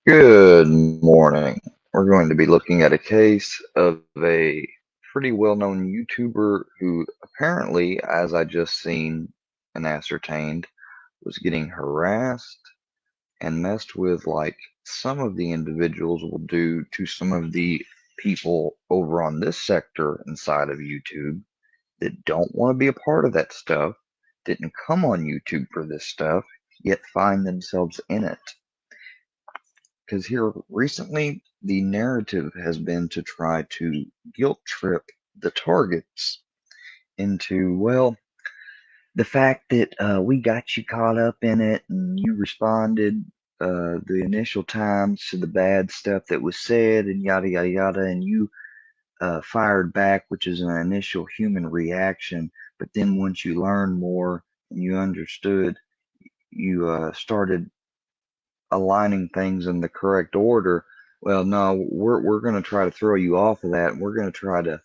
Good morning. We're going to be looking at a case of a pretty well-known YouTuber who apparently, as I just seen and ascertained, was getting harassed and messed with like some of the individuals will do to some of the people over on this sector inside of YouTube that don't want to be a part of that stuff, didn't come on YouTube for this stuff, yet find themselves in it. Because here recently, the narrative has been to try to guilt trip the targets into, well, the fact that we got you caught up in it and you responded the initial times to the bad stuff that was said and yada yada yada, and you fired back, which is an initial human reaction. But then once you learned more and you understood, you started aligning things in the correct order. Well, no, we're going to try to throw you off of that. We're going to try to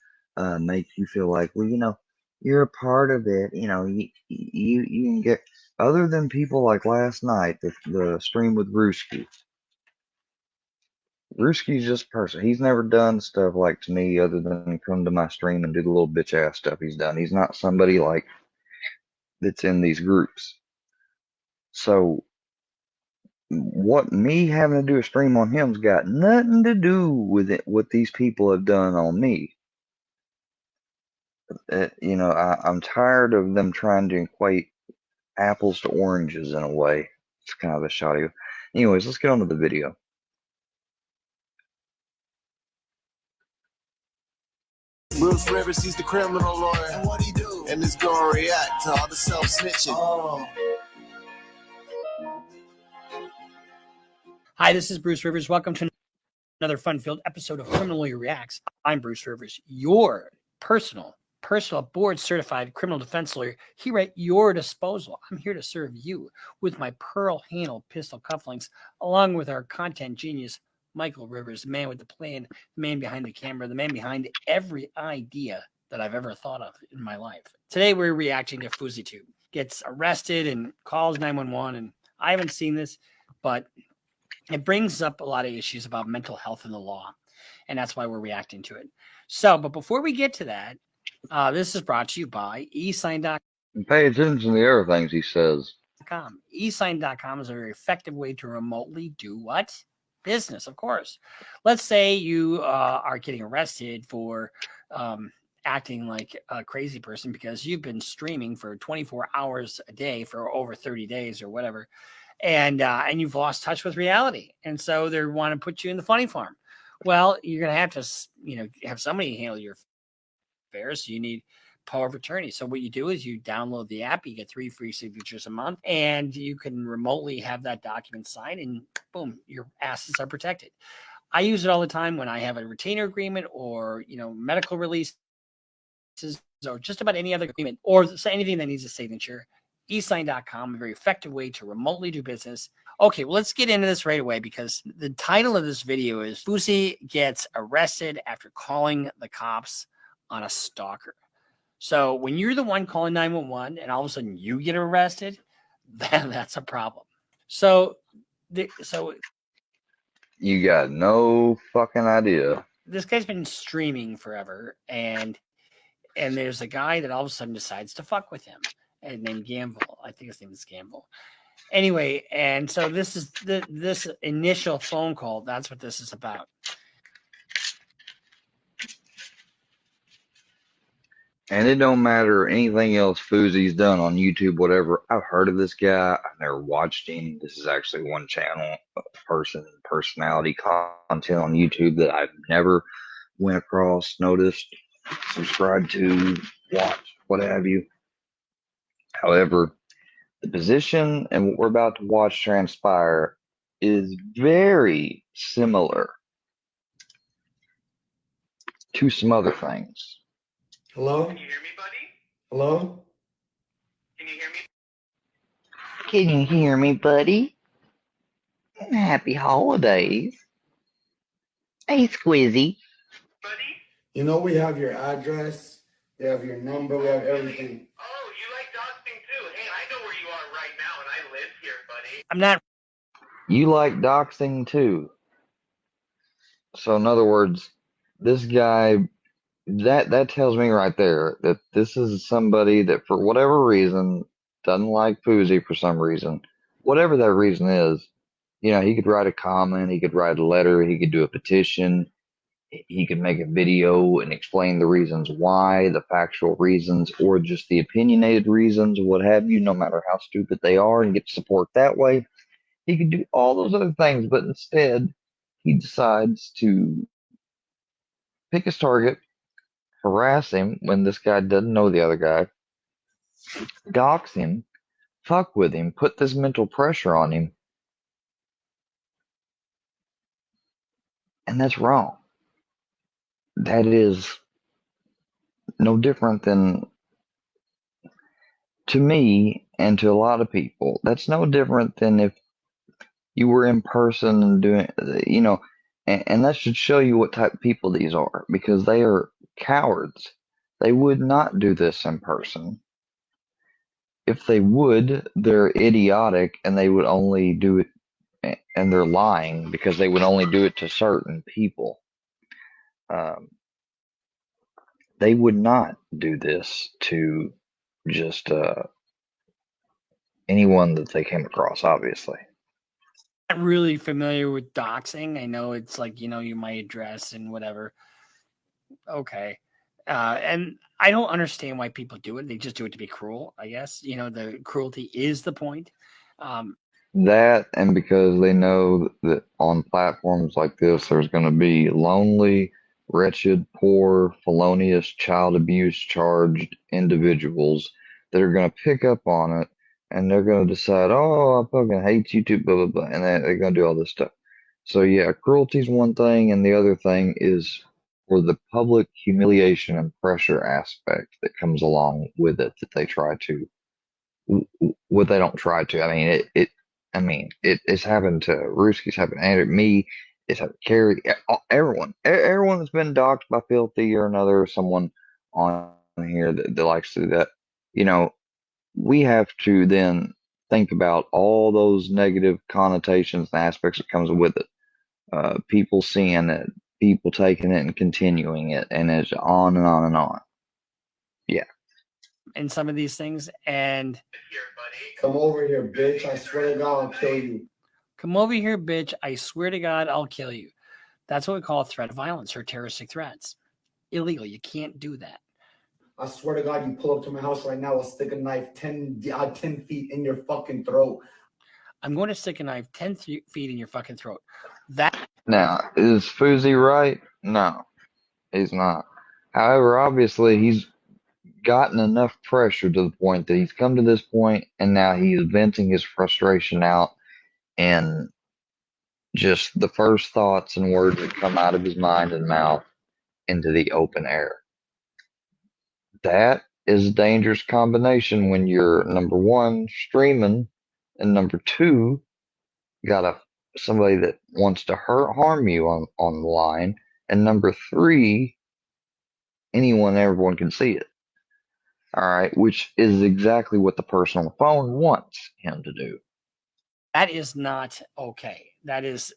make you feel like, well, you're a part of it. You can get, other than people like last night, the stream with Ruski. Ruski's just a person. He's never done stuff like to me other than come to my stream and do the little bitch ass stuff he's done. He's not somebody like that's in these groups. So what me having to do a stream on him's got nothing to do with it, what these people have done on me. I'm tired of them trying to equate apples to oranges in a way. It's kind of a shoddy. Anyways, let's get on to the video. Bruce Rivers, he's the criminal lawyer. And what he do? And he's gonna react to all the self-snitching. Oh. Hi, this is Bruce Rivers. Welcome to another fun-filled episode of Criminal Lawyer Reacts. I'm Bruce Rivers, your personal board-certified criminal defense lawyer here at your disposal. I'm here to serve you with my pearl-handled pistol cufflinks, along with our content genius, Michael Rivers, the man with the plan, the man behind the camera, the man behind every idea that I've ever thought of in my life. Today, we're reacting to FouseyTube. Gets arrested and calls 911, and I haven't seen this, but it brings up a lot of issues about mental health in the law, and that's why we're reacting to it. So, but before we get to that, this is brought to you by eSign.com. And pay attention to the other things he says. eSign.com is a very effective way to remotely do what? Business, of course. Let's say you are getting arrested for acting like a crazy person because you've been streaming for 24 hours a day for over 30 days or whatever. And you've lost touch with reality. And so they want to put you in the funny farm. Well, you're going to have to, have somebody handle your affairs. So you need power of attorney. So what you do is you download the app, you get 3 free signatures a month, and you can remotely have that document signed, and boom, your assets are protected. I use it all the time when I have a retainer agreement or, medical releases or just about any other agreement or anything that needs a signature. eSign.com, a very effective way to remotely do business. Okay, well, let's get into this right away because the title of this video is Fousey Gets Arrested After Calling the Cops on a Stalker. So when you're the one calling 911 and all of a sudden you get arrested, that's a problem. So you got no fucking idea. This guy's been streaming forever, and there's a guy that all of a sudden decides to fuck with him. And named Gamble. I think his name is Gamble. Anyway, and so this is this initial phone call. That's what this is about. And it don't matter anything else Fousey's done on YouTube, whatever. I've heard of this guy. I've never watched him. This is actually one channel, personality content on YouTube that I've never went across, noticed, subscribed to, watched, what have you. However, the position and what we're about to watch transpire is very similar to some other things. Hello? Can you hear me, buddy? Hello? Can you hear me? Can you hear me, buddy? Happy holidays. Hey, Squizzy. Buddy? You know we have your address, we have your number, we have everything. Oh, you like doxing too? Hey, I know where you are right now, and I live here, buddy. I'm not You like doxing too. So in other words, this guy, that tells me right there that this is somebody that for whatever reason doesn't like Fousey for some reason. Whatever that reason is, he could write a comment, he could write a letter, he could do a petition, he could make a video and explain the reasons why, the factual reasons, or just the opinionated reasons, what have you, no matter how stupid they are, and get support that way. He could do all those other things, but instead, he decides to pick his target, harass him when this guy doesn't know the other guy, dox him, fuck with him, put this mental pressure on him, and that's wrong. That is no different than, to me and to a lot of people, that's no different than if you were in person and and that should show you what type of people these are, because they are cowards. They would not do this in person. If they would, they're idiotic and they would only do it, and they're lying because they would only do it to certain people. They would not do this to just anyone that they came across, obviously. Not really familiar with doxing. I know it's like, you my address and whatever. Okay. And I don't understand why people do it. They just do it to be cruel, I guess. The cruelty is the point. That, and because they know that on platforms like this, there's going to be lonely, wretched, poor, felonious, child abuse charged individuals that are going to pick up on it, and they're going to decide, oh, I fucking hate YouTube, blah, blah, blah, and they're going to do all this stuff. So yeah, cruelty is one thing, and the other thing is for the public humiliation and pressure aspect that comes along with it, that they try to, what they don't try to. I mean, it's happened to Rooski's happened to Andrew, me, it's happened to Carrie, everyone that's been doxxed by Filthy or another, someone on here that likes to do that. We have to then think about all those negative connotations and aspects that comes with it. People seeing it, people taking it and continuing it, and it's on and on and on. Yeah. And some of these things, and Here, buddy. Come over here, bitch. I swear to God, I'll kill you. come over here, bitch. I swear to God, I'll kill you. That's what we call a threat of violence or terroristic threats. Illegal. You can't do that. I swear to God, you pull up to my house right now, I'll stick a knife 10 feet in your fucking throat. I'm going to stick a knife 10 feet in your fucking throat. Now, is Fousey right? No, he's not. However, obviously, he's gotten enough pressure to the point that he's come to this point, and now he's venting his frustration out, and just the first thoughts and words that come out of his mind and mouth into the open air. That is a dangerous combination when you're, number one, streaming, and number two, got somebody that wants to harm you on the line, and number three, everyone can see it. All right, which is exactly what the person on the phone wants him to do. That is not okay. That is,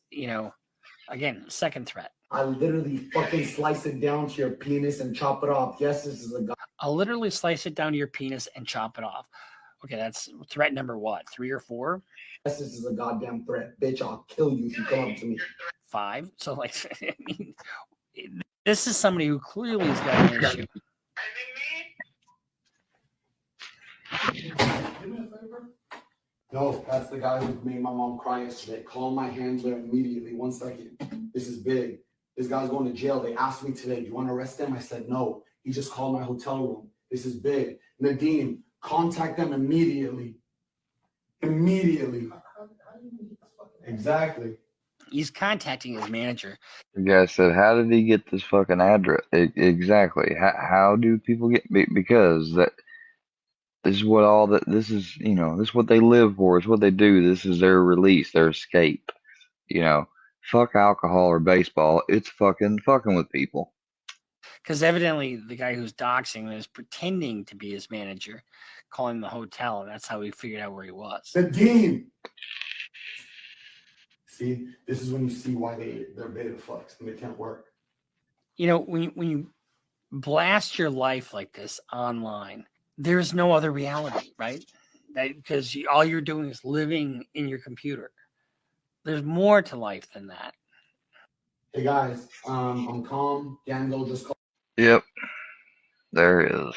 again, second threat. I literally fucking slice it down to your penis and chop it off. Yes, this is a guy. I'll literally slice it down to your penis and chop it off. Okay, that's threat number what? 3 or 4? Yes, this is a goddamn threat. Bitch, I'll kill you if you come up to me. 5. So, this is somebody who clearly has got an issue. No, that's the guy who made my mom cry yesterday. Call my handler immediately. 1 second. This is big. This guy's going to jail. They asked me today, do you want to arrest him? I said no. He just called my hotel room. This is big. Nadeem, contact them immediately. Immediately. Exactly. He's contacting his manager. The guy said, how did he get this fucking address? Exactly. How do people get, because this is what this is what they live for. It's what they do. This is their release, their escape. Fuck alcohol or baseball. It's fucking with people. Because evidently the guy who's doxing is pretending to be his manager, calling the hotel, and that's how he figured out where he was. Nadeem. See, this is when you see why they're beta fucks and they can't work. You know, when you blast your life like this online, there's no other reality, right? Because all you're doing is living in your computer. There's more to life than that. Hey guys, I'm calm. Ganzo just Yep, there is.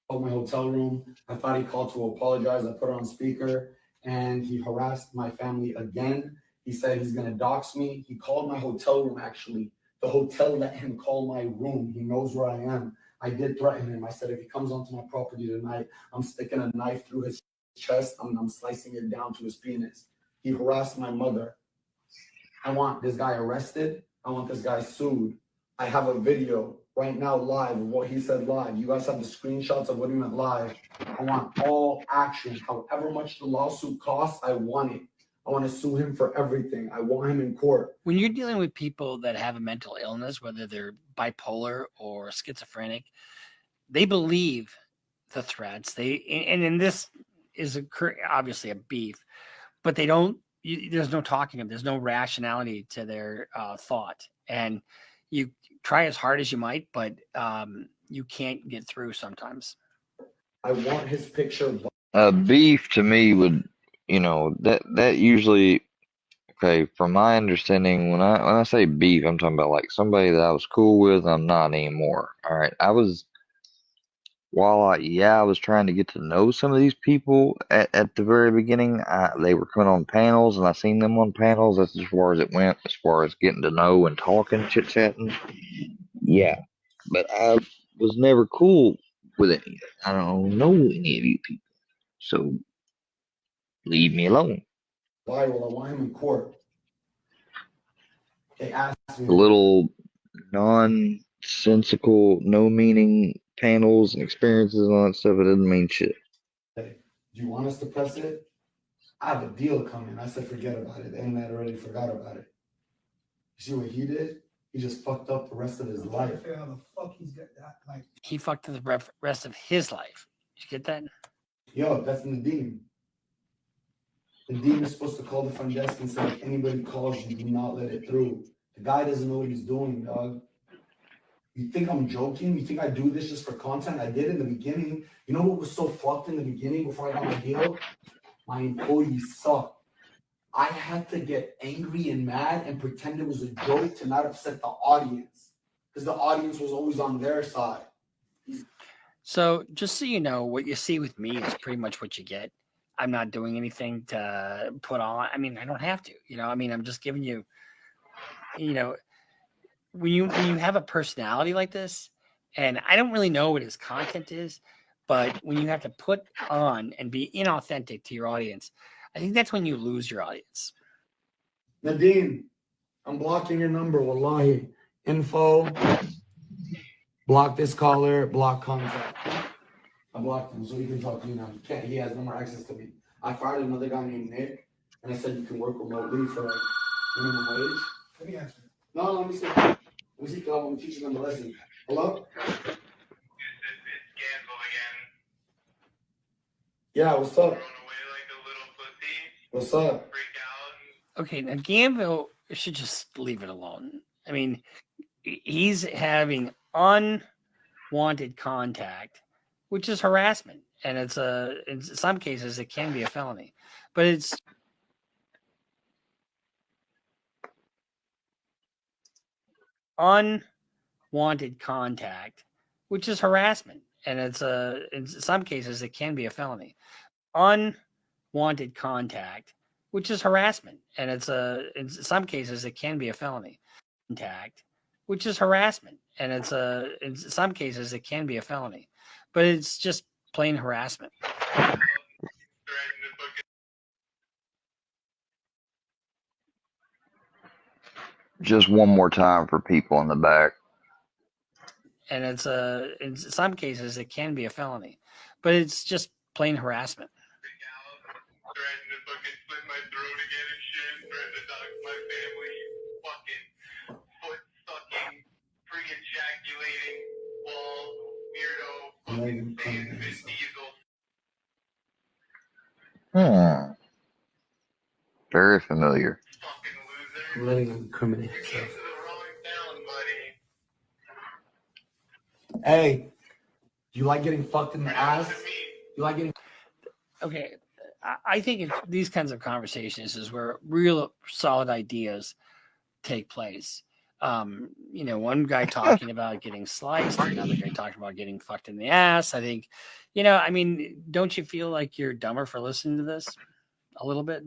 called my hotel room. I thought he called to apologize. I put it on speaker and he harassed my family again. He said he's gonna dox me. He called my hotel room actually. The hotel let him call my room. He knows where I am. I did threaten him. I said if he comes onto my property tonight, I'm sticking a knife through his chest. I'm slicing it down to his penis. He harassed my mother. I want this guy arrested. I want this guy sued. I have a video right now live of what he said live. You guys have the screenshots of what he went live. I want all action. However much the lawsuit costs, I want it. I want to sue him for everything. I want him in court. When you're dealing with people that have a mental illness, whether they're bipolar or schizophrenic, they believe the threats. And this is obviously a beef, but they don't. There's no talking of. There's no rationality to their thought, and you try as hard as you might, but you can't get through sometimes. I want his picture. Beef to me would, that usually, okay, from my understanding, when I say beef, I'm talking about like somebody that I was cool with, I'm not anymore. All right. I was trying to get to know some of these people at the very beginning. They were coming on panels and I seen them on panels. That's as far as it went, as far as getting to know and talking, chit chatting. Yeah. But I was never cool with any of it. I don't know any of you people. So leave me alone. Viral. I want him in court. They asked me. The little nonsensical, no meaning panels and experiences and all that stuff, it doesn't mean shit. Hey, do you want us to press it? I have a deal coming. I said, forget about it. The internet already forgot about it. You see what he did? He just fucked up the rest of his life. How the fuck he's got that? Like, He fucked the rest of his life. Did you get that? Yo, that's Nadeem. Nadeem is supposed to call the front desk and say, if anybody calls you, do not let it through. The guy doesn't know what he's doing, dog. You think I'm joking? You think I do this just for content? I did in the beginning. You know what was so fucked in the beginning before I got my deal? My employees sucked. I had to get angry and mad and pretend it was a joke to not upset the audience because the audience was always on their side. So just so you know, what you see with me is pretty much what you get. I'm not doing anything to put on. I mean, I don't have to. I'm just giving you. When you have a personality like this, and I don't really know what his content is, but when you have to put on and be inauthentic to your audience, I think that's when you lose your audience. Nadeem, I'm blocking your number. Wallahi. Info. Block this caller. Block contact. I blocked him so he can talk to me now. He has no more access to me. I fired another guy named Nick, and I said you can work remotely for like minimum wage. let me answer. No, let me see. Let me see. I'm teaching them a lesson. Hello? It's Gamble again. Yeah, what's up? Thrown away like a little pussy. What's up? Freak out. Okay, now Gamville should just leave it alone. I mean, he's having unwanted contact, which is harassment, and in some cases it can be a felony, but it's unwanted contact, which is harassment, and in some cases it can be a felony. Unwanted contact, which is harassment, and in some cases it can be a felony. Contact, which is harassment, and in some cases it can be a felony, but it's just plain harassment. Threatened to fucking Just one more time for people in the back. And in some cases it can be a felony, but it's just plain harassment. freak out. Threatened to fucking slit my throat again and shit. Threatened to dox my family. Fucking foot sucking, pre-ejaculating, bald, weirdo, fucking saying Vin Diesel. Very familiar. Fucking loser. I'm letting him incriminate You came himself. to the wrong town, buddy. Hey, you like getting fucked in the ass? To me. You like getting Okay, I think these kinds of conversations is where real solid ideas take place. One guy talking about getting sliced, another guy talking about getting fucked in the ass. I think, don't you feel like you're dumber for listening to this a little bit?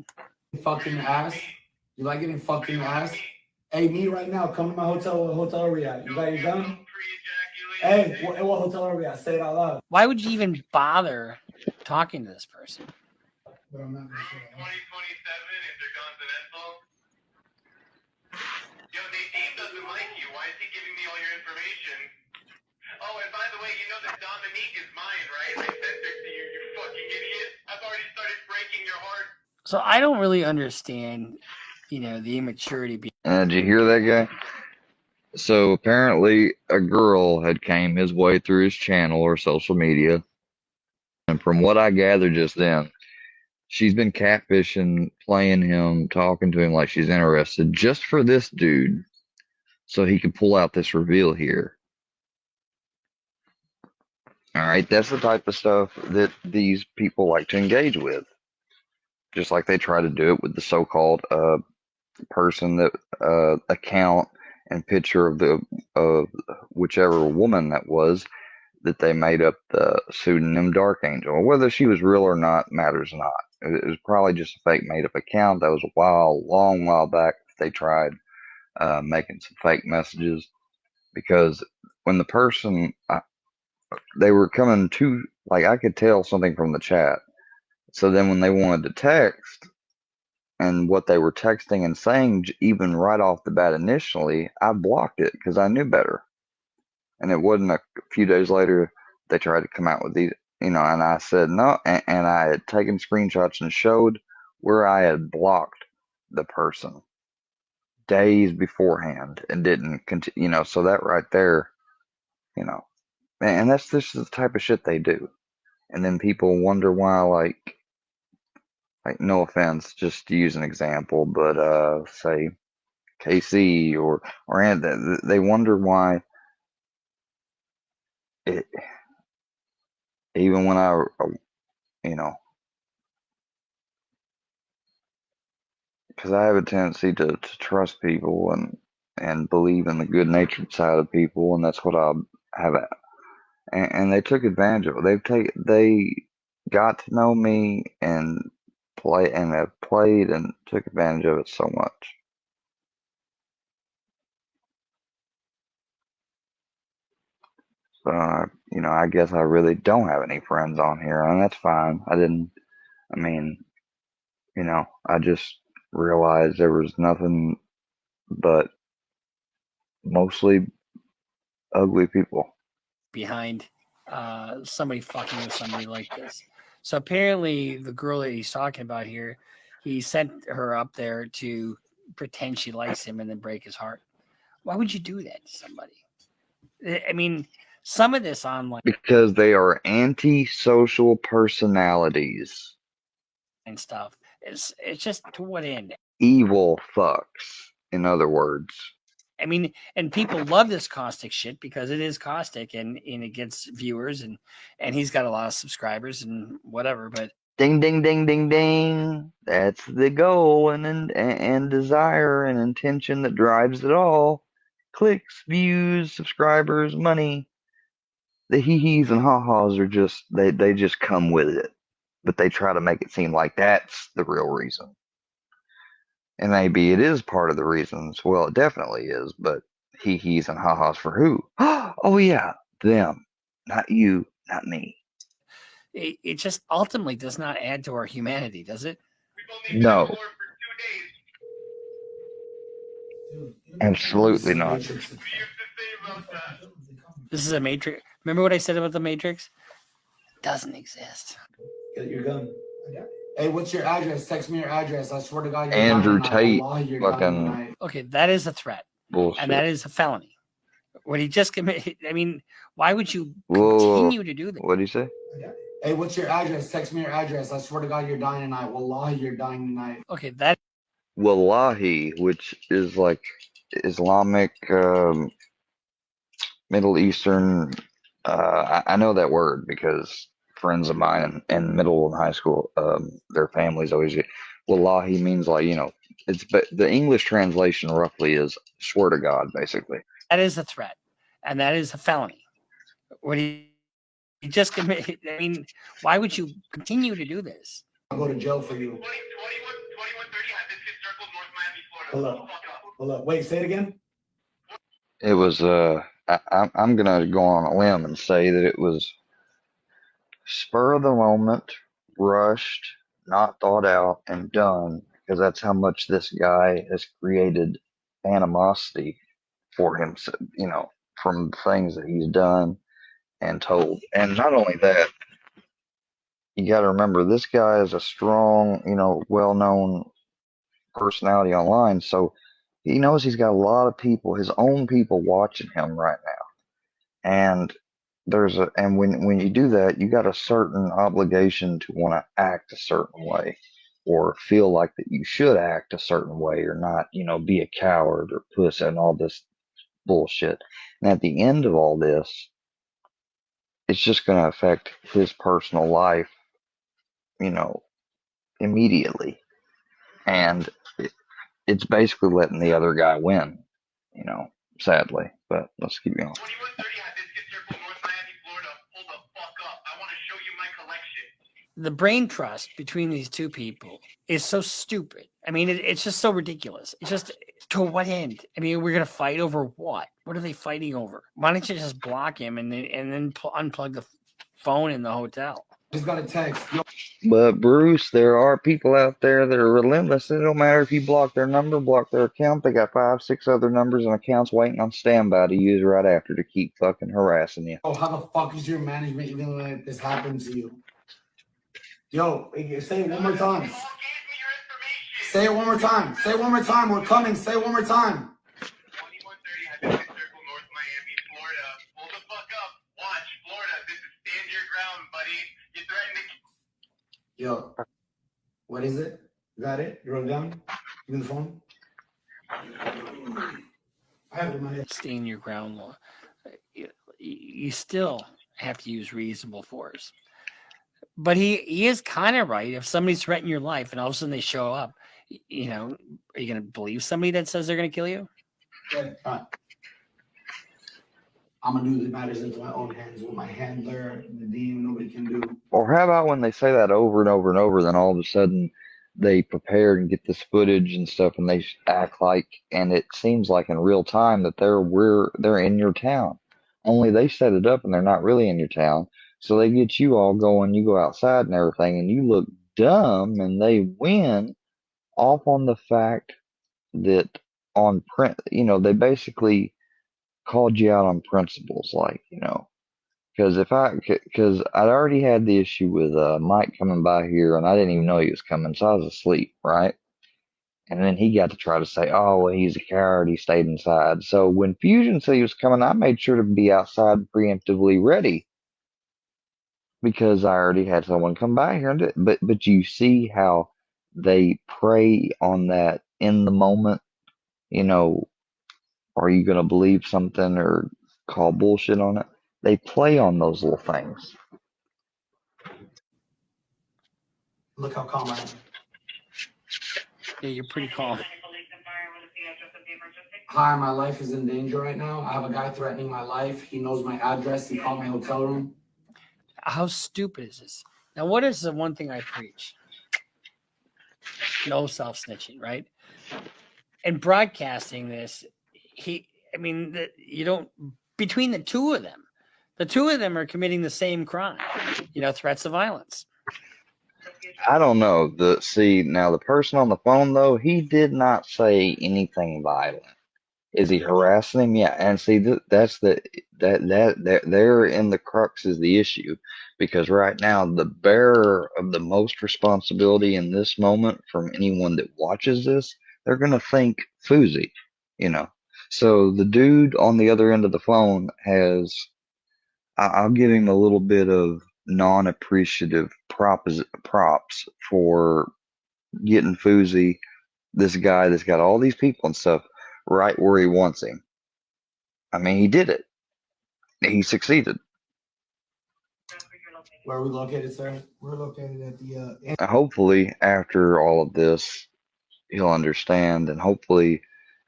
fucked in the ass? You like getting fucked in the ass? Hey, me right now, come to my hotel. What hotel are we at? You got your gun? Hey, what hotel are we at? Say it out loud. Why would you even bother talking to this person? But I'm not gonna say that. 2027 Intercontinental. Yo, Nadine doesn't like you. Why is he giving me all your information? Oh, and by the way, you know that Dominique is mine, right? I sent her to you, you fucking idiot. I've already started breaking your heart. So I don't really understand, the immaturity. Did you hear that guy? So apparently a girl had came his way through his channel or social media. And from what I gathered just then, she's been catfishing, playing him, talking to him like she's interested just for this dude so he could pull out this reveal here. All right, that's the type of stuff that these people like to engage with. Just like they try to do it with the so-called person that account and picture of whichever woman that was that they made up the pseudonym Dark Angel. Whether she was real or not matters not. It was probably just a fake made up account. That was a long while back. They tried making some fake messages because when the person they were coming to, like, I could tell something from the chat. So then when they wanted to text and what they were texting and saying, even right off the bat initially, I blocked it because I knew better. And it wasn't a few days later they tried to come out with these, and I said no, and I had taken screenshots and showed where I had blocked the person days beforehand and didn't continue, so that right there, and that's just the type of shit they do. And then people wonder why, like no offense, just to use an example, but say KC or they wonder why it, even when I because I have a tendency to trust people and believe in the good natured side of people, and that's what I have. And they took advantage of it. They got to know me and have played and took advantage of it so much. So I guess I really don't have any friends on here, and that's fine. I just realized there was nothing but mostly ugly people Behind somebody fucking with somebody like this. So apparently the girl that he's talking about here, he sent her up there to pretend she likes him and then break his heart. Why would you do that to somebody? I mean, some of this online because they are antisocial personalities. and stuff, it's just to what end? Evil fucks, in other words. I mean, and people love this caustic shit because it is caustic and it gets viewers and he's got a lot of subscribers and whatever, but Ding, ding, ding, ding, ding. That's the goal and desire and intention that drives it all. Clicks, views, subscribers, money. The hee-hees and ha-has are just, they just come with it. But they try to make it seem like that's the real reason. And maybe it is part of the reasons. Well, it definitely is, but hee-hees and ha-has for who? Oh yeah, them. Not you, not me. it just ultimately does not add to our humanity, does it? No. For 2 days. Dude, Absolutely not. What do you have to say about that? This is a Matrix. Remember what I said about the Matrix? Doesn't exist. Get your gun. I got it. Hey, what's your address? Text me your address. I swear to God, you're Andrew dying Tate, tonight. Wallahi, you're fucking- dying tonight. Okay, that is a threat. Bullshit. And that is a felony. What he just committed, I mean, why would you Whoa. continue to do that? What'd he say? I got it. Hey, what's your address? Text me your address. I swear to God, you're dying tonight. Wallahi, you're dying tonight. Okay, that Wallahi, which is like Islamic, Middle Eastern. I know that word because friends of mine in middle and high school, their families always get Wallahi means like, it's the English translation roughly is swear to God, basically. That is a threat, and that is a felony. What he just committed. I mean, why would you continue to do this? I'll go to jail for you. 2130 had this kid circled North Miami, Florida. Hold up. Hold up. Wait, say it again. It was, I'm gonna go on a limb and say that it was spur of the moment, rushed, not thought out, and done because that's how much this guy has created animosity for him, from things that he's done and told. And not only that, you got to remember this guy is a strong, well-known personality online, so he knows he's got a lot of people, his own people, watching him right now. And when you do that, you got a certain obligation to want to act a certain way or feel like that you should act a certain way or not, be a coward or puss and all this bullshit. And at the end of all this, it's just going to affect his personal life, immediately. And it's basically letting the other guy win, sadly. But let's keep going. 2130 had this kid circled North Miami, Florida. Hold the fuck up. I want to show you my collection. The brain trust between these two people is so stupid. I mean, it's just so ridiculous. It's just to what end? I mean, we're gonna fight over what? What are they fighting over? Why don't you just block him and then unplug the phone in the hotel? Just got a text. Yo, But Bruce, there are people out there that are relentless. It don't matter if you block their number, block their account. They got 5, 6 other numbers and accounts waiting on standby to use right after to keep fucking harassing you. how the fuck is your management even let this happen to you? Yo, say it one more time. Y'all gave me your information. Say it one more time. Say it one more time. We're coming. Say it one more time. 2130 had this kid circled North Miami, Florida. Hold the fuck up. Watch, Florida. This is stand your ground, buddy. You threatened to Yo, what is it? You got it? You wrote it down? You in the phone? I have it in my head. Stand your ground law. You still have to use reasonable force. But he is kind of right. If somebody's threatening your life and all of a sudden they show up, are you going to believe somebody that says they're going to kill you? Okay, all right. I'm gonna do the matters into my own hands with my handler, the dean, nobody can do. Or how about when they say that over and over and over, then all of a sudden they prepare and get this footage and stuff, and they act like, and it seems like in real time that they're in your town. Only they set it up and they're not really in your town, so they get you all going. You go outside and everything, and you look dumb, and they win off on the fact that on print, they basically called you out on principles, like, because I'd already had the issue with Mike coming by here, and I didn't even know he was coming, so I was asleep, right? And then he got to try to say, oh, well, he's a coward, he stayed inside. So when Fusion said he was coming, I made sure to be outside preemptively ready because I already had someone come by here and do it. But you see how they prey on that in the moment, are you going to believe something or call bullshit on it? They play on those little things. Look how calm I am. Yeah, you're pretty calm. Hi, my life is in danger right now. I have a guy threatening my life. He knows my address. He called my hotel room. How stupid is this? Now, what is the one thing I preach? No self-snitching, right? And broadcasting this, between the two of them are committing the same crime, threats of violence. I don't know. Now the person on the phone though, he did not say anything violent. Is he harassing him? Yeah, and see that's there in the crux is the issue, because right now the bearer of the most responsibility in this moment from anyone that watches this, they're gonna think Fousey, So the dude on the other end of the phone I'll give him a little bit of non-appreciative props for getting Fousey this guy that's got all these people and stuff right where he wants him. I mean, he did it. He succeeded. Where are we located, sir? We're located at the Hopefully, after all of this, he'll understand, and hopefully,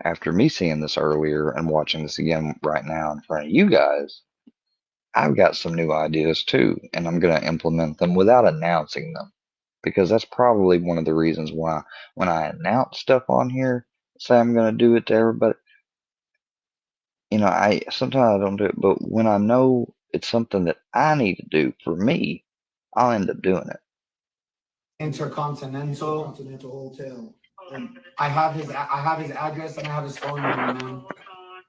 after me seeing this earlier and watching this again right now in front of you guys, I've got some new ideas too, and I'm going to implement them without announcing them. Because that's probably one of the reasons why when I announce stuff on here, say I'm going to do it to everybody, I sometimes I don't do it, but when I know it's something that I need to do for me, I'll end up doing it. Intercontinental. Continental Hotel. I have his address and I have his phone number, man.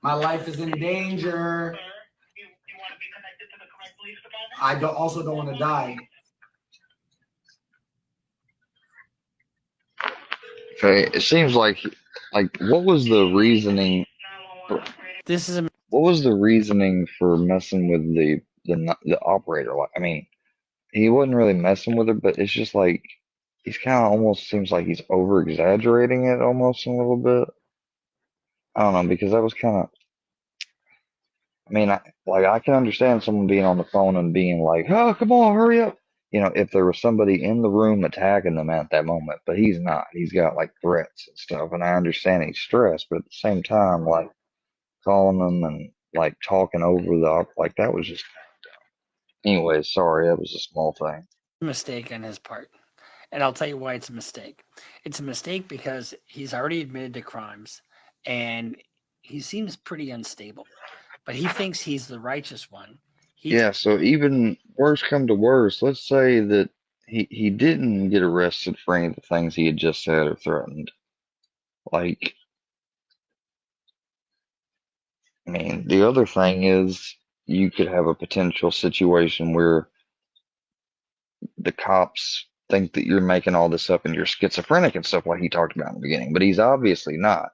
My life is in danger. You want to be connected to the correct police department? I also don't want to die. Okay, it seems like what was the reasoning? This is a What was the reasoning for messing with the operator? Like, I mean, he wasn't really messing with her, but it's just like he's kind of almost seems like he's over exaggerating it almost a little bit. I don't know, because that was kind of. I mean, I can understand someone being on the phone and being like, "Oh, come on, hurry up!" If there was somebody in the room attacking them at that moment, but he's not. He's got like threats and stuff, and I understand he's stressed, but at the same time, like calling them and like talking over like that was just. Anyway, sorry, that was a small thing. mistake on his part. And I'll tell you why it's a mistake. It's a mistake because he's already admitted to crimes and he seems pretty unstable. But he thinks he's the righteous one. Yeah, so even worse come to worse, let's say that he didn't get arrested for any of the things he had just said or threatened. Like, I mean, the other thing is you could have a potential situation where the cops think that you're making all this up and you're schizophrenic and stuff like he talked about in the beginning, but he's obviously not,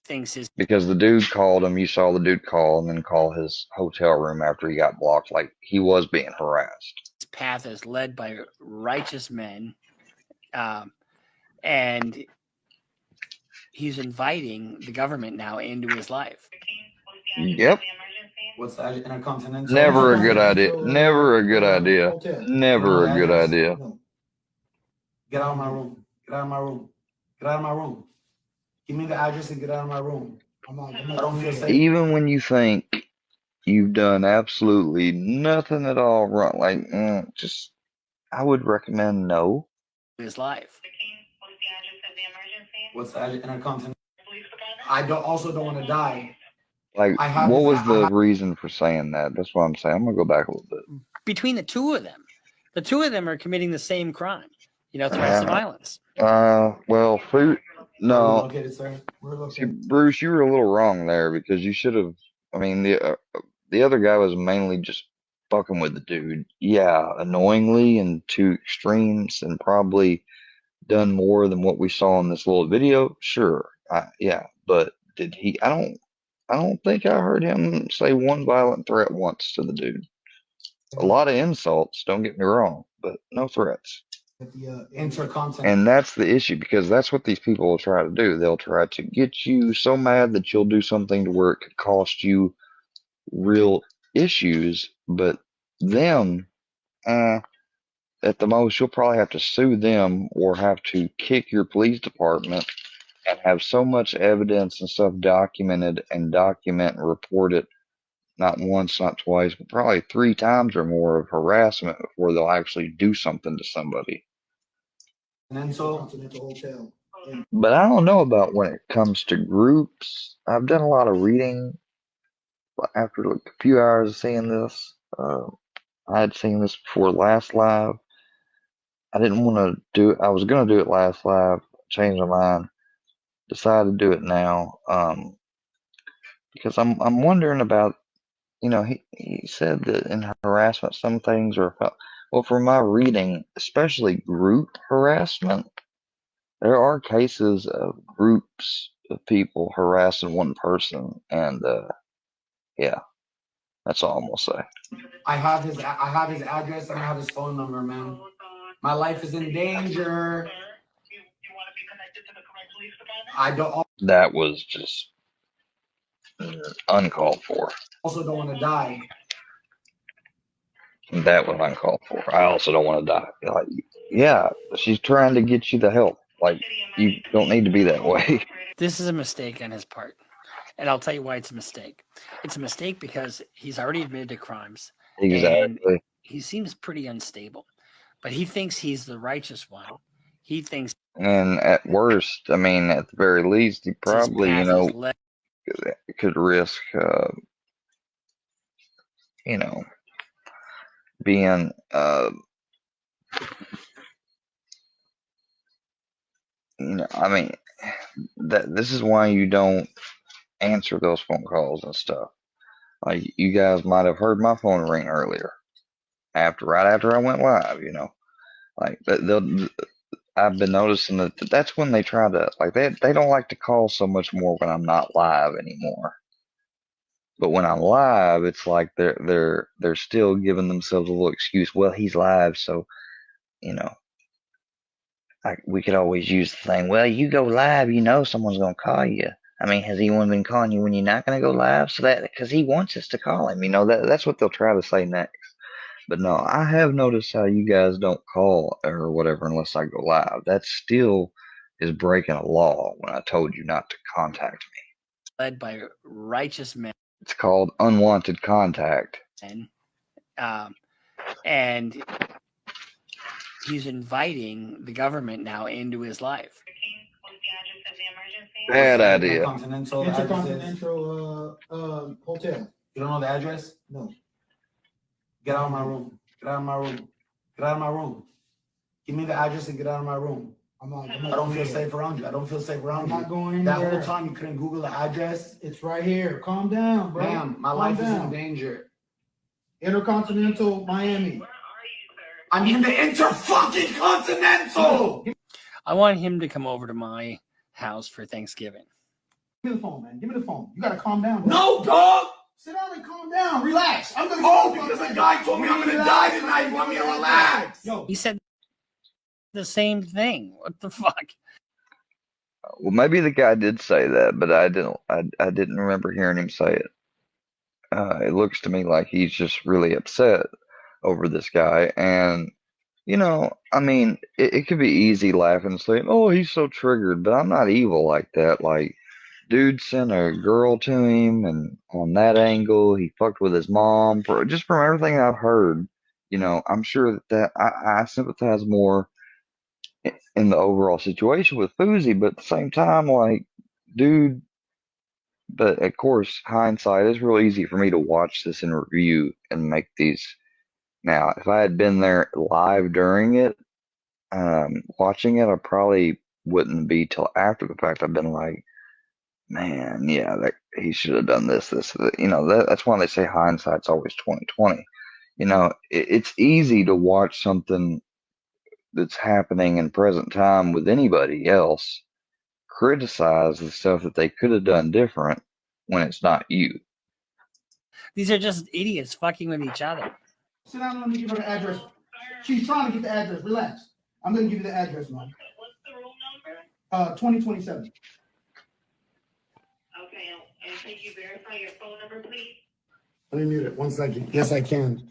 thinks his because the dude called him, you saw the dude call and then call his hotel room after he got blocked, like he was being harassed. path is led by righteous men. And he's inviting the government now into his life. Yep. What's that? Intercontinental. Never a good idea. Never a good idea. Never a good idea. Get out of my room. Get out of my room. Get out of my room. Give me the address and get out of my room. I don't feel safe. Even when you think you've done absolutely nothing at all wrong, like, I would recommend no. His life. What's that? Intercontinental. I also don't want to die. Like, what was the reason for saying that? That's what I'm saying. I'm gonna go back a little bit. Between the two of them are committing the same crime. Threats of violence. Well, food. No, Located, sir? We're see, located. Bruce, you were a little wrong there because you should have. I mean, the other guy was mainly just fucking with the dude. Yeah, annoyingly and to extremes, and probably done more than what we saw in this little video. Sure, yeah, but did he? I don't think I heard him say one violent threat once to the dude. A lot of insults, don't get me wrong, but no threats. At the Intercontinental. And that's the issue, because that's what these people will try to do. They'll try to get you so mad that you'll do something to where it could cost you real issues, but them, at the most, you'll probably have to sue them or have to kick your police department and have so much evidence and stuff documented and report it not once, not twice, but probably 3 times or more of harassment before they'll actually do something to somebody. Continental Hotel. But I don't know about when it comes to groups. I've done a lot of reading after a few hours of seeing this. I had seen this before last live. I didn't want to do it. I was going to do it last live, changed my mind, decided to do it now. Because I'm wondering about, he said that in harassment, some things are, well, from my reading, especially group harassment, there are cases of groups of people harassing one person, and yeah, that's all I'm gonna say. I have his address and I have his phone number, man. My life is in danger. You want to be connected I don't That was just uncalled for. also don't want to die. That was uncalled for. I also don't want to die. Like, yeah, she's trying to get you the help. Like, you don't need to be that way. This is a mistake on his part. And I'll tell you why it's a mistake. It's a mistake because he's already admitted to crimes. And Exactly. he seems pretty unstable. But he thinks he's the righteous one. He thinks And at worst, I mean, at the very least, he his probably, path is led. could risk, being, I mean, that this is why you don't answer those phone calls and stuff. Like, you guys might have heard my phone ring earlier, right after I went live. Like I've been noticing that that's when they try to, like, they don't like to call so much more when I'm not live anymore. But when I'm live, it's like they're still giving themselves a little excuse. Well, he's live, so we could always use the thing. Well, you go live, someone's gonna call you. I mean, has anyone been calling you when you're not gonna go live? So that because he wants us to call him, that's what they'll try to say next. But no, I have noticed how you guys don't call or whatever unless I go live. That still is breaking a law when I told you not to contact me. Led by righteous men. It's called unwanted contact. And he's inviting the government now into his life. Bad idea. Intercontinental Hotel. You don't know the address? No. Get out of my room. Get out of my room. Get out of my room. Give me the address and get out of my room. I'm not I don't feel safe around you. I don't feel safe around I'm you. not going That anywhere. whole time you couldn't Google the address. It's right here. Calm down, bro. Ma'am, my Calm life is in down. danger. Intercontinental Miami. I'm in the Intercontinental. I want him to come over to my house for Thanksgiving. Give me the phone, man. Give me the phone. You gotta calm down. Bro. No, dog. Sit down and calm down. Relax. I'm gonna. Oh, because the guy told me I'm gonna die tonight. You want me to relax? Yo, He said the same thing. What the fuck? Well, maybe the guy did say that, but I didn't remember hearing him say it. It looks to me like he's just really upset over this guy, and I mean, it could be easy laughing and saying, "Oh, he's so triggered," but I'm not evil like that. Like, dude sent a girl to him, and on that angle, he fucked with his mom. Just from everything I've heard, I'm sure that I sympathize more in the overall situation with Fousey, but at the same time, like, dude. But of course, hindsight is real easy for me to watch this in review and make these. Now, if I had been there live during it, watching it, I probably wouldn't be till after the fact. I've been like, man, yeah, he should have done this. That's why they say hindsight's always 20/20. It's easy to watch something that's happening in present time with anybody else, criticize the stuff that they could have done different when it's not you. These are just idiots fucking with each other. sit down and let me give her the address. She's trying to get the address. Relax. I'm gonna give you the address, man. What's the room number? 2027. Okay, and can you verify your phone number, please? Let me mute it 1 second. Yes, I can.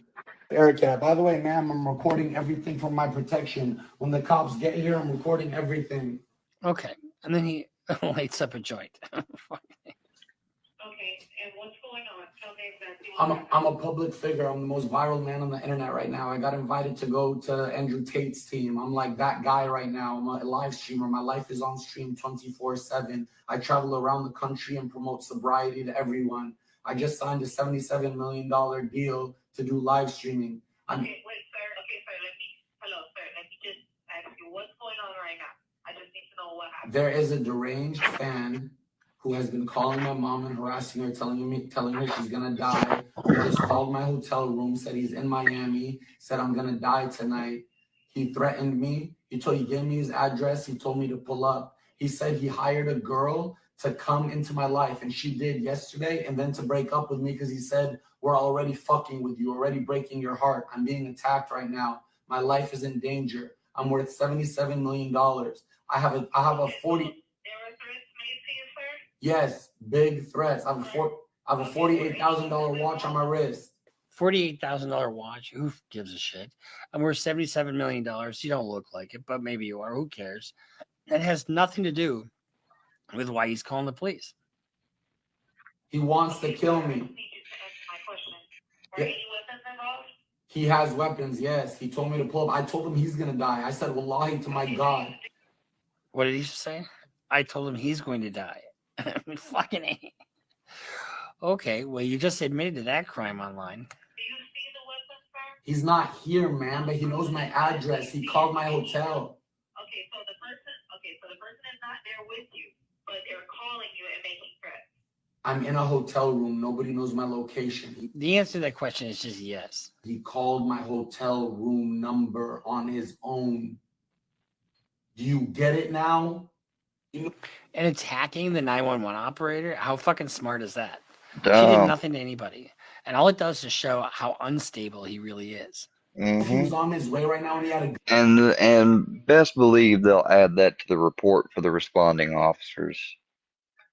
Erica, by the way, ma'am, I'm recording everything for my protection. When the cops get here, I'm recording everything. Okay. And then he lights up a joint. Okay, and what's going on? Tell me exactly. I'm a public figure. I'm the most viral man on the internet right now. I got invited to go to Andrew Tate's team. I'm like that guy right now. I'm a live streamer. My life is on stream 24/7. I travel around the country and promote sobriety to everyone. I just signed a $77 million deal to do live streaming. Okay, wait, sir. Okay, sir. Hello, sir. Let me just ask you what's going on right now. I just need to know what happened. There is a deranged fan who has been calling my mom and harassing her, telling her she's gonna die. He just called my hotel room, said he's in Miami, said I'm gonna die tonight. He threatened me. He gave me his address. He told me to pull up. He said he hired a girl to come into my life, and she did yesterday, and then to break up with me because he said, we're already fucking with you, already breaking your heart. I'm being attacked right now. My life is in danger. I'm worth $77 million. I have a 40. There were Yes, big threats. I have a $48,000 watch on my wrist. $48,000 watch. Who gives a shit? And we're $77 million. You don't look like it, but maybe you are. Who cares? It has nothing to do with why he's calling the police. He wants to kill me. I need you to answer my question. Are Yeah. any weapons involved? He has weapons, yes. He told me to pull up. I told him he's gonna die. I said, wallahi to my God. What did he say? I told him he's going to die. Fucking A. Okay, well, you just admitted to that crime online. Do you see the weapons, sir? He's not here, man, but he knows my address. He called my hotel. Okay, so the person is not there with you, but they're calling you and making threats. I'm in a hotel room. Nobody knows my location. The answer to that question is just yes. He called my hotel room number on his own. Do you get it now? And attacking the 911 operator, how fucking smart is that? She did Dumb. nothing to anybody. And all it does is show how unstable he really is. He Hmm. was on his way right now and he had a And best believe they'll add that to the report for the responding officers.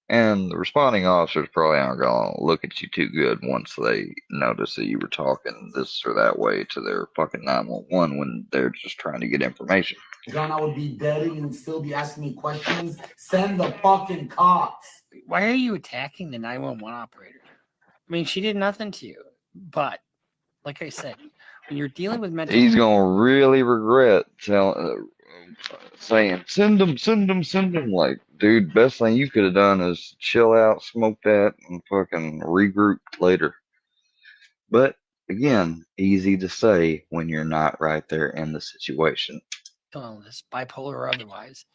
And the responding officers probably aren't going to look at you too good once they notice that you were talking this or that way to their fucking 911 when they're just trying to get information. gun. I would be dead and you'd still be asking me questions. Send the fucking cops. Why are you attacking the 911 operator? I mean, she did nothing to you. But, like I said, when you're dealing with mental He's going to really regret saying, send them. Like, dude, best thing you could have done is chill out, smoke that, and fucking regroup later. But, again, easy to say when you're not right there in the situation. illness, bipolar or otherwise,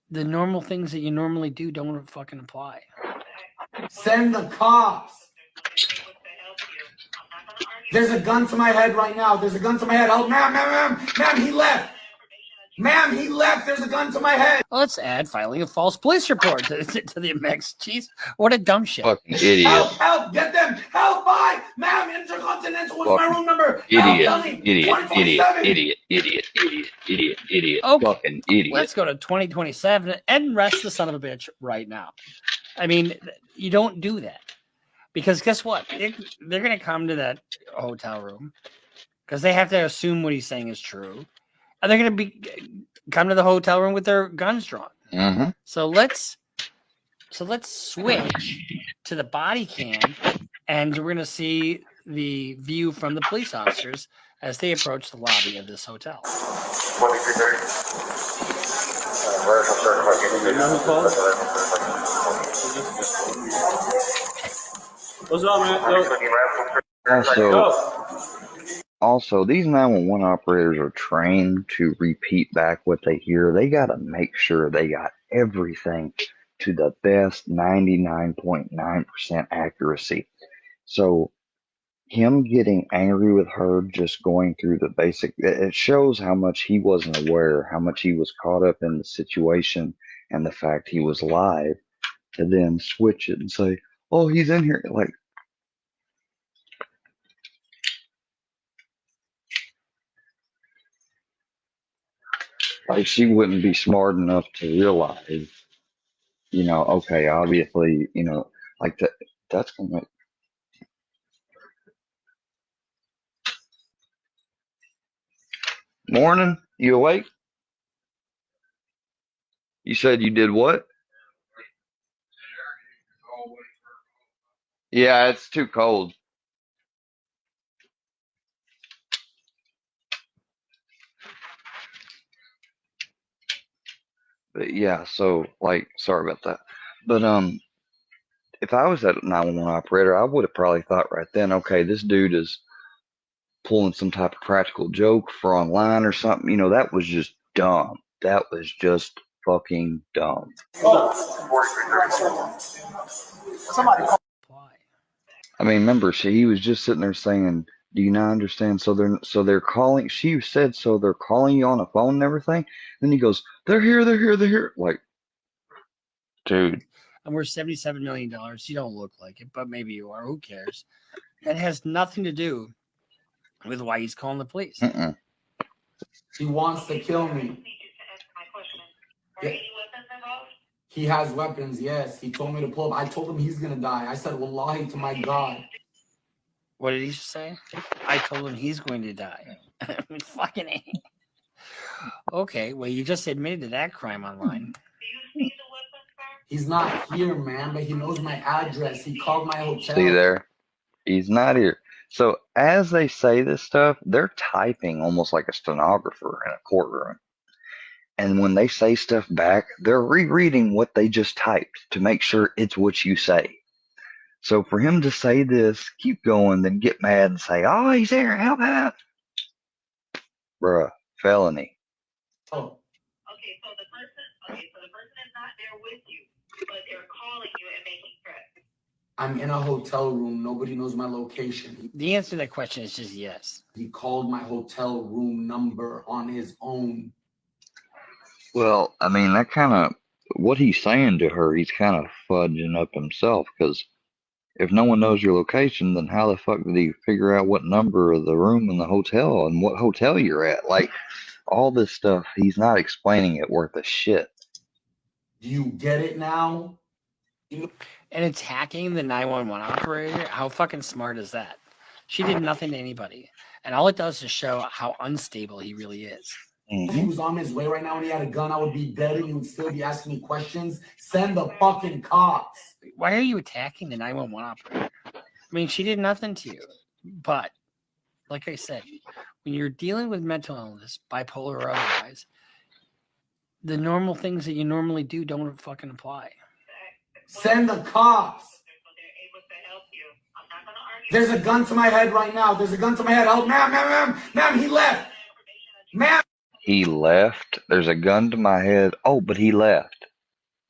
the normal things that you normally do don't fucking apply. Send the cops. There's a gun to my head right now. There's a gun to my head. Oh, ma'am, he left. Ma'am, he left. There's a gun to my head. Let's add filing a false police report to the mix. Jeez, what a dumb shit. Fucking idiot. Help, get them. Help, bye. Ma'am, Intercontinental, what's my room number? Idiot. Help, tell me. 2027. Idiot. Okay. Fucking idiot. Let's go to 2027 and arrest the son of a bitch right now. I mean, you don't do that. Because guess what? They're going to come to that hotel room because they have to assume what he's saying is true. And they're going to come to the hotel room with their guns drawn. Mm-hmm. So let's switch to the body cam, and we're going to see the view from the police officers as they approach the lobby of this hotel. What's up, man? Also, these 911 operators are trained to repeat back what they hear. They got to make sure they got everything to the best 99.9% accuracy. So him getting angry with her, just going through the basic, it shows how much he wasn't aware, how much he was caught up in the situation and the fact he was live, to then switch it and say, oh, he's in here. Like she wouldn't be smart enough to realize, okay, obviously, like that's going to. Morning, you awake? You said you did what? Yeah, it's too cold. But yeah, so sorry about that. But if I was that 911 operator, I would have probably thought right then, okay, this dude is pulling some type of practical joke for online or something. That was just dumb. That was just fucking dumb. I mean, remember, he was just sitting there saying, do you not understand? So they're calling. She said, so they're calling you on a phone and everything. Then he goes, they're here. Like, dude. And we're $77 million. You don't look like it, but maybe you are. Who cares? That has nothing to do with why he's calling the police. Mm-mm. He wants to kill me. I need you to answer my question. Are any weapons involved? He has weapons, yes. He told me to pull up. I told him he's gonna die. I said, Wallahi to my God. What did he say? I told him he's going to die. Fucking A. Okay, well, you just admitted to that crime online. Do you see the weapon, sir? He's not here, man, but he knows my address. He called my hotel. See there? He's not here. So as they say this stuff, they're typing almost like a stenographer in a courtroom. And when they say stuff back, they're rereading what they just typed to make sure it's what you say. So for him to say this, keep going, then get mad and say, "Oh, he's there, help out." Bruh, felony. Oh, Okay, so the person is not there with you, but they're calling you and making threats. I'm in a hotel room. Nobody knows my location. The answer to that question is just yes. He called my hotel room number on his own. Well, I mean, that kind of, what he's saying to her, he's kind of fudging up himself, because if no one knows your location, then how the fuck did he figure out what number of the room in the hotel and what hotel you're at? Like, all this stuff, he's not explaining it worth a shit. Do you get it now? And it's hacking the 911 operator. How fucking smart is that? She did nothing to anybody. And all it does is show how unstable he really is. If he was on his way right now and he had a gun, I would be dead and he would still be asking me questions. Send the fucking cops. Why are you attacking the 911 operator? I mean, she did nothing to you. But, like I said, when you're dealing with mental illness, bipolar or otherwise, the normal things that you normally do don't fucking apply. Send the cops. So they're able to help you. I'm not gonna argue. There's a gun to my head right now. There's a gun to my head. Oh, ma'am, he left. Ma'am. He left. There's a gun to my head. Oh, but he left.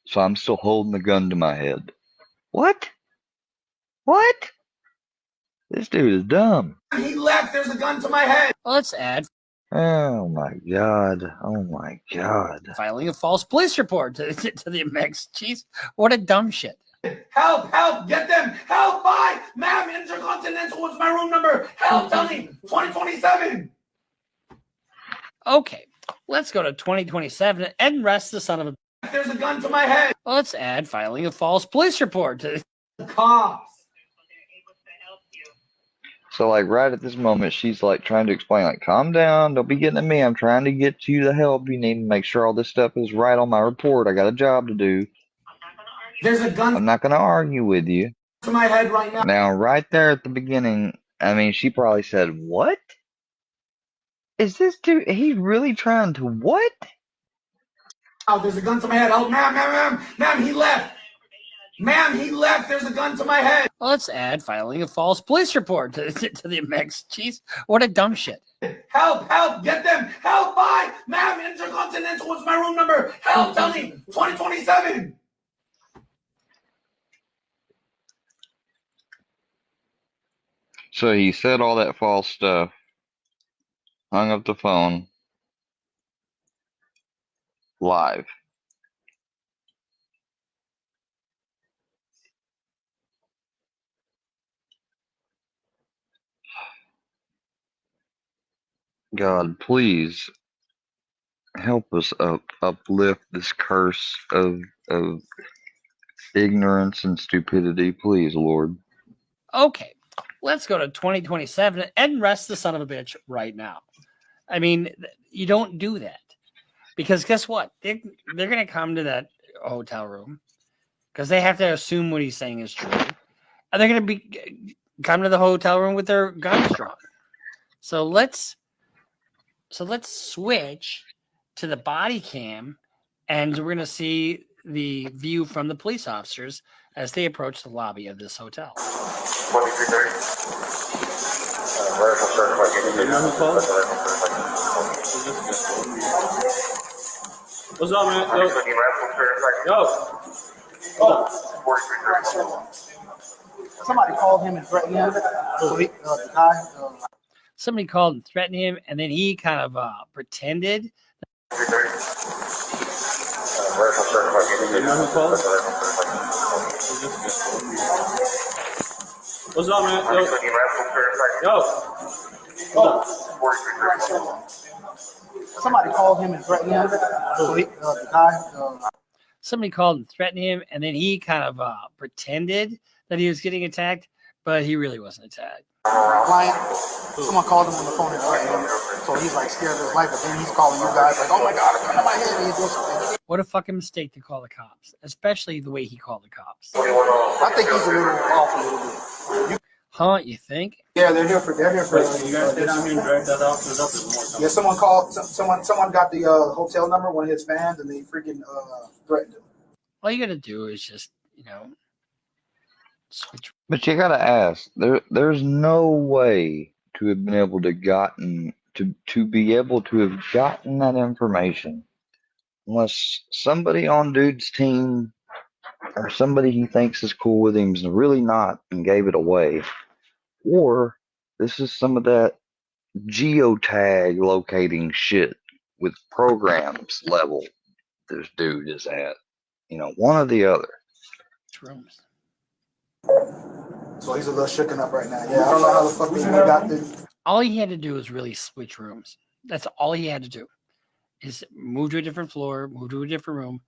So I'm still holding the gun to my head. What? What? This dude is dumb. He left. There's a gun to my head. Well, let's add Oh my God. Oh my God. filing a false police report to the mix. Jeez, what a dumb shit. Help, get them. Help, bye. Ma'am, Intercontinental, what's my room number? Help, tell me. 2027. Okay, let's go to 2027 and rest the son of a. There's a gun to my head. Well, let's add filing a false police report to. The cops. So they're able to help you. So like right at this moment, she's like trying to explain, like, calm down, don't be getting at me. I'm trying to get you the help you need to make sure all this stuff is right on my report. I got a job to do. I'm not gonna argue. There's a gun I'm not going to argue with you. to my head right now. Now, right there at the beginning, I mean, she probably said, "What? Is this dude, he's really trying to what?" Oh, there's a gun to my head. Oh, ma'am, he left. Ma'am, he left. There's a gun to my head. Well, let's add filing a false police report to the mix. Jeez, what a dumb shit. Help, get them. Help, bye. Ma'am, Intercontinental, what's my room number? Help, tell me. 2027. So he said all that false stuff, hung up the phone, live. God, please help us uplift this curse of ignorance and stupidity, please, Lord. Okay, let's go to 2027 and rest the son of a bitch right now. I mean, you don't do that because guess what? They're going to come to that hotel room because they have to assume what he's saying is true, and they're going to come to the hotel room with their guns drawn. So let's switch to the body cam, and we're going to see the view from the police officers as they approach the lobby of this hotel. 2330. What's up, man? Yo. Somebody called him and threatened him. So he, the guy. Somebody called and threatened him, and then he kind of pretended. What's up, man? Yo. Somebody called him and threatened him. So he, the guy. somebody called and threatened him, and then he kind of pretended that he was getting attacked, but he really wasn't attacked. Client, someone called him on the phone and threatened him. So he's like scared of his life, but then he's calling you guys like, oh my God, I'm under my head. And he does something. What a fucking mistake to call the cops, especially the way he called the cops. I think he's a little off a little bit. Huh? You think? Yeah, they're here for. You guys did not mean drag that officers up as more. Yeah, someone called. Someone got the hotel number, one of his fans, and they freaking threatened him. All you gotta do is just, switch. But you gotta ask, there's no way to have been able to be able to have gotten that information unless somebody on dude's team or somebody he thinks is cool with him is really not and gave it away. Or this is some of that geotag locating shit with programs level this dude is at. One or the other. Rooms. So he's a little shooken up right now. Yeah, I don't know how the fuck we got this. All he had to do was really switch rooms. That's all he had to do. Is move to a different floor, move to a different room,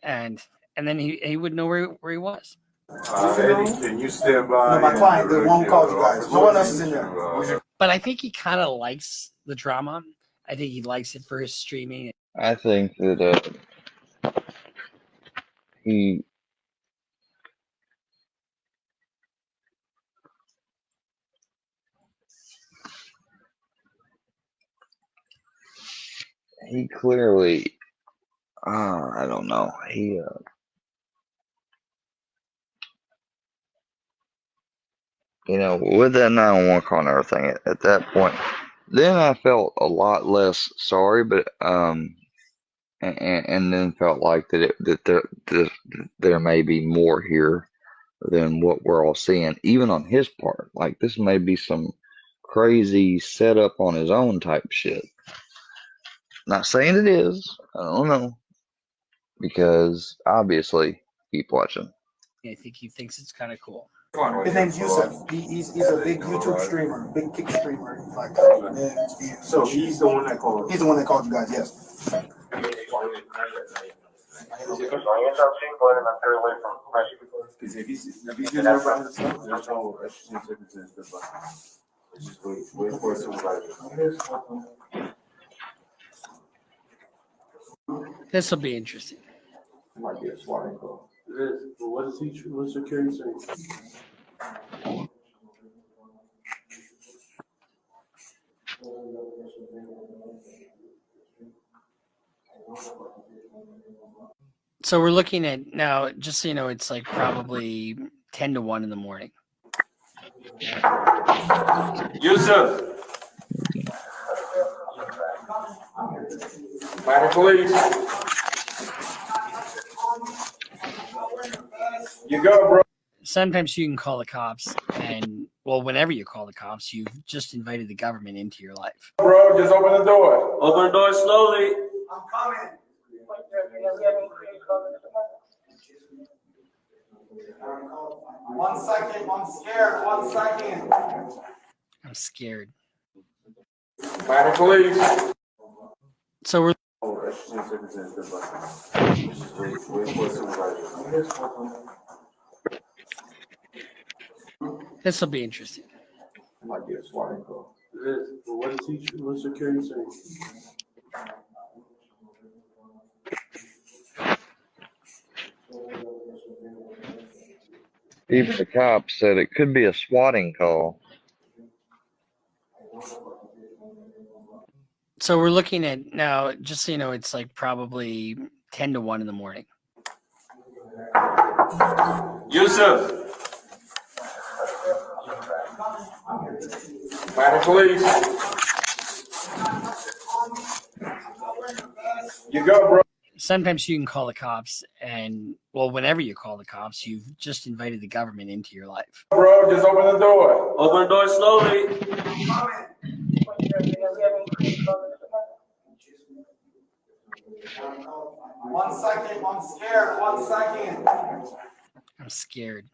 and then he would know where he was. Eddie, can you stand by? No, my client, the one who called you guys. No one else is in there. But I think he kind of likes the drama. I think he likes it for his streaming. I think that he clearly, I don't know. With that 911 call and everything, at that point, then I felt a lot less sorry, but and then felt like that there may be more here than what we're all seeing, even on his part. Like this may be some crazy setup on his own type shit. Not saying it is. I don't know. Because obviously, keep watching. I think he thinks it's kind of cool. His name's Yusuf. He's a big YouTube streamer, big kick streamer. Like, So he's the one that called. He's the one that called you guys. Yes. Because if he's doing that by himself, there's no extra circumstance. Just wait for a supervisor. This will be interesting. Might be a swatting call. It is. But what's security saying? So we're looking at now, just so you know, it's like probably 10 to 1 in the morning. Yusuf. Minor police. You go, bro. Sometimes you can call the cops, and whenever you call the cops, you've just invited the government into your life. Bro, just open the door. Open the door slowly. I'm coming. 1 second. I'm scared. 1 second. I'm scared. Minor police. So we're. This will be interesting. Might be a swatting call. It is. But what's security saying? Even the cops said it could be a swatting call. So we're looking at now, just so you know, it's like probably 10 to 1 in the morning. Yusuf. Minor police. You go, bro. Sometimes you can call the cops, and whenever you call the cops, you've just invited the government into your life. Bro, just open the door. Open the door slowly. 1 second. I'm scared. 1 second. I'm scared.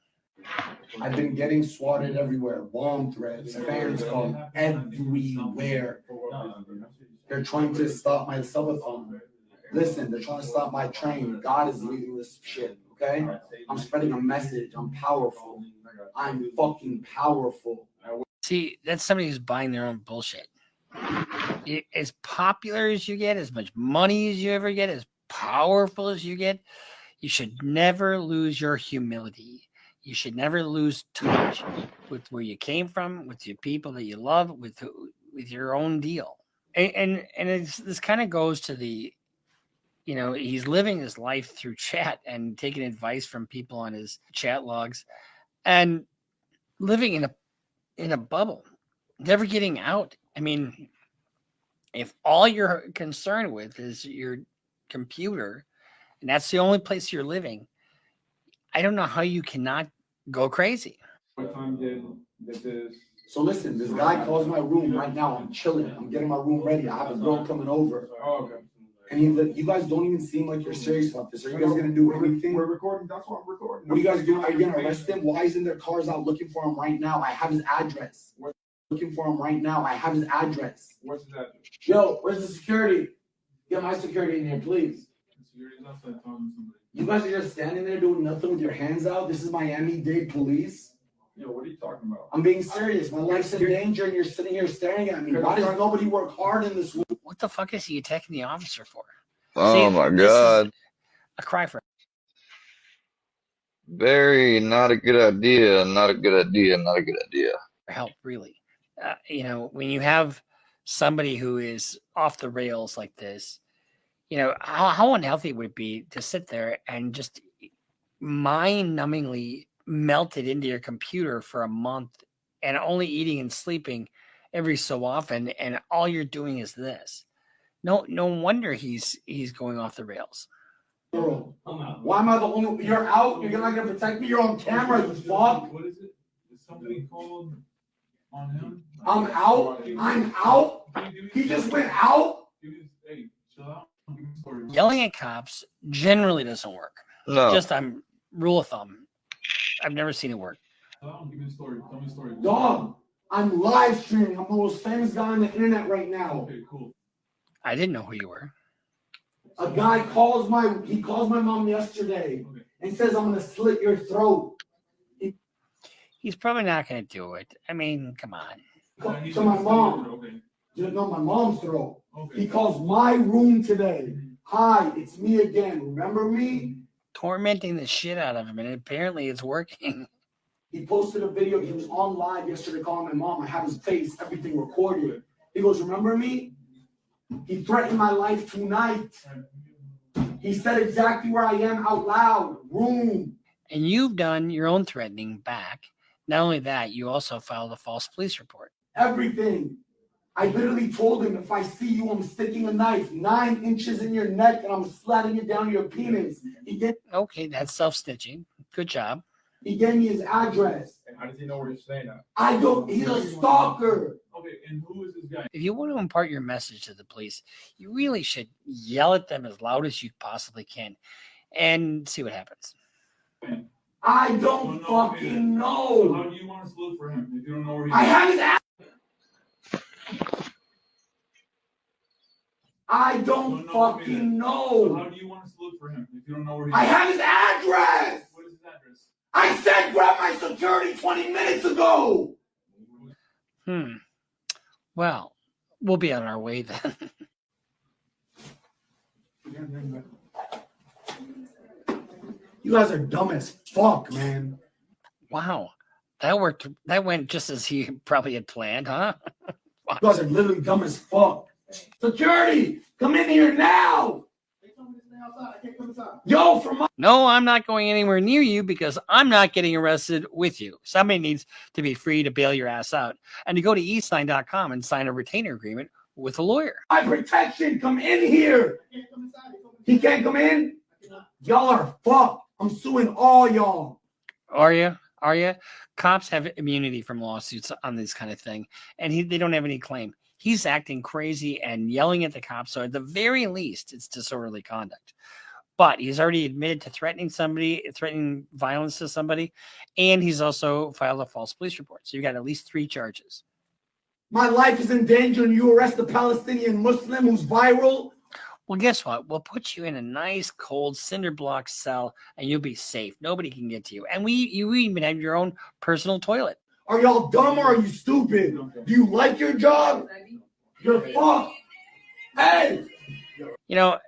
I've been getting swatted everywhere. Bomb threats, fans come everywhere. They're trying to stop my subathon. Listen, they're trying to stop my train. God is leading this shit, okay? I'm spreading a message. I'm powerful. I'm fucking powerful. See, that's somebody who's buying their own bullshit. As popular as you get, as much money as you ever get, as powerful as you get, you should never lose your humility. You should never lose touch with where you came from, with your people that you love, with your own deal. And this kind of goes to the, you know, he's living his life through chat and taking advice from people on his chat logs and living in a bubble, never getting out. I mean, if all you're concerned with is your computer and that's the only place you're living, I don't know how you cannot go crazy. What time did this? So listen, this guy calls my room right now. I'm chilling. I'm getting my room ready. I have a girl coming over. Oh, okay. And you guys don't even seem like you're serious about this. Are you guys gonna do anything? We're recording. That's what I'm recording. What are you guys doing? Are you gonna arrest him? Why isn't their cars out looking for him right now? I have his address. Looking for him right now. I have his address. What's his address? Yo, where's the security? Get my security in here, please. Security's outside talking to somebody. You guys are just standing there doing nothing with your hands out. This is Miami-Dade police. Yo, what are you talking about? I'm being serious. My life's in danger, and you're sitting here staring at me. Why does nobody work hard in this world? What the fuck is he attacking the officer for? Oh my God. A cry for Very not a good idea. Not a good idea. Not a good idea. help, really. You know, when you have somebody who is off the rails like this, you know, how unhealthy would it be to sit there and just mind-numbingly melt it into your computer for a month and only eating and sleeping every so often, and all you're doing is this. No wonder he's going off the rails. Why am I the only? You're out. You're not gonna protect me. You're on camera. You fuck. What is it? Is somebody called on him? I'm out. I'm out. He just went out. Hey, chill out. Give me a story. Yelling at cops generally doesn't work. No. Just rule of thumb. I've never seen it work. Chill out and give me a story. Tell me a story. Dog, I'm live streaming. I'm the most famous guy on the internet right now. Okay, cool. I didn't know who you were. A guy calls my mom yesterday and says I'm gonna slit your throat. He's probably not going to do it. I mean, come on. To my mom. Okay. No, my mom's throat. Okay. He calls my room today. Hi, it's me again. Remember me? Tormenting the shit out of him, and apparently it's working. He posted a video. He was on live yesterday calling my mom. I have his face, everything recorded. He goes, remember me? He threatened my life tonight. He said exactly where I am out loud. Room. And you've done your own threatening back. Not only that, you also filed a false police report. Everything. I literally told him, if I see you, I'm sticking a knife 9 inches in your neck and I'm sliding it down your penis. Okay, that's self-stitching. Good job. He gave me his address. And how does he know where you're staying at? I don't, he's a stalker. Okay, and who is this guy? If you want to impart your message to the police, you really should yell at them as loud as you possibly can and see what happens. I don't fucking So know. how do you want us to look for him if you don't know where he I is? have his address. I don't No, no, fucking So how know. do you want us to look for him if you don't know where he is? I have his address. What is his address? I said grab my security 20 minutes ago. Well, we'll be on our way then. You guys are dumb as fuck, man. Wow. That worked. That went just as he probably had planned, huh? You guys are literally dumb as fuck. Security, come in here now. Yo, from my No, I'm not going anywhere near you because I'm not getting arrested with you. Somebody needs to be free to bail your ass out and to go to eSign.com and sign a retainer agreement with a lawyer. protection, come in here. He can't come in. Y'all are fucked. I'm suing all y'all. Are you? Are you? Cops have immunity from lawsuits on this kind of thing, and they don't have any claim. He's acting crazy and yelling at the cops, so at the very least, it's disorderly conduct. But he's already admitted to threatening somebody, threatening violence to somebody, and he's also filed a false police report. So you got at least 3 charges. My life is in danger and you arrest a Palestinian Muslim who's viral. Well, guess what? We'll put you in a nice cold cinder block cell and you'll be safe. Nobody can get to you. And you even have your own personal toilet. Are y'all dumb or are you stupid? Do you like your job? You're fucked. Hey! You know,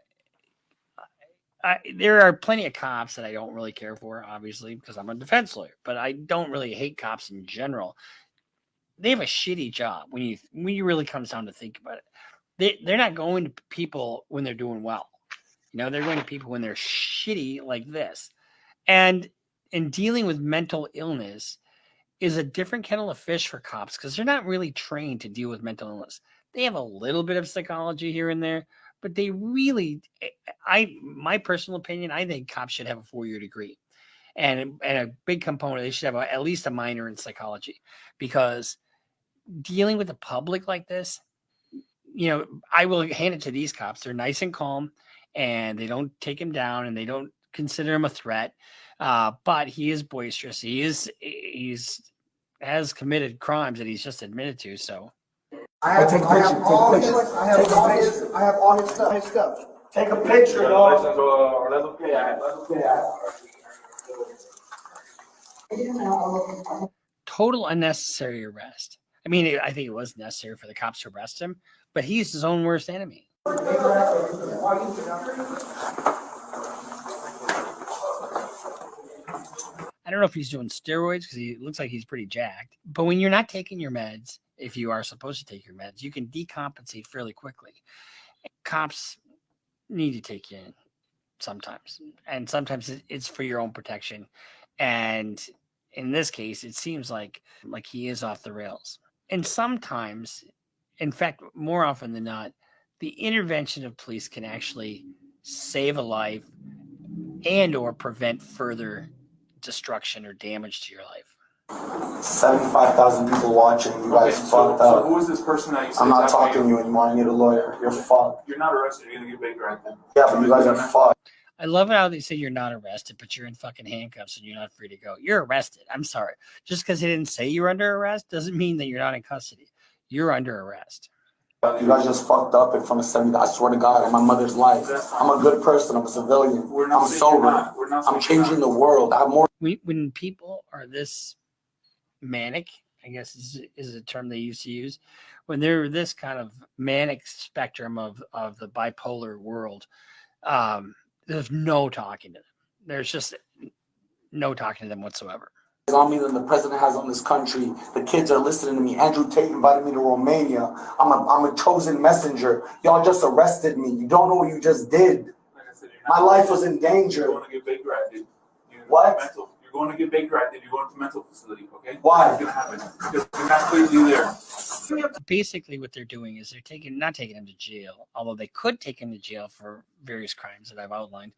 there are plenty of cops that I don't really care for, obviously, because I'm a defense lawyer, but I don't really hate cops in general. They have a shitty job when you really comes down to think about it. They're not going to people when they're doing well. You know, they're going to people when they're shitty like this. And in dealing with mental illness is a different kettle of fish for cops because they're not really trained to deal with mental illness. They have a little bit of psychology here and there, but they really, my personal opinion, I think cops should have a 4-year degree. And a big component, they should have at least a minor in psychology, because dealing with the public like this, you know, I will hand it to these cops. They're nice and calm, and they don't take him down, and they don't consider him a threat. But he is boisterous. He's has committed crimes that he's just admitted to. So I have all his stuff. Take a picture, dog. total unnecessary arrest. I mean, I think it was necessary for the cops to arrest him, but he's his own worst enemy. I don't know if he's doing steroids because he looks like he's pretty jacked. But when you're not taking your meds, if you are supposed to take your meds, you can decompensate fairly quickly. Cops need to take you in sometimes. And sometimes it's for your own protection. And in this case, it seems like he is off the rails. And sometimes, in fact, more often than not, the intervention of police can actually save a life and or prevent further destruction or damage to your life. 75,000 people watching. You guys fucked up. So who is this person that you said? I'm not talking to you anymore. I need a lawyer. You're fucked. You're not arrested. You're gonna get big right then. Yeah, but you guys are fucked. I love how they say you're not arrested, but you're in fucking handcuffs and you're not free to go. You're arrested. I'm sorry. Just because they didn't say you're under arrest doesn't mean that you're not in custody. You're under arrest. You guys just fucked up in front of 70. I swear to God, in my mother's life. I'm a good person. I'm a civilian. I'm sober. I'm changing the world. I have more. When people are this manic, I guess is a term they used to use, when they're this kind of manic spectrum of the bipolar world, there's no talking to them. There's just no talking to them whatsoever. On me than the president has on this country. The kids are listening to me. Andrew Tate invited me to Romania. I'm a chosen messenger. Y'all just arrested me. You don't know what you just did. Like I said, My life was in danger. You're going to get big right, dude. What? You're going to get big right, dude. You're going to the mental facility, okay? Why? It's going to happen. Because you're not clearly there. Basically, what they're doing is they're not taking him to jail, although they could take him to jail for various crimes that I've outlined.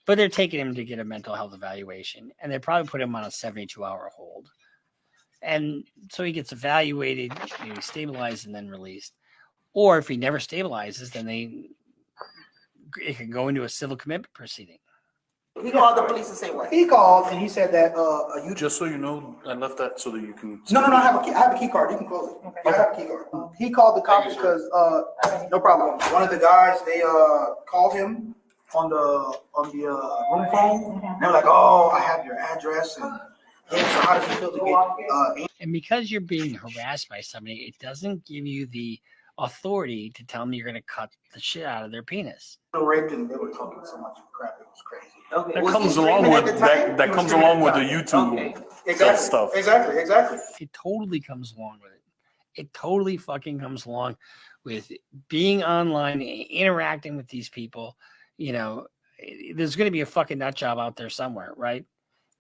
But they're taking him to get a mental health evaluation, and they probably put him on a 72-hour hold. And so he gets evaluated, stabilized, and then released. Or if he never stabilizes, then it can go into a civil commitment proceeding. He called the police and say what? He called and he said that you Just so you know, I left that so that you can. No, I have a key card. You can close it. Okay. I have a key card. He called the cops because no problem. One of the guys they called him on the room phone. And they were like, "Oh, I have your address." And yeah, so how does it feel to get? And because you're being harassed by somebody, it doesn't give you the authority to tell them you're going to cut the shit out of their penis. Raped and they were talking so much crap. It was crazy. Okay. That comes along with that comes along with the YouTube stuff. Exactly. It totally comes along with it. It totally fucking comes along with being online, interacting with these people. There's going to be a fucking nut job out there somewhere, right?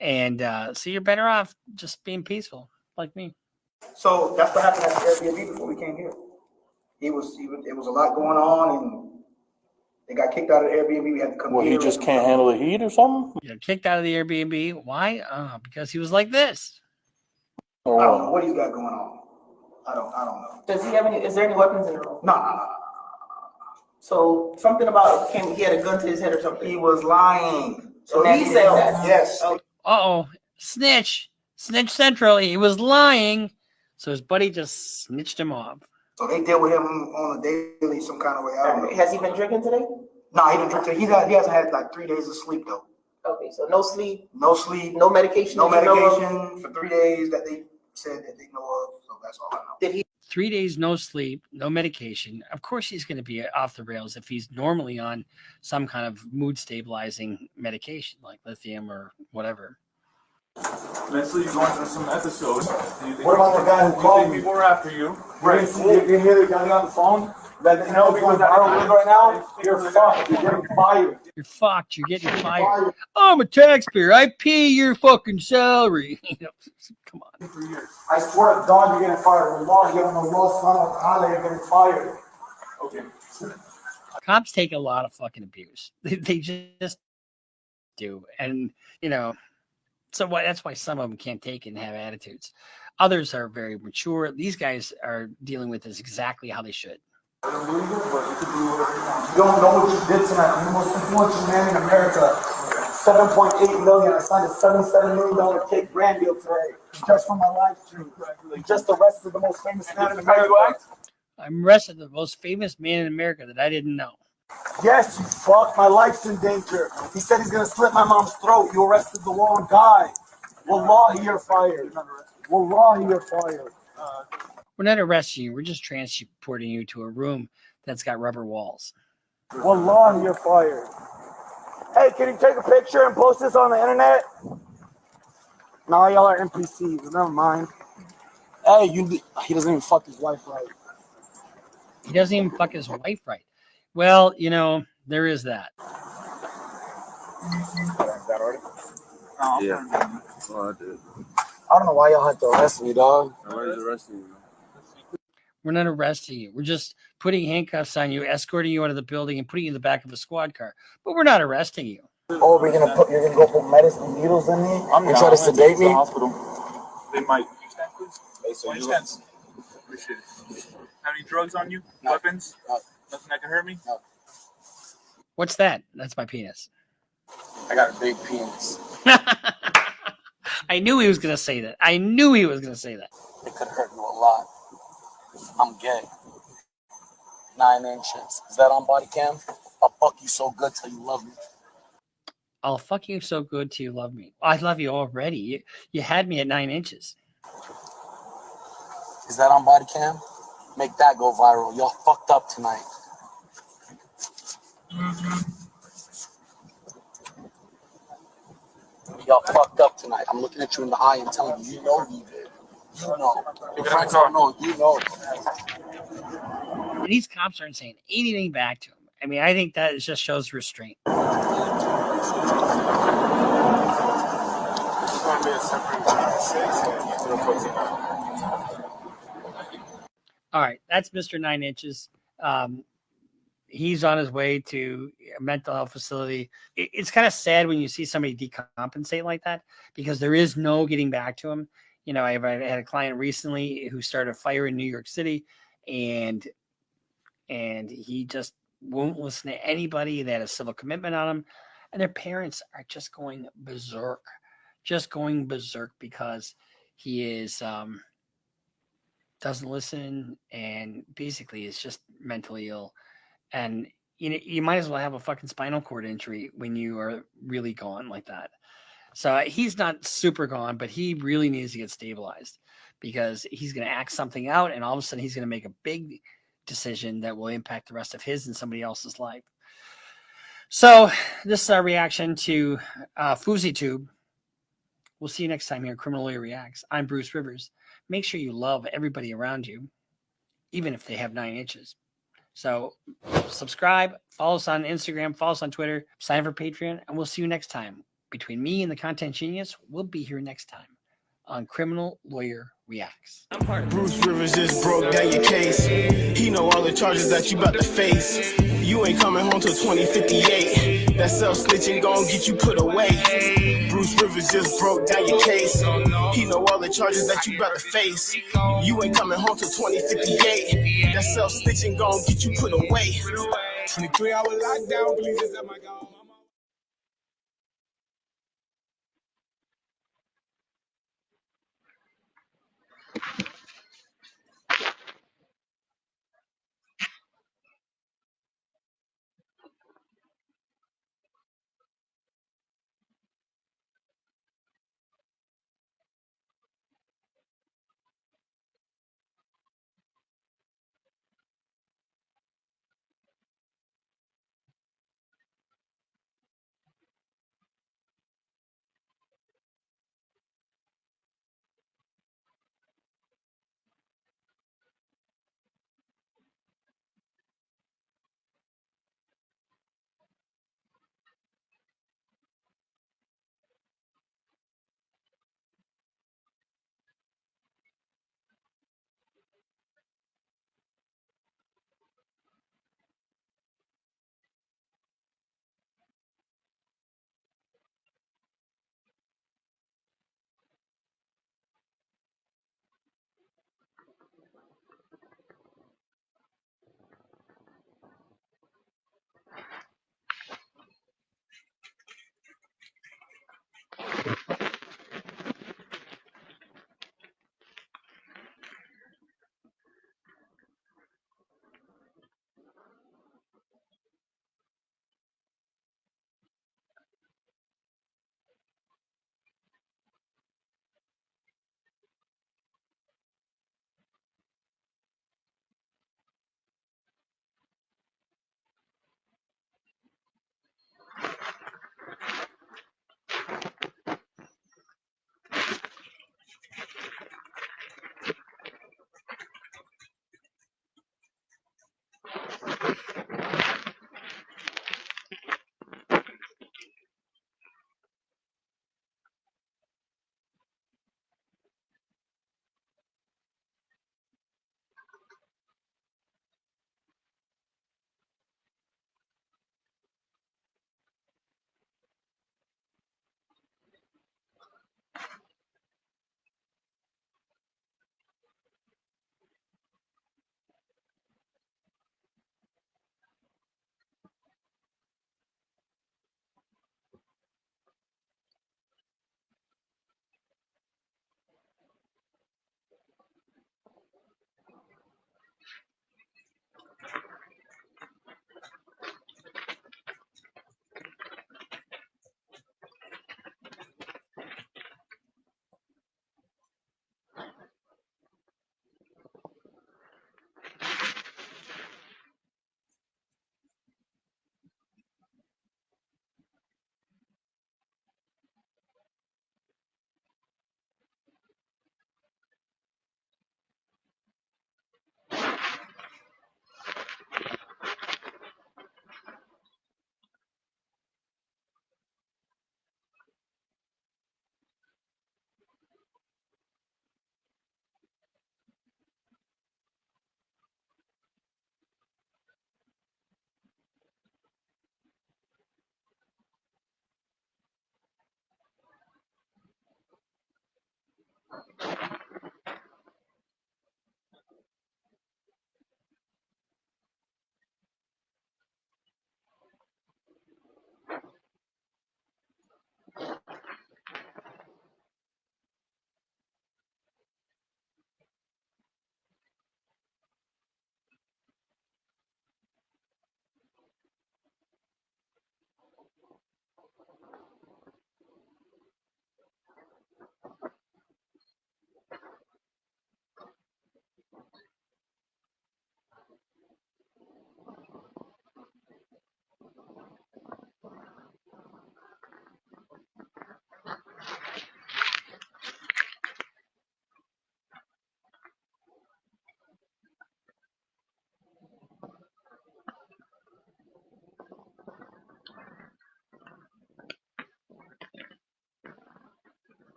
And so you're better off just being peaceful, like me. So that's what happened at the Airbnb before we came here. It was a lot going on, and they got kicked out of the Airbnb. We had to come here. He just can't handle the heat or something? Kicked out of the Airbnb. Why? Because he was like this. I don't know what he's got going on. I don't know. Does he have any? Is there any weapons in the room? No. So something about he had a gun to his head or something. He was lying. So he said that. Yes. Snitch Central. He was lying. So his buddy just snitched him off. So they deal with him on a daily, some kind of way. I don't know. Has he been drinking today? No, he didn't drink today. He hasn't had like 3 days of sleep though. Okay, so no sleep, No sleep, no medication. no that you know of? medication for 3 days that they said that they know of. So that's all I know. Did he? 3 days, no sleep, no medication. Of course, he's going to be off the rails if he's normally on some kind of mood stabilizing medication like lithium or whatever. Mentally, you're going through some episodes. What about the guy who called me? People are after you. You hear the guy on the phone? That no, because I don't live right now. You're fucked. You're getting fired. You're fucked. You're getting fired. I'm a taxpayer. I pay your fucking salary. Come on. I swear to God, you're getting fired. Wallahi, you're on the Ross son of Allah, you're getting fired. Okay. Cops take a lot of fucking abuse. They just do. And, so that's why some of them can't take it and have attitudes. Others are very mature. These guys are dealing with this exactly how they should. You don't know what you did tonight. You're the most influential man in America. 7.8 million. I signed a $77 million cake brand deal today. Just from my live stream. You just arrested the most famous man in America. I'm arrested the most famous man in America that I didn't know. Yes, you fuck. My life's in danger. He said he's gonna slit my mom's throat. You arrested the wrong guy. Wallahi, you're fired. Wallahi, you're fired. We're not arresting you. We're just transporting you to a room that's got rubber walls. Wallahi, you're fired. Hey, can you take a picture and post this on the internet? No, y'all are NPCs. Never mind. Hey, he doesn't even fuck his wife right. He doesn't even fuck his wife right. Well, there is that. Yeah. Oh, I did. I don't know why y'all had to arrest me, dog. Nobody's arresting you. We're not arresting you. We're just putting handcuffs on you, escorting you out of the building, and putting you in the back of a squad car. But we're not arresting you. Oh, you're gonna go put medicine needles in me? You try to sedate me? Hospital. They might. Please. Appreciate it. Have any drugs on you? No. Weapons? No. Nothing that can hurt me? No. What's that? That's my penis. I got a big penis. I knew he was going to say that. I knew he was going to say that. It could hurt you a lot. I'm gay. 9 inches. Is that on body cam? I'll fuck you so good till you love me. I'll fuck you so good till you love me. I love you already. You had me at 9 inches. Is that on body cam? Make that go viral. Y'all fucked up tonight. Y'all fucked up tonight. I'm looking at you in the eye and telling you, you know you did. You know. Your friends don't know. You know. And these cops aren't saying anything back to him. I mean, I think that just shows restraint. All right, that's Mr. 9 Inches. He's on his way to a mental health facility. It's kind of sad when you see somebody decompensate like that because there is no getting back to him. I had a client recently who started a fire in New York City, and he just won't listen to anybody that has civil commitment on him, and their parents are just going berserk because he is doesn't listen and basically is just mentally ill. And you might as well have a fucking spinal cord injury when you are really gone like that. So he's not super gone, but he really needs to get stabilized because he's going to act something out, and all of a sudden he's going to make a big decision that will impact the rest of his and somebody else's life. So this is our reaction to FouseyTube. We'll see you next time here at Criminal Lawyer Reacts. I'm Bruce Rivers. Make sure you love everybody around you, even if they have 9 inches. So subscribe, follow us on Instagram, follow us on Twitter, sign up for Patreon, and we'll see you next time. Between me and the Content Genius, we'll be here next time on Criminal Lawyer Reacts. Bruce Rivers just broke down your case. He know all the charges that you about to face. You ain't coming home till 2058. That self-snitching gon' get you put away. Bruce Rivers just broke down your case. He know all the charges that you about to face. You ain't coming home till 2058. That self-snitching gon' get you put away. 23-hour lockdown, please just let my God.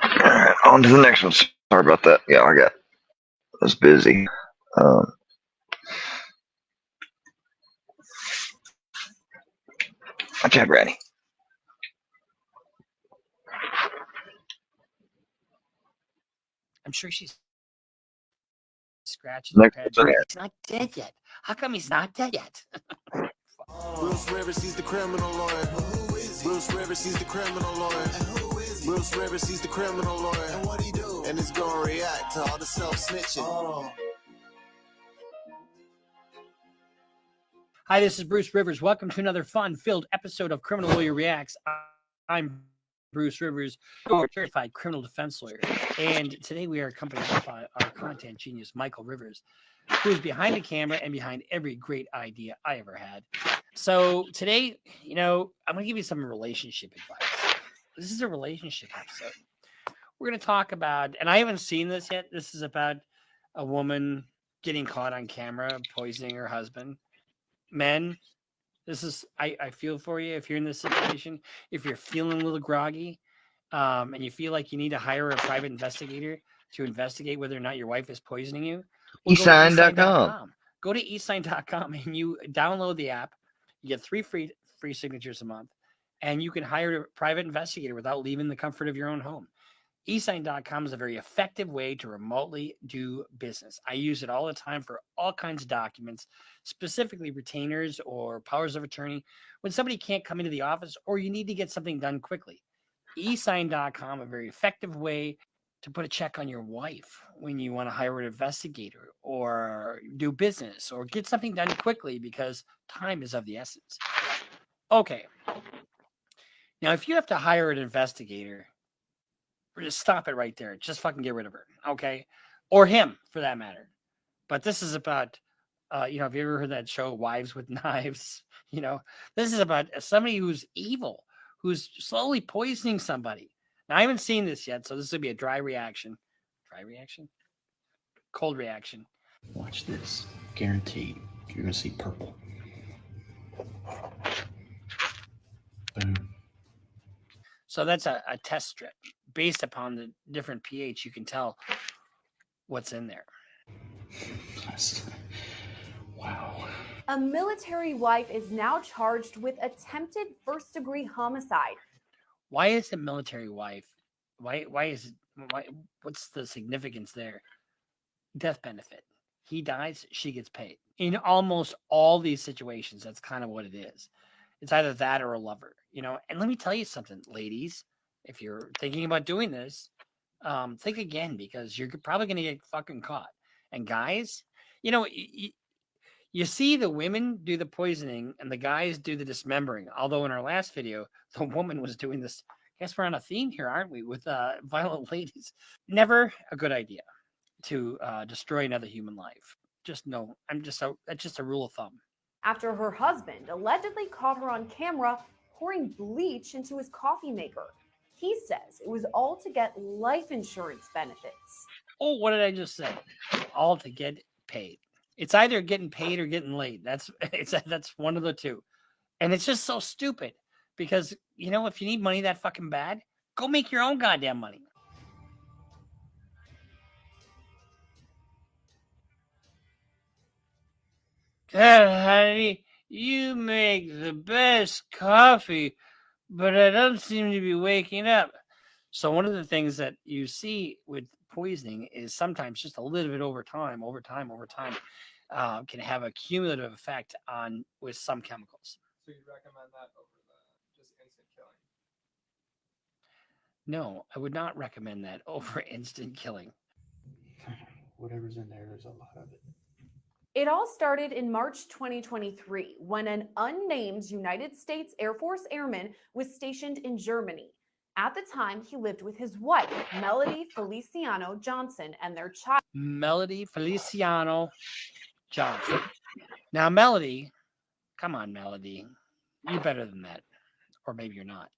Alright, on to the next one. Sorry about that. Yeah, I was busy. Okay, ready. I'm sure she's scratching her Next head. one. He's not dead yet. How come he's not dead yet? Bruce Rivers, he's the criminal lawyer. Bruce Rivers, he's the criminal lawyer. Bruce Rivers, he's the criminal lawyer. And what he do? And it's gonna react to all the self-snitching. Hi, this is Bruce Rivers. Welcome to another fun-filled episode of Criminal Lawyer Reacts. I'm Bruce Rivers, your certified criminal defense lawyer. And today we are accompanied by our content genius, Michael Rivers, who is behind the camera and behind every great idea I ever had. So today, I'm going to give you some relationship advice. This is a relationship episode. We're going to talk about, and I haven't seen this yet. This is about a woman getting caught on camera poisoning her husband. Men, this is, I feel for you if you're in this situation. If you're feeling a little groggy and you feel like you need to hire a private investigator to investigate whether or not your wife is poisoning you, eSign.com. Go to eSign.com and you download the app. You get 3 free signatures a month, and you can hire a private investigator without leaving the comfort of your own home. eSign.com is a very effective way to remotely do business. I use it all the time for all kinds of documents, specifically retainers or powers of attorney, when somebody can't come into the office or you need to get something done quickly. eSign.com, a very effective way to put a check on your wife when you want to hire an investigator or do business or get something done quickly because time is of the essence. Okay. Now, if you have to hire an investigator, just stop it right there. Just fucking get rid of her, okay? Or him, for that matter. But this is about, have you ever heard that show, Wives with Knives? This is about somebody who's evil, who's slowly poisoning somebody. Now, I haven't seen this yet, so this will be a dry reaction. Dry reaction? Cold reaction. Watch this. Guaranteed. You're going to see purple. Boom. So that's a test strip. Based upon the different pH, you can tell what's in there. Wow. A military wife is now charged with attempted first-degree homicide. Why is the military wife? Why what's the significance there? Death benefit. He dies, she gets paid. In almost all these situations, that's kind of what it is. It's either that or a lover, And let me tell you something, ladies. If you're thinking about doing this, think again, because you're probably going to get fucking caught. And guys, you see the women do the poisoning and the guys do the dismembering. Although in our last video, the woman was doing this. I guess we're on a theme here, aren't we? With violent ladies. Never a good idea to destroy another human life. Just no. That's just a rule of thumb. After her husband allegedly caught her on camera pouring bleach into his coffee maker. He says it was all to get life insurance benefits. Oh, what did I just say? All to get paid. It's either getting paid or getting laid. That's one of the two. And it's just so stupid because, if you need money that fucking bad, go make your own goddamn money. God, honey, you make the best coffee, but I don't seem to be waking up. So one of the things that you see with poisoning is sometimes just a little bit over time, can have a cumulative effect with some chemicals. So you'd recommend that over the just instant killing? No, I would not recommend that over instant killing. Whatever's in there's a lot of it. It all started in March 2023 when an unnamed United States Air Force airman was stationed in Germany. At the time, he lived with his wife, Melody Feliciano Johnson, and their child. Melody Feliciano Johnson. Now, Melody, come on, Melody. You're better than that. Or maybe you're not.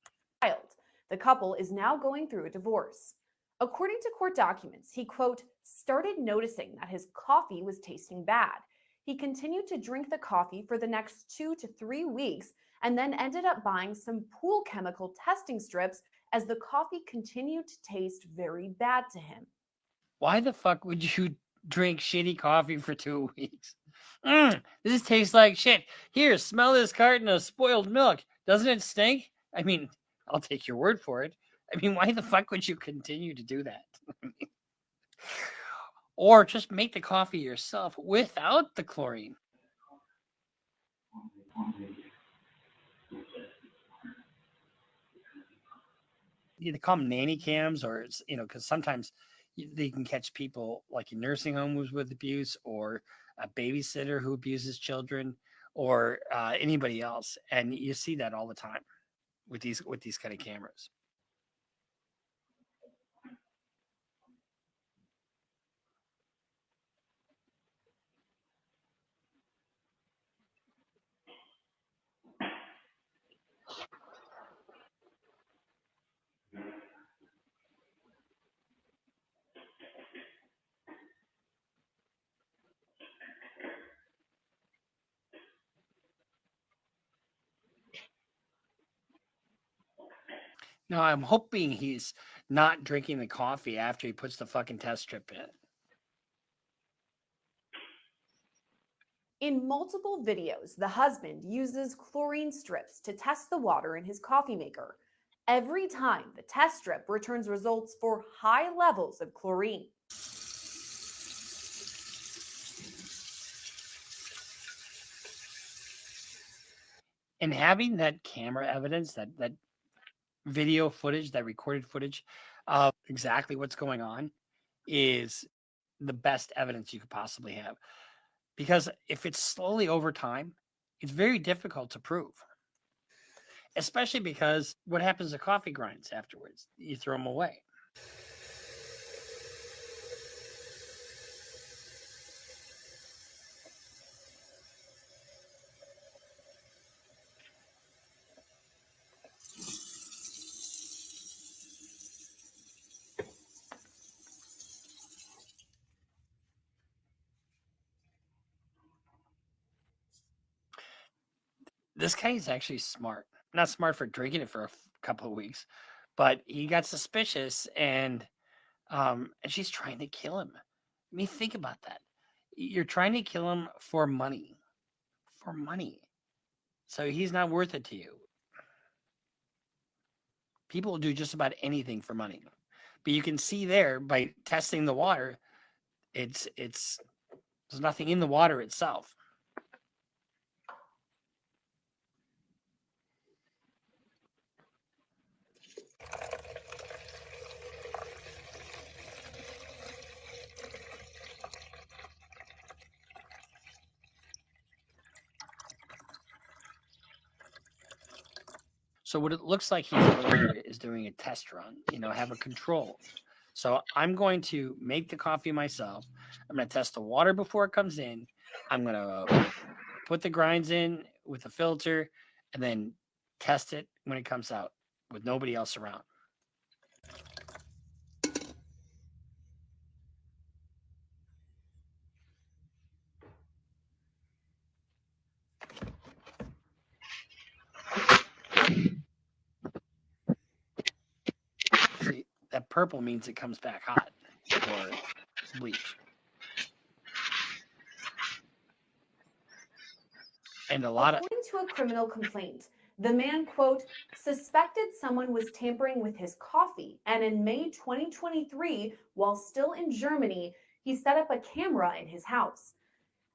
The couple is now going through a divorce. According to court documents, he, quote, started noticing that his coffee was tasting bad. He continued to drink the coffee for the next 2 to 3 weeks and then ended up buying some pool chemical testing strips as the coffee continued to taste very bad to him. Why the fuck would you drink shitty coffee for 2 weeks? This tastes like shit. Here, smell this carton of spoiled milk. Doesn't it stink? I mean, I'll take your word for it. I mean, why the fuck would you continue to do that? Or just make the coffee yourself without the chlorine. They call them nanny cams, or because sometimes they can catch people like in nursing homes with abuse, or a babysitter who abuses children, or anybody else, and you see that all the time with these kind of cameras. No, I'm hoping he's not drinking the coffee after he puts the fucking test strip in. In multiple videos, the husband uses chlorine strips to test the water in his coffee maker. Every time, the test strip returns results for high levels of chlorine. And having that camera evidence, that video footage, that recorded footage of exactly what's going on, is the best evidence you could possibly have. Because if it's slowly over time, it's very difficult to prove. Especially because what happens to coffee grinds afterwards? You throw them away. This guy is actually smart. Not smart for drinking it for a couple of weeks, but he got suspicious, and she's trying to kill him. I mean, think about that. You're trying to kill him for money. For money. So he's not worth it to you. People will do just about anything for money. But you can see there by testing the water, there's nothing in the water itself. So what it looks like he's doing here is doing a test run, have a control. So I'm going to make the coffee myself. I'm going to test the water before it comes in. I'm going to put the grinds in with a filter and then test it when it comes out with nobody else around. See, that purple means it comes back hot or bleach. And According to a criminal complaint, the man, quote, suspected someone was tampering with his coffee, and in May 2023, while still in Germany, he set up a camera in his house.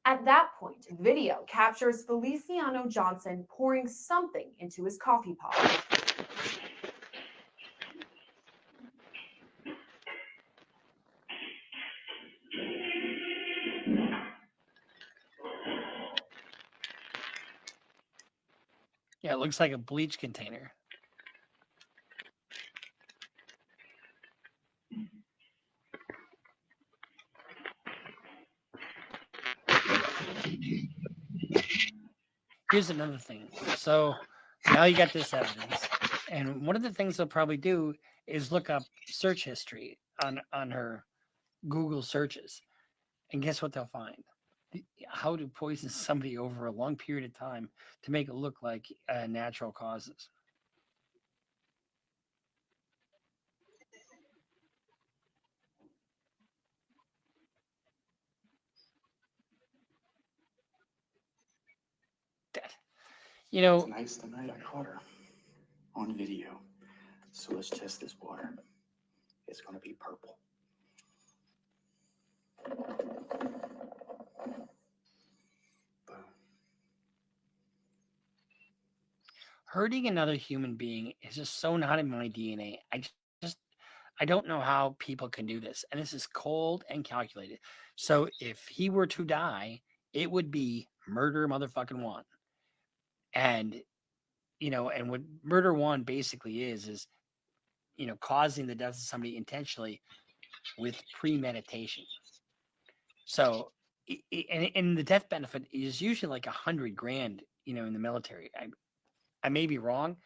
At that point, video captures Feliciano Johnson pouring something into his coffee pot. Yeah, it looks like a bleach container. Here's another thing. So now you got this evidence. And one of the things they'll probably do is look up search history on her Google searches. And guess what they'll find? how to poison somebody over a long period of time to make it look like natural causes. You know, It's nice tonight. I caught her on video. So let's test this water. It's gonna be purple. hurting another human being is just so not in my DNA. I don't know how people can do this. And this is cold and calculated. So if he were to die, it would be murder motherfucking one. And, you know, and what murder one basically is, you know, causing the death of somebody intentionally with premeditation. So, and the death benefit is usually like $100,000, you know, in the military. I may be wrong,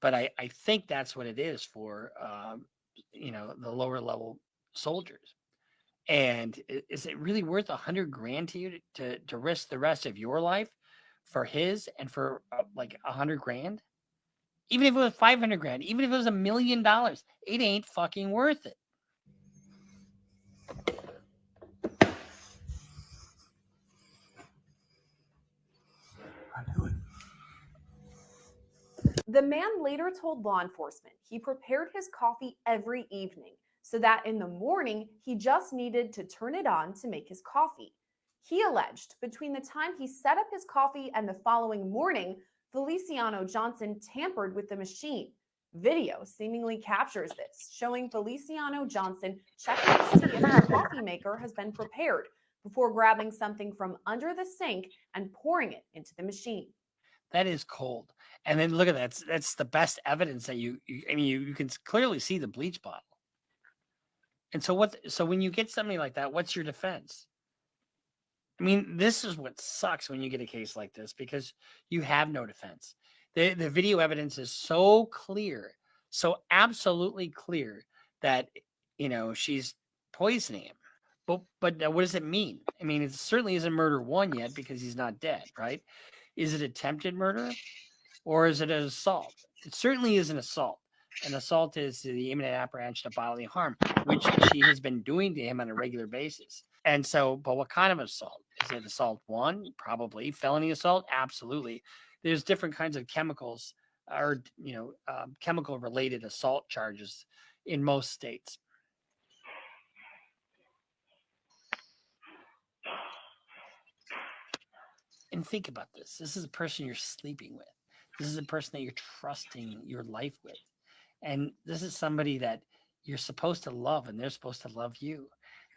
but I think that's what it is for, you know, the lower level soldiers. And is it really worth $100,000 to you to risk the rest of your life for his and for like $100,000? Even if it was $500,000, even if it was $1 million, it ain't fucking worth it. The man later told law enforcement he prepared his coffee every evening so that in the morning he just needed to turn it on to make his coffee. He alleged between the time he set up his coffee and the following morning, Feliciano Johnson tampered with the machine. Video seemingly captures this, showing Feliciano Johnson checking to see if the coffee maker has been prepared before grabbing something from under the sink and pouring it into the machine. That is cold. And then look at that. That's the best evidence that you can clearly see the bleach bottle. And so when you get something like that, what's your defense? I mean, this is what sucks when you get a case like this, because you have no defense. The video evidence is so clear, so absolutely clear that, you know, she's poisoning him. But what does it mean? I mean, it certainly isn't murder one yet because he's not dead, right? Is it attempted murder or is it an assault? It certainly is an assault. An assault is the imminent apprehension of bodily harm, which she has been doing to him on a regular basis. And so, but what kind of assault? Is it assault one? Probably. Felony assault? Absolutely. There's different kinds of chemicals or, you know, chemical related assault charges in most states. And think about this. This is a person you're sleeping with. This is a person that you're trusting your life with. And this is somebody that you're supposed to love and they're supposed to love you.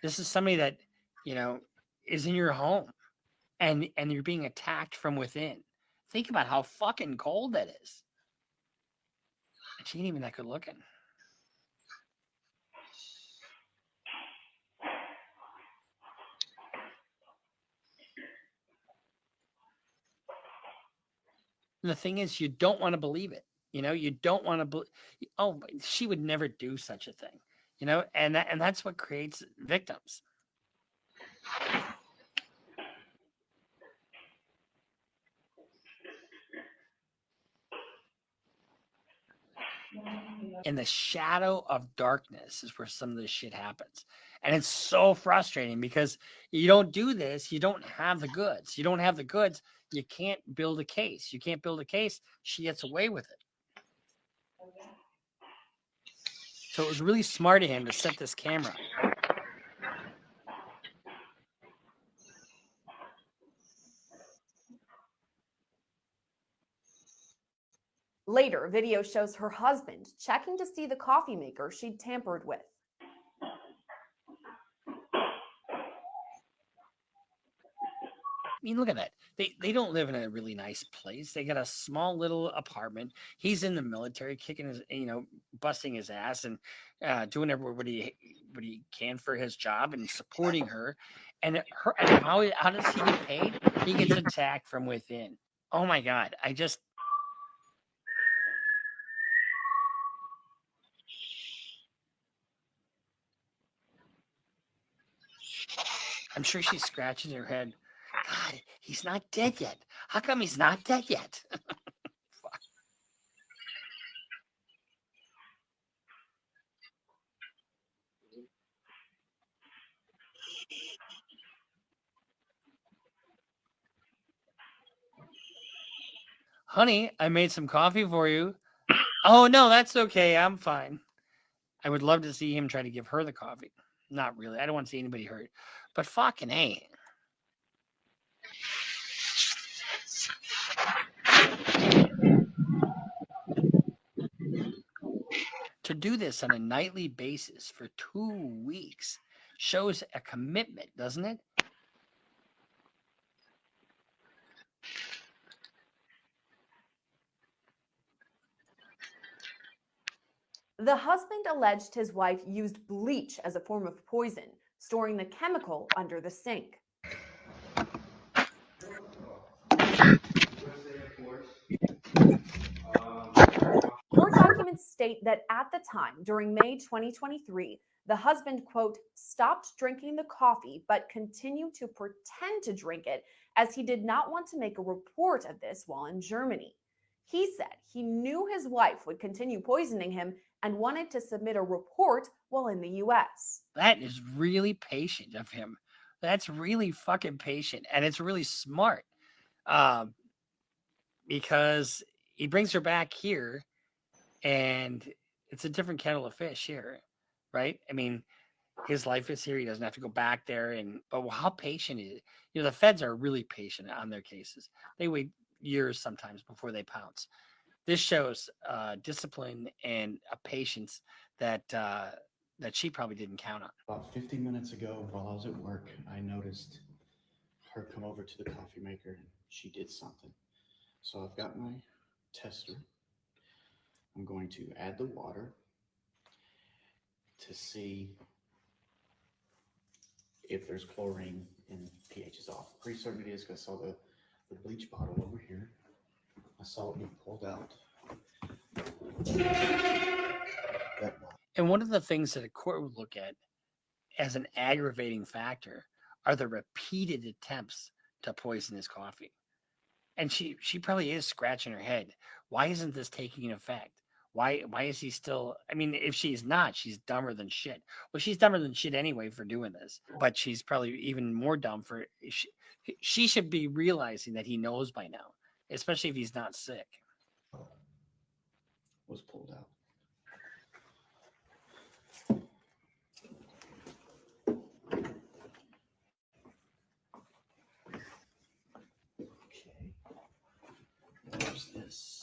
This is somebody that, you know, is in your home and you're being attacked from within. Think about how fucking cold that is. And she ain't even that good looking. And the thing is, you don't want to believe it. You know, you don't want to believe, oh, she would never do such a thing. You know, and that's what creates victims. In the shadow of darkness is where some of this shit happens. And it's so frustrating because you don't do this, you don't have the goods. You don't have the goods, you can't build a case. You can't build a case, she gets away with it. So it was really smart of him to set this camera up. Later, video shows her husband checking to see the coffee maker she'd tampered with. I mean, look at that. They don't live in a really nice place. They got a small little apartment. He's in the military, kicking his, you know, busting his ass and doing what he can for his job and supporting her. And how does he get paid? He gets attacked from within. Oh my God! I'm sure she's scratching her head, He's not dead yet. How come he's not dead yet? Fuck. Honey, I made some coffee for you. Oh, no, that's okay. I'm fine. I would love to see him try to give her the coffee. Not really. I don't want to see anybody hurt. But fucking A. To do this on a nightly basis for 2 weeks shows a commitment, doesn't it? The husband alleged his wife used bleach as a form of poison, storing the chemical under the sink. Court documents state that at the time, during May 2023, the husband, quote, stopped drinking the coffee but continued to pretend to drink it as he did not want to make a report of this while in Germany. He said he knew his wife would continue poisoning him and wanted to submit a report while in the U.S. That is really patient of him. That's really fucking patient. And it's really smart. Because he brings her back here and it's a different kettle of fish here, right? I mean, his life is here. He doesn't have to go back there. But how patient is it? You know, the feds are really patient on their cases. They wait years sometimes before they pounce. This shows discipline and a patience that she probably didn't count on. About 15 minutes ago, while I was at work, I noticed her come over to the coffee maker and she did something. So I've got my tester. I'm going to add the water to see if there's chlorine and pH is off. Pretty certain it is because I saw the bleach bottle over here. I saw it being pulled out. And one of the things that a court would look at as an aggravating factor are the repeated attempts to poison his coffee. And she probably is scratching her head. Why isn't this taking effect? Why is he still? I mean, if she's not, she's dumber than shit. Well, she's dumber than shit anyway for doing this. But she's probably even more dumb for. She should be realizing that he knows by now, especially if he's not sick. Was pulled out. There's this.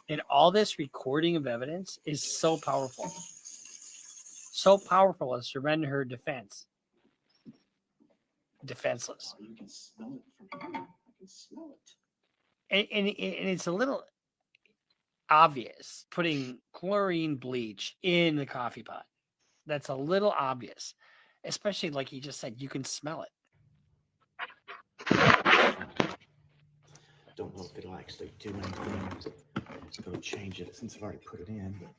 And all this recording of evidence is so powerful. So powerful as to render her defenseless. Oh, you can smell it from here. I can smell it. And it's a little obvious putting chlorine bleach in the coffee pot. That's a little obvious. Especially like you just said, you can smell it. Don't know if it'll actually do anything. It'll change it since I've already put it in, but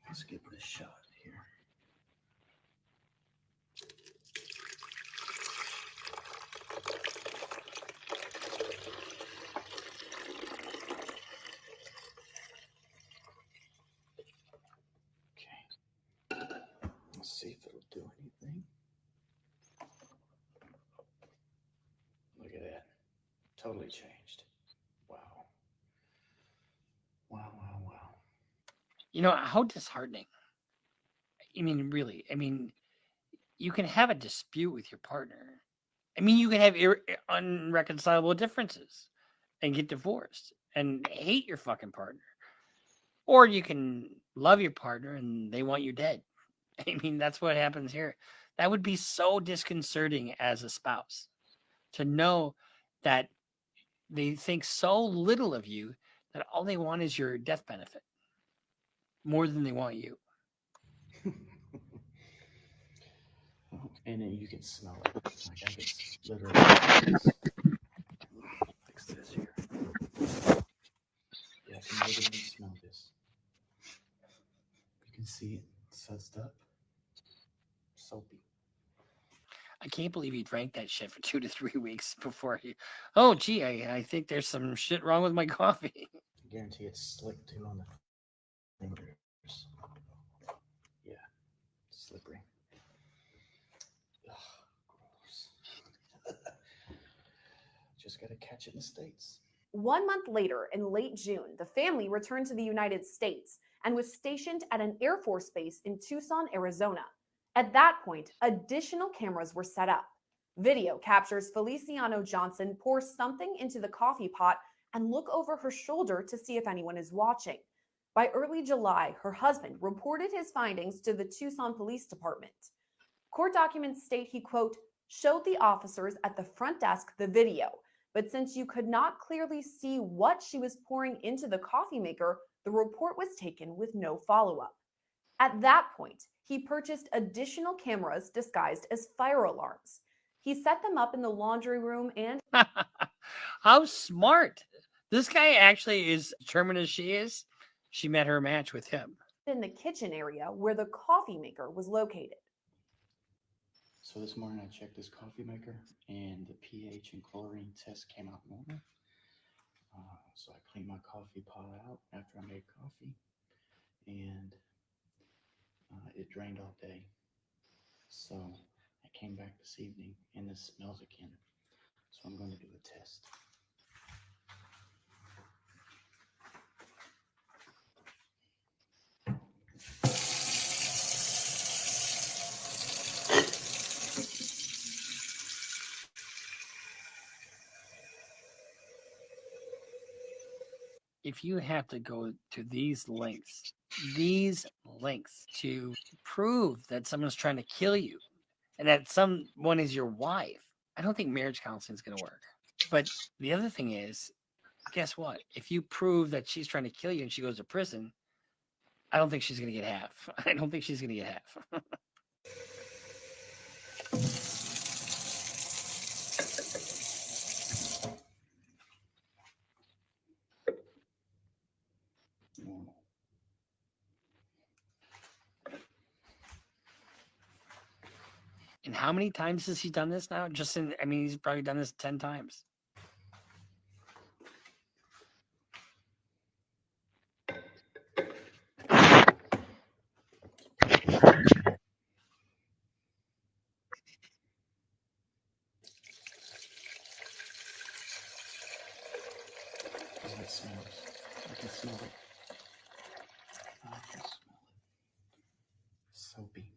let's give it a shot here. Okay. Let's see if it'll do anything. Look at that. Totally changed. Wow. Wow, wow, wow. You know, how disheartening. I mean, really. I mean, you can have a dispute with your partner. I mean, you can have unreconcilable differences and get divorced and hate your fucking partner. Or you can love your partner and they want you dead. I mean, that's what happens here. That would be so disconcerting as a spouse to know that they think so little of you that all they want is your death benefit more than they want you. And then you can smell it. Like I can literally fix this here. Yeah, I can literally smell this. You can see it says up. Soapy. I can't believe he drank that shit for 2 to 3 weeks before he. Oh, gee, I think there's some shit wrong with my coffee. I guarantee it's slick too on the fingers. Yeah, slippery. Ugh, gross. Just gotta catch it in the States. 1 month later, in late June, the family returned to the United States and was stationed at an Air Force base in Tucson, Arizona. At that point, additional cameras were set up. Video captures Feliciano Johnson pour something into the coffee pot and look over her shoulder to see if anyone is watching. By early July, her husband reported his findings to the Tucson Police Department. Court documents state he, quote, showed the officers at the front desk the video, but since you could not clearly see what she was pouring into the coffee maker, the report was taken with no follow-up. At that point, he purchased additional cameras disguised as fire alarms. He set them up in the laundry room and... How smart. This guy actually is determined as she is. She met her match with him. in the kitchen area where the coffee maker was located. So this morning I checked this coffee maker and the pH and chlorine test came out normal. So I cleaned my coffee pot out after I made coffee and it drained all day. So I came back this evening and this smells again. So I'm going to do a test. If you have to go to these lengths to prove that someone's trying to kill you and that someone is your wife, I don't think marriage counseling is going to work. But the other thing is, guess what? If you prove that she's trying to kill you and she goes to prison, I don't think she's going to get half. I don't think she's going to get half. And how many times has he done this now? He's probably done this 10 times. It smells. I can smell it. I can smell it. Soapy.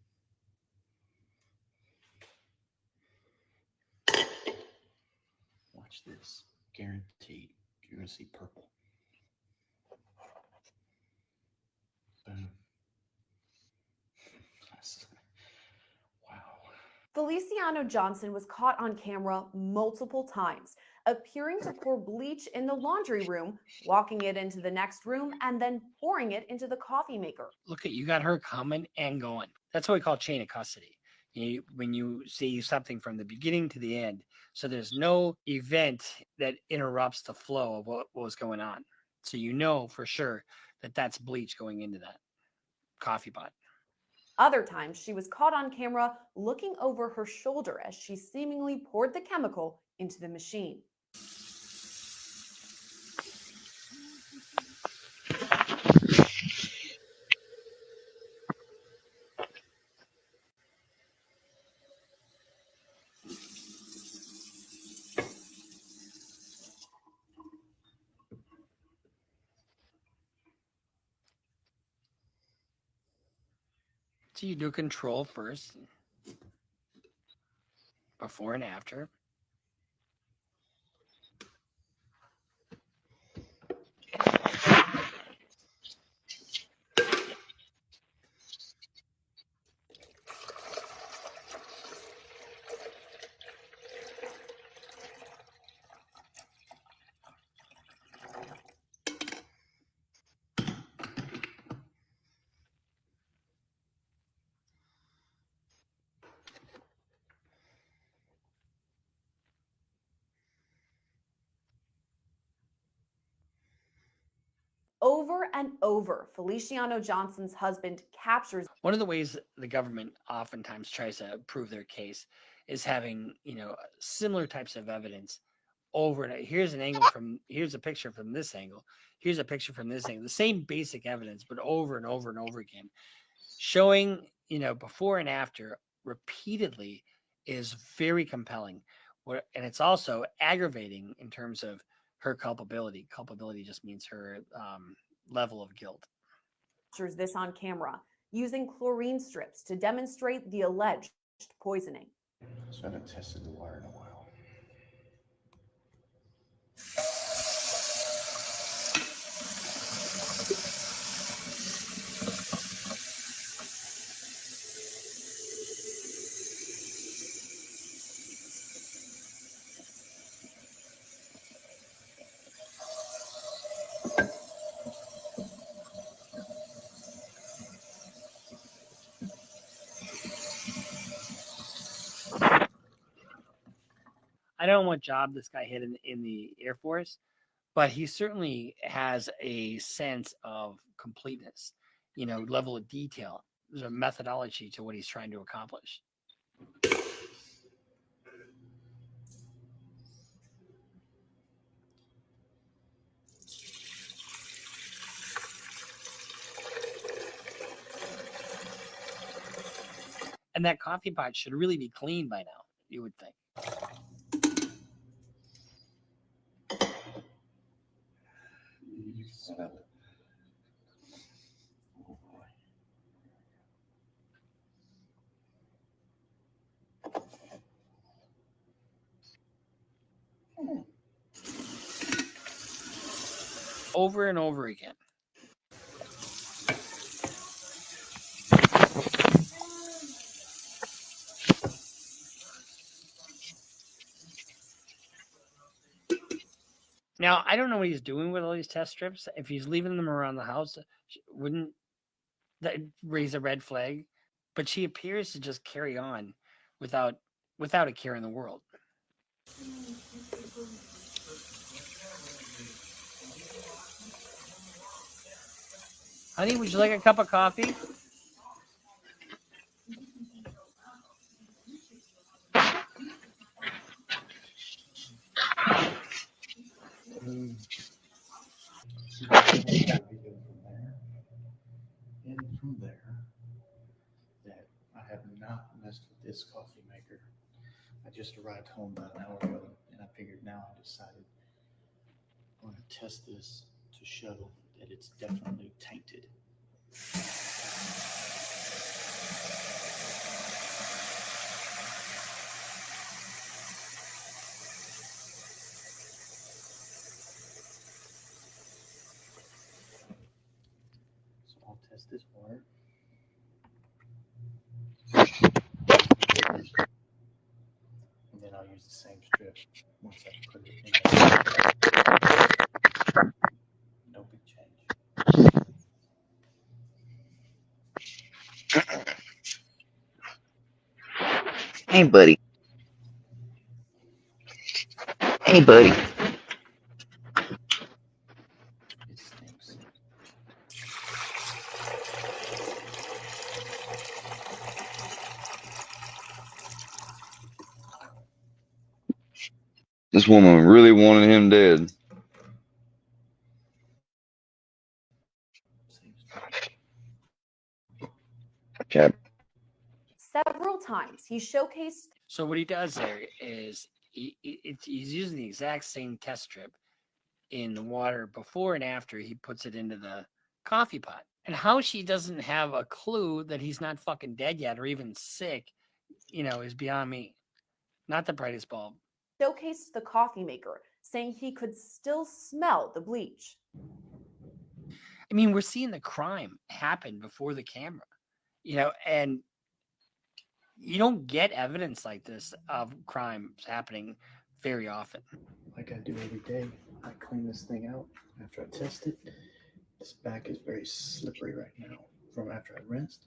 Watch this. Guaranteed. You're going to see purple. Boom. Wow. Feliciano Johnson was caught on camera multiple times, appearing to pour bleach in the laundry room, walking it into the next room, and then pouring it into the coffee maker. Look at you, got her coming and going. That's what we call chain of custody. When you see something from the beginning to the end, so there's no event that interrupts the flow of what was going on. So you know for sure that that's bleach going into that coffee pot. Other times, she was caught on camera looking over her shoulder as she seemingly poured the chemical into the machine. So you do control first, before and after. Over and over, Feliciano Johnson's husband captures. One of the ways the government oftentimes tries to prove their case is having, similar types of evidence over and here's a picture from this angle. Here's a picture from this angle. The same basic evidence, but over and over and over again. Showing, before and after repeatedly is very compelling. And it's also aggravating in terms of her culpability. Culpability just means her level of guilt. This on camera using chlorine strips to demonstrate the alleged poisoning. So I haven't tested the water in a while. I don't know what job this guy had in the Air Force, but he certainly has a sense of completeness, level of detail. There's a methodology to what he's trying to accomplish. And that coffee pot should really be clean by now, you would think. You can smell it. Oh boy. Over and over again. Now, I don't know what he's doing with all these test strips. If he's leaving them around the house, wouldn't that raise a red flag? But she appears to just carry on without a care in the world. Honey, would you like a cup of coffee? And from there, that I have not messed with this coffee maker. I just arrived home about an hour ago, and I figured now I decided I'm going to test this to show that it's definitely tainted. So I'll test this water. And then I'll use the same strip once I put it in there. No big change. Hey, buddy. Hey, buddy. It stinks. This woman really wanted him dead. Cap. Several times he showcased. So what he does there is he's using the exact same test strip in the water before and after he puts it into the coffee pot. And how she doesn't have a clue that he's not fucking dead yet or even sick, is beyond me. Not the brightest bulb. Showcased the coffee maker, saying he could still smell the bleach. I mean, we're seeing the crime happen before the camera, and you don't get evidence like this of crimes happening very often. Like I do every day, I clean this thing out after I test it. This back is very slippery right now from after I rinsed.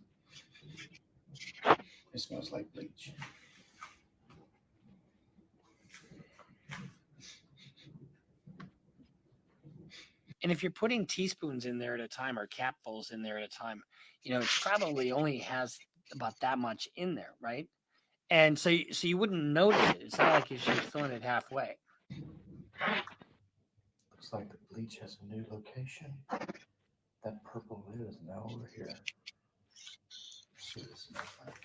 It smells like bleach. And if you're putting teaspoons in there at a time or capfuls in there at a time, it probably only has about that much in there, right? And so you wouldn't notice it. It's not like you're filling it halfway. Looks like the bleach has a new location. That purple lid is now over here. Let's see what it smells like.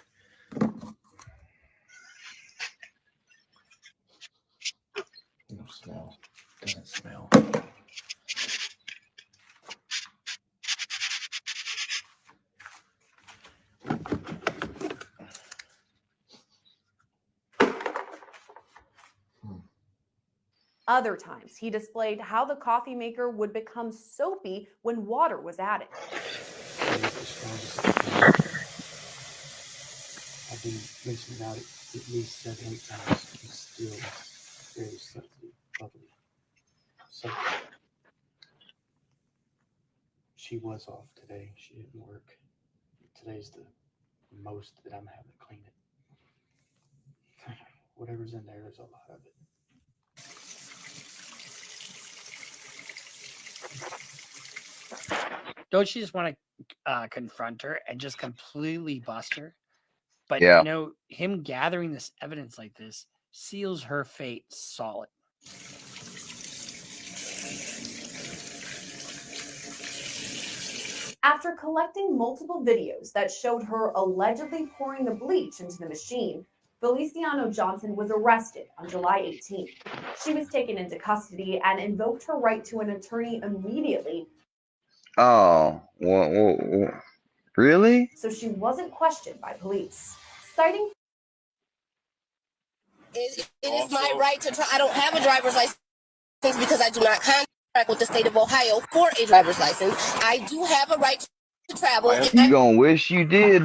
No smell. Doesn't smell. Other times, he displayed how the coffee maker would become soapy when water was added. I've been rinsing it out at least 7 or 8 times. It's still very slippery, bubbly. So she was off today. She didn't work. Today's the most that I'm having to clean it. Whatever's in there is a lot of it. Don't you just want to confront her and just completely bust her? But, Yeah. Him gathering this evidence like this seals her fate solid. After collecting multiple videos that showed her allegedly pouring the bleach into the machine, Feliciano Johnson was arrested on July 18th. She was taken into custody and invoked her right to an attorney immediately. Oh, really? So she wasn't questioned by police. Citing It is my right to try. I don't have a driver's license because I do not contract with the state of Ohio for a driver's license. I do have a right to travel. You gonna wish you did.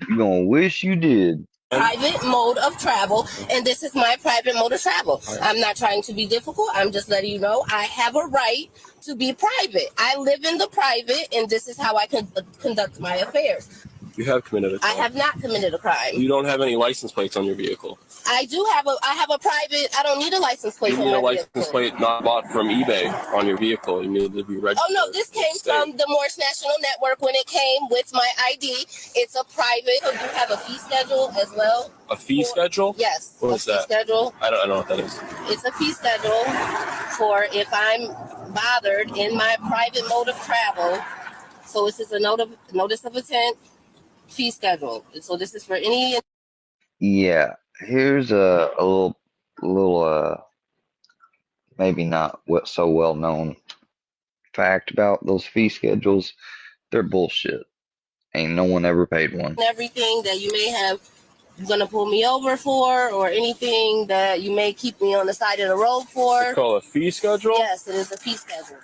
You gonna wish you did. Private mode of travel, and this is my private mode of travel. I'm not trying to be difficult. I'm just letting you know I have a right to be private. I live in the private, and this is how I can conduct my affairs. You have committed a crime. I have not committed a crime. You don't have any license plates on your vehicle. I have a private. I don't need a license plate. You need a license plate not bought from eBay on your vehicle. You need to be registered. Oh no, this came from the Morse National Network when it came with my ID. It's a private. So you have a fee schedule as well. A fee schedule? Yes. What is that? Schedule. I don't know what that is. It's a fee schedule for if I'm bothered in my private mode of travel. So this is a notice of intent fee schedule. So this is for any. Yeah. Here's a little maybe not so well known fact about those fee schedules. They're bullshit. Ain't no one ever paid one. Everything that you may have gonna pull me over for, or anything that you may keep me on the side of the road for. It's called a fee schedule? Yes, it is a fee schedule.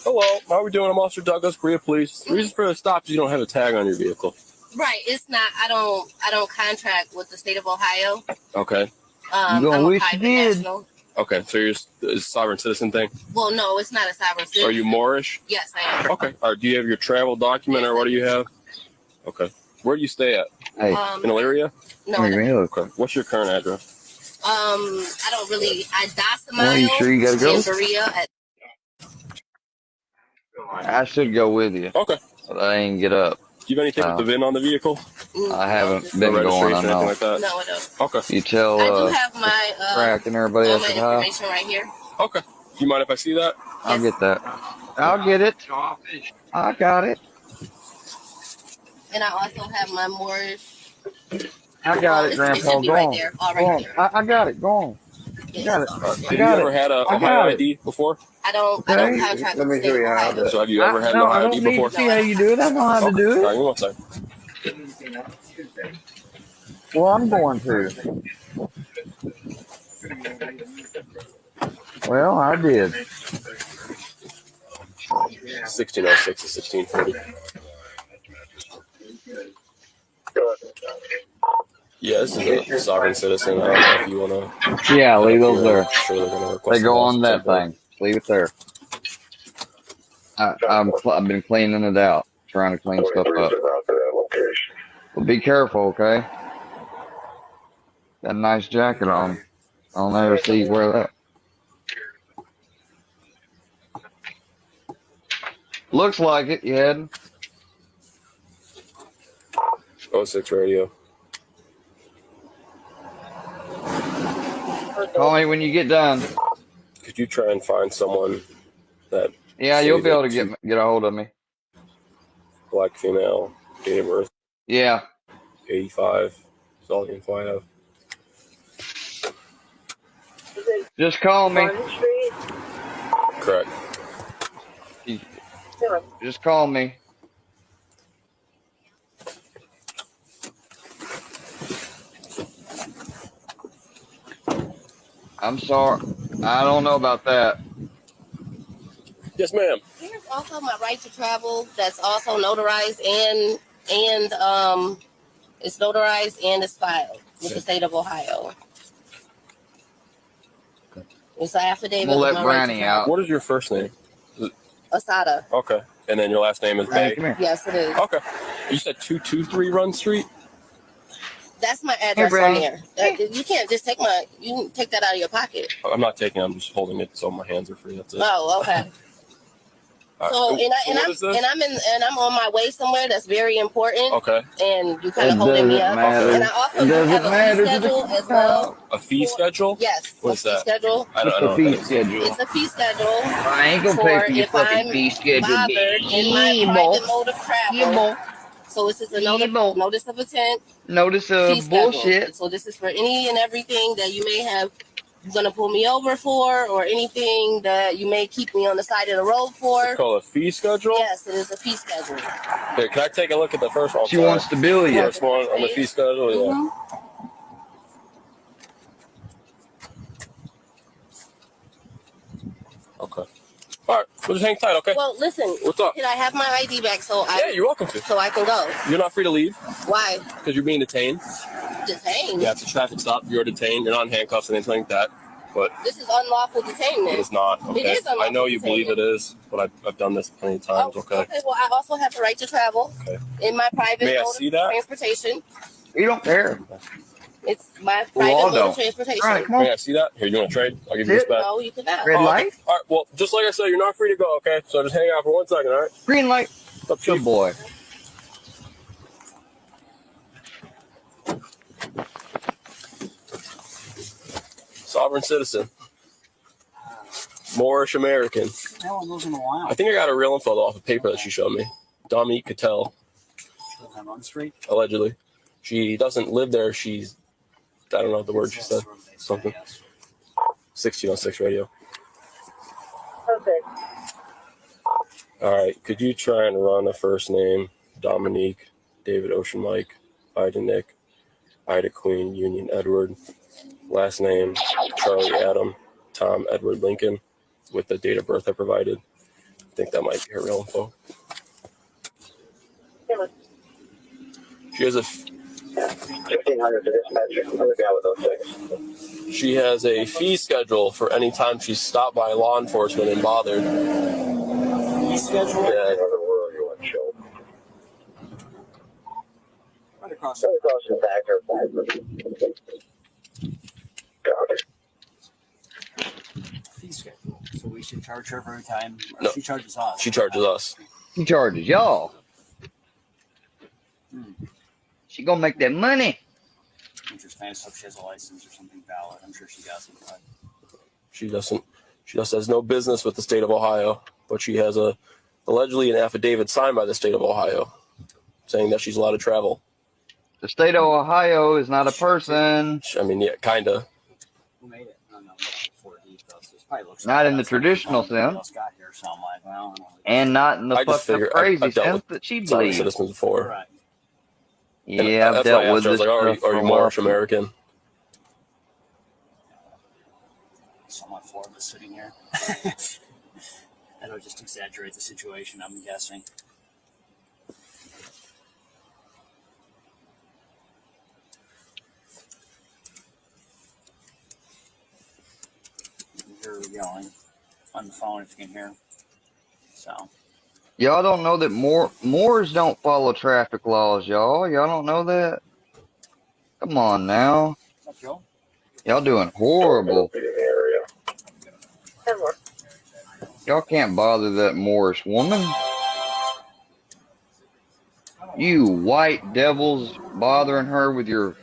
Hello, how are we doing? I'm Officer Douglas, Korea Police. The reason for the stop is you don't have a tag on your vehicle. Right, it's not. I don't contract with the state of Ohio. Okay. You gonna wish you did. National. Okay, so you're a sovereign citizen thing? Well, no, it's not a sovereign citizen. Are you Moorish? Yes, I am. Okay. All right, do you have your travel document or what do you have? Okay. Where do you stay at? Hey. In Elyria? No. Okay. What's your current address? I don't really. I Well, you sure you gotta go? in Berea. I should go with you. Okay. But I ain't get up. Do you have anything with the VIN on the vehicle? I haven't No been going. I registration or know. anything like that? No, I don't. Okay. You tell I do have my Crack and everybody all else my at home. information right here. Okay. Do you mind if I see that? I'll get that. I'll get it. I got it. And I also have my Moorish. I got it, It Grandpa. should be Go right on. there. All Go right on. there. I got it. Go on. I got it. I Have you got ever it. had a I Ohio got it. ID before? I don't Okay. contract Let with me the show state you of how Ohio. to. So have you ever had an No, I Ohio don't ID need before? to see how you do it. I know how to do All right, it. give me 1 second. Well, I'm going to. Well, I did. 1606 to 1640. Yeah, this is a sovereign citizen. I don't know if you want to. Yeah, leave those there. Sure, they're going to request. They go on that thing. Leave it there. I've been cleaning it out, trying to clean stuff up. Well, be careful, okay? Got a nice jacket on. I don't ever see you wear that. Looks like it, you had. 06 radio. Call me when you get done. Could you try and find someone that? Yeah, you'll be able to get a hold of me. Black female, date of birth. Yeah. 85. That's all the info I have. Just call me. Correct. Just call me. I'm sorry. I don't know about that. Yes, ma'am. Here's also my right to travel. That's also notarized and it's notarized and it's filed with the state of Ohio. It's an affidavit. We'll let with my right to Branny travel. out. What is your first name? Asada. Okay. And then your last name is Bay. Yes, it is. Okay. You said 223 Run Street? That's my address on Branny. there. You can't just you can take that out of your pocket. I'm not taking it. I'm just holding it so my hands are free. That's it. Oh, okay. All right. So I'm on my way somewhere that's very important. Okay. And you kind of holding me up. And I also have a fee schedule as well. A fee schedule? Yes. What's a fee that? schedule. I don't know. Fee schedule. It's a fee schedule. I ain't gonna pay for your if I'm fucking fee schedule. bothered in my private mode of travel. So this is a notice of intent. Notice fee of schedule. bullshit. So this is for any and everything that you may have gonna pull me over for, or anything that you may keep me on the side of the road for. It's called a fee schedule? Yes, it is a fee schedule. Here, can I take a look at the first one? She wants to bill you. First one on the fee schedule, yeah. Okay. All right, we'll just hang tight, okay? Well, listen. What's up? Can I have my ID back Yeah, you're welcome to. so I can go? You're not free to leave Why? because you're being detained. Detained? Yeah, it's a traffic stop. You're detained. You're not in handcuffs and anything like that. But This is unlawful detainment. it's not. Okay. It is unlawful I know you believe detainment. it is, but I've done this plenty of times. Okay. Okay, well, I also have the right to travel Okay. in my private May I mode see of that? transportation. You don't care. It's my We private all mode don't. of transportation. All right, come on. May I see that? Here, you want to trade? I'll give you Sit. this back. No, you cannot. Red Oh, light? okay. All right. Well, just like I said, you're not free to go. Okay. So just hang out for 1 second. All right. Green light. What's up, Good Chief? boy. Sovereign citizen. Moorish American. How long goes in a while? I think I got her real info off the paper that she showed me. Dominique Cattell, I'm on the street. allegedly. She doesn't live there. She's, I don't know the word she said. Something. 1606 radio. Perfect. All right. Could you try and run a first name? Dominique, David Ocean Mike, Ida Nick, Ida Queen, Union Edward. Last name, Charlie Adam, Tom Edward Lincoln, with the date of birth I provided. I think that might be her real info. She has a 1500 to dispatch. I'm gonna be out with 06. she has a fee schedule for any time she's stopped by law enforcement and bothered. Fee schedule? Yeah. You want chill. Right across. Right across the back or Fee schedule. So we should charge her every time. Or No. she charges us. She charges us. He charges y'all. She gonna make that money. Interesting. I just hope she has a license or something valid. I'm sure she doesn't. But She doesn't. She just has no business with the state of Ohio, but she has allegedly an affidavit signed by the state of Ohio saying that she's allowed to travel. The state of Ohio is not a person. I mean, yeah, kinda. who made it? No, before he does this. Probably looks Not like in the that's traditional something else sense. got here, so I'm like, well, I don't know. And not in the I just fucking figured crazy I've dealt sense with that she sovereign believes. citizens before. Right. And Yeah, I've that's why I dealt with asked her, I this was like, stuff are you for a Moorish while. American? Someone Florida sitting here. That'll just exaggerate the situation, I'm guessing. yelling on the phone if you can hear. So. Y'all don't know that Moors don't follow traffic laws, y'all. Y'all don't know that? Come on now. What's up, Joe? Y'all doing horrible. Y'all can't bother that Moorish woman. You white devils bothering her with your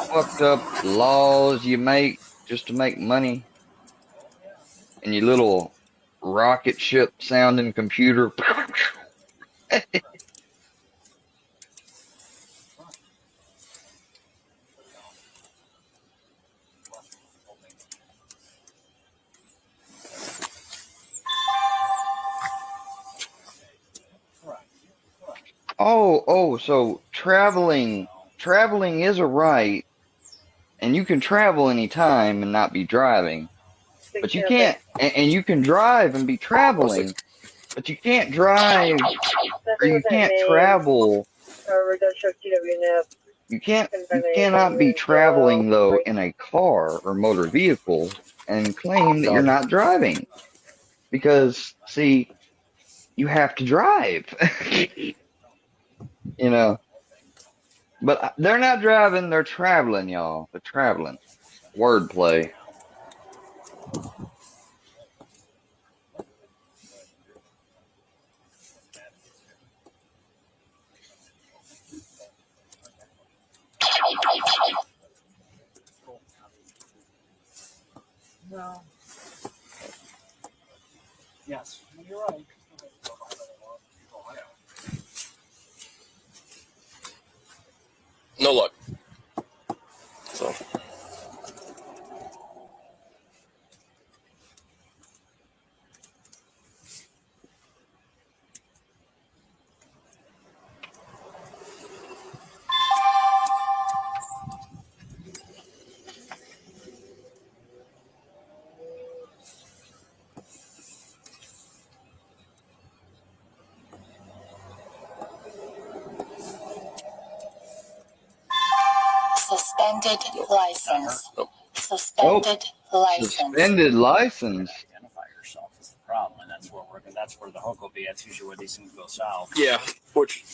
fucked up laws you make just to make money. And your little rocket ship sounding computer. So traveling is a right, and you can travel anytime and not be driving. But you can't, and you can drive and be traveling, but you can't drive, or you can't travel. You cannot be traveling though in a car or motor vehicle and claim that you're not driving, because see, you have to drive. You know, but they're not driving, they're traveling, y'all. They're traveling. Wordplay. No. Yes, you're right. No luck. So. Suspended license. Suspended license. Suspended license. Identify yourself is the problem, and that's where that's where the hook will be. That's usually where these things go south. Yeah, which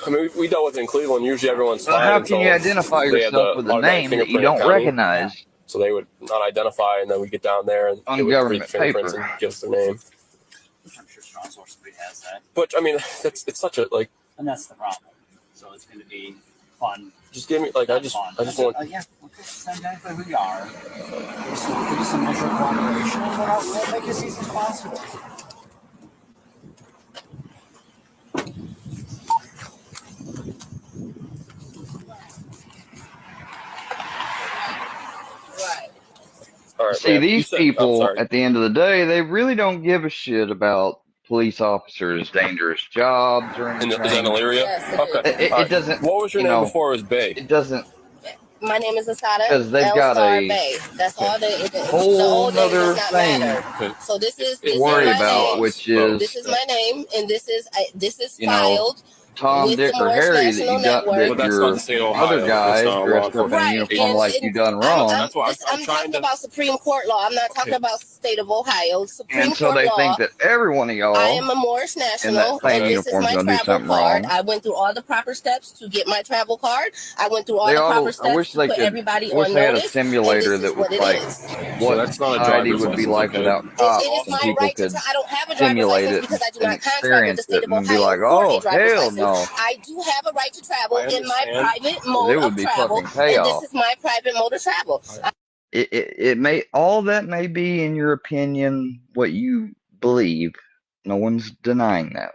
I mean, we dealt with it in Cleveland. Usually, everyone's fine. How can you identify yourself with a name that you don't recognize? So they would not identify, and then we get down there and on they would government fingerprints paper and give us their name. I'm sure Strong Source has that. But I mean, it's such a like. And that's the problem. So it's going to be fun. Just give me like I just want. Yeah, okay. Identify who you are. Give you some measure of cooperation, and we'll make it as easy as possible. All right, See, man. these people, at the end of the day, they really don't give a shit about police officers' dangerous jobs or anything. Is that in Elyria? Yes, okay. It doesn't. What was your name before it was Bay? It doesn't. My name is Asada. Because they've got a Bay. That's all whole other thing So this is to worry about, name. which is this is my name, and this is you know, filed. Tom, Dick, or Harry that you got that your other guys dressed up in a uniform like you done wrong. I'm talking about Supreme Court law. I'm not talking about the state of Ohio. Supreme And so Court they law. think that every one of y'all I am a Morris National, and this is my travel card. I went through all the proper steps to get my travel card. I went through all the proper steps to put everybody on notice. I wish they had a simulator that was like what society would be like without cops, and people could simulate it and experience it and be like, oh, hell no. I do have a right to travel in my private mode It would of be travel, fucking and chaos. this is my private mode of travel. It may, all that may be in your opinion what you believe. No one's denying that.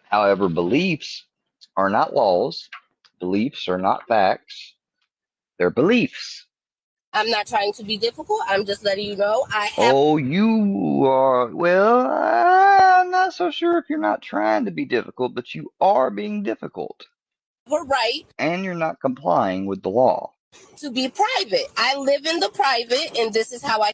However, beliefs are not laws. Beliefs are not facts. They're beliefs. I'm not trying to be difficult. I'm just letting you know I have. Oh, you are, well, I'm not so sure if you're not trying to be difficult, but you are being difficult. a right And you're not complying with the law. to be private. I live in the private, and this is how I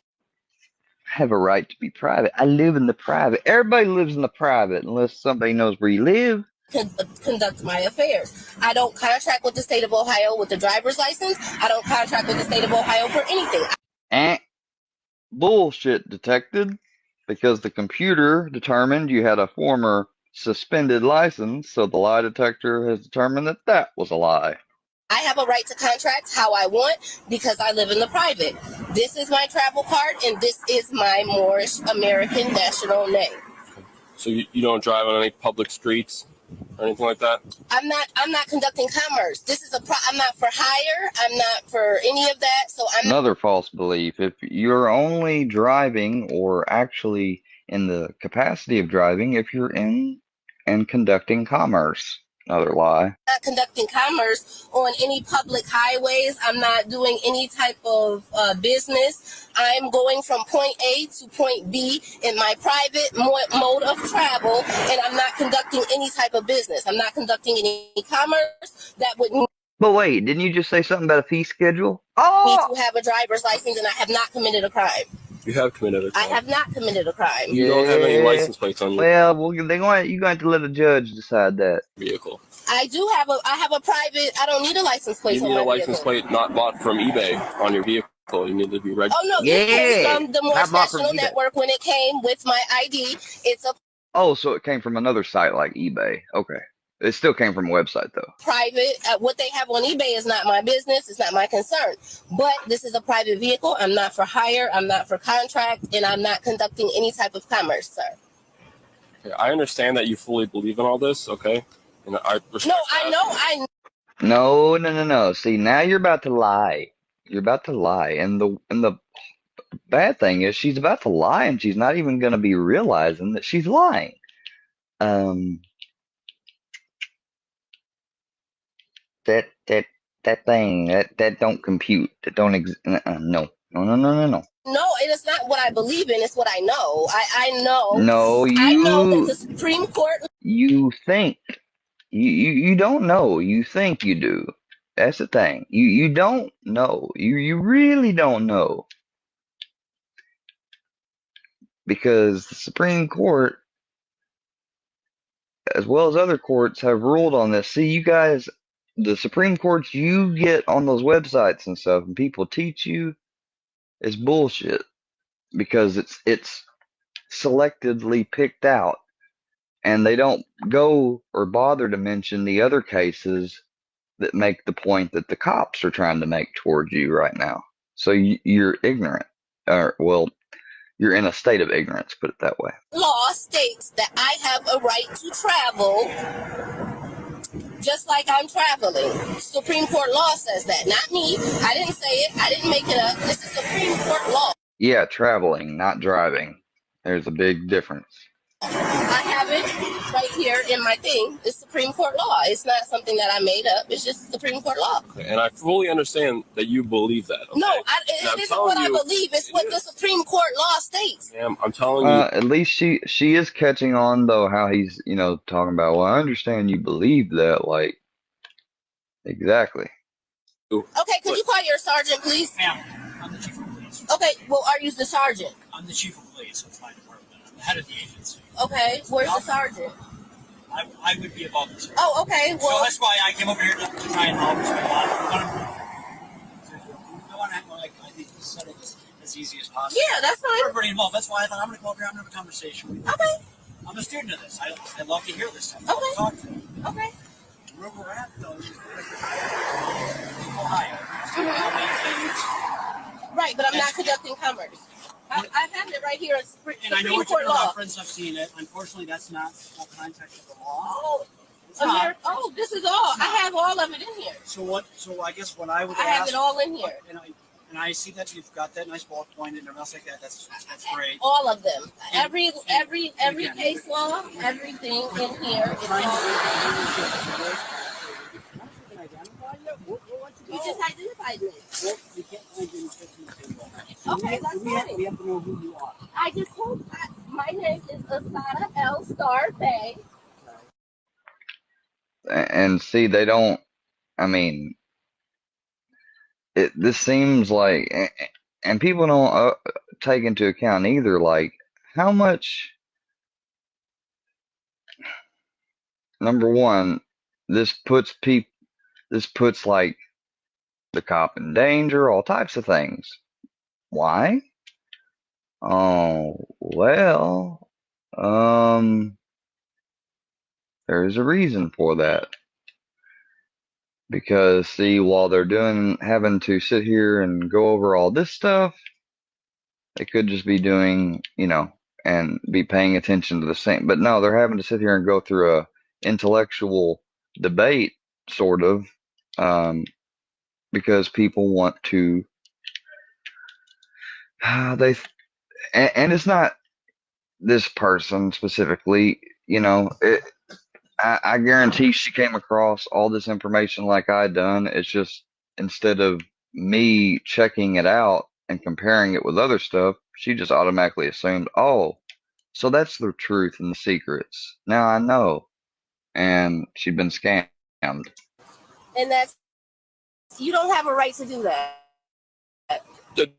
Have a right to be private. I live in the private. Everybody lives in the private unless somebody knows where you live. conduct my affairs. I don't contract with the state of Ohio with the driver's license. I don't contract with the state of Ohio for anything. Bullshit detected, because the computer determined you had a former suspended license, so the lie detector has determined that that was a lie. I have a right to contract how I want because I live in the private. This is my travel card, and this is my Moorish American national name. So you don't drive on any public streets or anything like that? I'm not conducting commerce. This is I'm not for hire. I'm not for any of that. So I'm Another false belief. If you're only driving, or actually in the capacity of driving, if you're in and conducting commerce. Another lie. not conducting commerce on any public highways. I'm not doing any type of business. I'm going from point A to point B in my private mode of travel, and I'm not conducting any type of business. I'm not conducting any commerce that would need But wait, didn't you just say something about a fee schedule? me to have a driver's license, and I have not committed a crime. You have committed a I crime. have not committed a crime. You don't have any license plates on your Well, you're going to have to let a judge decide that. vehicle. I have a private. I don't need a license plate You on need my a license vehicle. plate not bought from eBay on your vehicle. You need to be registered. Oh no, it came from the Morse Not bought from National eBay. Network when it came with my ID. It's a Oh, so it came from another site like eBay. Okay. It still came from a website, though. private. What they have on eBay is not my business. It's not my concern. But this is a private vehicle. I'm not for hire. I'm not for contract, and I'm not conducting any type of commerce, sir. Okay, I understand that you fully believe in all this, okay? And I respect No, I know. No. See, now you're about to lie. You're about to lie. And the bad thing is she's about to lie, and she's not even going to be realizing that she's lying. That thing that don't compute. That don't no. No, it is not what I believe in. It's what I know. I know. No, I know that the Supreme Court. You think. You don't know. You think you do. That's the thing. You don't know. You really don't know. Because the Supreme Court, as well as other courts, have ruled on this. See, you guys, the Supreme Courts you get on those websites and stuff, and people teach you, is bullshit. Because it's selectively picked out. And they don't go or bother to mention the other cases that make the point that the cops are trying to make towards you right now. So you're ignorant. Well, you're in a state of ignorance, put it that way. Law states that I have a right to travel just like I'm traveling. Supreme Court law says that, not me. I didn't say it. I didn't make it up. This is Supreme Court law. Yeah, traveling, not driving. There's a big difference. I have it right here in my thing. It's Supreme Court law. It's not something that I made up. It's just Supreme Court law. And I fully understand that you believe that. Okay? No, And it I'm isn't telling what I you, believe. It's what the Supreme Court law states. Ma'am, I'm telling you. At least she is catching on, though, how he's, talking about, well, I understand you believe that, like, exactly. Okay, could you call your sergeant, please? Ma'am, I'm the chief of police. Okay, well, are you the sergeant? I'm the chief of police of my department. I'm the head of the agency. Okay, where's the sergeant? I would be above this. Oh, okay, well. So that's why I came over here to try and help. I want to I think settle this as easy as possible. Yeah, that's fine. Everybody involved. That's why I thought I'm going to come over here. I'm going to have a conversation with you. Okay. I'm a student of this. I love to hear this stuff. Okay. I love to talk to you. Okay. Where we're at, though, is Ohio. Right, but I'm not conducting commerce. I have it right here. It's And I know Supreme what you're Court doing law. reference. I've seen it. Unfortunately, that's not context of the law. Oh, It's not. this is all. I have all of it in here. So what? So I guess what I would I ask. have it all in here. And I see that you've got that nice bullet point and everything else like that. That's great. All of them. Every case law, everything in here. It's all. You just identified me. We can't find you in the Okay, that's fine. We have to know who you are. I just hope my name is Asada L. Star Bay. And see, they don't, this seems like, and people don't take into account either, like, how much number one, this puts like the cop in danger, all types of things. Why? Oh, well, there's a reason for that. Because see, while they're having to sit here and go over all this stuff, they could just be doing, and be paying attention to the same. But no, they're having to sit here and go through a intellectual debate, sort of, because people want to. And it's not this person specifically, I guarantee she came across all this information like I done. It's just instead of me checking it out and comparing it with other stuff, she just automatically assumed, oh, so that's the truth and the secrets. Now I know. And she'd been scammed. And you don't have a right to do that. To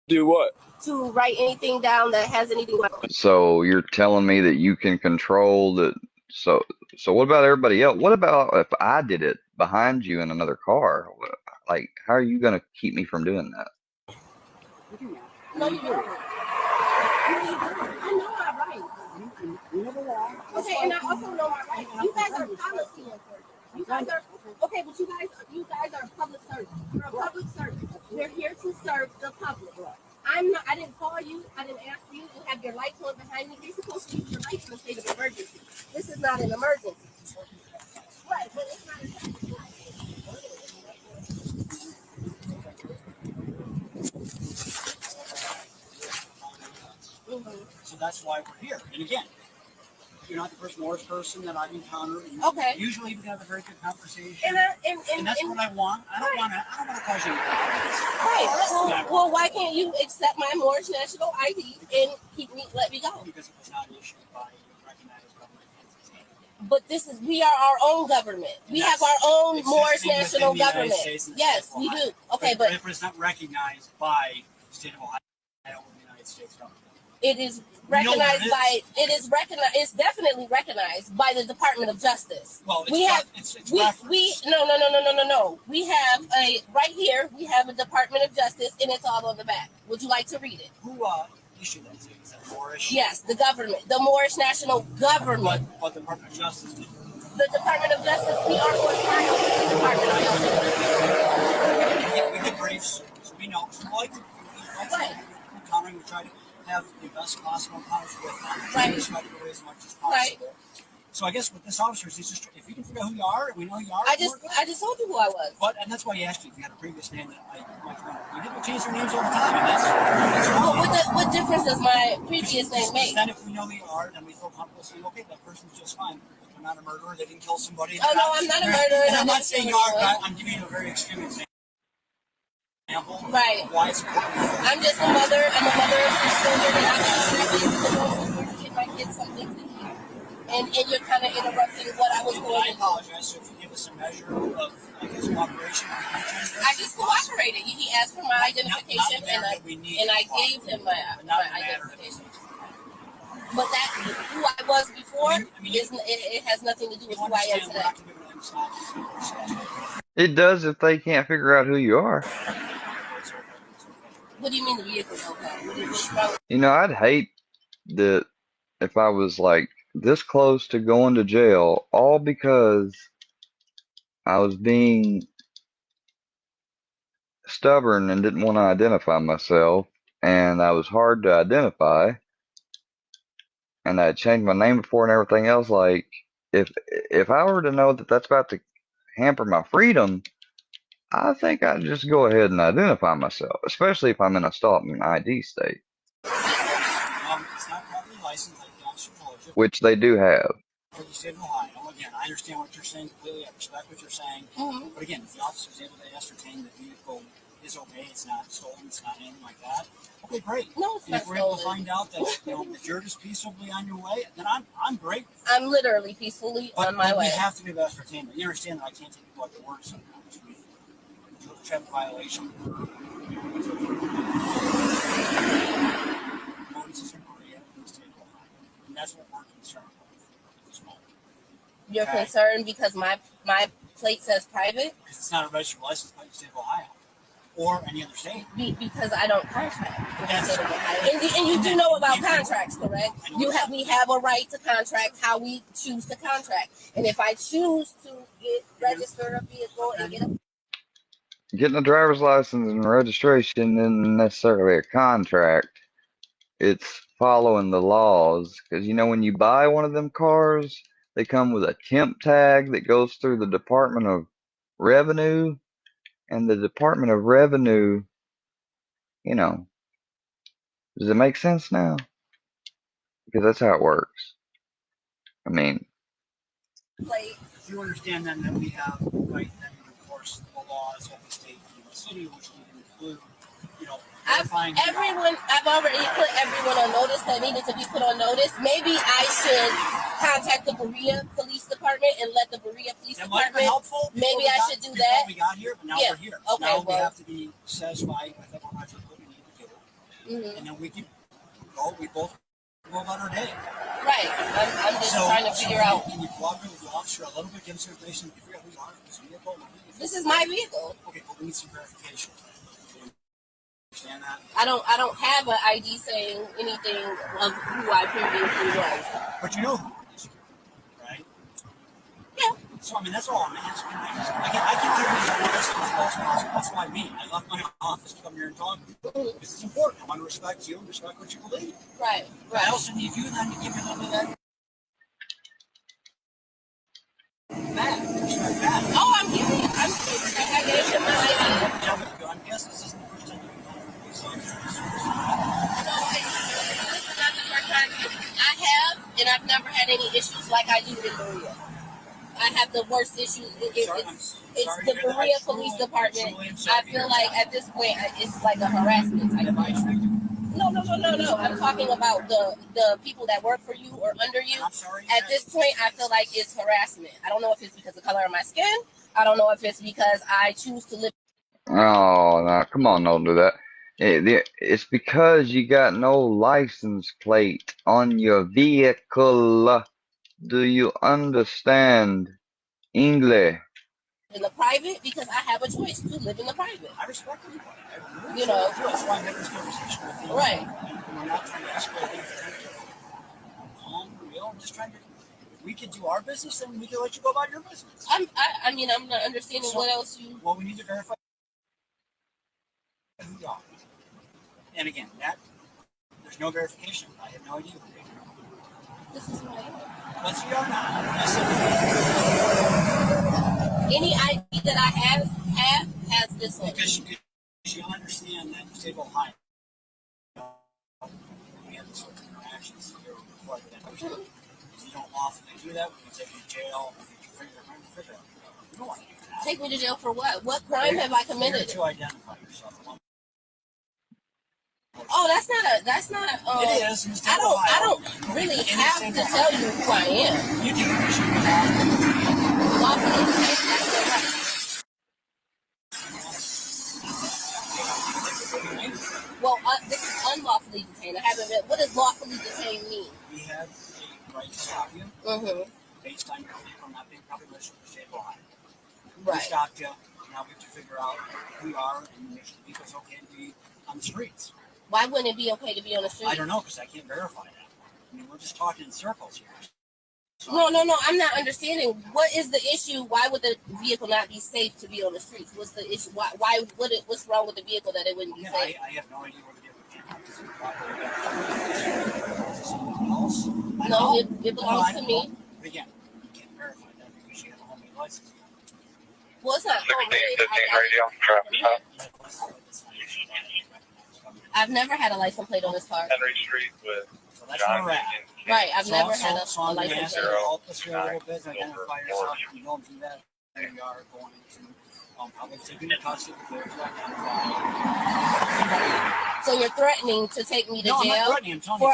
do what? To write anything down that has anything going on. So you're telling me that you can control the. So what about everybody else? What about if I did it behind you in another car? Like, how are you going to keep me from doing that? No, you don't. I know my rights. Okay, and I also know my rights. You guys are policy. You guys are okay, but you guys are public servants. You're a public servant. We're here to serve the public. I'm not. I didn't call you. I didn't ask you. You have your lights on behind me. You're supposed to use your lights in a state of emergency. This is not an emergency. Right, but it's not an emergency. So that's why we're here. And again, you're not the first worst person that I've encountered. Okay. Usually we have a very good conversation. And that's what I want. I don't want to cause you. Right. Well, why can't you accept my Moorish national ID and let me go? Because it was not issued by recognized government entity. But we are our own government. We have our own Moorish national government. Yes, we do. Okay, but it's not recognized by the state of Ohio or the United States government. It is recognized by. It is recognized. It's definitely recognized by the Department of Justice. Well, we have. No. We have right here. We have a Department of Justice, and it's all on the back. Would you like to read it? Who issued that to you? Is that Moorish? Yes, the government, the Moorish national government. What Department of Justice? The Department of Justice. We are for the Department of Justice. We get briefs, so we know. So we like encountering. We try to have the best possible encounters with them. Right. Try to do as much as possible. Right. So I guess with this officer, he's just if you can figure out who you are, we know who you are. I just told you who I was. But and that's why he asked you if you had a previous name that I might remember. You didn't change their names all the time, and that's what difference does my previous name make? Then if we know who you are, then we feel comfortable saying, okay, that person's just fine. They're not a murderer. They didn't kill somebody. Oh no, I'm not a murderer. And I'm not saying you are, but I'm giving you a very extreme example. Right. Why it's important. I'm just a mother. I'm a mother of 6 children, and I'm going to give my kids something to eat. And you're kind of interrupting what I was going to do. I apologize. So if you give us a measure of, cooperation. I just cooperated. He asked for my identification, and I gave him my identification. But that who I was before, it has nothing to do with who I am today. It does if they can't figure out who you are. What do you mean the vehicle? I'd hate that if I was like this close to going to jail, all because I was being stubborn and didn't want to identify myself, and I was hard to identify, and I had changed my name before and everything else. Like, if I were to know that that's about to hamper my freedom, I think I'd just go ahead and identify myself, especially if I'm in a stolen ID state. It's not properly licensed like the officer told you. Which they do have. For the state of Ohio, again, I understand what you're saying completely. I respect what you're saying. Mm-hmm. But again, if the officer is able to ascertain the vehicle is okay, it's not stolen, it's not anything like that. Okay, great. No, it's and not if we're able to stolen. find out that that you're just peacefully on your way, then I'm great. I'm literally peacefully on my way. We have to be able to ascertain that. You understand that I can't take people at their word sometimes. We do a traffic violation. Notices in Korea in the state of Ohio. And that's what we're concerned with at this moment. You're Okay. concerned because my plate says private? Because it's not a registered license plate in the state of Ohio or any other state. Because I don't contract with the state of Ohio. And you do know about contracts, correct? We have a right to contract how we choose to contract. And if I choose to register a vehicle and get a Getting a driver's license and registration isn't necessarily a contract. It's following the laws. Because, you know, when you buy one of them cars, they come with a temp tag that goes through the Department of Revenue. And the Department of Revenue, you know, does it make sense now? Because that's how it works. I mean, If you understand then that we have the right then to enforce the laws of the state and the city, which would include, you know, I've already put everyone on notice that needed to be put on notice. Maybe I should contact the Berea Police Department and let the Berea Police That might have Department. been helpful. Maybe I should do that. Before we got here, but now we're here. Okay, now we well. have to be satisfied with everyone what we need to do. And then we can go, we both go about our day. Right. I'm just trying to figure out. Can you cooperate with the officer a little bit, give us information, figure out who you are, this vehicle? This is my vehicle. Okay, but we need some verification. Understand that? I don't have an ID saying anything of who I previously was. But you know who it is, right? Yeah. So, I mean, that's all I'm asking. I can hear you this as close as possible. That's what I mean. I left my office to come here and talk to you. Because it's important. I want to respect you and respect what you believe. Right. I also need you then to give me a little bit of that. Respect that. Oh, I'm giving you. I gave you my ID. Yeah, but I'm guessing this isn't the first time you've done it. So, I have, and I've never had any issues like I do in Berea. I have the worst issues. It's the Berea Police Department. I feel like at this point it's like a harassment type thing. No. I'm talking about the people that work for you or under you. At this point, I feel like it's harassment. I don't know if it's because of the color of my skin. I don't know if it's because I choose to live. oh, no, come on, don't do that. It's because you got no license plate on your vehicle. Do you understand English? In the private because I have a choice to live in the private. I respect everybody. You know. That's why I'm having this conversation with you. Right. And we're not trying to escalate things. Calm, real. I'm just trying to. If we could do our business, then we can let you go about your business. I'm not understanding what else you. Well, we need to verify who you are. And again, there's no verification. I have no idea. This is my. Let's see our now. Any ID that I have has this one. Because you understand that in the state of Ohio, we have this sort of interactions here before that. If you don't lawfully do that, we can take you to jail. You don't want to do that. Take me to jail for what? What crime have I committed? To identify yourself. Oh, that's not. It is. I don't really have to tell you who I am. You do. Well, this is unlawfully detained. I haven't been. What does lawfully detained mean? We have a right to stop you based on your vehicle not being properly registered in the state of Ohio. Right. We stopped you. Now we have to figure out who you are and make sure the vehicle's okay to be on the streets. Why wouldn't it be okay to be on the street? I don't know because I can't verify that. I mean, we're just talking in circles here. No. I'm not understanding. What is the issue? Why would the vehicle not be safe to be on the streets? What's the issue? What's wrong with the vehicle that it wouldn't be safe? I have no idea where the vehicle came from. No, it belongs to me. But again, you can't verify that because you have a homemade license. Well, it's not homemade. I've never had a license plate on this car. Henry Street with John. Right, I've never had a license plate. Help us here a little bit, identify yourself. You don't do that. There you are going to probably take you to custody if there's So you're threatening to take me to No, I'm not jail threatening, I'm telling you.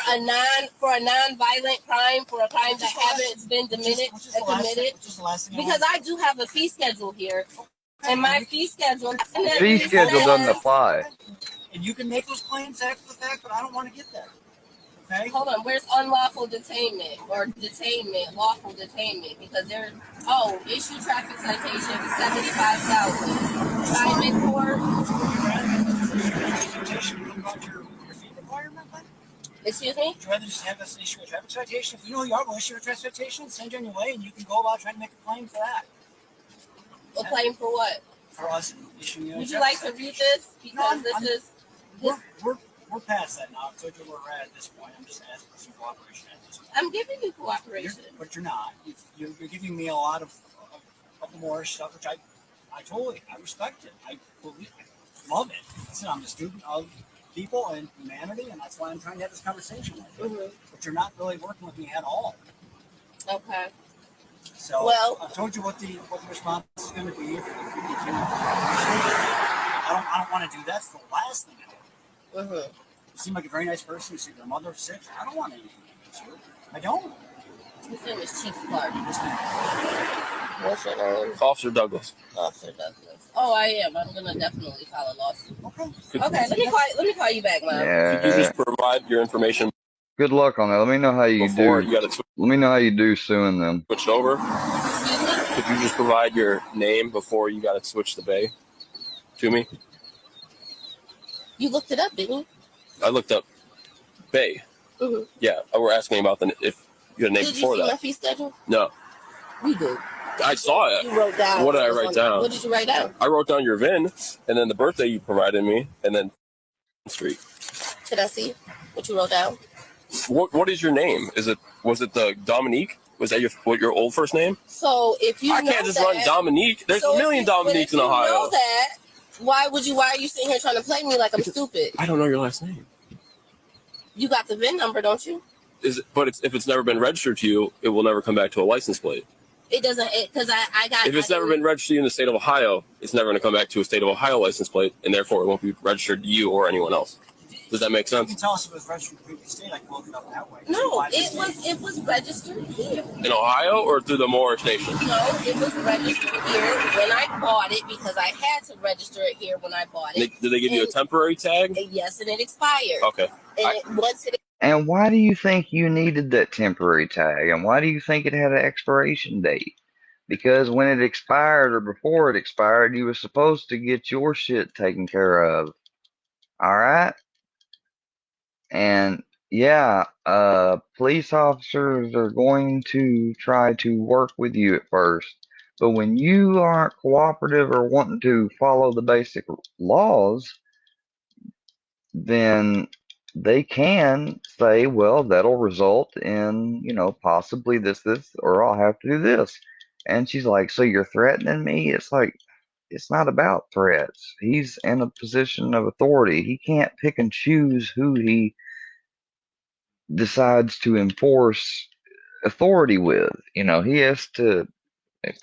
for a non-violent crime, for a crime that haven't been committed. Because I do have a fee schedule here, and my fee schedule. Fee schedule doesn't apply. And you can make those claims after the fact, but I don't want to get there. Okay. Hold on. Where's unlawful detainment or detainment, lawful detainment? Because they're issue traffic citation $75,000. Time in court. Excuse me? Would you rather just have us issue a traffic citation? If you know you are, we'll issue a traffic citation, send you on your way, and you can go about trying to make a claim for that. A claim for what? For us issuing you a Would you traffic like to read citation. this? Because We're past that now. I've told you where we're at this point. I'm just asking for some cooperation at this point. I'm giving you cooperation. But you're not. You're giving me a lot of more stuff, which I respect it. I love it. Listen, I'm a student of people and humanity, and that's why I'm trying to have this conversation with you. Mm-hmm. But you're not really working with me at all. Okay. So well, I've told you what the response is going to be. If you continue. I don't want to do that. That's the last thing I do. Mm-hmm. You seem like a very nice person. You see your mother sick. I don't want anything against you. I don't. His name is Chief Clark. What's your name? Officer Douglas. Officer Douglas. Oh, I am. I'm gonna definitely file a lawsuit. Okay. Okay. Let me call you back, Mom. Yeah. Could you just provide your information? Good luck on that. Let me know how you Before do. you gotta Let me know how you do suing them. switch over. Could you just provide your name before you got to switch the bay to me? You looked it up, didn't you? I looked up bay. Mm-hmm. Yeah, we're asking about if you had a name Did before you see my that. fee schedule? No, We did. I saw it. You wrote down. What did I write down? What did you write down? I wrote down your VIN and then the birthday you provided me and then street. Can I see what you wrote down? What is your name? Was it the Dominique? Was that your old first name? So if you I can't just run Dominique. There's a million Dominiques in Ohio. If you know that, why are you sitting here trying to play me like I'm stupid? I don't know your last name. You got the VIN number, don't you? If it's never been registered to you, it will never come back to a license plate. It doesn't, because I got. If it's never been registered in the state of Ohio, it's never going to come back to a state of Ohio license plate, and therefore it won't be registered to you or anyone else. Does that make You sense? can tell us if it was registered in the previous state. I can look it up that way. No, it was registered here. In Ohio or through the Moore station? No, it was registered here when I bought it because I had to register it here when I bought it. Did they give you a temporary tag? Yes, and it expired. Okay. And why do you think you needed that temporary tag? And why do you think it had an expiration date? Because when it expired or before it expired, you were supposed to get your shit taken care of. All right? And yeah, police officers are going to try to work with you at first. But when you aren't cooperative or wanting to follow the basic laws, then they can say, well, that'll result in, possibly this, or I'll have to do this. And she's like, so you're threatening me? It's like, it's not about threats. He's in a position of authority. He can't pick and choose who he decides to enforce authority with. He has to,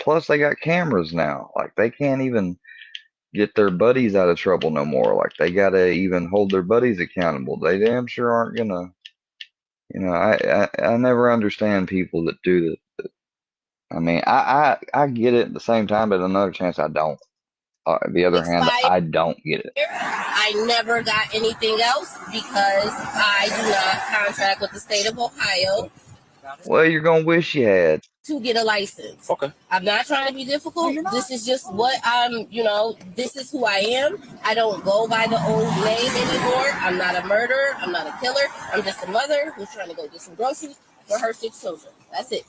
plus they got cameras now. Like, they can't even get their buddies out of trouble no more. Like, they gotta even hold their buddies accountable. They damn sure aren't gonna, I never understand people that do that. I mean, I get it at the same time, but another chance I don't. The other hand, I don't get it. I never got anything else because I do not contract with the state of Ohio Well, you're gonna wish you had. to get a license. Okay. I'm not trying to be difficult. This is just what this is who I am. I don't go by the old name anymore. I'm not a murderer. I'm not a killer. I'm just a mother who's trying to go get some groceries for her 6 children. That's it.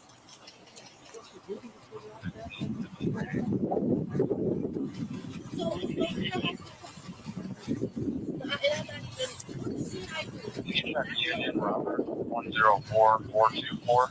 Union Robert 104424.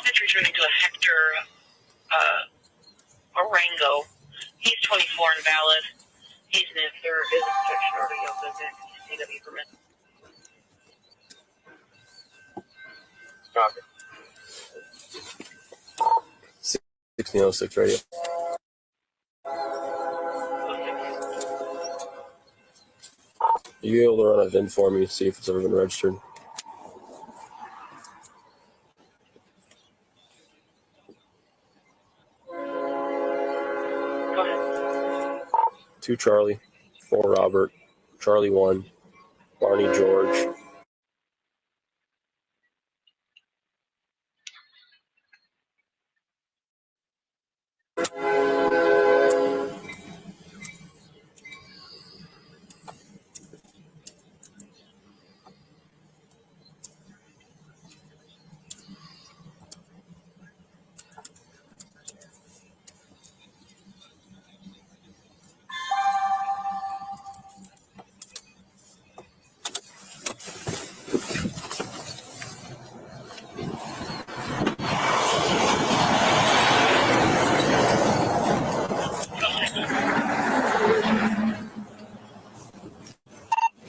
It's returning to a Hector Orango. He's 24 and valid. He's in his third business protection order. He also has an CW permit. Copy. 1606 radio. You able to run a VIN for me, see if it's ever been registered? Go ahead. 2 Charlie, 4 Robert, Charlie 1, Barney George.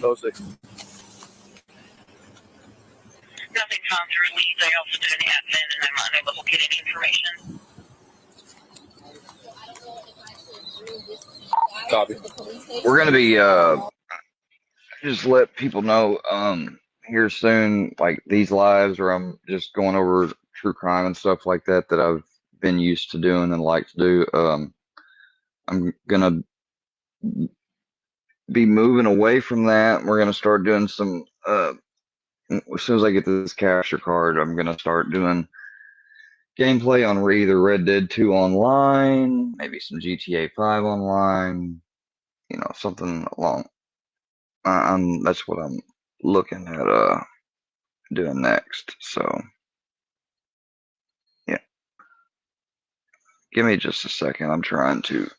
Oh, 06. Nothing found through leads. I also did an admin and I'm unable to get any information. Copy. We're gonna be just let people know here soon, like these lives where I'm just going over true crime and stuff like that that I've been used to doing and like to do. I'm gonna be moving away from that. We're gonna start doing some as soon as I get this capture card, I'm gonna start doing gameplay on either Red Dead 2 online, maybe some GTA 5 online, you know, something along. That's what I'm looking at doing next. So yeah, give me just a second. I'm trying to.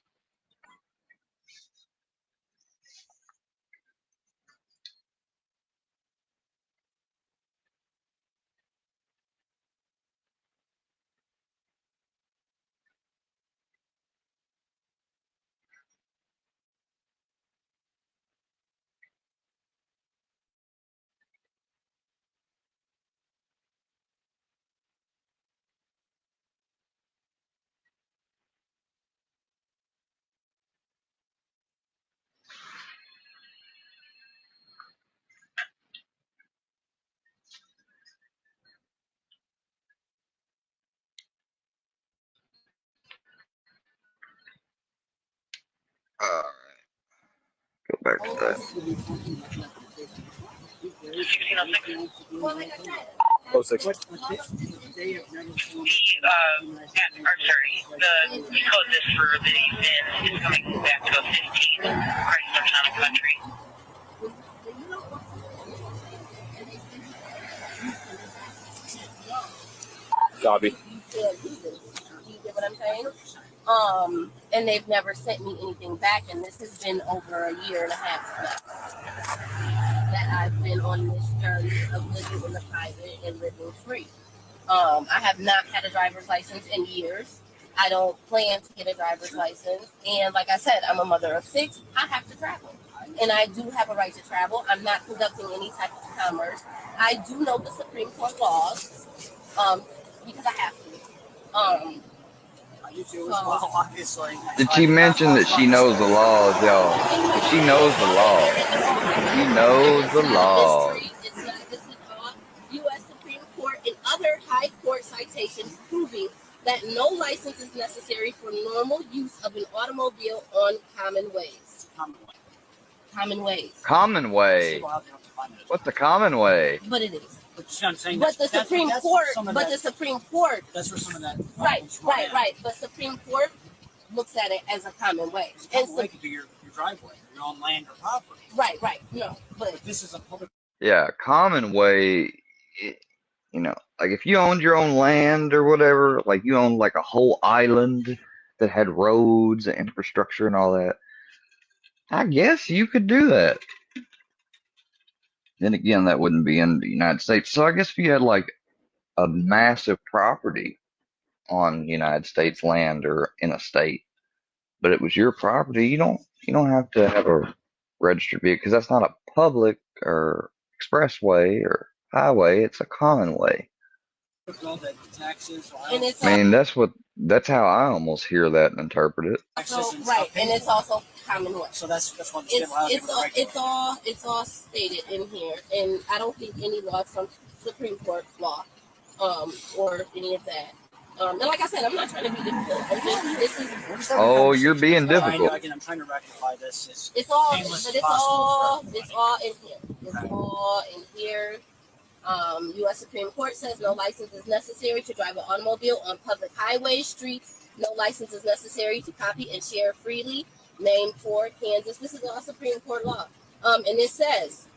Go back to that. 1606. Oh, 06. The code this for the VIN is coming back to a 15. Chrysler Town Country. Copy. You get what I'm saying? And they've never sent me anything back, and this has been over a year and a half now that I've been on this journey of living in the private and living free. I have not had a driver's license in years. I don't plan to get a driver's license. And like I said, I'm a mother of 6. I have to travel. And I do have a right to travel. I'm not conducting any type of commerce. I do know the Supreme Court laws because I have to. Did she mention that she knows the laws, y'all? She knows the laws. She knows the laws. This is U.S. Supreme Court and other high court citations proving that no license is necessary for normal use of an automobile on common ways. Common ways. Common way. What's the common way? But it is. But you know what I'm saying? But the Supreme Court. That's where some of that. Right. But Supreme Court looks at it as a common way. And so, could be your driveway, your own land or property. Right. No, but this is a public. Yeah, common way. You know, like if you owned your own land or whatever, like you owned like a whole island that had roads and infrastructure and all that, I guess you could do that. Then again, that wouldn't be in the United States. So I guess if you had like a massive property on United States land or in a state, but it was your property, you don't have to have a registered vehicle because that's not a public or expressway or highway. It's a common way. Taxes, I mean, that's what That's how I almost hear that and interpret it. So, right, and it's also Commonwealth. So that's what it's all stated in here, and I don't think any law from Supreme Court law, or any of that. And like I said, I'm not trying to be difficult. Oh, you're being difficult. Again, I'm trying to rectify this. It's all in here. It's all in here. U.S. Supreme Court says no license is necessary to drive an automobile on public highways, streets. No license is necessary to copy and share freely. Maine 4, Kansas. This is all Supreme Court law. And it says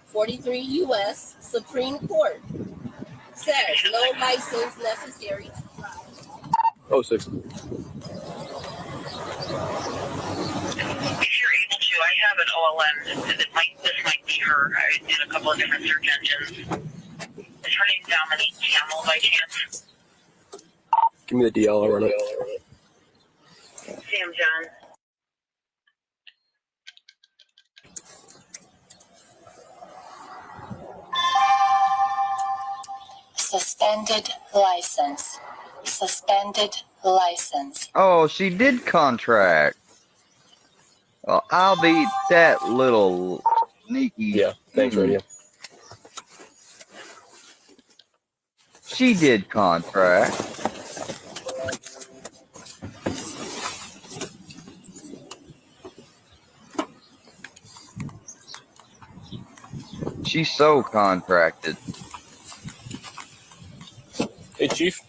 43 U.S. Supreme Court says no license necessary to drive. Oh, 6. If you're able to, I have an OLM. This might be her. I did a couple of different search engines. Is her name Dominique Camel by chance? Give me the DL, I'll run it. Sam John. Suspended license. Suspended license. Oh, she did contract. Well, I'll be that little sneaky. Yeah, thanks, Radio. She did contract. She's so contracted. Hey, Chief.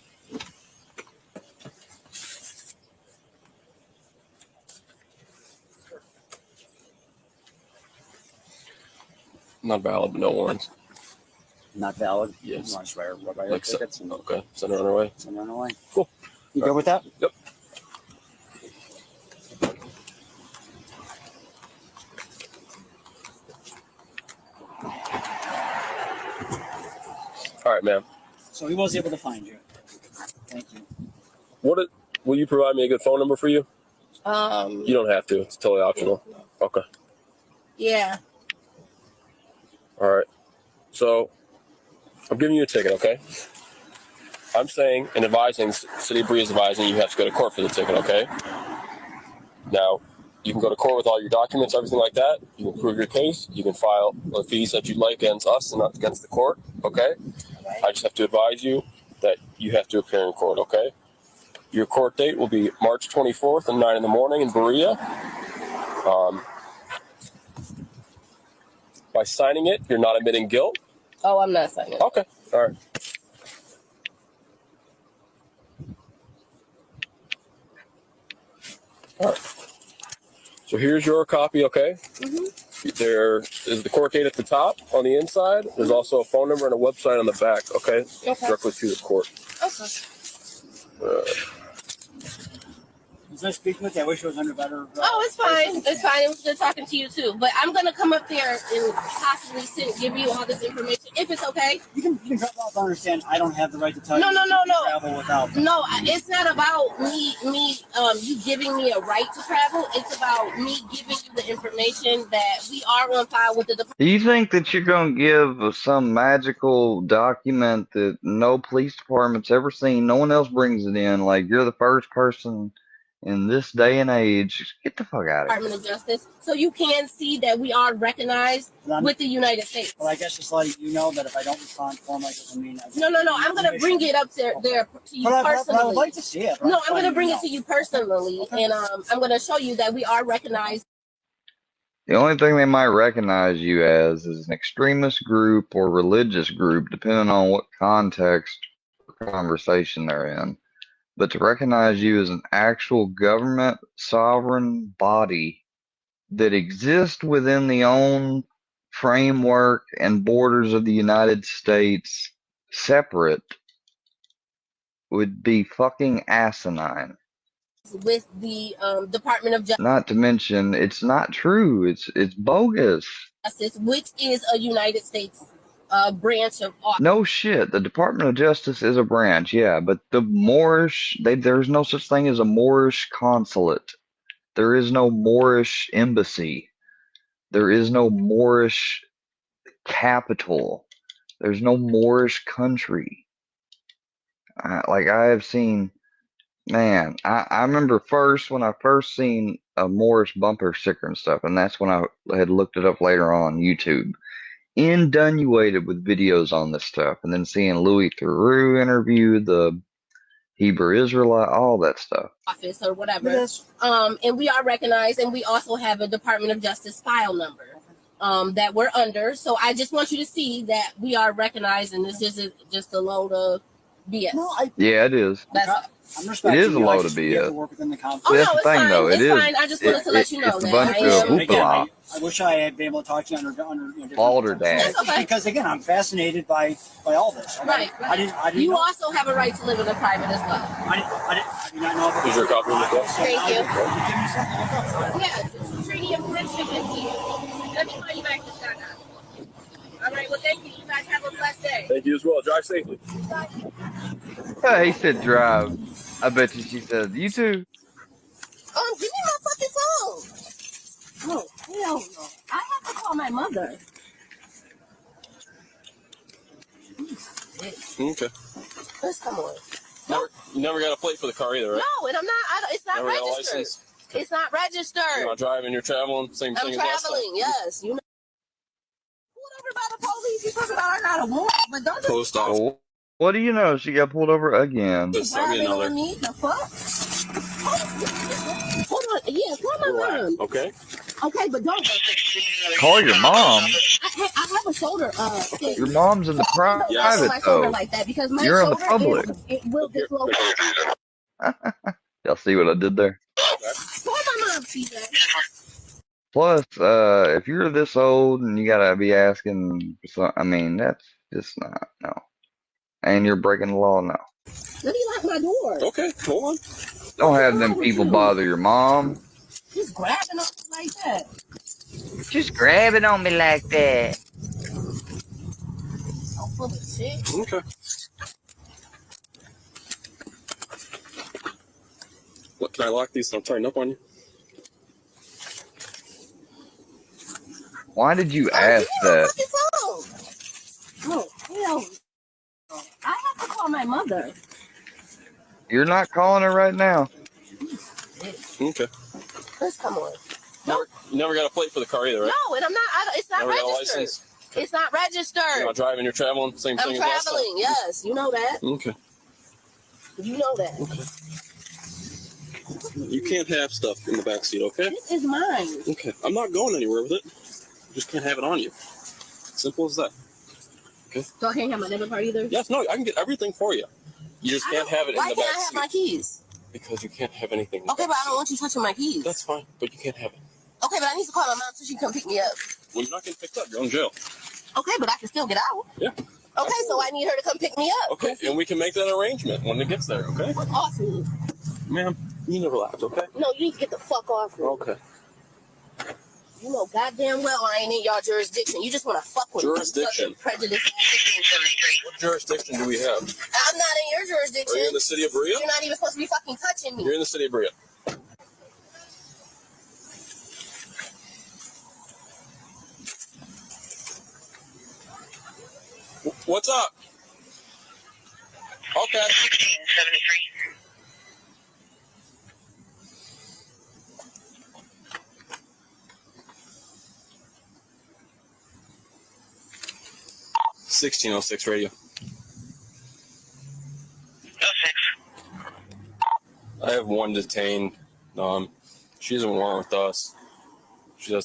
Not valid, but no warrants. Not valid? Yes. You want to write Like, tickets? okay, send her on her way. Send her on her way. Cool. You good with that? Yep. All right, ma'am. So he was able to find you. Thank you. Will you provide me a good phone number for you? You don't have to. It's totally optional. Okay. Yeah. All right. So I'm giving you a ticket, okay? I'm saying and advising, City of Bree is advising you have to go to court for the ticket, okay? Now, you can go to court with all your documents, everything like that. You can prove your case. You can file the fees that you'd like against us and not against the court, okay? I just have to advise you that you have to appear in court, okay? Your court date will be March 24th at 9 in the morning in Berea. By signing it, you're not admitting guilt. Oh, I'm not signing. Okay. All right. All right. So here's your copy, okay? Mm-hmm. There is the court date at the top on the inside. There's also a phone number and a website on the back, okay? Directly to the court. Okay. Was I speaking with you? I wish it was under better. Oh, it's fine. It's fine. It was good talking to you too. But I'm gonna come up there and possibly give you all this information if it's okay. You can drop off. Understand? I don't have the right to tell No. you. Travel without. No, it's not about you giving me a right to travel. It's about me giving you the information that we are on file with the department. Do you think that you're going to give some magical document that no police department's ever seen? No one else brings it in. Like, you're the first person in this day and age. Just get the fuck out of here. Department of Justice, so you can see that we are recognized with the United States. Well, I guess just letting you know that if I don't respond formally doesn't mean. No. I'm gonna bring it up there to you personally. But I would like to see it. No, I'm gonna bring it to you personally, and I'm gonna show you that we are recognized. The only thing they might recognize you as is an extremist group or religious group, depending on what context or conversation they're in. But to recognize you as an actual government sovereign body that exists within the own framework and borders of the United States, separate, would be fucking asinine. With the Department of Not to mention, it's not true. It's bogus. Justice, which is a United States branch of office. No shit. The Department of Justice is a branch, yeah, but the Moorish, there's no such thing as a Moorish consulate. There is no Moorish embassy. There is no Moorish capital. There's no Moorish country. I have seen Man, I remember when I first seen a Morris bumper sticker and stuff, and that's when I had looked it up later on YouTube. Inundated with videos on this stuff, and then seeing Louis Theroux interview the Hebrew Israelite, all that stuff. Office or whatever. And we are recognized, and we also have a Department of Justice file number that we're under. So I just want you to see that we are recognized, and this isn't just a load of BS. No, Yeah, it is. It is a load of BS. Oh, That's no, the it's thing, fine. though. It's It is. fine. I just wanted to let you know It's a that bunch I of am. hoopla. I wish I had been able to talk to you under Balderdash. That's okay. because again, I'm fascinated by all this. Right. I didn't You know. also have a right to live in a private as well. I did not know about Is your copy of the book? Thank you. Yeah, treaty of friendship and peace. Let me call you back this time. All right. Well, thank you. You guys have a blessed day. Thank you as well. Drive safely. He said drive. I bet you she said, you too. Give me my fucking phone. Oh, hell no. I have to call my mother. Okay. Let's come on. You never got a plate for the car either, right? No, and I'm not. It's not Never got a registered. license? It's not registered. You're not driving, you're traveling, same I'm thing as last time. traveling. Yes, you know. Pulled over by the police. You talking about I got a warrant, but don't just Post office. Well, what do you know? She got pulled over again. grabbing on me. The fuck? Hold on. Yeah, call my mom. Okay. Okay, but don't. Call your mom. I have a shoulder. Thing. Your mom's in the Don't private, on my shoulder though. like that because my You're in the shoulder public. it will dislocate. Y'all see what I did there? Call my mom, CJ. Plus, if you're this old and you gotta be asking, I mean, that's just not, no. And you're breaking the law now. Let me lock my door. Okay, hold on. Don't have them people bother your mom. Just grabbing up like that. Just grabbing on me like that. So full of shit. Okay. What, can I lock these so I'm turning up on you? Why did you ask that? Oh, hell. I have to call my mother. You're not calling her right now. Okay. Let's come on. You never got a plate for the car either, right? No, and I'm not. It's not Never got a registered. license? It's not registered. You're not driving, you're traveling, same I'm thing as last time? traveling. Yes, you know that. Okay. You know that. You can't have stuff in the back seat, okay? This is mine. Okay. I'm not going anywhere with it. You just can't have it on you. Simple as that. Okay? So I can't have my debit card either? Yes, no, I can get everything for you. You just can't have it in Why the can't back I have seat. my keys? Because you can't have anything in the Okay, back but I don't want you touching my keys. That's fine, but you can't have it. Okay, but I need to call my mom so she can come pick me up. Well, you're not getting picked up. You're in jail. Okay, but I can still get out. Yeah. Okay, so I need her to come pick me up. Okay, and we can make that arrangement when it gets there, okay? Fuck off me. Ma'am, you never laughed, okay? No, you need to get the fuck off me. Okay. You know goddamn well I ain't in y'all jurisdiction. You just want to fuck with Jurisdiction? fucking prejudice. What jurisdiction do we have? I'm not in your jurisdiction. Are you in the city of Berea? You're not even supposed to be fucking touching me. You're in the city of Berea. What's up? Okay. 1673. $16.06 radio. I have one detained. She doesn't warrant with us. She's a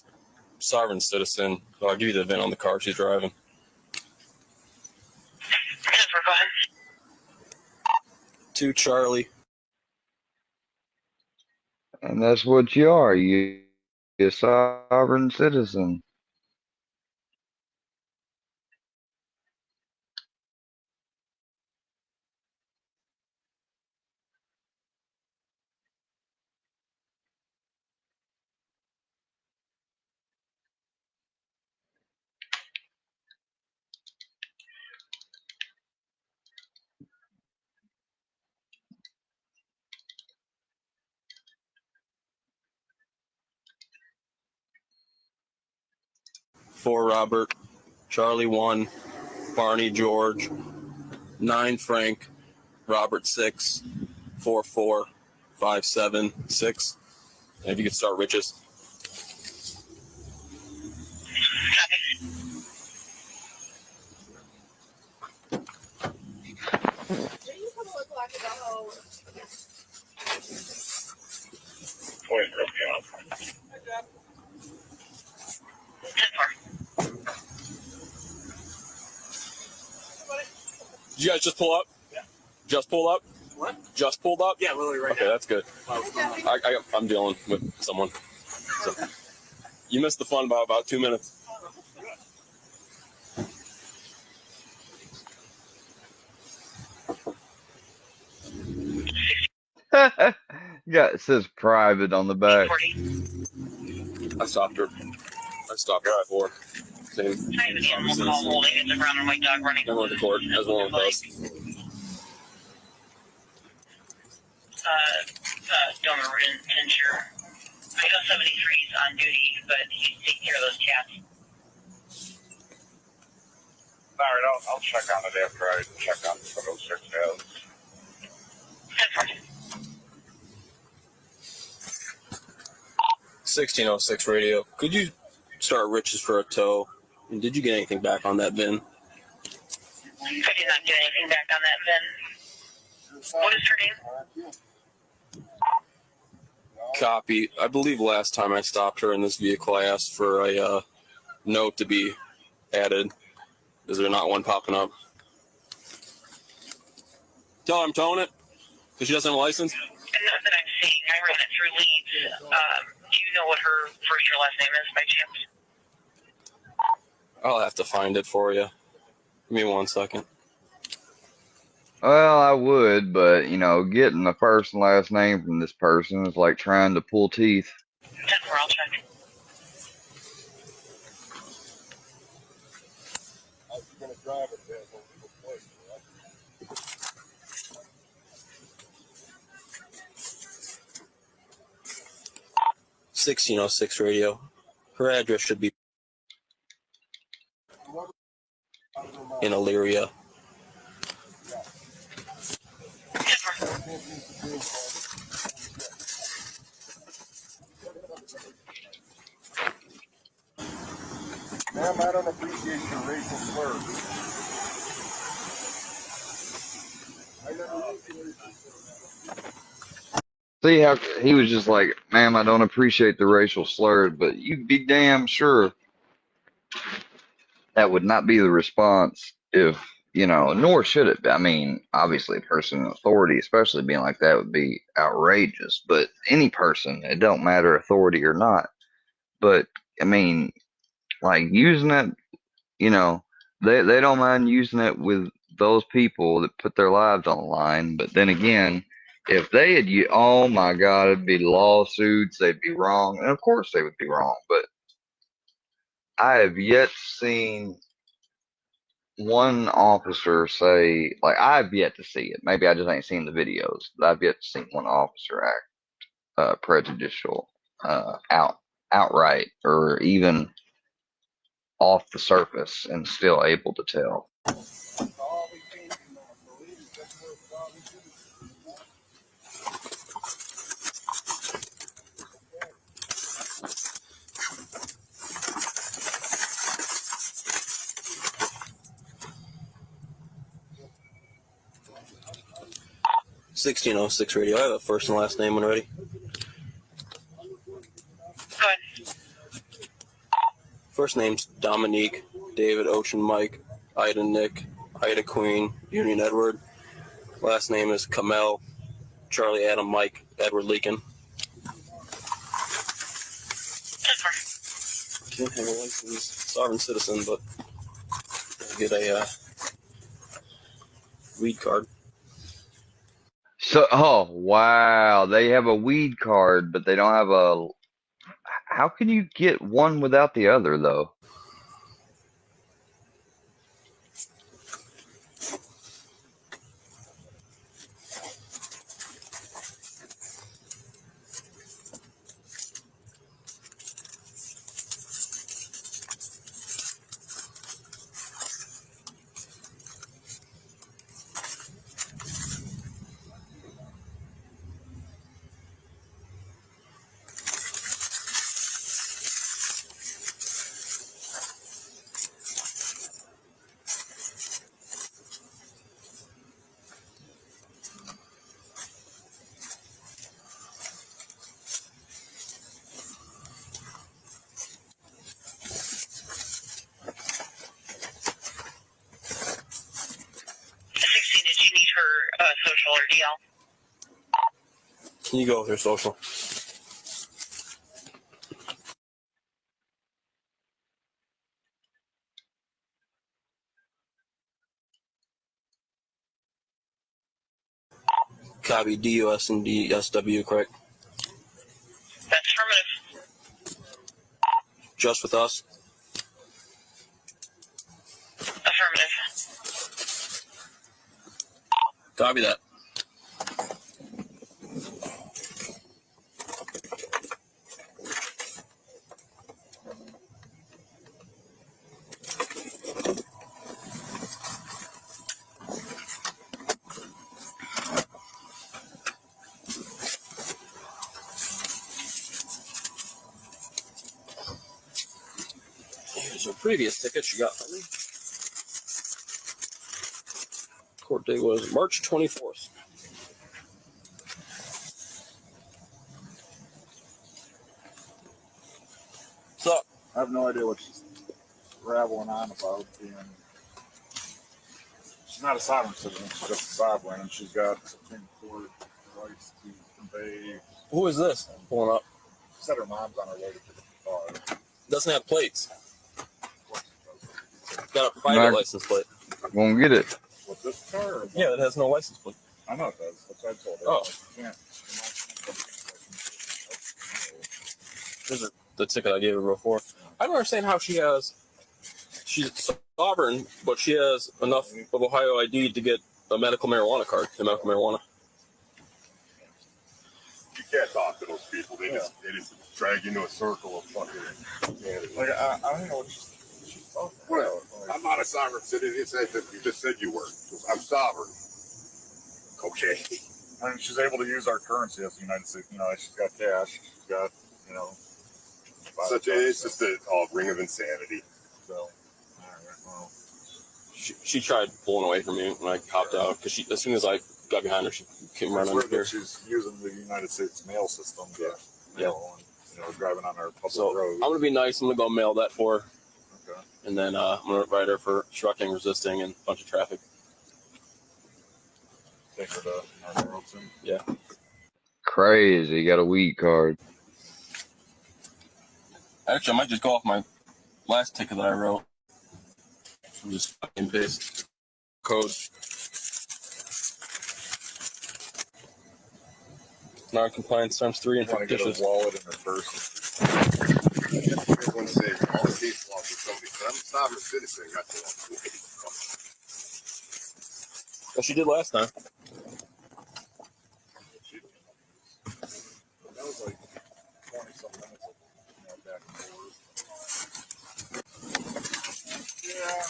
sovereign citizen. So I'll give you the VIN on the car she's driving. Go ahead. 2 Charlie. And that's what you are. You're a sovereign citizen. Four Robert, Charlie 1, Barney George, 9 Frank, Robert 6, 44576. And if you could start Rich's. Did you guys just pull up? Yeah. Just pulled up? What? Just pulled up? Yeah, literally right okay, now. That's good. I'm dealing with someone. So, you missed the fun by about 2 minutes. Yeah, it says private on the back. I stopped her. Before. Same. Holding it's a brown and white dog running. I'm on the court as one of those. Don't remember Tincture. I know 73's on duty, but he's taking care of those cats. All right, I'll check on it after I check on for those 6 days. 1606 radio. Could you start Rich's for a tow? And did you get anything back on that VIN? I did not get anything back on that VIN. What is her name? Copy. I believe last time I stopped her in this vehicle, I asked for a note to be added. Is there not one popping up? Tell her I'm towing it because she doesn't have a license. Not that I'm seeing. I ran it through leads. Do you know what her first or last name is by chance? I'll have to find it for you. Give me 1 second. Well, I would, but, you know, getting the first and last name from this person is like trying to pull teeth. I'll check. How's she gonna drive it there? 1606 radio. Her address should be in Elyria. Ma'am, I don't appreciate your racial slurs. See how he was just like, ma'am, I don't appreciate the racial slurs, but you be damn sure that would not be the response if, you know, nor should it be. I mean, obviously a person in authority, especially being like that, would be outrageous, but any person, it don't matter authority or not. But I mean, like using it, you know, they don't mind using it with those people that put their lives on the line. But then again, if they had, oh my God, it'd be lawsuits. They'd be wrong. And of course they would be wrong. But I have yet seen one officer say, like, I've yet to see it. Maybe I just ain't seen the videos. But I've yet to see one officer act prejudicial, outright, or even off the surface, and still able to tell. $1606 radio. I have a first and last name when ready. First name's Dominique, David, Ocean, Mike, Ida, Nick, Ida, Queen, Union, Edward. Last name is Kamel, Charlie, Adam, Mike, Edward, Leakin. Can't have a license, sovereign citizen, but I get a weed card. So, oh wow, they have a weed card, but they don't have a. How can you get one without the other, though? You go with your social. Copy. DUS and DSW, correct? That's affirmative. Just with us? Affirmative. Copy that. Here's your previous ticket you got from me. Court date was March 24th. What's up? I have no idea what she's rattling on about. She's not a sovereign citizen, she's just a sovereign, and she's got Supreme Court rights to convey. Who is this pulling up? She said her mom's on her way to pick up the car. Doesn't have plates. Got a private license plate. Gonna get it. What's this car? Or Yeah, it has no license plate. I know it does. That's what I told her. Oh. You can't. Here's the ticket I gave her before. I don't understand how she's sovereign, but she has enough of Ohio ID to get a medical marijuana card, the medical marijuana. You can't talk to those people. They just drag you into a circle of fucking. Like, I don't know what she's talking about. Well, I'm not a sovereign citizen. You just said you were. I'm sovereign. Okay. I mean, she's able to use our currency as the United States. You know, she's got cash. She's got, you know. It's just a ring of insanity. So, all right, well. She tried pulling away from me when I hopped out because as soon as I got behind her, she came right under here. She's using the United States mail system to, Yeah. You know, driving on our public So road. I'm gonna be nice. I'm gonna go mail that for her, Okay. and then I'm gonna write her for obstructing, resisting, and a bunch of traffic. Take her to our road soon. Yeah. Crazy. You got a weed card. Actually, I might just go off my last ticket that I wrote. And just copy and paste code. Non-compliance times 3 and Want to get fictitious. a wallet in her purse. Everyone says all the case laws with somebody, but I'm a sovereign citizen. That's Well, she did last time. That was like 20-something minutes of back and forth. Yeah.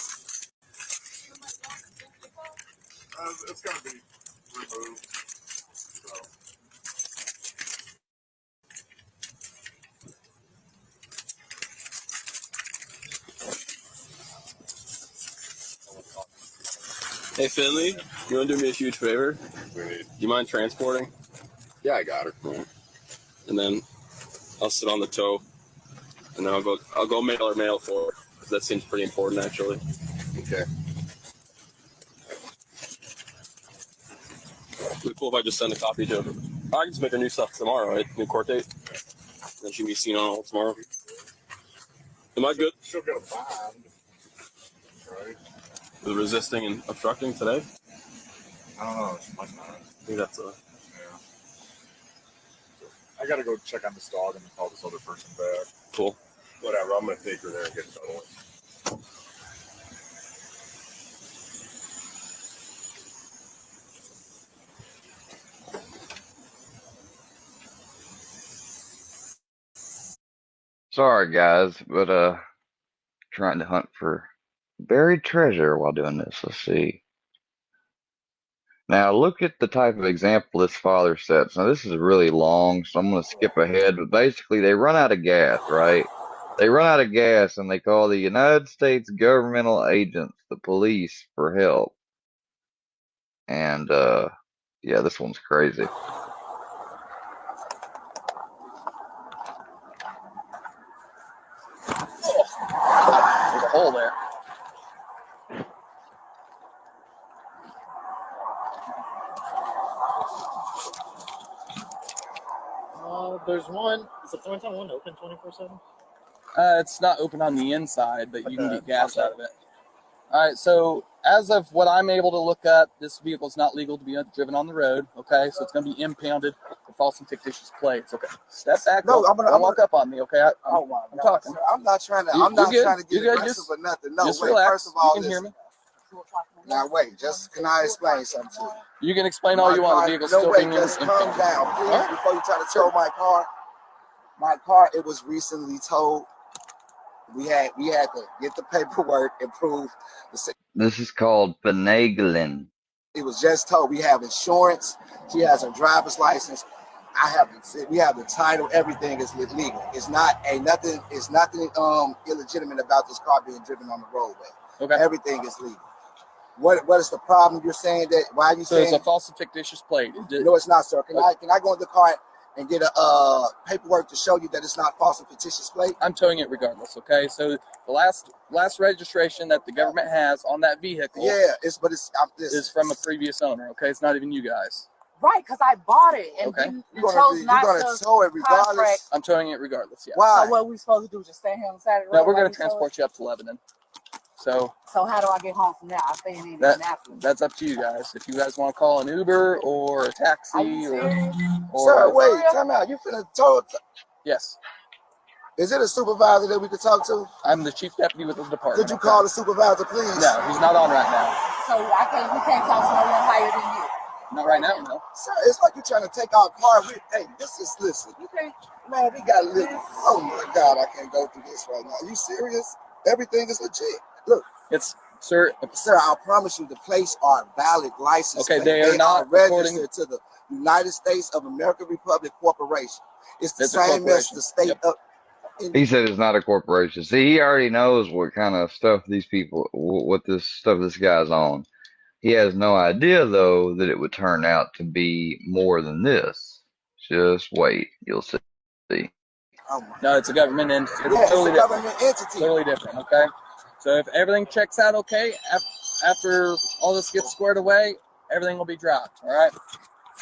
It's going to be removed. So. Hey, Finley, you want to do me a huge favor? Do you mind transporting? Yeah, I got her. Right. And then I'll sit on the tow, and then I'll go mail her mail for her. 'Cause that seems pretty important, actually. Okay. It'd be cool if I just send a copy to her. I can just make her new stuff tomorrow, right? New court date. Then she can be seen on hold tomorrow. Am I good? She'll get a bond. Right? With resisting and obstructing today? I don't know. She might not. I think that's a... Yeah. I got to go check on this dog and call this other person back. Cool. Whatever. I'm going to take her there and get it done with. Sorry, guys, but trying to hunt for buried treasure while doing this. Let's see. Now, look at the type of example this father sets. Now, this is really long, so I'm going to skip ahead. But basically, they run out of gas, right? They run out of gas, and they call the United States governmental agents, the police, for help. And, yeah, this one's crazy. There's a hole there. there's one. Is the Thornton one open 24/7? It's not open on the inside, but you can get gas out of it. All right, so as of what I'm able to look up, this vehicle is not legal to be driven on the road, okay? So it's going to be impounded for false and fictitious plates, okay? Step back. No, I'm gonna walk up on me, okay? I'm talking. Sir, I'm not trying to. You- I'm not you're good. trying to get You're good. aggressive Just- or nothing. No, just wait. relax. First of all, You can hear listen. me. Now wait. Just can I explain something to you? You can explain all you want. The vehicle's still being just calm impounded. down, please, All right. before you try to tow my car. My car, it was recently towed. We had to get the paperwork and prove This is called finagling. it was just towed. We have insurance. She has her driver's license. We have the title. Everything is legal. It's nothing illegitimate about this car being driven on the roadway. Okay. Everything is legal. What is the problem? You're saying that? Why are you So saying? it's a false and fictitious plate. No, it's not, sir. Can I go in the car and get a paperwork to show you that it's not false and fictitious plate? I'm towing it regardless, okay? So the last registration that the government has on that vehicle is from a previous owner, okay? It's not even you guys. Right, because I bought it and Okay. didn't chose not to tow it regardless? contract. I'm towing it regardless, yeah. Why? So what are we supposed to do? Just stay here on Saturday? No, we're going to transport you up to Lebanon. So So how do I get home from there? I stay in Indianapolis. that's up to you guys. If you guys want to call an Uber or a taxi or Sir, wait, time out. You finna tow it? Yes. Is it a supervisor that we could talk to? I'm the chief deputy with the department. Could you call the supervisor, please? No, he's not on right now. So we can't talk to no one higher than you. Not right now, no. Sir, it's like you're trying to take our car. Hey, listen. You can't. Man, we got to live. Oh my God, I can't go through this right now. Are you serious? Everything is legit. Look. Sir, I promise you the plates are valid license. Okay, plates. they are not registered to the United States of America Republic Corporation. It's the same as the state of. He said it's not a corporation. See, he already knows what kind of stuff these people, what this stuff this guy's on. He has no idea, though, that it would turn out to be more than this. Just wait. You'll see. No, it's a government entity. It's Yeah, totally it's a different. government entity. Totally different, okay? So if everything checks out okay, after all this gets squared away, everything will be dropped, all right?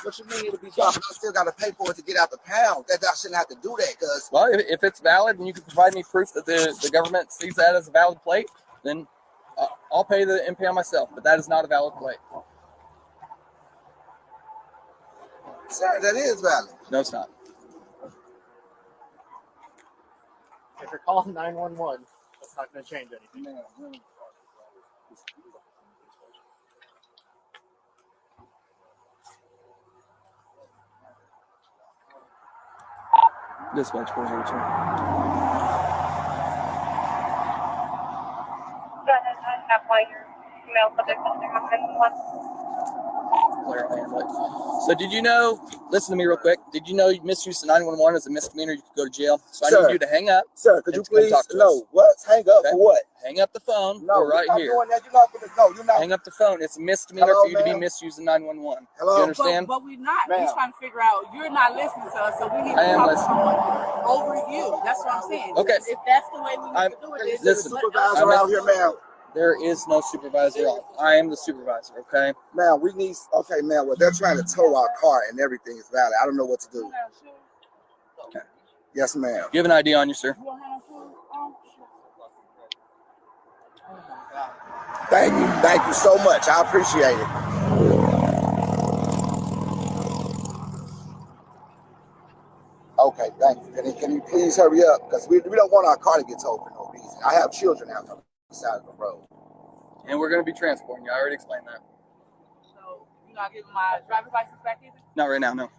What you mean it'll be dropped? I still got to pay for it to get out the pound. That I shouldn't have to do that because. Well, if it's valid and you can provide me proof that the government sees that as a valid plate, then I'll pay the impound myself, but that is not a valid plate. Sir, that is valid. No, it's not. If you're calling 911, that's not going to change anything. Dispatch 402. Go ahead and have why your email subject is 911. So did you know, listen to me real quick, did you know misuse of 911 is a misdemeanor, you could go to jail? So I need you to hang up. Sir, could you please, what? Hang up for what? Hang up the phone. No, We're right you're not here. doing that. You're not going to go. You're not. Hang up the phone. It's a misdemeanor Hello, for you to be ma'am? misusing 911. Hello? You understand? But we're not. We're trying to figure out. You're not listening to us, so we need to I am talk to listening. someone over you. That's what I'm saying. Okay. If that's the way we need to do it, Listen, supervisor out here, ma'am. There is no supervisor. I am the supervisor, okay? Ma'am, we need, okay, ma'am, well, they're trying to tow our car and everything is valid. I don't know what to do. Okay. Yes, ma'am. You have an ID on you, sir? Thank you so much. I appreciate it. Okay, thank you. Can you please hurry up? Because we don't want our car to get towed for no reason. I have children out on the side of the road. And we're going to be transporting you. I already explained that. So you're not giving my driver's license back either? Not right now, no.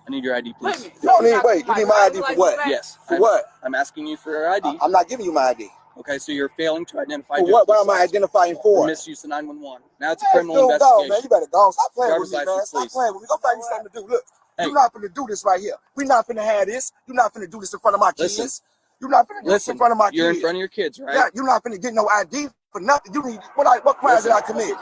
I need your ID, please. You don't need, wait, you need my ID for what? Yes. For what? I'm asking you for your ID. I'm not giving you my ID. Okay, so you're failing to identify. For what? What am I identifying for? Misuse of 911. Now it's a criminal Go, investigation. man. You better go. Stop playing Driver's with me, man. license, Stop please. playing with me. Go find you something to do. Look, you're not finna do this right here. We're not finna have this. You're not finna do this in front of my kids. Listen. You're not finna do this in front of my kids. You're in front of your kids, right? Yeah, you're not finna get no ID for nothing. You need what crime did I commit?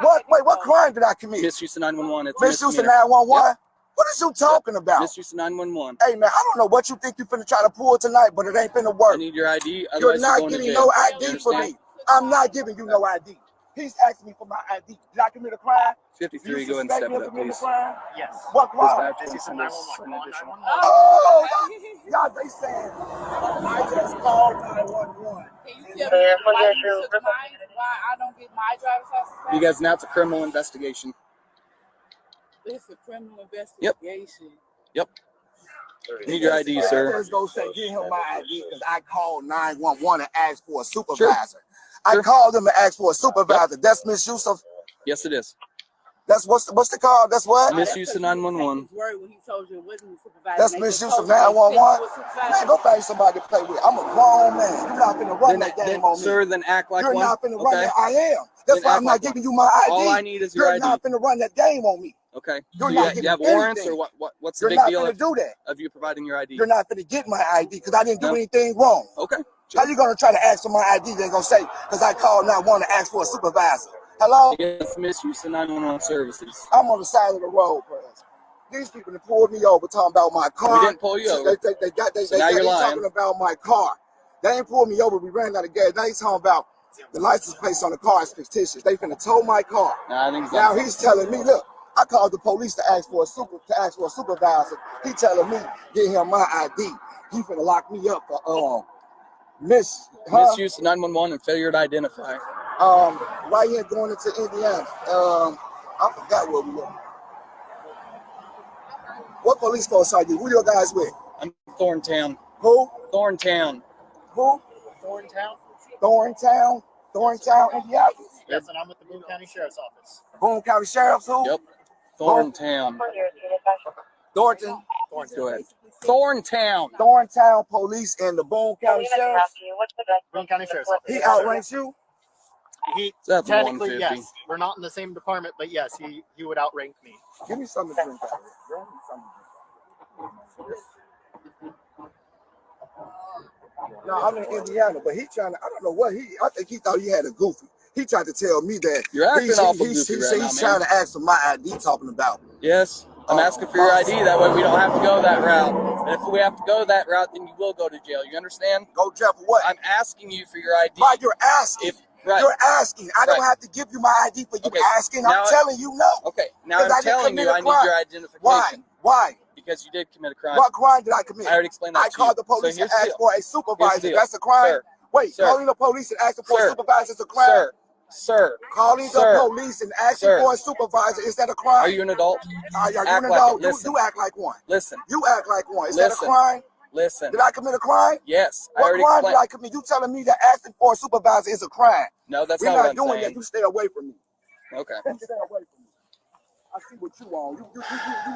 What crime did I commit? Misuse of 911. It's Misuse of misdemeanor. 911? Yep. What is you talking about? Misuse of 911. Hey man, I don't know what you think you finna try to pull tonight, but it ain't finna work. I need your ID. You're Otherwise not going to getting jail. no You ID for me. understand? I'm not giving you no ID. He's asking me for my ID. Did I commit a crime? 53, go ahead and step it up, please. Yes. What crime? Dispatch, please send us an additional. Oh, y'all, they saying I just called 911. Can you tell me why you took mine? Why I don't get my driver's license? Because now it's a criminal investigation. It's a criminal investigation. Yep. Need your ID, sir. Let's go say, give him my ID because I called 911 and asked for a supervisor. I called them and asked for a supervisor. That's misuse of. Yes, it is. That's what's the call? That's what? Misuse of 911. That's misuse of 911. Man, go find somebody to play with. I'm a grown man. You're not gonna run that game on me. Sir, then act like You're one. not gonna run that. I am. That's why I'm not giving you my ID. All I need is your You're ID. not gonna run that game on me. Okay. You're Do not you getting have warrants anything. or what's the You're big not deal gonna do that. of you providing your ID? You're not gonna get my ID because I didn't do No. anything wrong. Okay. How you gonna try to ask for my ID? They're gonna say because I called 911 to ask for a supervisor. Hello? Against misuse of 911 services. I'm on the side of the road, bro. These people that pulled me over talking about my car. We didn't pull you over. They now you're lying. talking about my car. They ain't pulled me over. We ran out of gas. Now he's talking about the license plate on the car is fictitious. They finna tow my car. Nah, I think now he's telling me, look, I called the police to ask for a supervisor. He telling me, get him my ID. He finna lock me up for misuse of 911 and failure to identify. Right here going into Indiana. I forgot where we were. What police force are you? Who you guys with? I'm Thorntown. Who? Thorntown. Who? Thorntown? Thorntown? Thorntown, Indiana? Yes, and I'm with the Boone County Sheriff's Office. Boone County Sheriff's who? Yep. Thorntown. Thornton? Go ahead. Thorntown. Thorntown Police and the Boone County Sheriff's? Boone County Sheriff's Office. He outranks you? He That's technically, 150. yes. We're not in the same department, but yes, he would outrank me. Give me something to drink out of here. Give me something to drink. No, I'm in Indiana, but he trying to, I don't know what I think he thought he had a goofy. He tried to tell me that You're acting awful goofy right now, he's trying to ask for my ID talking about. Yes, I'm asking for your ID. That way we don't have to go that route. And if we have to go that route, then you will go to jail. You understand? Go jail for what? I'm asking you for your ID. Why you're asking? You're asking. I don't have to give you my ID for you asking. I'm telling you no. Okay, now I'm telling you I need your identification. Why? Because you did commit a crime. What crime did I commit? I already explained that I called the police and asked for a supervisor. That's a crime? Sir. Wait, Sir. calling the police and asking for a supervisor is a crime? Sir. Calling the police and asking for a supervisor, is that a crime? Are you an adult? Are you an Act adult? like it. You act like one. Listen. You act like one. Is that a crime? Listen. Did I commit a crime? Yes. What crime did I commit? You telling me that asking for a supervisor is a crime? No, that's We're not what not I'm doing saying. that. You stay away from me. Okay. Stay away from me. I see what you want. You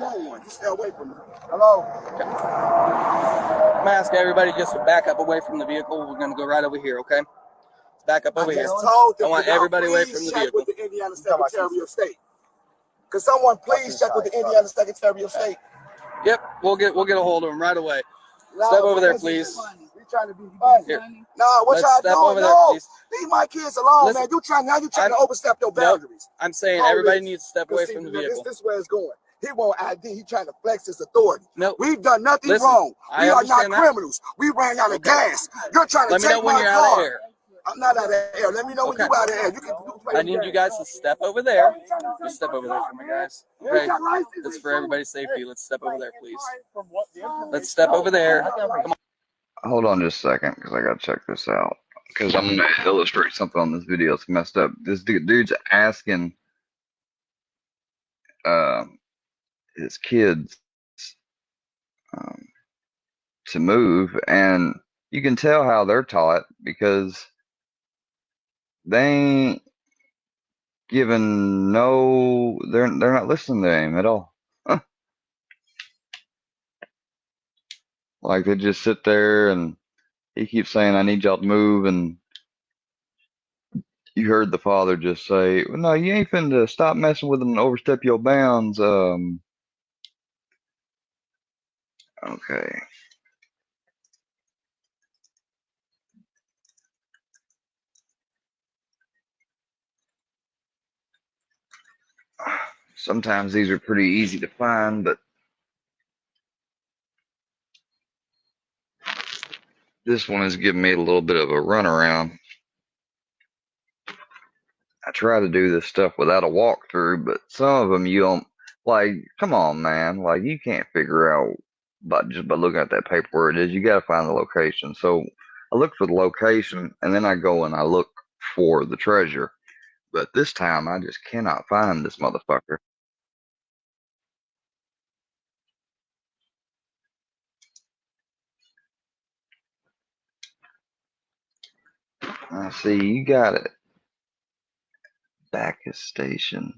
want one. You stay away from me. Hello? I'm asking everybody just to back up away from the vehicle. We're going to go right over here, okay? Let's back up over here. I want everybody away from the check vehicle. with the Indiana Secretary of State. Could someone please check with the Indiana Secretary of State? Yep, we'll get a hold of him right away. Step over there, please. We trying to be funny. Here. No, what Let's y'all step doing? over there, No, please. leave my kids alone, Listen, man. You trying to overstep your boundaries. I'm saying Police. everybody needs to step away See, from the now, vehicle. This is where it's going. He won't ID. He trying to flex his authority. No, we've done nothing Listen, wrong. I We are not understand that. criminals. We ran out of gas. You're trying to Let me take know when my you're car. out of air. I'm not out of air. Let me know when you out of air. You can I need you guys to step over there. Just step over there for me, guys. Okay? That's for everybody's safety. Let's step over there, please. Let's step over there. Come on. Hold on just a second, because I gotta check this out. Because I'm gonna illustrate something on this video. It's messed up. This dude's asking his kids to move, and you can tell how they're taught because they ain't giving they're not listening to him at all. Like they just sit there and he keeps saying, I need y'all to move, and you heard the father just say, well, no, you ain't finna stop messing with them and overstep your bounds. Okay. Sometimes these are pretty easy to find, but this one is giving me a little bit of a runaround. I try to do this stuff without a walkthrough, but some of them you don't, like, come on, man. Like, you can't figure out just by looking at that paper where it is. You got to find the location. So I look for the location and then I go and I look for the treasure. But this time I just cannot find this motherfucker. I see you got it. Backus Station.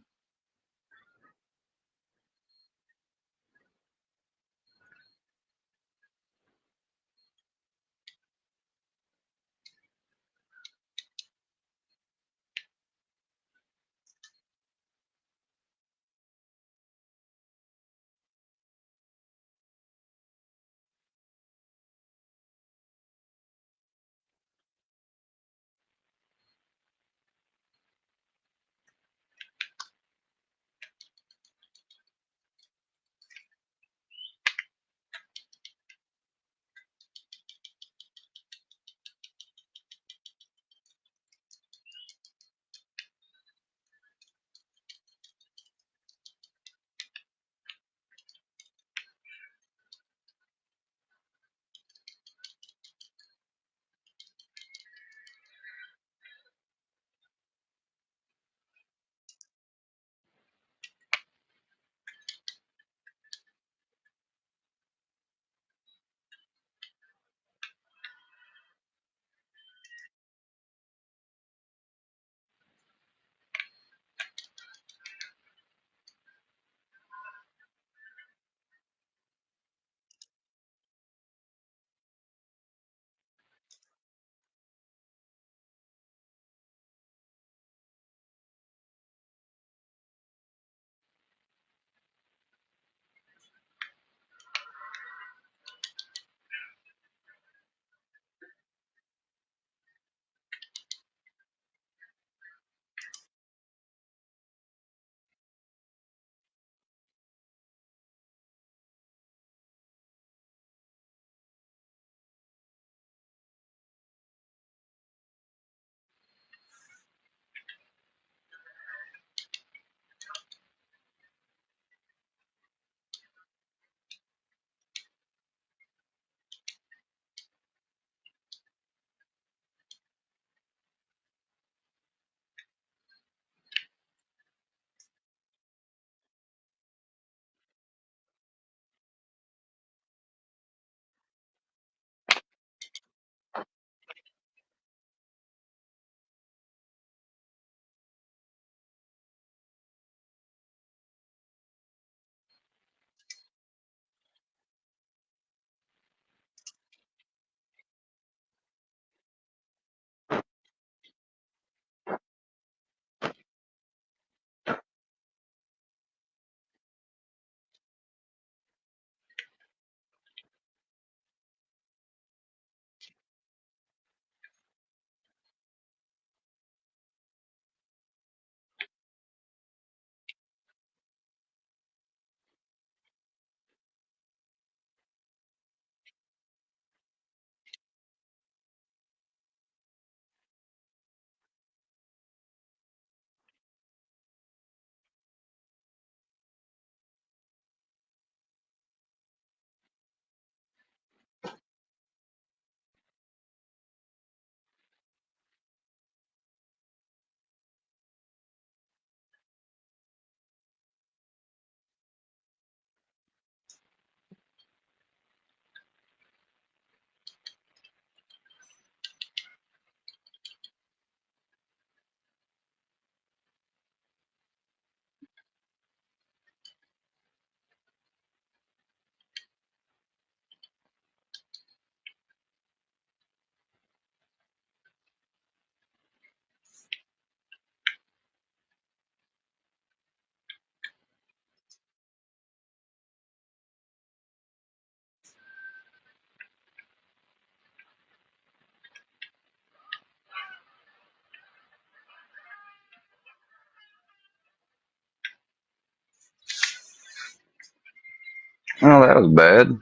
Oh, that was bad.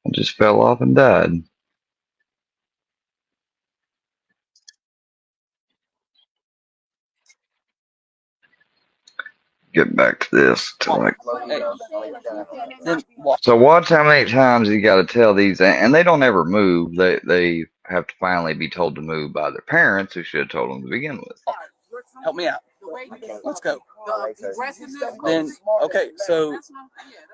I just fell off and died. get back to this. So watch how many times you got to tell these, and they don't ever move. They have to finally be told to move by their parents, who should have told them to begin with. Help me out. Let's go. Then, okay, so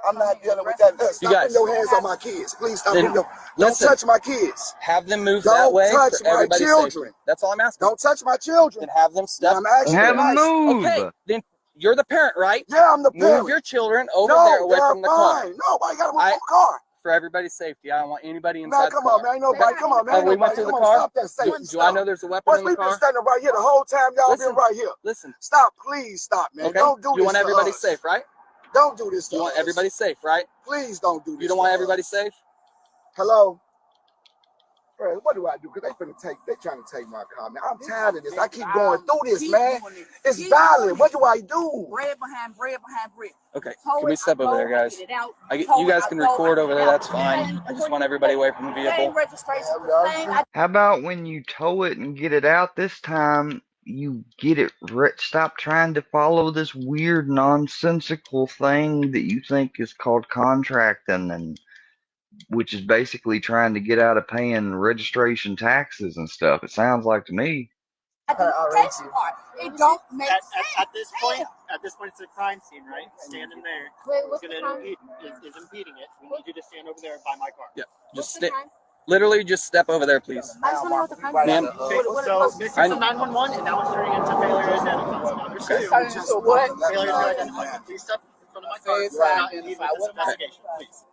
I'm not dealing with that. Stop you guys, putting your hands on my kids. Please stop. Then, Don't listen, touch my kids. Have them move Don't that way touch for my everybody's children. safety. That's all I'm asking. Don't touch my children. Then have them step. I'm asking Have them nice. move. Okay, then you're the parent, right? Yeah, I'm the parent. Move your children over No, there away they're from the car. fine. No, why you gotta move from the car? For everybody's safety, I don't want anybody inside Man, come the car. on, man. Ain't nobody. Come on, man. Ain't We nobody. went through the Come on, car. stop that safety Do I know there's a weapon in the We've been car? standing right here the whole time. Y'all Listen, been right here. Listen. Stop, please stop, man. Okay. Don't do this. You want to everybody us. safe, right? Don't do this to You want us. everybody safe, right? Please don't do this. You don't want everybody safe? Hello? Bro, what do I do? Because they trying to take my car, man. I'm tired of this. I keep going through this, man. It's violent. What do I do? Bread behind bread behind bread. Okay, can we step over there, guys? You guys can record over there, that's fine. I just want everybody away from the vehicle. How about when you tow it and get it out this time, you get it stop trying to follow this weird nonsensical thing that you think is called contracting, and which is basically trying to get out of paying registration taxes and stuff. It sounds like to me. It don't make sense. At this point, it's a crime scene, right? Standing there is impeding it. We need you to stand over there by my car. Yeah, just literally just step over there, please. I just want to know what the crime Ma'am, So this is a 911, and now it's turning into failure to identify. Understood? So what? Failure to identify. Please step in front of my car. We're not in this investigation, please.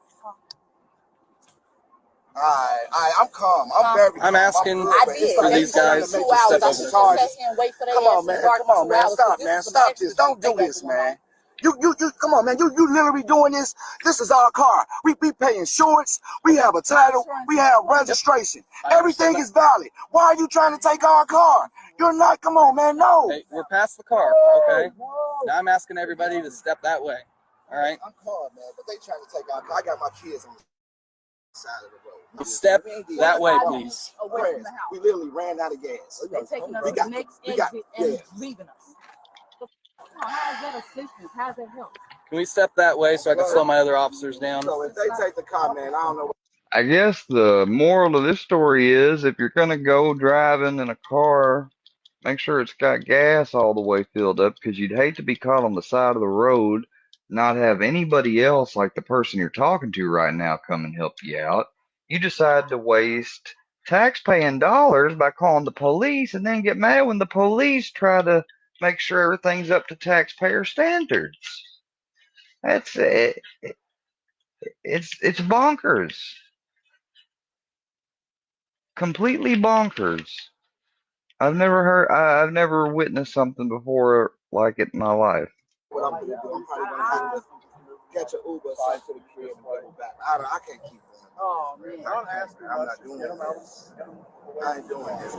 All right, I'm calm. I'm asking for these guys to step over. Come on, man. Stop, man. Stop this. Don't do this, man. You, come on, man. You literally doing this. This is our car. We pay insurance. We have a title. We have registration. Everything is valid. Why are you trying to take our car? You're not. Come on, man. No. Hey, we're past the car, okay? Now I'm asking everybody to step that way. All right? I'm calm, man. But they trying to take our car. I got my kids on the side of the road. Step that way, please. We literally ran out of gas. They're taking us to the next exit and leaving us. How is that assistance? How does that help? Can we step that way so I can slow my other officers down? So if they take the car, man, I don't know. I guess the moral of this story is if you're going to go driving in a car, make sure it's got gas all the way filled up, because you'd hate to be caught on the side of the road, not have anybody else like the person you're talking to right now come and help you out. You decide to waste tax-paying dollars by calling the police and then get mad when the police try to make sure everything's up to taxpayer standards. That's it. It's bonkers. Completely bonkers. I've never witnessed something before like it in my life. What I'm going to do, I'm probably going to have to catch an Uber side to the crib and go back. I can't keep going. Oh, man. I'm not doing this. I ain't doing this.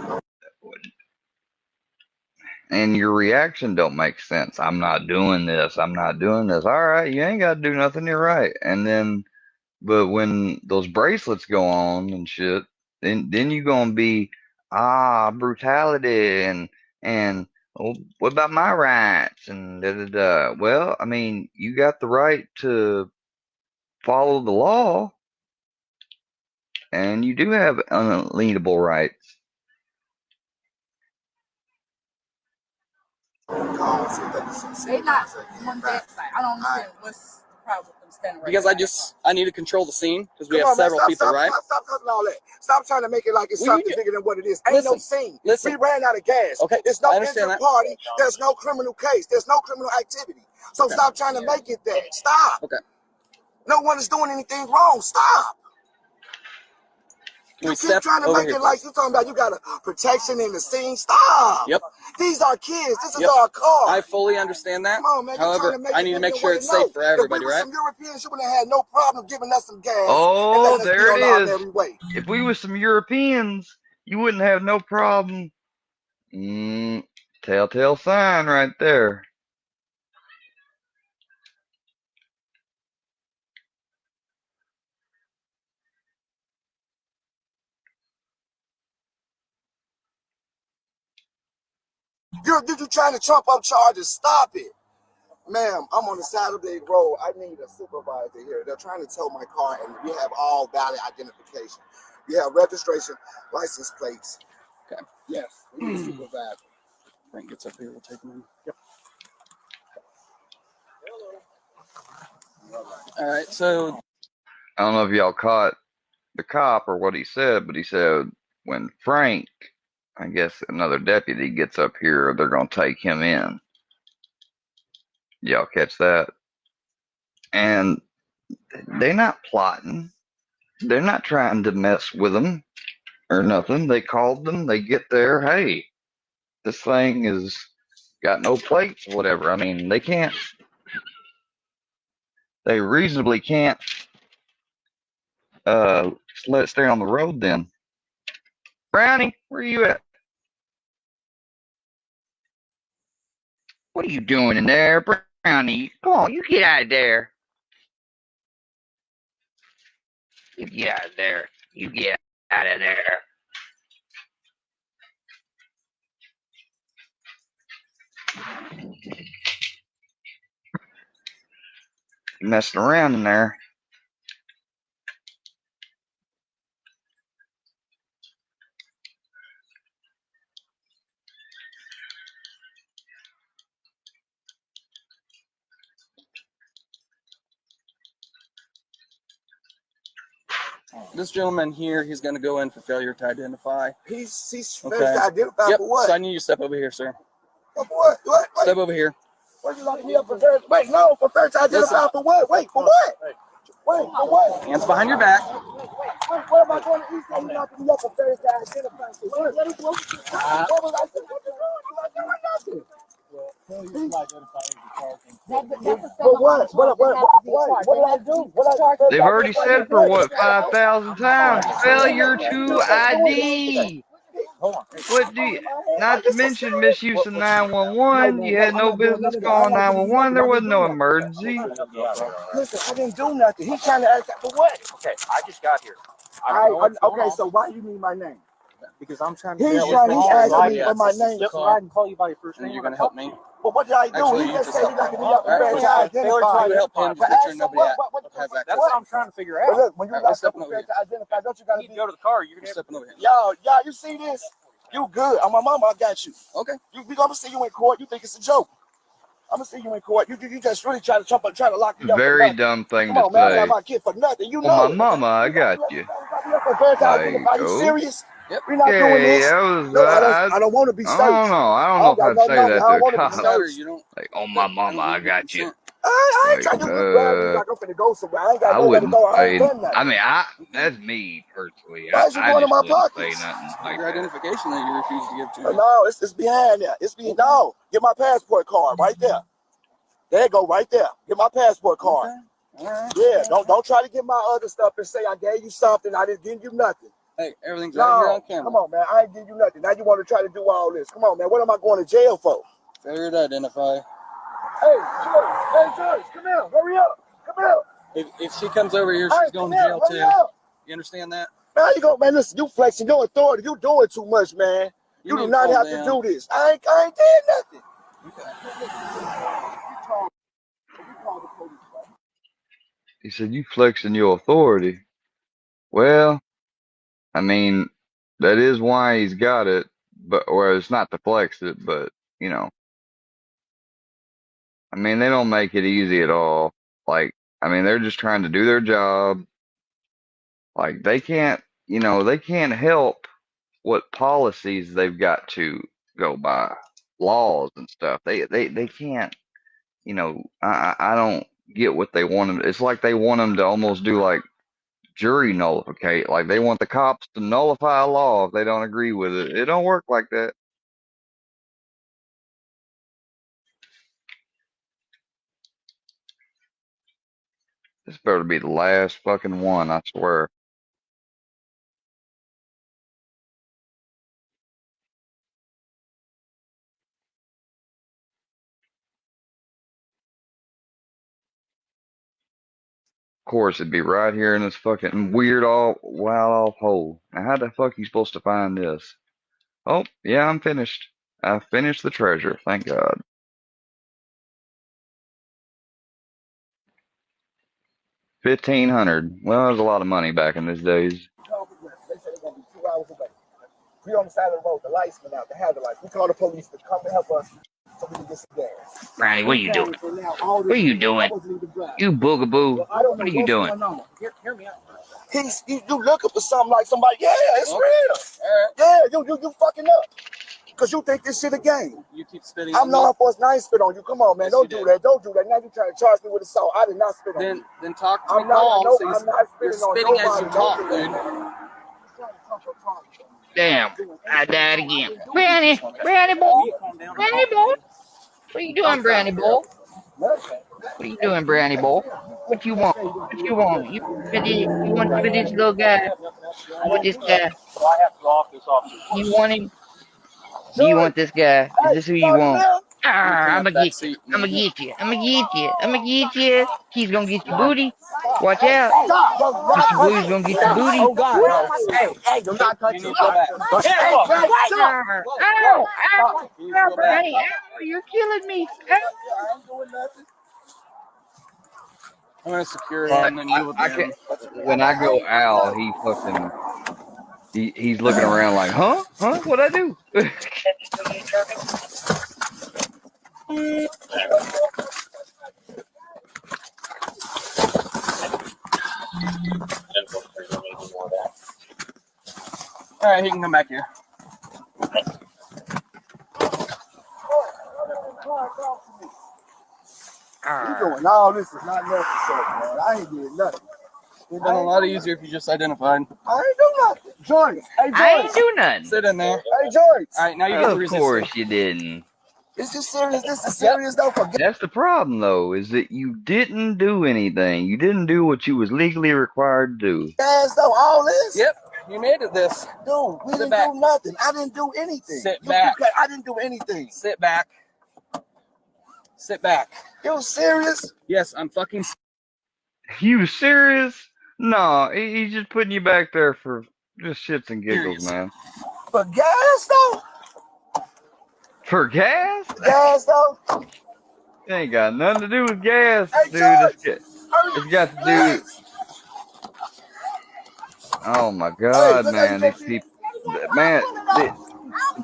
And your reaction don't make sense. I'm not doing this. I'm not doing this. All right, you ain't got to do nothing. You're right. And then, but when those bracelets go on and shit, then you gonna be brutality and oh, what about my rights and da da da. Well, I mean, you got the right to follow the law, and you do have unalienable rights. They not on that side. I don't understand what's the problem with them standing right Because I need to control the scene because we Come have on, man, several people, right? Stop talking all that. Stop trying to make it like it's Well, something bigger than what it is. Ain't no scene. Listen. We ran out of gas. Okay, There's no I understand injured that. party. There's no criminal case. There's no criminal activity. So Okay. stop trying to make it that. Stop. Okay. No one is doing anything wrong. Stop. Can we You keep step trying to over make here, it like you're talking about you got a protection in the scene. Stop. Yep. These are kids. This is Yep. our car. I fully understand that. Come on, man. You're However, trying to make I it need to bigger make than sure what it's it know. safe for everybody, If we were right? some Europeans, you would have had no problem giving us some gas. and Oh, letting us be there on our it merry is. way. If we was some Europeans, you wouldn't have no problem. Telltale sign right there. You're trying to trump up charges. Stop it. Ma'am, I'm on the side of the road. I need a supervisor here. They're trying to tow my car, and we have all valid identification. We have registration, license plates. Okay. Yes, we need a supervisor. Frank gets up here, we'll take him in. Yep. All right, so I don't know if y'all caught the cop or what he said, but he said when Frank, I guess another deputy, gets up here, they're going to take him in. Y'all catch that? And they're not plotting. They're not trying to mess with them or nothing. They called them. They get there. Hey, this thing is got no plates or whatever. I mean, they can't. They reasonably can't let it stay on the road then. Brownie, where you at? What are you doing in there, Brownie? Come on, you get out of there. You get out of there. You get out of there. You messing around in there. this gentleman here, he's going to go in for failure to identify. He's Okay. failure to identify Yep. for what? So I need you to step over here, sir. For what? What? Step over here. What you locking me up for failure? Wait, no, for failure to identify Listen. for what? Wait, for what? Wait, for what? Hands behind your back. What am I going to eat? You locking me up for failure to identify for what? What was I doing? I'm not doing nothing. For what? What did I do? They've already said for what, 5,000 times? Failure to ID. What do you, not to mention misuse of 911. You had no business calling 911. There was no emergency. Listen, I didn't do nothing. He's trying to ask that for what? Okay, I just got here. Okay, so why you need my name? Because I'm trying to. He's asking me for my name. So I can call you by your first name. You're going to help me. But what did I do? Actually, He you just just said he's not going to be up All right, there well, to identify. you help him to make sure nobody has access. That's what I'm trying to figure But out. look, when you All right, got we're stepping something over to identify, don't you got to You be? go to the car. You're You're gonna. stepping over here. Y'all, you see this? You good? I'm my mama. I got you. Okay. We gonna see you in court. You think it's a joke? I'm gonna see you in court. You just really try to lock me up. Very dumb thing Come to on, man. I got say. my kid for nothing. You Oh, know my it. mama, I got you. Are you serious? Yep. We're not doing Okay, this. that was, No, I don't want to be I searched. don't know. I don't know if I'd say that to a cop. You don't. Like, oh, my mama, I got you. I ain't trying to grab you like I'm finna go somewhere. I ain't got nowhere to go. I ain't done nothing. I mean, that's me personally. Why is you I going in just my wouldn't pockets? say nothing like Your that. identification that you refused to give to me. No, it's behind there. No. Get my passport card right there. There you go, right there. Get my passport card. Okay. All right. Yeah, don't try to get my other stuff and say I gave you something. I didn't give you nothing. Hey, everything's right here on camera. Come on, man. I ain't give you nothing. Now you want to try to do all this. Come on, man. What am I going to jail for? Failure to identify. Hey, George, come here. Hurry up. Come here. If she comes over here, she's going to jail too. You understand that? Man, man, listen, you flexing your authority. You doing too much, man. You do not have to do this. I ain't did nothing. He said, you flexing your authority. Well, I mean, that is why he's got it, or it's not to flex it, but, you know. I mean, they don't make it easy at all. Like, I mean, they're just trying to do their job. Like, they can't help what policies they've got to go by, laws and stuff. They can't, I don't get what they want them. It's like they want them to almost do like jury nullificate. Like they want the cops to nullify a law if they don't agree with it. It don't work like that. This better be the last fucking one, I swear. Of course, it'd be right here in this fucking weird wild off hole. Now, how the fuck are you supposed to find this? Oh, yeah, I'm finished. I finished the treasure, thank God. $1,500. Well, that was a lot of money back in those days. They said they're gonna be 2 hours away. We on the side of the road, the lights went out, the hazard lights. We called the police to come and help us so we can get some gas. Brownie, what are you doing? What are you doing? You boogaboo. What are you doing? Hear me out. You looking for something like somebody? Yeah, it's real. Yeah, you fucking up. Cause you think this shit a game. You keep spitting I'm on law me. enforcement. I ain't spit on you. Come on, man. Yes, Don't you do did. that. Don't do that. Now you trying to charge me with assault. I did not spit on you. Then talk to me I'm not, calm. no, So I'm not you're spitting on spitting as nobody. you talk, Don't do dude. Damn. I died again. Brownie boy. Brownie boy. What are you doing, Brownie boy? What are you doing, Brownie boy? What you want? What you want? You want for this little guy? You want this guy? You want him? Do you want this guy? Is this who you want? I'm gonna get you. I'm gonna get you. I'm gonna get you. I'm gonna get you. He's gonna get your booty. Watch out. Mr. Blue's gonna get your booty. Oh God! Hey, do not touch me. Ow! Brownie, ow! You're killing me. Ow! I'm gonna secure him and you will can't, when I go Al, he fucking he's looking around like, huh? What'd I do? All right, he can come back here. You doing all this is not necessary, man. I ain't doing nothing. It'd been a lot easier if you just identified. I ain't do nothing. Joyce. Hey, Joyce. I ain't do nothing. Sit in there. Hey, Joyce. All right, now you get to Of resist. course you didn't. Is this serious? This is serious though. That's the problem, though, is that you didn't do anything. You didn't do what you was legally required to do. Gas though, all this? Yep, you made it this. Dude, we didn't do nothing. I didn't do anything. Sit back. I didn't do anything. Sit back. Sit back. You serious? Yes, I'm fucking. You serious? No, he's just putting you back there for just shits and giggles, man. For gas though? For gas? Gas though? It ain't got nothing to do with gas, Hey, dude. George. It's got to do. Oh my God, man! These people, man,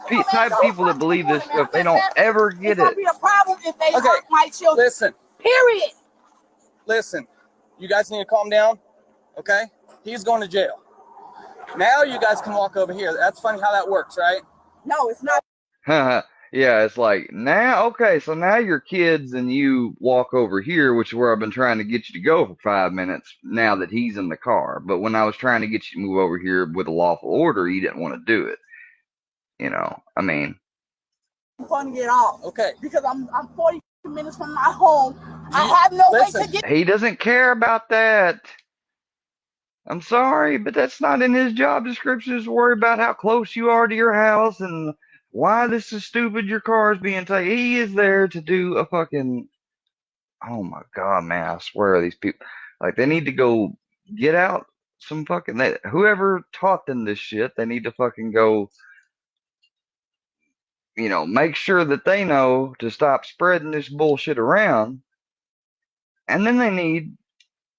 the type of people that believe this stuff, they don't ever get it. Be a problem if they Okay, hurt my children. listen. Period. Listen, you guys need to calm down, okay? He's going to jail. Now you guys can walk over here. That's funny how that works, right? No, it's not. Yeah, it's like now, okay, so now your kids and you walk over here, which is where I've been trying to get you to go for 5 minutes now that he's in the car. But when I was trying to get you to move over here with a lawful order, you didn't want to do it. You know, I mean. Fun to get off. Okay. Because I'm 40 minutes from my home. I have no way to get. He doesn't care about that. I'm sorry, but that's not in his job description to worry about how close you are to your house and why this is stupid your car is being taken. He is there to do a fucking, oh my God, man, I swear these people, like, they need to go get out some fucking, whoever taught them this shit, they need to fucking go, you know, make sure that they know to stop spreading this bullshit around. And then they need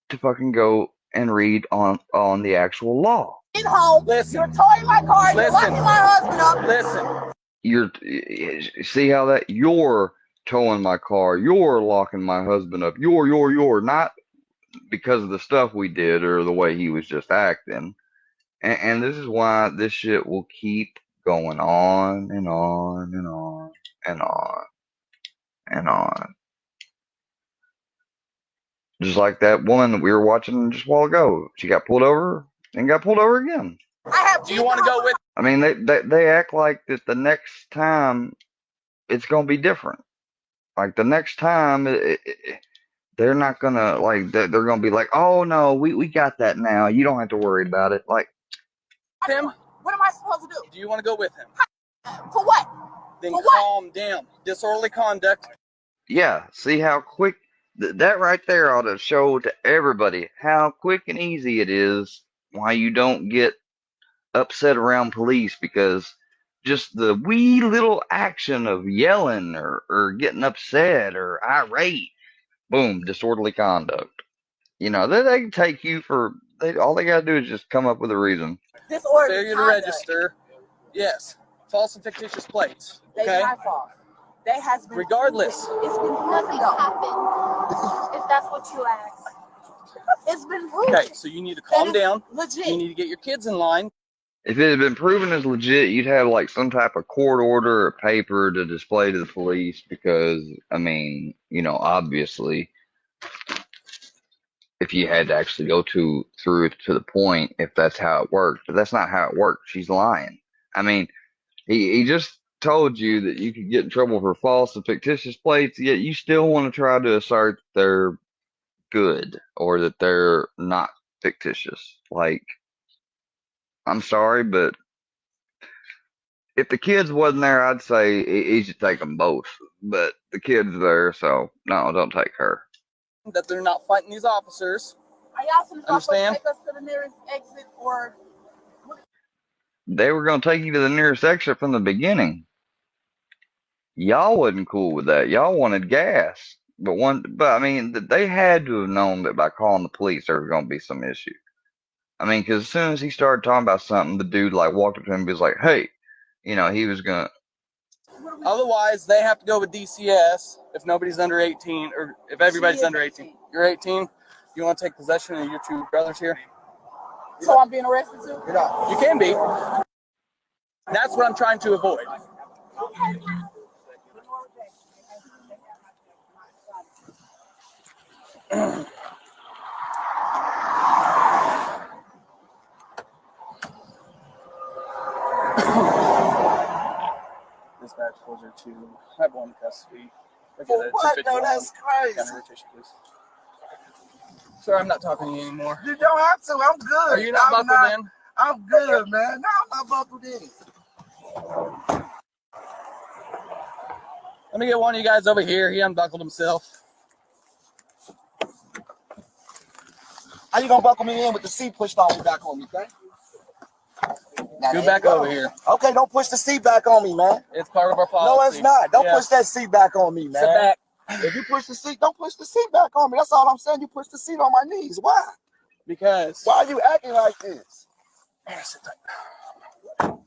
to fucking go and read on the actual law. Get home. Listen. You're towing my car. You're Listen. locking my husband up. Listen. You're see how that you're towing my car, you're locking my husband up, you're not because of the stuff we did or the way he was just acting. And this is why this shit will keep going on and on and on and on and on. Just like that woman that we were watching just a while ago. She got pulled over and got pulled over again. Do you want to go with? I mean, they act like that the next time it's going to be different. Like the next time they're not going to like, they're going to be like, oh no, we got that now. You don't have to worry about it. Like, Him? What am I supposed to do? Do you want to go with him? For what? Then For what? calm down. Disorderly conduct. yeah, see how quick that right there ought to show to everybody how quick and easy it is why you don't get upset around police, because just the wee little action of yelling or getting upset or irate, boom, disorderly conduct. You know, they can take you for, all they got to do is just come up with a reason. Disorderly Failure to conduct. register. Yes. False and fictitious plates. They Okay. have false. They has been Regardless. proven. It's been proven though. If that's what you ask. It's been proven. Okay, so you need to calm That is down. legit. You need to get your kids in line. If it had been proven as legit, you'd have like some type of court order or paper to display to the police because, I mean, you know, obviously, if you had to actually go through to the point, if that's how it worked, but that's not how it worked. She's lying. I mean, he just told you that you could get in trouble for false and fictitious plates, yet you still want to try to assert they're good or that they're not fictitious. Like, I'm sorry, but if the kids wasn't there, I'd say he should take them both. But the kid's there, so no, don't take her. That they're not fighting these officers. Are y'all supposed Understand? to take us to the nearest exit or They were going to take you to the nearest exit from the beginning. Y'all wasn't cool with that. Y'all wanted gas. But I mean, they had to have known that by calling the police there was going to be some issue. I mean, because as soon as he started talking about something, the dude like walked up to him and was like, "Hey," you know, he was gonna. Otherwise, they have to go with DCS if nobody's under 18 or if everybody's under 18. You're 18. You want to take possession of your two brothers here? so I'm being arrested too? You can be. That's what I'm trying to avoid. Dispatch closer to have one custody. For what? No, that's crazy. Rotation, please. Sir, I'm not talking to you anymore. You don't have to. I'm good. Are you not buckled in? I'm good, man. No, I'm not buckled in. Let me get one of you guys over here. He unbuckled himself. How you gonna buckle me in with the seat pushed all the way back on me, okay? Go back over here. Okay, don't push the seat back on me, man. It's part of our policy. No, it's not. Don't push that seat back on me, man. Sit back. If you push the seat, don't push the seat back on me. That's all I'm saying. You push the seat on my knees. Why? Because. Why are you acting like this? Sit tight.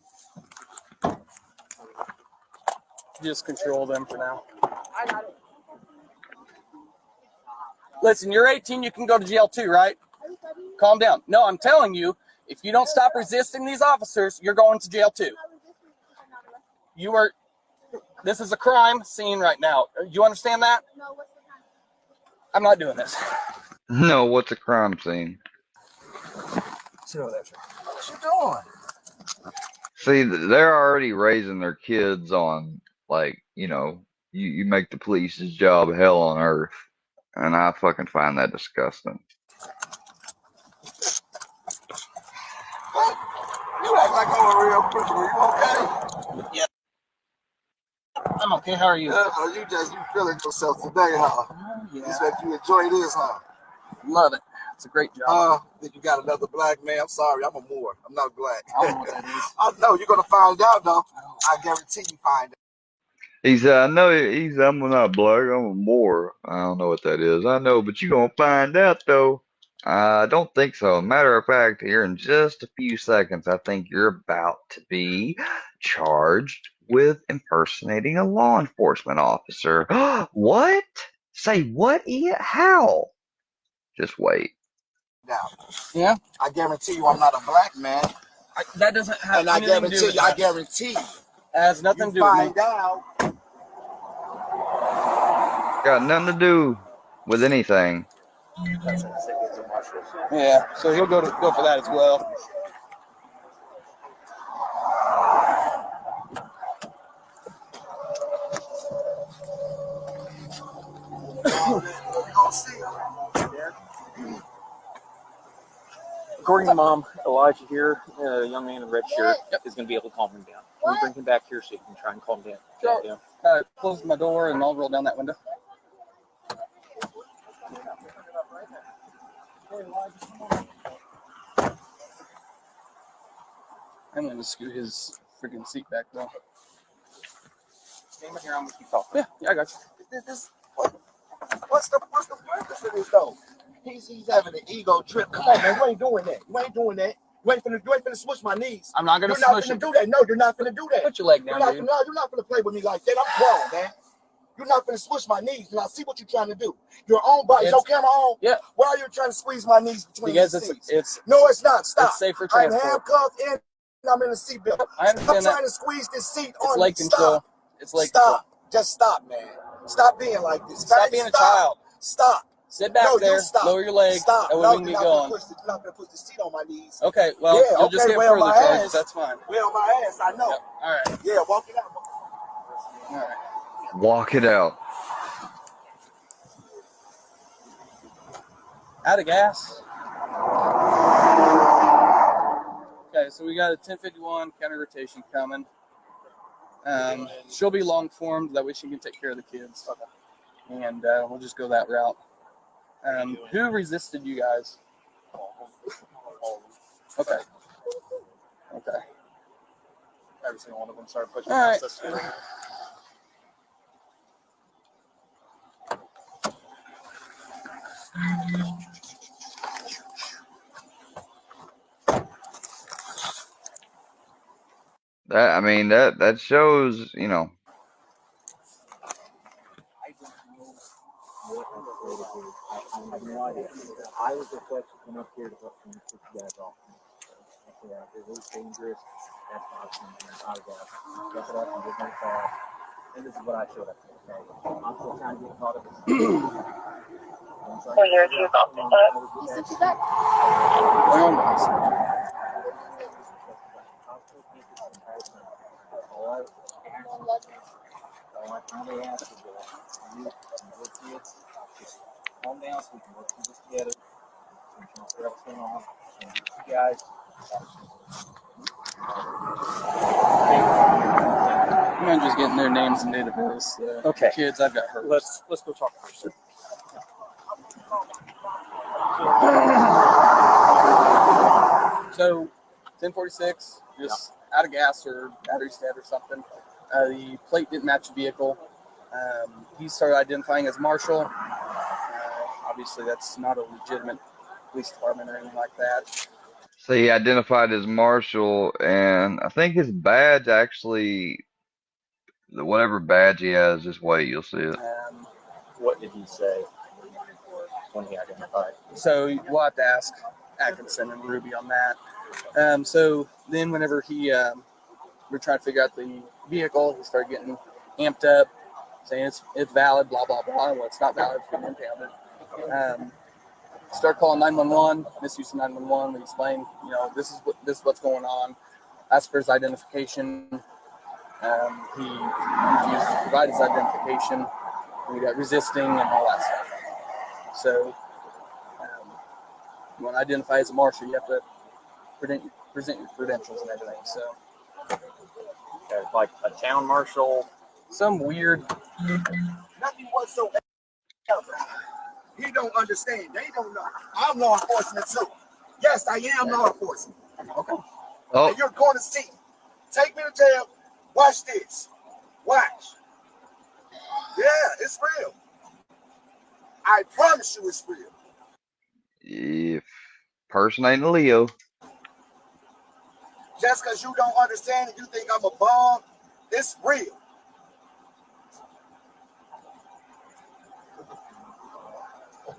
Just control them for now. I got it. Listen, you're 18. You can go to jail too, right? Calm down. No, I'm telling you, if you don't stop resisting these officers, you're going to jail too. You are. This is a crime scene right now. You understand that? I'm not doing this. No, what's a crime scene? Sit over there, sir. What you doing? See, they're already raising their kids on, like, you know, you make the police's job hell on earth. And I fucking find that disgusting. You act like I'm a real prisoner. You okay? Yeah. I'm okay. How are you? You feeling yourself today, huh? Yeah. Expect you enjoy this, huh? Love it. It's a great job. Think you got another black man? I'm sorry, I'm a Moor. I'm not black. I don't know what that is. I know you're gonna find out though. I guarantee you find out. I'm not black, I'm a Moor. I don't know what that is. I know, but you're gonna find out though. I don't think so. Matter of fact, here in just a few seconds, I think you're about to be charged with impersonating a law enforcement officer. What? Say what, Ian? How? Just wait. Now, yeah, I guarantee you I'm not a black man. That doesn't have and I anything to do guarantee with you, that. I guarantee It has nothing to do with me. find out. Got nothing to do with anything. Yeah, so he'll go for that as well. According to Mom, Elijah here, a young man in a red shirt, is going to be able to calm him down. Can we bring him back here so you can try and calm him down? Sure. Close my door and I'll roll down that window. I'm going to scoot his freaking seat back though. Stand here, I'm going to keep talking. Yeah, I got you. What's the purpose of this though? He's having an ego trip. Come on, man. You ain't doing that. You ain't doing that. You ain't finna switch my knees. I'm not gonna You're not smush finna it. do that. No, you're not finna do that. Put your leg down, You're not finna play with me like that. I'm grown, man. You're not finna switch my knees, and I see what you're trying to do. Your own body, your camera on. Yeah. Why are you trying to squeeze my knees between Because the seats? it's no, it's not. Stop. It's safe for I'm transport. handcuffed and I'm in a seatbelt. I understand Stop that. trying to squeeze this seat It's on leg me. control. Stop. It's leg Stop. Just stop, man. Stop being like this. Stop being a child. Stop. Sit back no, there. You stop. Lower your leg. Stop. That way No, we can get going. You're not gonna push the seat on my knees. Okay. Well, yeah, you'll just get well, further my charges. ass. That's fine. Well, my ass. I know. Yep. All right. Yeah, walk it out. All right. Walk it out. Out of gas. Okay, so we got a 1051 county rotation coming. She'll be long formed, that way she can take care of the kids. Okay. And we'll just go that route. Who resisted you guys? Okay. Okay. Every single one of them started pushing All right. past us. That shows, you know. I have no idea. I was the first to come up here to put you guys off. It was dangerous. That's why I was coming out of gas. Get it up and get my car. And this is what I showed up to. I'm still trying to get caught up in Well, you're too comfortable. You said you got. Calm down so we can work through this together. We can figure out what's going on. You guys. I'm just getting their names and date of birth. Okay. Kids, I've got hurt. Let's go talk first. So, 1046, just out of gas or battery's dead or something. The plate didn't match the vehicle. He started identifying as Marshall. Obviously, that's not a legitimate police department or anything like that. So he identified as Marshall, and I think his badge actually, whatever badge he has, just wait, you'll see it. What did he say when he identified? So we'll have to ask Atkinson and Ruby on that. So then whenever we're trying to figure out the vehicle, he started getting amped up, saying it's valid, blah, blah, blah. Well, it's not valid, it's been impounded. Start calling 911, misuse of 911. We explain, this is what's going on. Ask for his identification. He refused to provide his identification. We got resisting and all that stuff. So you want to identify as a marshal, you have to present your credentials and everything. So like a town marshal, some weird. Nothing whatsoever. He don't understand. They don't know. I'm law enforcement too. Yes, I am law enforcement. Okay. Oh. And you're going to see. Take me to jail. Watch this. Watch. Yeah, it's real. I promise you it's real. If person ain't a Leo. Just because you don't understand and you think I'm a bum, it's real.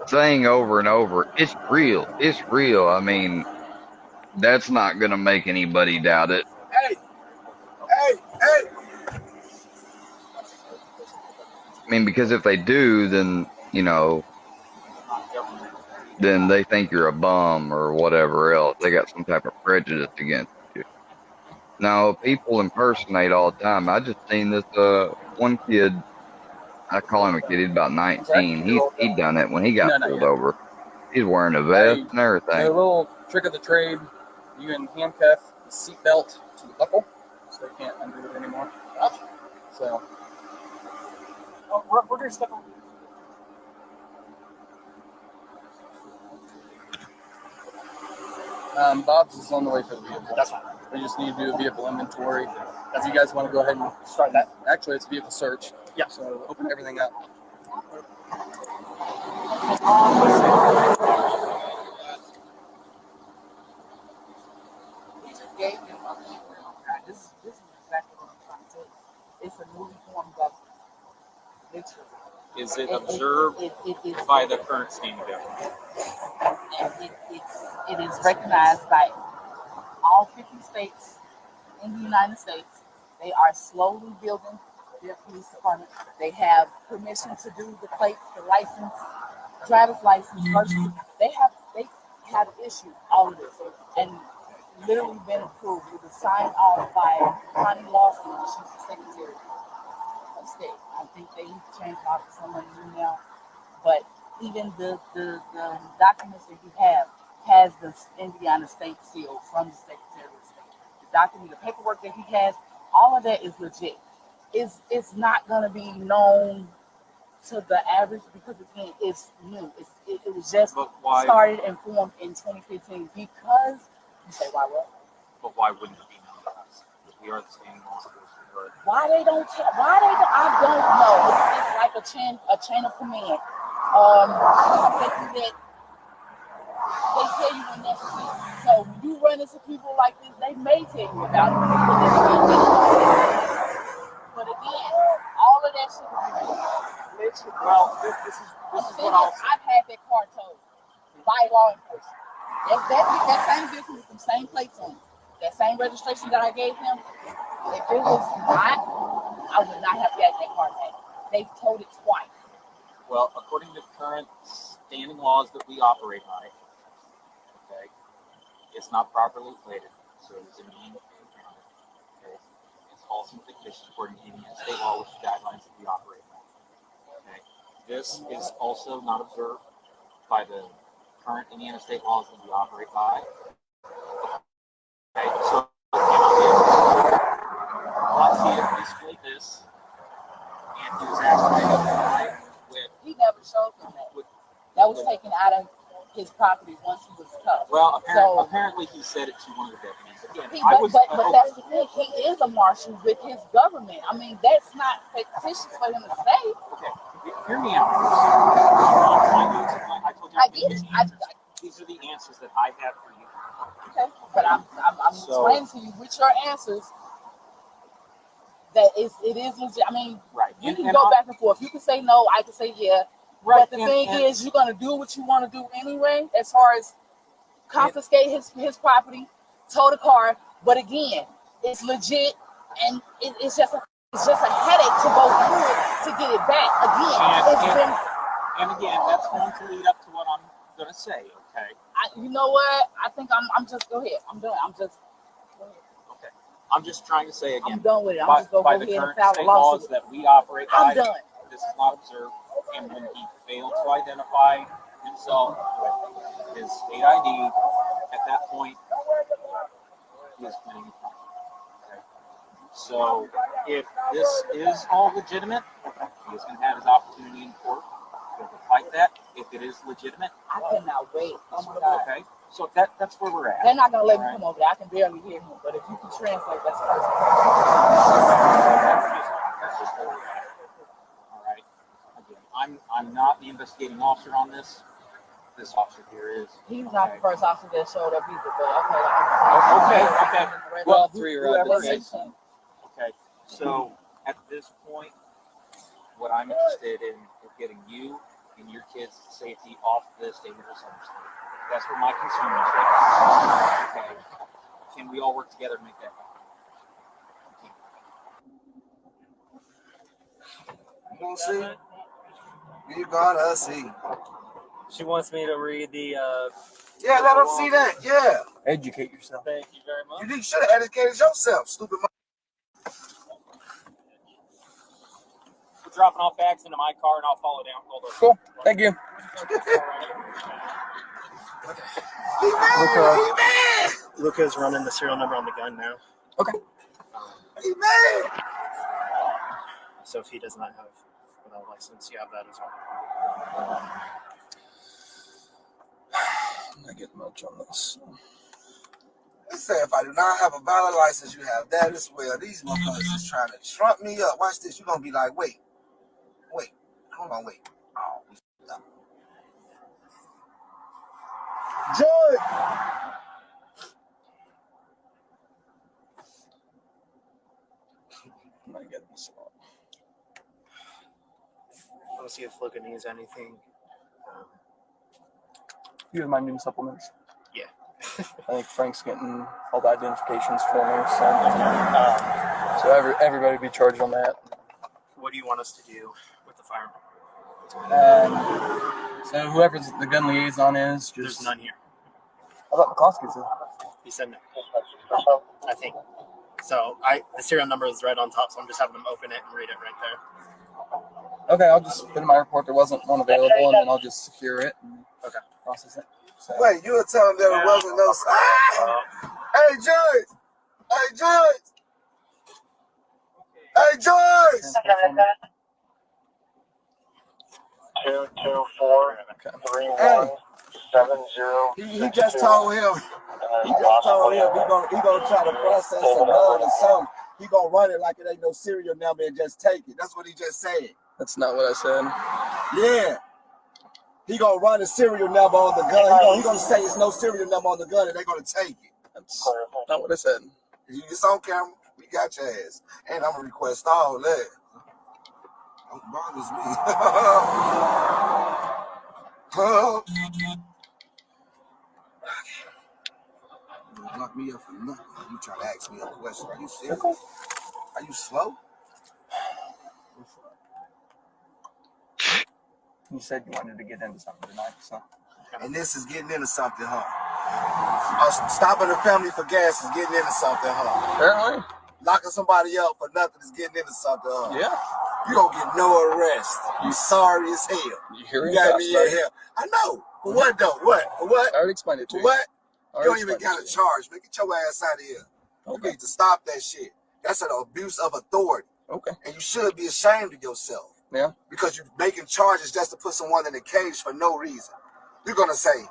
Saying over and over, it's real, it's real. I mean, that's not going to make anybody doubt it. Hey. I mean, because if they do, then, then they think you're a bum or whatever else. They got some type of prejudice against you. Now, people impersonate all the time. I just seen this one kid. I call him a kid. He's about 19. He done it when he got pulled over. He's wearing a vest and everything. A little trick of the trade: you can handcuff the seatbelt to the buckle, so they can't undo it anymore. So, we're gonna step on. Bob's is on the way for the vehicle. That's fine. We just need to do a vehicle inventory. If you guys want to go ahead and start that. Actually, it's vehicle search. Yeah. So open everything up. Literally. Is it observed by the current standing government? And it is recognized by all 50 states in the United States. They are slowly building their police department. They have permission to do the plates, the license, driver's license, birth certificate. They have issued all of this and literally been approved. It was signed off by Connie Lawson, she's the Secretary of State. I think they changed off to someone new now, but even the documents that you have has the Indiana State seal from the Secretary of State. The document, the paperwork that he has, all of that is legit. It's not going to be known to the average because, again, it's new. It was just started and formed in 2015 because, you say why what? But why wouldn't it be known to us? Because we are the standing law enforcement. Why they don't, I don't know. It's like a chain of command. That they tell you when necessary. So when you run into people like this, they may tell you about it. But again, all of that shit is well, this is what I've had that car towed by law enforcement. That same vehicle with the same plates on it, that same registration that I gave him. If it was not, I would not have got that car back. They've towed it twice. Well, according to current standing laws that we operate by, okay, it's not properly plated, so it's a mean impounded. Okay, it's false and fictitious according to Indiana state law, which is guidelines that we operate by. Okay, this is also not observed by the current Indiana state laws that we operate by. Okay, so let's see if we split this, and he was actually identified with. He never showed them that. That was taken out of his property once he was cuffed. Well, apparently he said it to one of the deputies. Again, but that's the thing. He is a marshal with his government. I mean, that's not fictitious for him to say. Okay, hear me out. I told you these are the answers that I have for you. Okay, but I'm explaining to you with your answers that it is legit. I mean, right. You can go back and forth. You can say no. I can say yeah. Right. But the thing is, you're gonna do what you want to do anyway, as far as confiscate his property, tow the car. But again, it's legit, and it's just a headache to go through it to get it back. Again, and again, that's going to lead up to what I'm gonna say. Okay. You know what? I think I'm just go ahead. I'm done. Okay. I'm just trying to say again. I'm done with it. I'm just gonna by go the ahead and current file a state lawsuit. laws that we operate by. I'm done. This is not observed, and when he failed to identify himself with his state ID, at that point, he was committing a crime. Okay. So, if this is all legitimate, he is going to have his opportunity in court to fight that. If it is legitimate, I cannot wait. Oh my God. Okay. So that's where we're at. They're not gonna let me come over there. I can barely hear him, but if you can translate, that's perfect. That's just where we're at. All right. Again, I'm not the investigating officer on this. This officer here is. He's not the first officer that showed up either, but okay. Okay. Well, whoever makes him. Okay. So at this point, what I'm interested in is getting you and your kids' safety off this dangerous interstate. That's what my concern is right now. Okay. Can we all work together to make that happen? You gonna see? You gonna see. She wants me to read the. Yeah, let them see that. Yeah. Educate yourself. Thank you very much. You should have educated yourself, stupid. We're dropping off bags into my car, and I'll follow down. Cool. Thank you. Luca's running the serial number on the gun now. Okay. So if he does not have without a license, you have that as well. I'm not getting much on this. Let's say if I do not have a valid license, you have that as well. These motherfuckers is trying to trump me up. Watch this. You're gonna be like, wait. Hold on, wait. Oh, we f***ed up. George! I'm not getting this on. We'll see if Luca needs anything. You have my new supplements. Yeah. I think Frank's getting all the identifications for me, so everybody be charged on that. What do you want us to do with the firearm? So whoever the gun liaison is, There's just. none here. I thought McCloskey's in. He said no. I think. So the serial number is right on top, so I'm just having them open it and read it right there. Okay, I'll just put in my report there wasn't one available, and then I'll just secure it and process it. So. Wait, you were telling them there wasn't no. Hey, George! Hey, George! Hey, George! 224-3170. He just told him. He just told him he gonna try to process a gun or something. He gonna run it like it ain't no serial number and just take it. That's what he just said. That's not what I said. Yeah. He gonna run a serial number on the gun. He gonna say it's no serial number on the gun and they gonna take it. That's not what I said. It's on camera. We got your ass. And I'm gonna request all that. Don't bothers me. You lock me up for nothing. You try to ask me a question. Are you serious? Are you slow? You said you wanted to get into something tonight, so. And this is getting into something, huh? Stopping the family for gas is getting into something, huh? Apparently. Locking somebody up for nothing is getting into something, huh? Yeah. You don't get no arrest. You sorry as hell. You got me in here. I know. For what though? What? For what? I already explained it to you. For what? I You don't already even explained got a charge. Get your ass out of here. You need to stop that shit. That's an abuse of authority. Okay. And you should be ashamed of yourself. Yeah. Because you're making charges just to put someone in a cage for no reason. You're gonna say,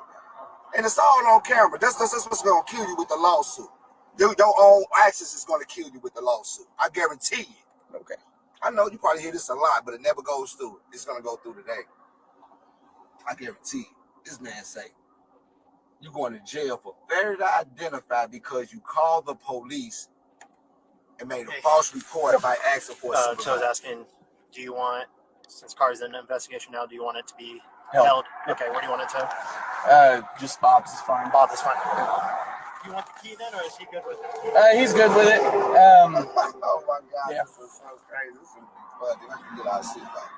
and it's all on camera. That's what's gonna kill you with the lawsuit. Your own actions is gonna kill you with the lawsuit. I guarantee you. Okay. I know you probably hear this a lot, but it never goes through. It's gonna go through today. I guarantee you. This man say, you're going to jail for failure to identify because you called the police and made a false report by asking for a So I supervisor. was asking, do you want, since Carr's in an investigation now, do you want it to be held? Okay, where do you want it to? Just Bob's is fine. Bob is fine. You want the key then, or is he good with it? He's good with it. Oh my God, yeah. This is so crazy. This is funny. We can get our shit back.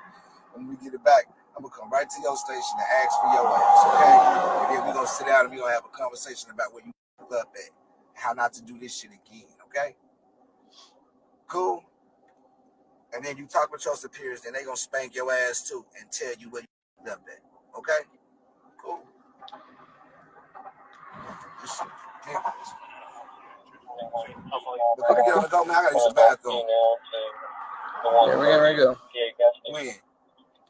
When we get it back, I'm gonna come right to your station and ask for your ass, okay? And then we're gonna sit down and we're gonna have a conversation about where you up at, how not to do this shit again, okay? Cool? And then you talk with your superiors, then they gonna spank your ass too and tell you where you up at, okay? Cool. This shit ridiculous. But we get on the go, man. I gotta use the bathroom. Yeah, we're getting ready to go. When?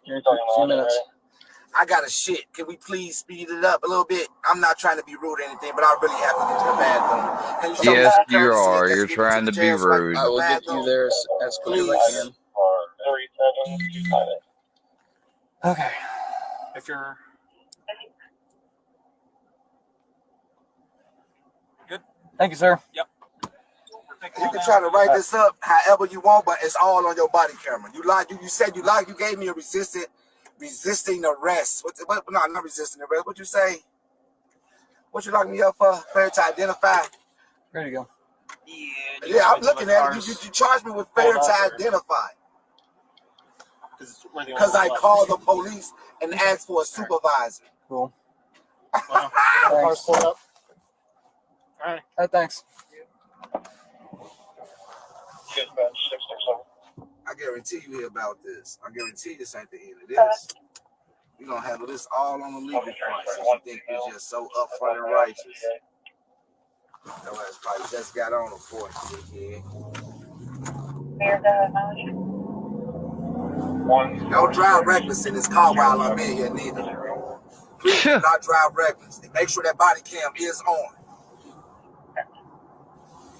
Here in a few minutes. I got a shit. Can we please speed it up a little bit? I'm not trying to be rude or anything, but I really have to get to the bathroom. Can you show me Yes, some you courtesy and are. just You're get me trying to the be jail so I can rude. use I the will get bathroom? you there as quick as I can. Okay. If you're good. Thank you, sir. Yep. You can try to write this up however you want, but it's all on your body camera. You lied. You said you lied. You gave me a resisting arrest. What? No, not resisting arrest. What you say? What you locked me up for? Failure to identify. Ready to go. Yeah, I'm looking at it. You charged me with failure to identify. Because I called the police and asked for a supervisor. Cool. Car's pulled up. All right. Thanks. I guarantee you hear about this. I guarantee this ain't the end of this. We're going to handle this all on the legal front since you think you're just so upfront and righteous. Your ass probably just got on a 40, Don't drive reckless in this car while I'm in here, neither. Please do not drive reckless. And make sure that body cam is on.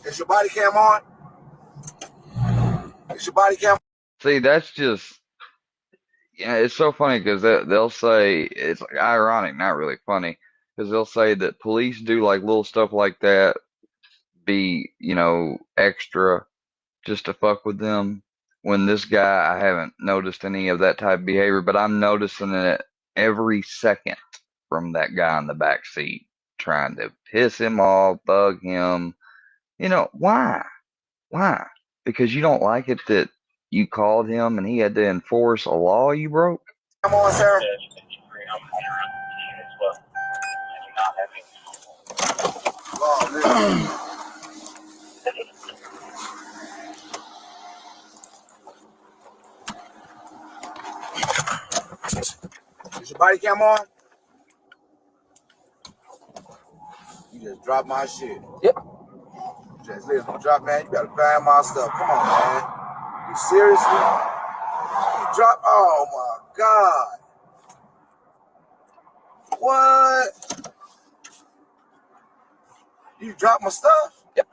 Is your body cam on? Is your body cam? See, that's just, yeah, it's so funny because they'll say, it's like ironic, not really funny, because they'll say that police do like little stuff like that, be, extra just to fuck with them. when this guy, I haven't noticed any of that type of behavior, but I'm noticing it every second from that guy in the back seat, trying to piss him off, bug him. You know, why? Why? Because you don't like it that you called him and he had to enforce a law you broke? Come on, sir. Is your body cam on? You just dropped my shit. Yep. Just listen, drop, man. You gotta find my stuff. Come on, man. You seriously? You drop? Oh my God. What? You dropped my stuff? Yep.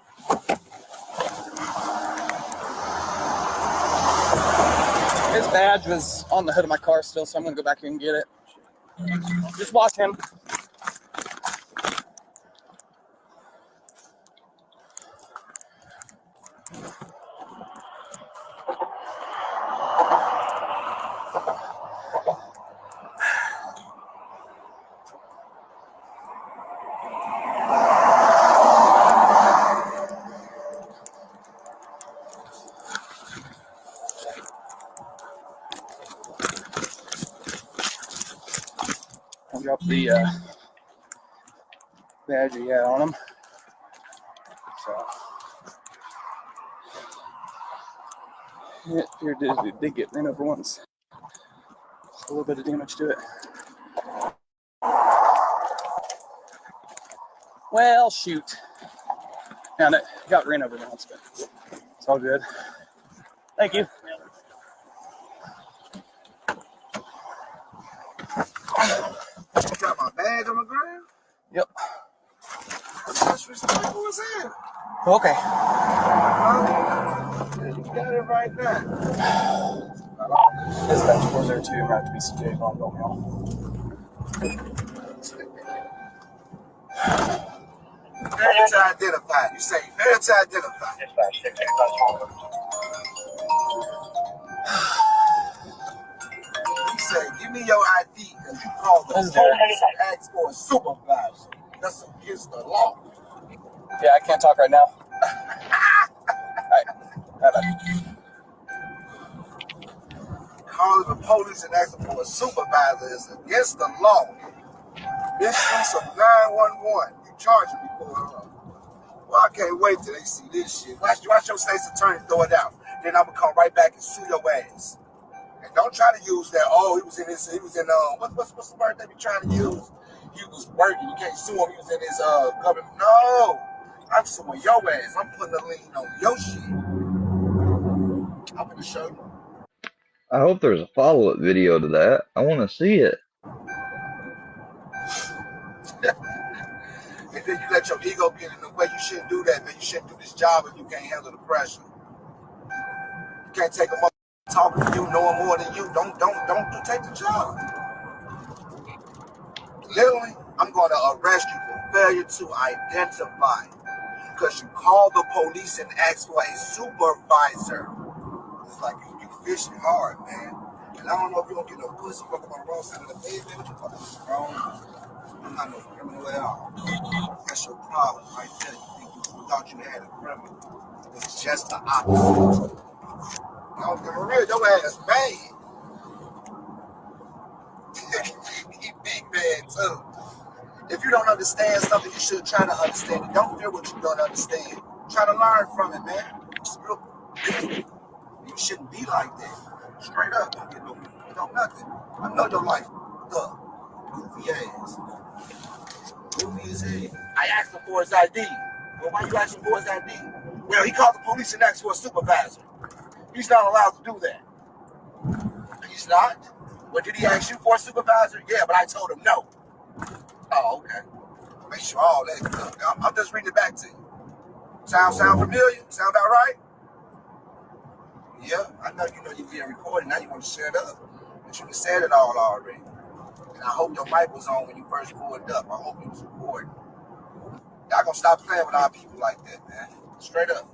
His badge was on the hood of my car still, so I'm gonna go back here and get it. Just watch him. I'll drop the badge he had on him. So, yeah, here it is. It did get ran over once. Just a little bit of damage to it. Well, shoot. Found it. Got ran over once, but it's all good. Thank you. You got my badge on the ground? Yep. That's respectful as hell. Okay. You got it right now. This badge was there too. I'm going to have to be CJ on Romeo. Failure to identify. You say failure to identify. He said, give me your ID because you called the police and asked for a supervisor. That's against the law. Yeah, I can't talk right now. Alright. Bye-bye. Calling the police and asking for a supervisor is against the law. Misuse of 911. You charging me for it. Well, I can't wait till they see this shit. Watch your state's attorney throw it out. Then I'm gonna come right back and sue your ass. And don't try to use that. Oh, he was in what's the word they be trying to use? He was working. You can't sue him. He was in his government. No, I'm suing your ass. I'm putting a lien on your shit. I'm gonna show you. I hope there's a follow-up video to that. I want to see it. And then you let your ego get in the way. You shouldn't do that, man. You shouldn't do this job if you can't handle the pressure. You can't take a mother talking to you, knowing more than you. Don't take the job. Literally, I'm going to arrest you for failure to identify because you called the police and asked for a supervisor. It's like you fishing hard, man. And I don't know if you're going to get no pussy fucking on the wrong side of the bed, man. What the fuck is wrong? I'm not no criminal at all. That's your problem right there. You thought you had a criminal. It's just the opposite. No, for real, your ass bad. He big bad too. If you don't understand something, you should try to understand it. Don't fear what you don't understand. Try to learn from it, man. It's real big. You shouldn't be like that. Straight up. You know nothing. I know your life. Look. Goofy ass. Goofy as hell. I asked him for his ID. Well, why you asking for his ID? Well, he called the police and asked for a supervisor. He's not allowed to do that. He's not? Well, did he ask you for a supervisor? Yeah, but I told him no. Oh, okay. Make sure all that. I'm just reading it back to you. Sound familiar? Sound about right? Yeah, I know you're being recorded. Now you want to shut up. But you can said it all already. And I hope your mic was on when you first pulled up. I hope you was recording. Y'all gonna stop playing with our people like that, man. Straight up.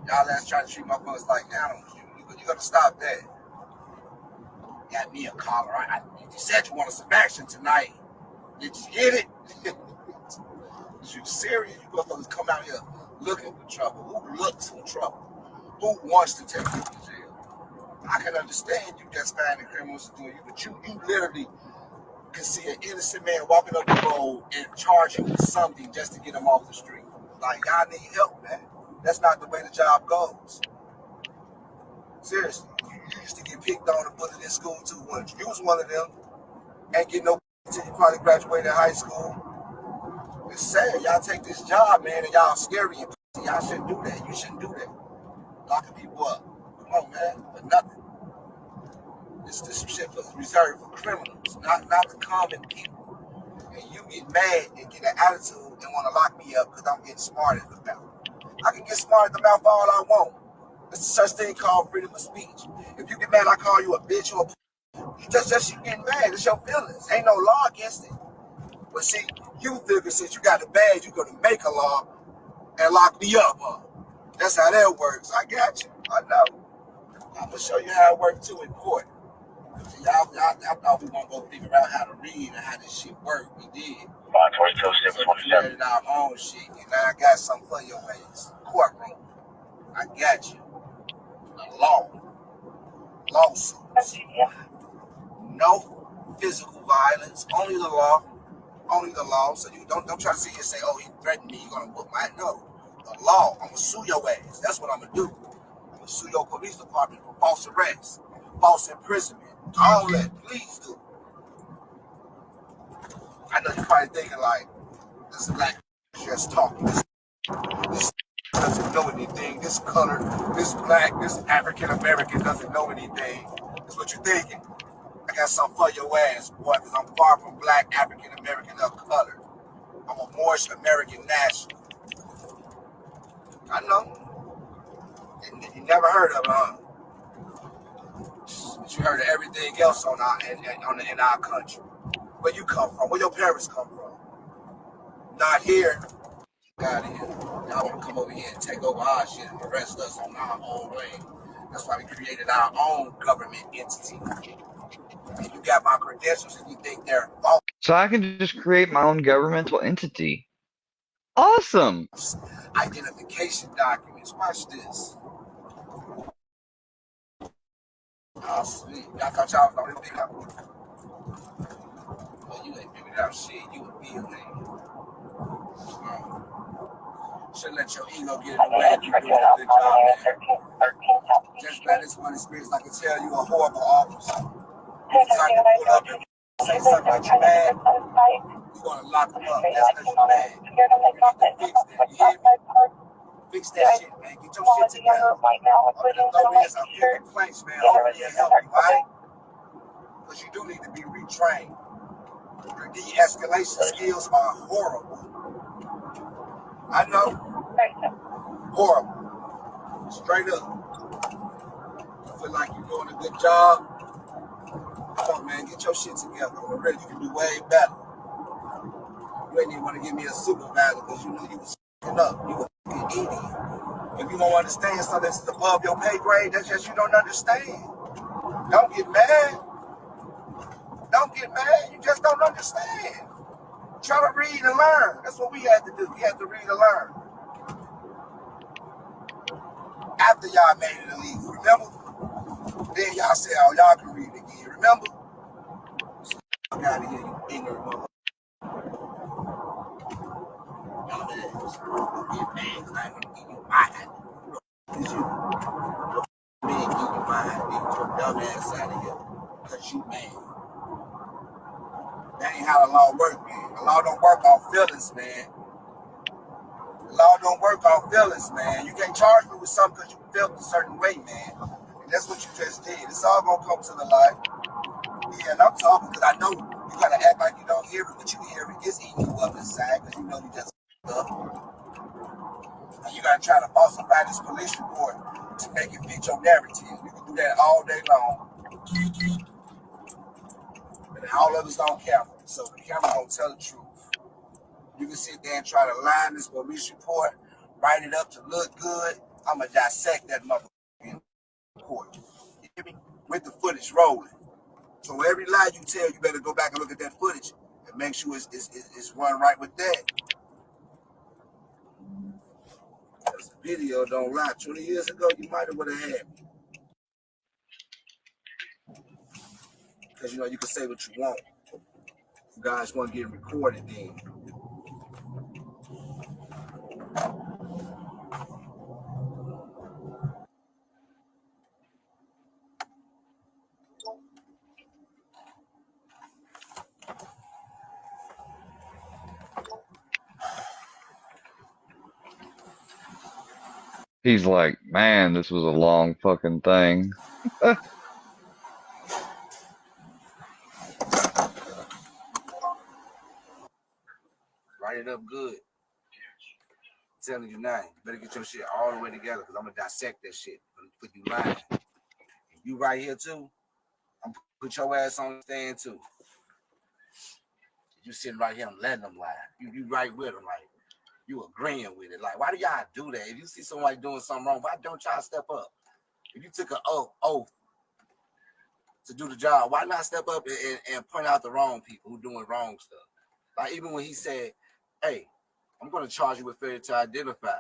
Y'all ass trying to treat motherfuckers like animals. You you gonna stop that? Got me a collar. You said you wanted some action tonight. Did you get it? Is you serious? You motherfuckers come out here looking for trouble. Who looks for trouble? Who wants to take you to jail? I can understand you just finding criminals to do you, but you literally can see an innocent man walking up the road and charge him with something just to get him off the street. Like, y'all need help, man. That's not the way the job goes. Seriously. You used to get picked on and bullied in school too, weren't you? You was one of them. Ain't get no until you probably graduated high school. It's sad. Y'all take this job, man, and y'all scary and pussy. Y'all shouldn't do that. You shouldn't do that. Locking people up. Come on, man. For nothing. This some shit reserved for criminals, not the common people. And you get mad and get an attitude and want to lock me up because I'm getting smart at the mouth. I can get smart at the mouth all I want. There's such thing called freedom of speech. If you get mad, I call you a bitch or a you just you getting mad. It's your feelings. Ain't no law against it. But see, you figure since you got a badge, you're gonna make a law and lock me up. That's how that works. I got you. I know. I'm gonna show you how it works too in court. See, y'all thought we gonna go figure out how to read and how this shit work. We did. So we created our own shit, and now I got something for your ass. Courtroom. I got you. The law. Lawsuits. No physical violence. Only the law. Only the law. So you don't try to sit here and say, oh, he threatened me, you're gonna whoop my no. The law. I'm gonna sue your ass. That's what I'm gonna do. I'm gonna sue your police department for false arrest, false imprisonment. All that. Please do. I know you're probably thinking like, this black just talking. This doesn't know anything. This color, this black, this African American doesn't know anything. That's what you're thinking. I got something for your ass, boy, because I'm far from black, African American, of color. I'm a Moorish American national. I know. And you never heard of it, huh? But you heard of everything else in our country. Where you come from? Where your parents come from? Not here. Out of here. Y'all want to come over here and take over our shit and arrest us on our own way. That's why we created our own government entity. And you got my credentials and you think they're false. So I can just create my own governmental entity. Awesome. Identification documents. Watch this. Oh, sweet. I thought y'all was already big up. Well, you ain't figured out shit. You a field name. Shouldn't let your ego get in the way if you're doing a good job, man. Just let this one experience, I can tell you a horrible officer. Anytime you pull up and say something like you mad, you're going to lock them up. That's because you're mad. You need to fix that. You hear me? Fix that shit, man. Get your shit together. I'm getting complaints, man. Hopefully it'll help you, right? Because you do need to be retrained. Your de-escalation skills are horrible. I know. Horrible. Straight up. You feel like you're doing a good job? Come on, man. Get your shit together. Already, you can do way better. You ain't even want to give me a supervisor because you knew you was f***ing up. You a f***ing idiot. If you don't understand something that's above your pay grade, that's just you don't understand. Don't get mad. Don't get mad. You just don't understand. Try to read and learn. That's what we had to do. We had to read and learn. After y'all made it illegal, remember? Then y'all said, oh, y'all can read again. Remember? So, fuck out of here, you ignorant motherfucker. Y'all don't get mad because I ain't gonna give you my ID. Because you man give you my ID. Get your dumb ass out of here. Because you mad. That ain't how the law works, man. The law don't work off feelings, man. The law don't work off feelings, man. You can't charge me with something because you felt a certain way, man. And that's what you just did. It's all gonna come to the light. Yeah, and I'm talking because I know you gotta act like you don't hear it, but you hear it. It's eating you up inside because you know you just up. And you gotta try to falsify this police report to make it fit your narrative. You can do that all day long. And all of us on camera. So the camera don't tell the truth. You can sit there and try to line this police report, write it up to look good. I'm going to dissect that motherfucker in court. with the footage rolling. So every lie you tell, you better go back and look at that footage and make sure it's run right with that. Because the video don't lie. 20 years ago, you might have would have had me. Because, you know, you can say what you want. You guys want to get recorded then. He's like, man, this was a long fucking thing. Write it up good. I'm telling you now, you better get your shit all the way together because I'm going to dissect that shit for you lying. You right here too, I'm put your ass on the stand too. You sitting right here and letting them lie. You right with them, like you agreeing with it. Like, why do y'all do that? If you see somebody doing something wrong, why don't y'all step up? If you took an oath to do the job, why not step up and point out the wrong people who doing wrong stuff? Like even when he said, hey, I'm going to charge you with failure to identify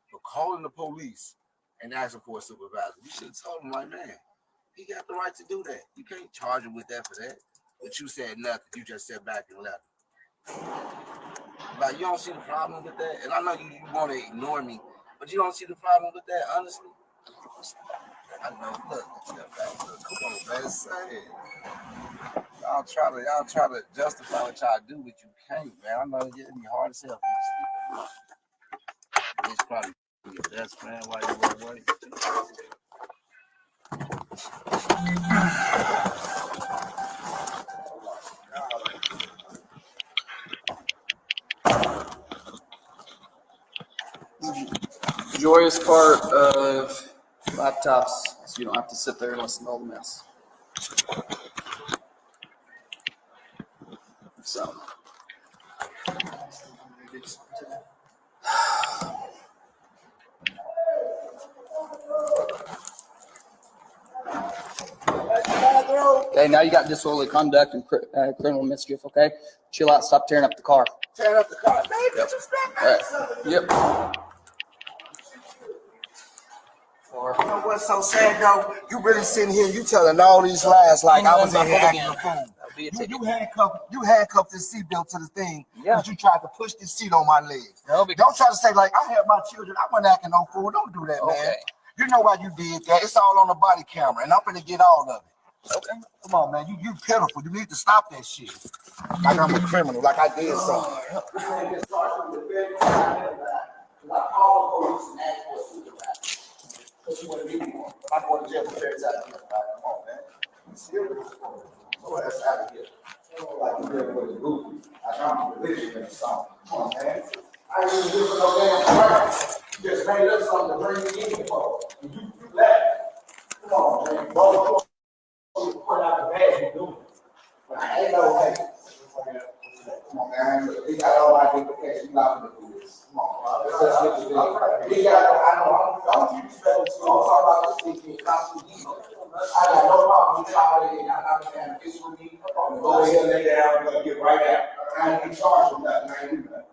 for calling the police and asking for a supervisor. You should have told him, like, man, he got the right to do that. You can't charge him with that for that. But you said nothing. You just sat back and left. Like, you don't see the problem with that? And I know you want to ignore me, but you don't see the problem with that, honestly? I know. Look, step back. Look, come on, man. Say it. Y'all try to justify what y'all do, but you can't, man. I know it'd be hard as hell for you to sleep. It's probably your best friend while you were away. Joyous part of laptops is you don't have to sit there and listen to all the mess. So. Okay, now you got disorderly conduct and criminal mischief, okay? Chill out, stop tearing up the car. Tearing up the car? Man, Yep. disrespect. All right. Yep. You know what's so sad though? You really sitting here, you telling all these lies like I was in here acting a fool. You handcuffed this seatbelt to the thing because you tried to push this seat on my legs. No, don't try to say like I have my children. I wasn't acting no fool. Don't do that, man. You know why you did that. It's all on the body camera, and I'm gonna get all of it. Okay. Come on, man. You pitiful. You need to stop that shit. Like I'm a criminal. Like I did something. Because you want to be one. I'm going to jail for fair time. Come on, man. You serious? Go ahead, out of here. Like you really with the goofy. Like I'm a religion in the song. Come on, man. I ain't even living no damn right. You just made up something to bring me in for. And you laugh. Come on, man. Both you put out the bag you doing. But I ain't no way. Come on, man. We got all my implications. You're not going to do this. Come on, bro. Let's get you there. We got, I know, I'm keep spelling. I'm talking about this thing. I got no problem with tolerating. I'm not going to have this with me. Go ahead and lay down. I'm going to get right out. I ain't charged with nothing. I ain't do nothing.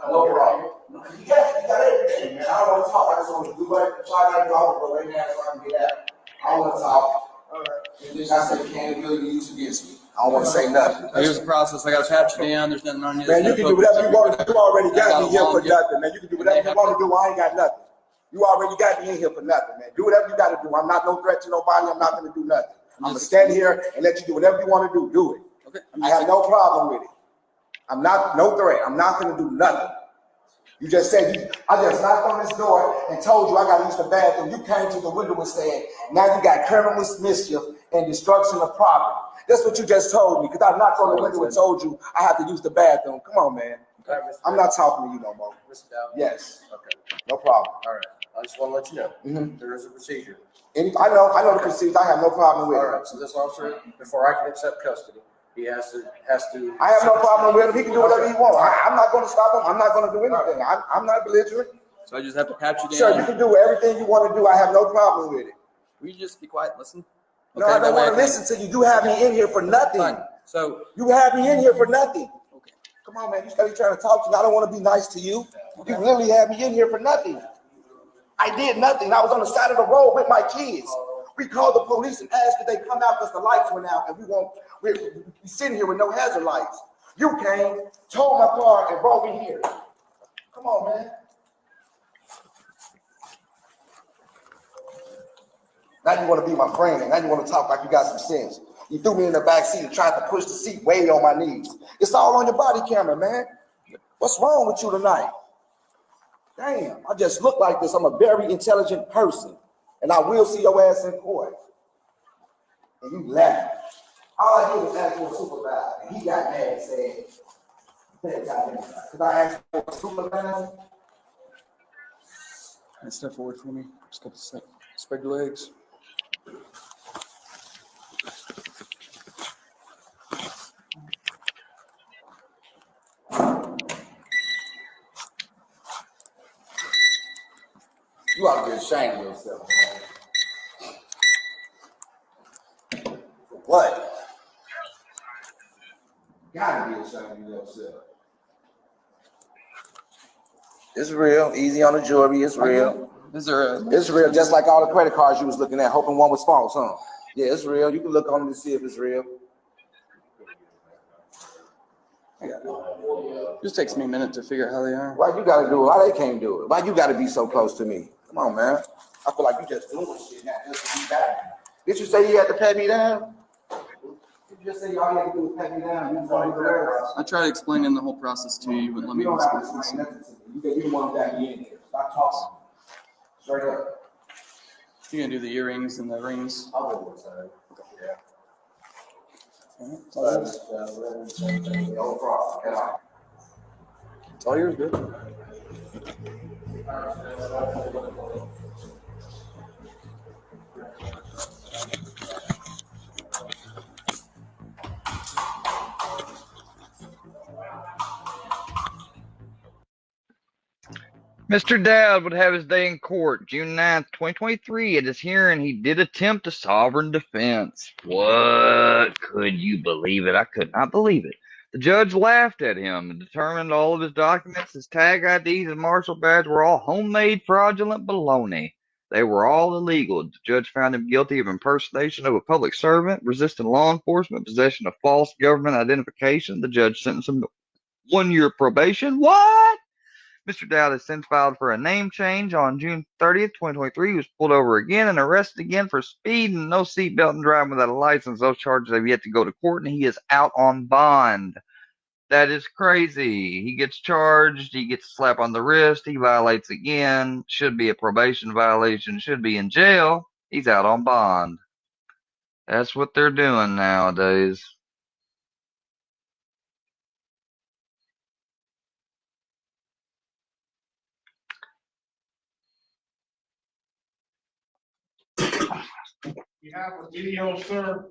No problem. You got everything, man. I don't want to talk. I just want to do it. So I got to go right now so I can get out. I don't want to talk. And then I said, can't really use against me. I don't want to say nothing. Here's the process. I got to pat you down. There's nothing on you. Man, you can do whatever you want to do. You already got me here for nothing, man. You can do whatever you want to do. I ain't got nothing. You already got me in here for nothing, man. Do whatever you got to do. I'm not no threat to nobody. I'm not going to do nothing. I'm going to stand here and let you do whatever you want to do. Do it. Okay. I have no problem with it. I'm not no threat. I'm not going to do nothing. You just said, I just knocked on this door and told you I got to use the bathroom. You came to the window and said, now you got criminal mischief and destruction of property. That's what you just told me, because I knocked on the window and told you I have to use the bathroom. Come on, man. I'm not talking to you no more. Yes. Okay. No problem. All right. I just want to let you know there is a procedure. I know the procedure. I have no problem with it. All right. So this officer, before I can accept custody, he has to. I have no problem with him. He can do whatever he wants. I'm not going to stop him. I'm not going to do anything. I'm not belligerent. So I just have to pat you down. Sir, you can do everything you want to do. I have no problem with it. Will you just be quiet and listen? No, I don't want to listen to you. You have me in here for nothing. Fine. So you have me in here for nothing. Okay. Come on, man. You started trying to talk to me. I don't want to be nice to you. Okay. You literally have me in here for nothing. I did nothing. I was on the side of the road with my kids. We called the police and asked if they come out because the lights went out, and we're sitting here with no hazard lights. You came, towed my car, and brought me here. Come on, man. Now you want to be my friend, and now you want to talk like you got some sense. You threw me in the back seat and tried to push the seat way on my knees. It's all on your body camera, man. What's wrong with you tonight? Damn, I just look like this. I'm a very intelligent person, and I will see your ass in court. And you laugh. All I did was ask for a supervisor, and he got mad and said, "Could I ask for a supervisor?" Can you step forward for me? Just got to spread your legs. You ought to be ashamed of yourself, man. For what? You gotta be ashamed of yourself. It's real. Easy on the jewelry. It's real. Is there It's real. Just like all the credit cards you was looking at, hoping one was false, huh? Yeah, it's real. You can look on them to see if it's real. Just takes me a minute to figure out how they are. Why you gotta do it? Why they can't do it? Why you gotta be so close to me? Come on, man. I feel like you just doing shit now just to be back. Did you say you had to pat me down? Did you just say all you had to do was pat me down? I tried explaining the whole process to you. You wouldn't let me You don't have to explain explain this. nothing to me. You the one that me in here. Stop talking. Straight up. You gonna do the earrings and the rings? I'll do it, sir. Yeah. It's all yours. No problem. Get on. It's all yours, good. Mr. Dowd would have his day in court June 9th, 2023. At his hearing, he did attempt a sovereign defense. What? Could you believe it? I could not believe it. The judge laughed at him and determined all of his documents, his tag IDs, and marshal badge were all homemade fraudulent baloney. They were all illegal. The judge found him guilty of impersonation of a public servant, resisting law enforcement, possession of false government identification. The judge sentenced him to 1 year probation. What? Mr. Dowd has since filed for a name change. On June 30th, 2023, he was pulled over again and arrested again for speed and no seatbelt and driving without a license. Those charges have yet to go to court, and he is out on bond. That is crazy. He gets charged. He gets a slap on the wrist. He violates again. Should be a probation violation. Should be in jail. He's out on bond. That's what they're doing nowadays. You have a video, sir?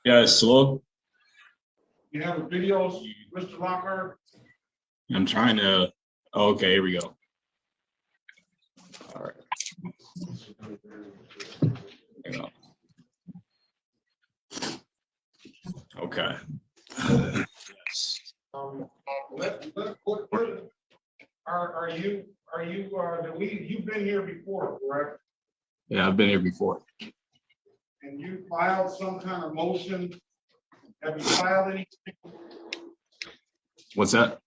Yes, hello? You have a video, Mr. Lockhart? I'm trying to, oh, okay, here we go. All right. Hang on. Okay. Yes. You've been here before, correct? Yeah, I've been here before. And you filed some kind of motion. Have you filed anything? What's that?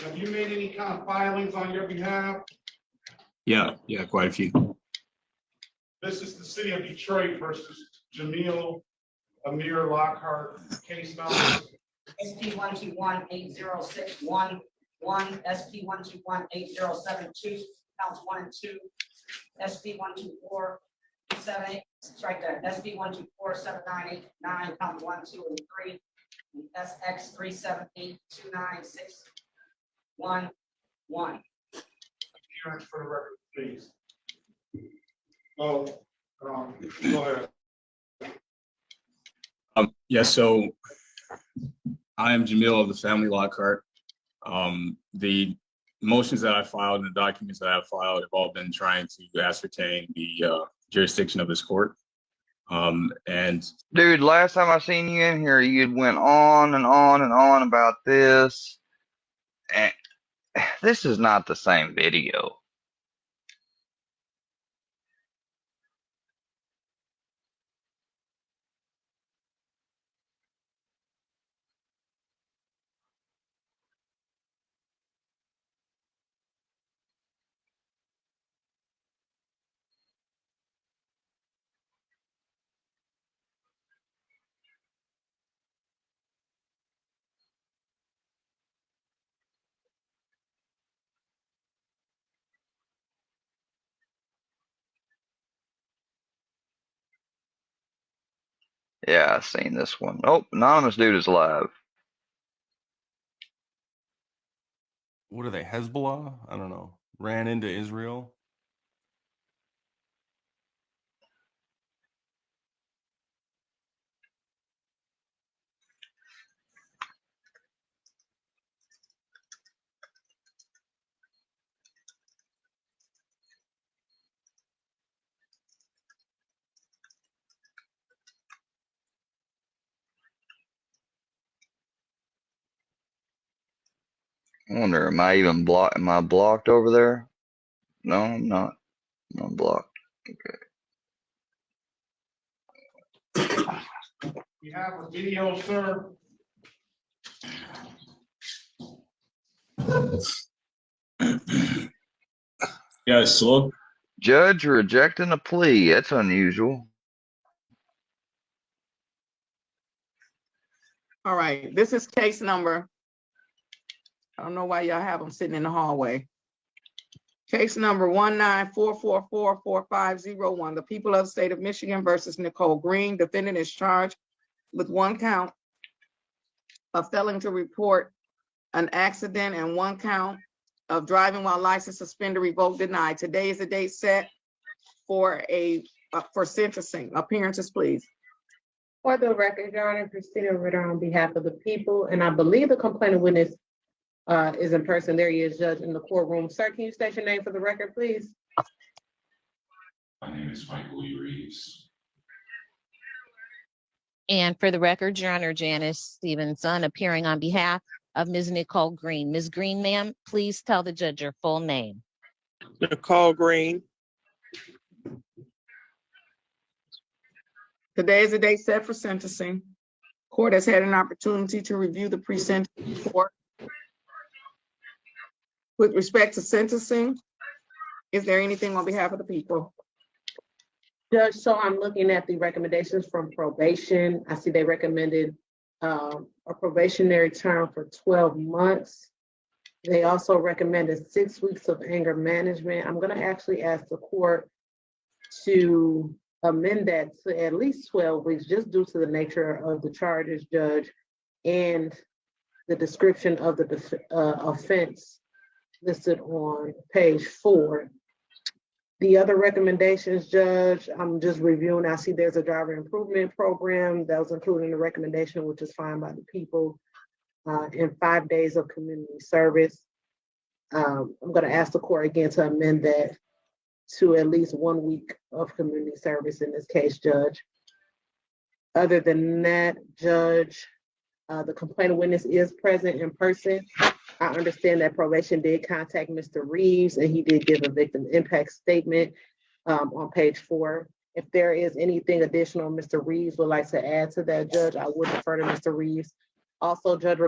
Have you made any kind of filings on your behalf? Yeah, quite a few. This is the city of Detroit versus Jamil Amir Lockhart, case number SP 121-8061, SP 121-8072, counts 1 and 2, SP 124-78, strike that, SP 124-7989, count 1, 2, and 3, and SX 378-29611. Appearance for the record, please. Oh, go ahead. Yeah, so I am Jamil of the family Lockhart. The motions that I filed and the documents that I've filed have all been trying to ascertain the jurisdiction of this court. And Dude, last time I seen you in here, you went on and on and on about this. And this is not the same video. Yeah, I seen this one. Oh, anonymous dude is live. What are they? Hezbollah? I don't know. Ran into Israel. I wonder, am I even blocked? Am I blocked over there? No, I'm not. I'm blocked. Okay. You have a video, sir? yeah, slow. Judge rejecting a plea. That's unusual. All right, this is case number. I don't know why y'all have them sitting in the hallway. Case number 194444501. The people of the state of Michigan versus Nicole Green. Defendant is charged with 1 count of failing to report an accident and 1 count of driving while license suspended, revoked, denied. Today is the date set for sentencing. Appearances, please. For the record, Your Honor, Christina Ritter on behalf of the people, and I believe the complainant witness is in person. There he is, Judge, in the courtroom. Sir, can you state your name for the record, please? My name is Michael E. Reeves. And for the record, Your Honor, Janice Stevenson, appearing on behalf of Ms. Nicole Green. Ms. Green, ma'am, please tell the judge your full name. Nicole Green. Today is the date set for sentencing. Court has had an opportunity to review the pre-sentence report. With respect to sentencing, is there anything on behalf of the people? Judge, so I'm looking at the recommendations from probation. I see they recommended a probationary term for 12 months. They also recommended 6 weeks of anger management. I'm going to actually ask the court to amend that to at least 12 weeks, just due to the nature of the charges, Judge, and the description of the offense listed on page 4. The other recommendations, Judge, I'm just reviewing. I see there's a driver improvement program that was included in the recommendation, which is fine by the people, and 5 days of community service. I'm going to ask the court again to amend that to at least 1 week of community service in this case, Judge. Other than that, Judge, the complainant witness is present in person. I understand that probation did contact Mr. Reeves, and he did give a victim impact statement on page 4. If there is anything additional Mr. Reeves would like to add to that, Judge, I would defer to Mr. Reeves. Also, Judge,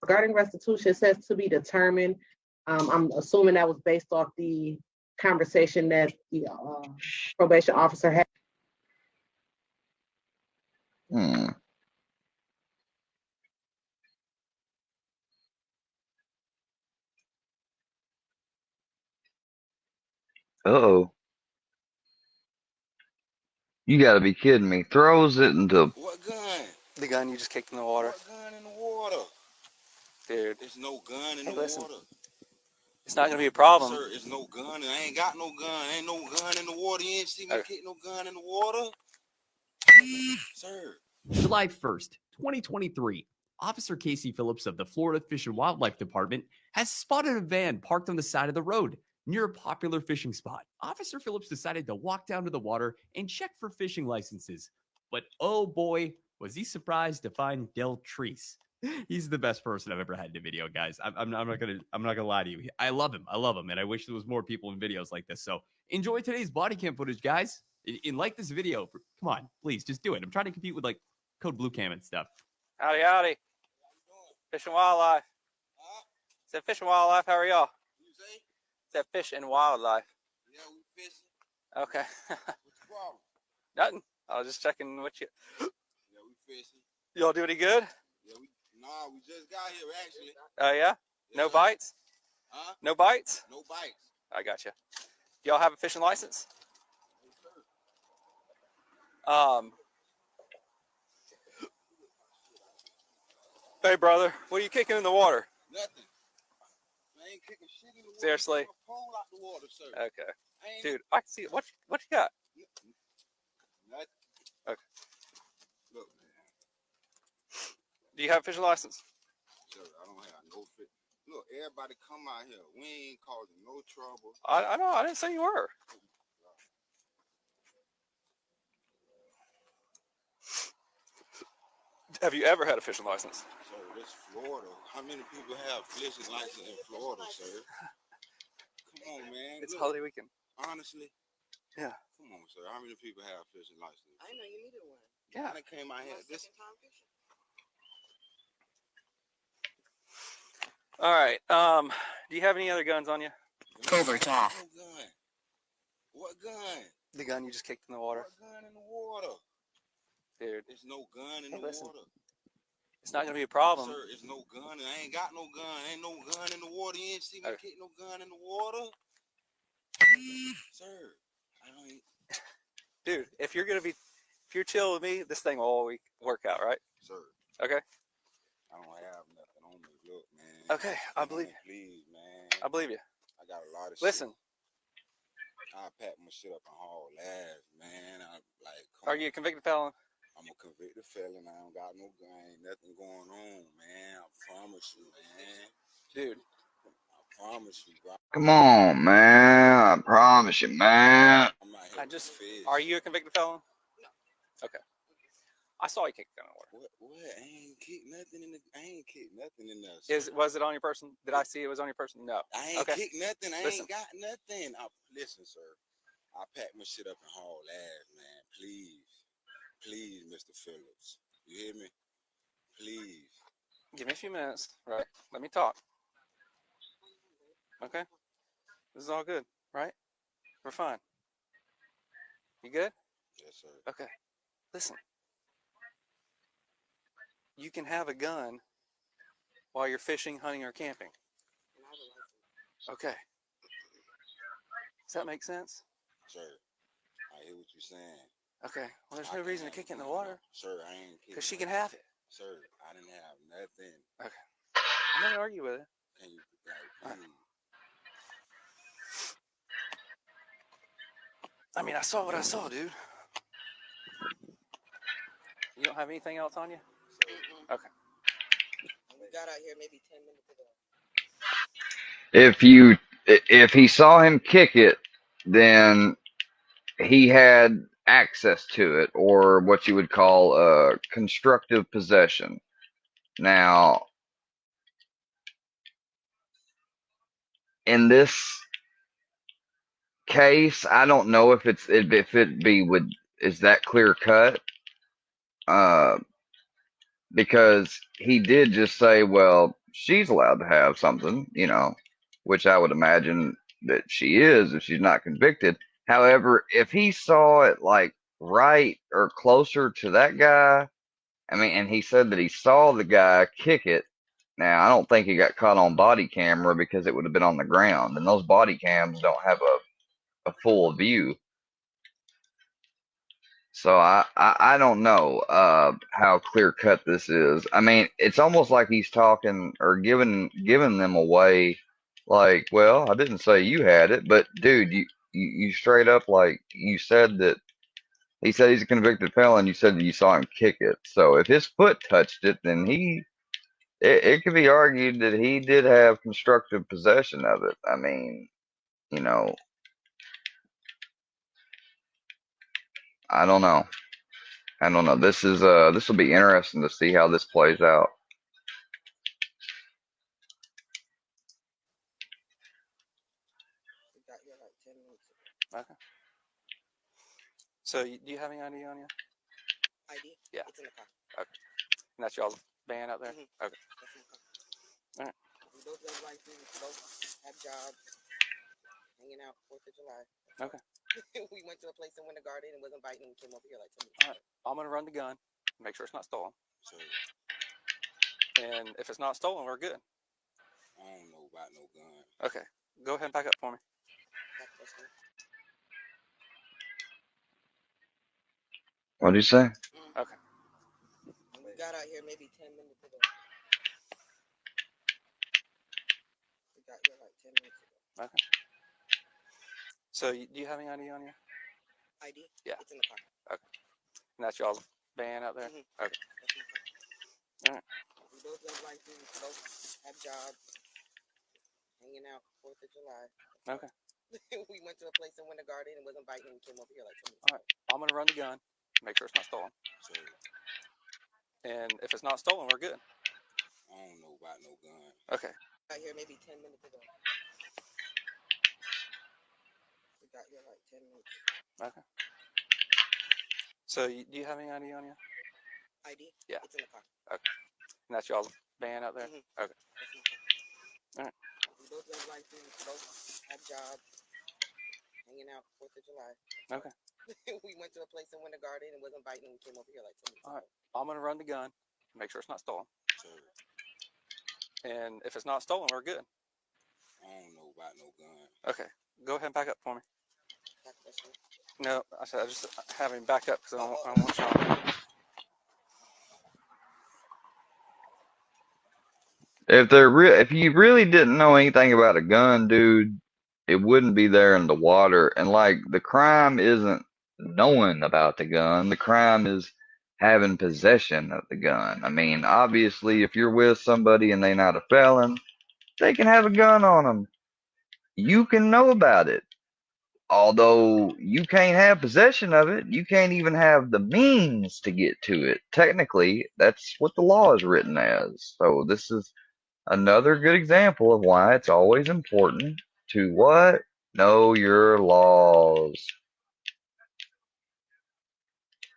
regarding restitution, it says to be determined. I'm assuming that was based off the conversation that the probation officer had. Uh-oh. You gotta be kidding me. Throws it into... What gun? The gun you just kicked in the water. What gun in the water? Dude. There's no gun in Hey, the listen. water. It's not gonna be a problem. Sir, there's no gun. I ain't got no gun. Ain't no gun in the water. You ain't see me kick no gun in the water. Sir. July 1st, 2023. Officer Casey Phillips of the Florida Fish and Wildlife Department has spotted a van parked on the side of the road near a popular fishing spot. Officer Phillips decided to walk down to the water and check for fishing licenses. But oh boy, was he surprised to find Del Treese. He's the best person I've ever had in a video, guys. I'm not gonna lie to you. I love him, and I wish there was more people in videos like this. So enjoy today's body cam footage, guys. And like this video. Come on, please, just do it. I'm trying to compete with like Code Blue Cam and stuff. Howdy, howdy. Fish and Wildlife. Said Fish and Wildlife, how are y'all? Said Fish and Wildlife. Yeah, we fishing. Okay. What's the problem? Nothing. I was just checking what you... Yeah, we fishing. Y'all do any good? Yeah, we just got here, actually. Oh, yeah? No bites? Huh? No bites? No bites. I got you. Y'all have a fishing license? Hey, brother, what are you kicking in the water? Nothing. I ain't kicking shit in the water. Seriously? I'm gonna pull out the water, sir. Okay. Dude, I can see it. What you got? Nothing. Okay. Look, man. Do you have a fishing license? Sir, I don't have no fish. Look, everybody come out here. We ain't causing no trouble. I know. I didn't say you were. Have you ever had a fishing license? Sir, this Florida. How many people have fishing license in Florida, sir? Come on, man. It's Look, holiday weekend. honestly. Yeah. Come on, sir. How many people have fishing license? I know you needed one. Yeah. I came out here. This. All right. Do you have any other guns on you? Covert off. No gun. What gun? The gun you just kicked in the water. What gun in the water? Dude. There's no gun in the Listen. water. It's not gonna be a problem. Sir, there's no gun. I ain't got no gun. Ain't no gun in the water. You ain't see me kick no gun in the water. Sir, I don't. Dude, if you're chill with me, this thing will all work out, right? Sir. Okay. I don't have nothing on me. Look, man. Okay, I believe you. Please, man. I believe you. I got a lot of Listen. shit. I pack my shit up and haul ass, man. I like. Are you a convicted felon? I'm a convicted felon. I don't got no gun. Ain't nothing going on, man. I promise you, man. Dude. I promise you, bro. Come on, man. I promise you, man. Are you a convicted felon? No. Okay. I saw you kick the gun in the water. What? I ain't kick nothing in the. I ain't kick nothing in there. Was it on your person? Did I see it was on your person? No. I ain't kick nothing. I Listen. ain't got nothing. Listen, sir. I pack my shit up and haul ass, man. Please. Please, Mr. Phillips. You hear me? Please. Give me a few minutes, right? Let me talk. Okay? This is all good, right? We're fine. You good? Yes, sir. Okay. Listen. You can have a gun while you're fishing, hunting, or camping. Okay. Does that make sense? Sir, I hear what you're saying. Okay. Well, there's no reason to kick it in the water. Sir, I ain't kicking. Because she can have it. Sir, I didn't have nothing. Okay. I'm not going to argue with it. Can you, like, please? I mean, I saw what I saw, dude. You don't have anything else on you? Okay. We got out here maybe 10 minutes ago. If he saw him kick it, then he had access to it, or what you would call constructive possession. Now, in this case, I don't know if is that clear cut, because he did just say, well, she's allowed to have something, which I would imagine that she is if she's not convicted. However, if he saw it like right or closer to that guy, and he said that he saw the guy kick it. Now, I don't think he got caught on body camera because it would have been on the ground, and those body cams don't have a full view. So I don't know how clear cut this is. I mean, it's almost like he's talking or giving them away like, well, I didn't say you had it, but dude, you straight up like you said that he said he's a convicted felon, you said that you saw him kick it. So if his foot touched it, then it could be argued that he did have constructive possession of it. I mean, you know, I don't know. I don't know. This will be interesting to see how this plays out. Okay. So do you have any ID on you? ID? Yeah. It's in the car. Okay. And that's y'all's band out there? Mm-hmm. Okay. That's in the car. All right. We both have license, both have jobs, hanging out 4th of July. Okay. We went to a place in Winter Garden and was inviting, and we came over here like 10 minutes. All right. I'm gonna run the gun, make sure it's not stolen. So And if it's not stolen, we're good. I don't know about no gun. Okay. Go ahead and back up for me. What did you say? Okay. We got out here maybe 10 minutes ago. We got here like 10 minutes ago. Okay. So do you have any ID on you? ID? Yeah. It's in the car. Okay. And that's y'all's band out there? Mm-hmm. Okay. That's in the car. All right. We both have license, both have jobs, hanging out 4th of July. Okay. We went to a place in Winter Garden and was inviting, and we came over here like 10 minutes All right. I'm gonna run the gun, make sure it's not stolen. So And if it's not stolen, we're good. I don't know about no gun. Okay. Got here maybe 10 minutes ago. We got here like 10 minutes ago. Okay. So do you have any ID on you? ID? Yeah. It's in the car. Okay. And that's y'all's band out there? Mm-hmm. Okay. That's in the car. All right. We both have license, both have jobs, hanging out 4th of July. Okay. We went to a place in Winter Garden and was inviting, and we came over here like 10 minutes All ago. right. I'm gonna run the gun, make sure it's not stolen. So And if it's not stolen, we're good. I don't know about no gun. Okay. Go ahead and back up for me. Back this way. No, I said I just have him back up because I don't want shot. If you really didn't know anything about a gun, dude, it wouldn't be there in the water. And like the crime isn't knowing about the gun. The crime is having possession of the gun. I mean, obviously, if you're with somebody and they're not a felon, they can have a gun on them. You can know about it. Although you can't have possession of it, you can't even have the means to get to it. Technically, that's what the law is written as. So this is another good example of why it's always important to what? Know your laws.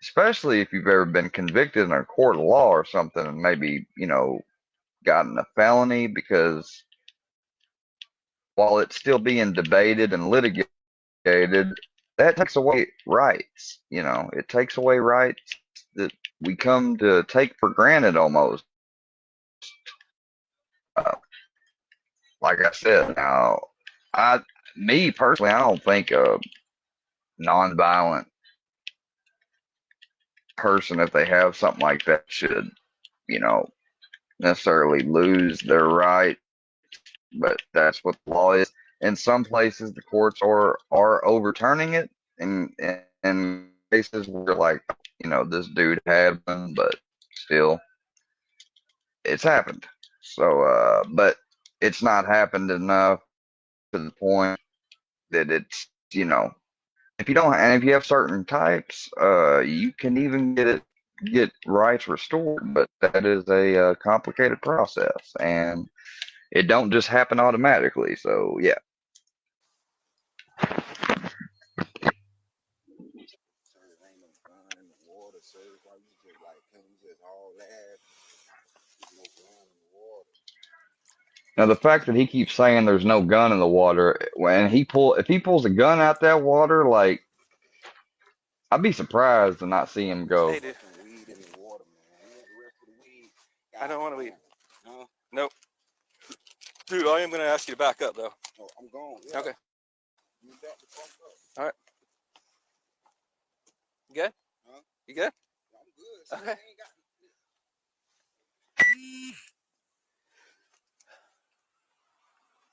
Especially if you've ever been convicted in a court of law or something and maybe, gotten a felony, because while it's still being debated and litigated, that takes away rights. It takes away rights that we come to take for granted almost. Like I said, now, me personally, I don't think a nonviolent person, if they have something like that, should, necessarily lose their right. But that's what the law is. In some places, the courts are overturning it, in cases where, like, this dude had one, but still, it's happened. So, but it's not happened enough to the point that it's, if you have certain types, you can even get rights restored, but that is a complicated process, and it don't just happen automatically. So yeah. Now the fact that he keeps saying there's no gun in the water, if he pulls a gun out that water, like, I'd be surprised to not see him go. Hey, dude. I don't want to weed. Nope. Dude, I am going to ask you to back up, though. Oh, I'm gone. Okay. You back the fuck up. You good? Huh? You good? I'm good. See, Okay. I ain't got.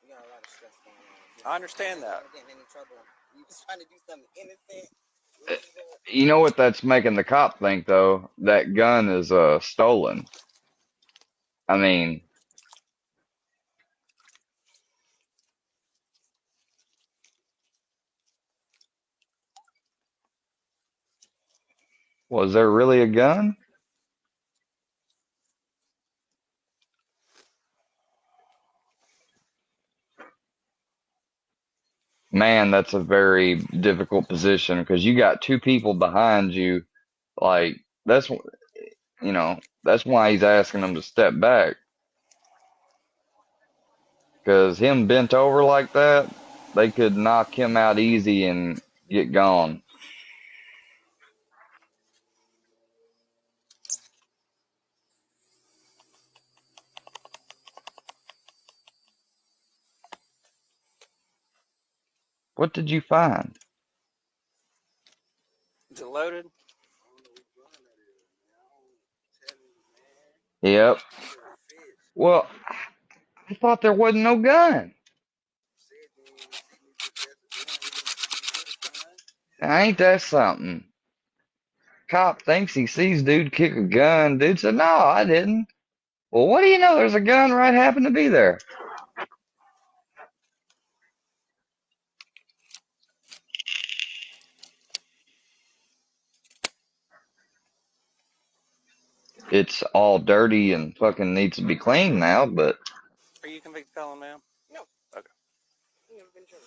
We got a lot of stress going on. I understand Just that. want to get in any trouble. We was trying to do something innocent. You know what that's making the cop think though? That gun is stolen. I mean, was there really a gun? Man, that's a very difficult position because you got two people behind you. Like that's that's why he's asking them to step back because him bent over like that, they could knock him out easy and get gone. What did you find? Is it loaded? Yep. Well, I thought there wasn't no gun. Ain't that something? Cop thinks he sees dude kick a gun. Dude said, no, I didn't. Well, what do you know? There's a gun right happened to be there. It's all dirty and fucking needs to be cleaned now, but Are you a convicted felon, ma'am? No. Okay. You never been charged.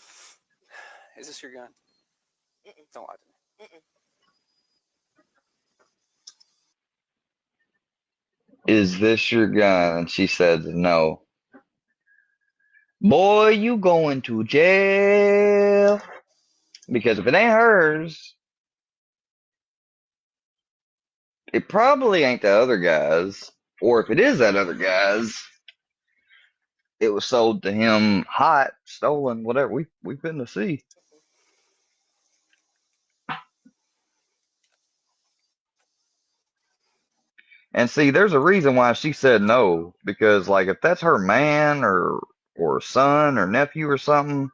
Is this your gun? Don't lie to me. is this your gun? And she said, no. Boy, you going to jail. Because if it ain't hers, it probably ain't the other guy's. Or if it is that other guy's, it was sold to him hot, stolen, whatever. We've been to see. And see, there's a reason why she said no. Because like if that's her man or son or nephew or something,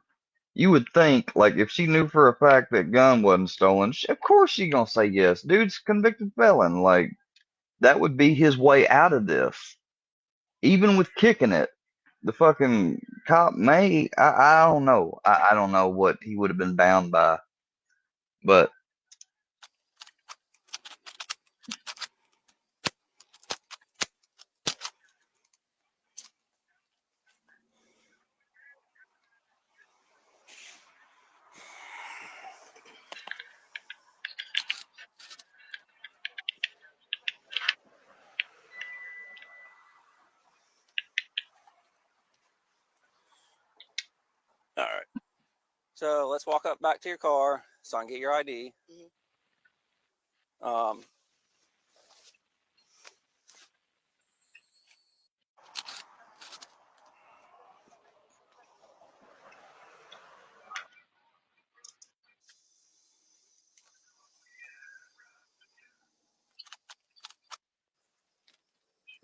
you would think like if she knew for a fact that gun wasn't stolen, of course she gonna say yes. Dude's convicted felon. Like that would be his way out of this. Even with kicking it, the fucking cop may I don't know. I don't know what he would have been bound by. But All right. So let's walk up back to your car so I can get your ID.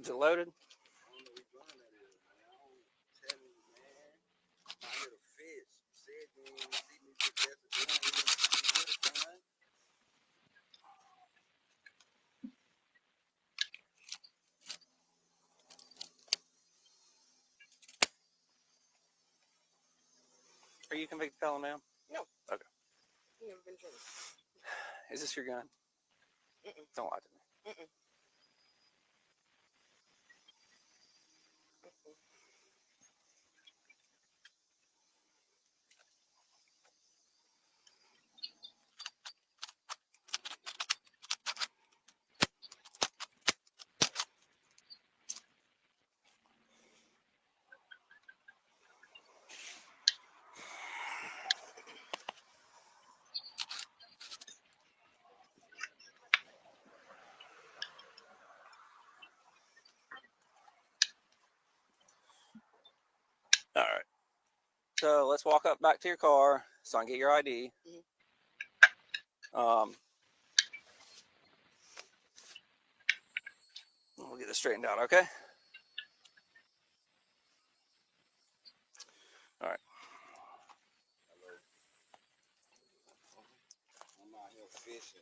Is it loaded? Are you a convicted felon, ma'am? No. Okay. You never been charged. Is this your gun? Don't lie to me. All right. So let's walk up back to your car so I can get your ID. get this straightened out, okay? All right. I'm out here fishing.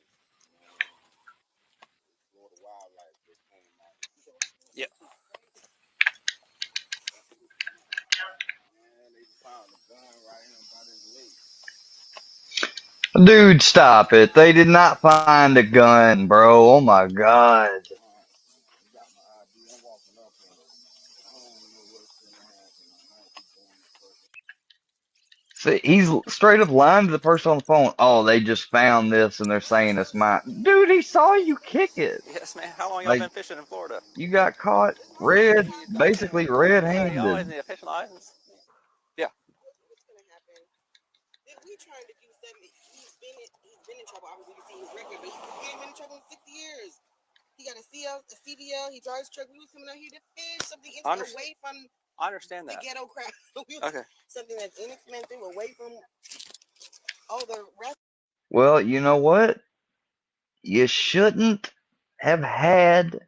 Florida wildlife just came out. Yep. Man, they found a gun right here by this lake. Dude, stop it. They did not find a gun, bro. Oh my God. You got my ID. I'm walking up on it. I don't know what's gonna happen. I might be going to person. See, he's straight up lying to the person on the phone. Oh, they just found this and they're saying it's mine. Dude, he saw you kick it. Yes, man. How long y'all Like, been fishing in Florida? you got caught basically You always red-handed. need a fishing license. Yeah. What's gonna happen? We trying to do 70. He's been in trouble. Obviously, you see his record, but he ain't been in trouble in 60 years. He got a CDL. He drives truck. We was coming out here to fish something away from I understand the that. ghetto crowd. Okay. Something that's inexpensive, away from all the rest. Well, you know what? You shouldn't have had,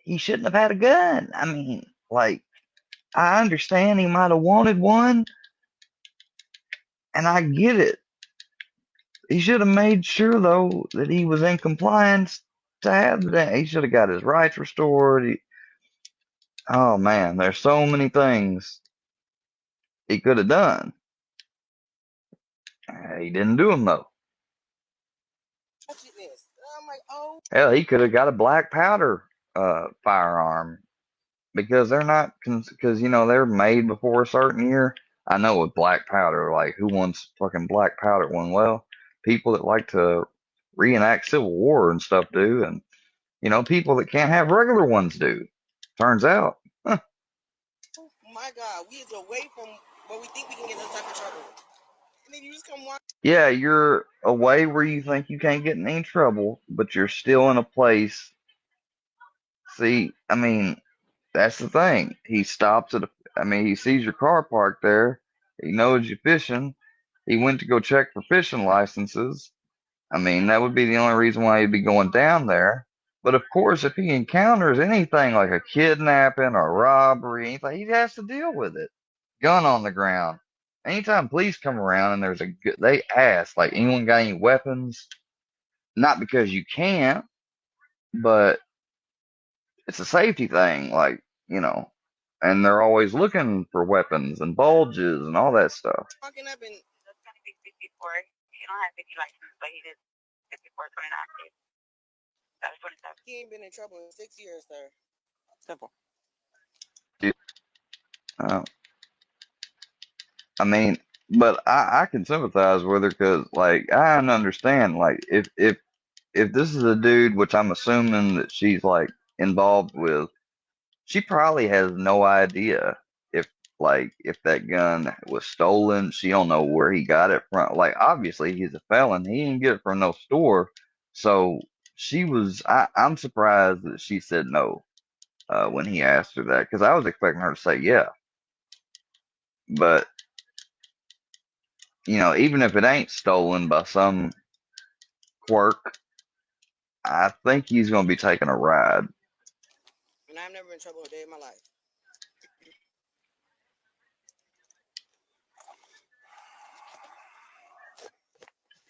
he shouldn't have had a gun. I mean, like, I understand he might have wanted one, and I get it. He should have made sure, though, that he was in compliance to have that. He should have got his rights restored. Oh, man, there's so many things he could have done. He didn't do them, though. I'm like, oh. Hell, he could have got a black powder firearm because they're not, because, you know, they're made before a certain year. I know with black powder, like, who wants fucking black powder one? Well, people that like to reenact Civil War and stuff do, and, you know, people that can't have regular ones do. Turns out. Huh. Oh my God, we is away from where we think we can get in type of trouble. And then you just come watch. Yeah, you're away where you think you can't get in any trouble, but you're still in a place. See, I mean, that's the thing. He stops at he sees your car parked there. He knows you're fishing. He went to go check for fishing licenses. I mean, that would be the only reason why he'd be going down there. But of course, if he encounters anything like a kidnapping or robbery, anything, he has to deal with it. Gun on the ground. Anytime police come around and they ask, like, anyone got any weapons? Not because you can't, but it's a safety thing, like, you know, and they're always looking for weapons and bulges and all that stuff. Walking up and that's kind of big 54. He don't have 50 license, but he did 54 29. That was 27. He ain't been in trouble in 6 years, sir. Simple. I mean, but I can sympathize with her because, like, I understand, like, if this is a dude, which I'm assuming that she's like involved with, she probably has no idea if that gun was stolen. She don't know where he got it from. Like, obviously he's a felon. He didn't get it from no store. So I'm surprised that she said no when he asked her that, because I was expecting her to say yeah. But, you know, even if it ain't stolen by some quirk, I think he's going to be taking a ride. And I've never been in trouble a day in my life.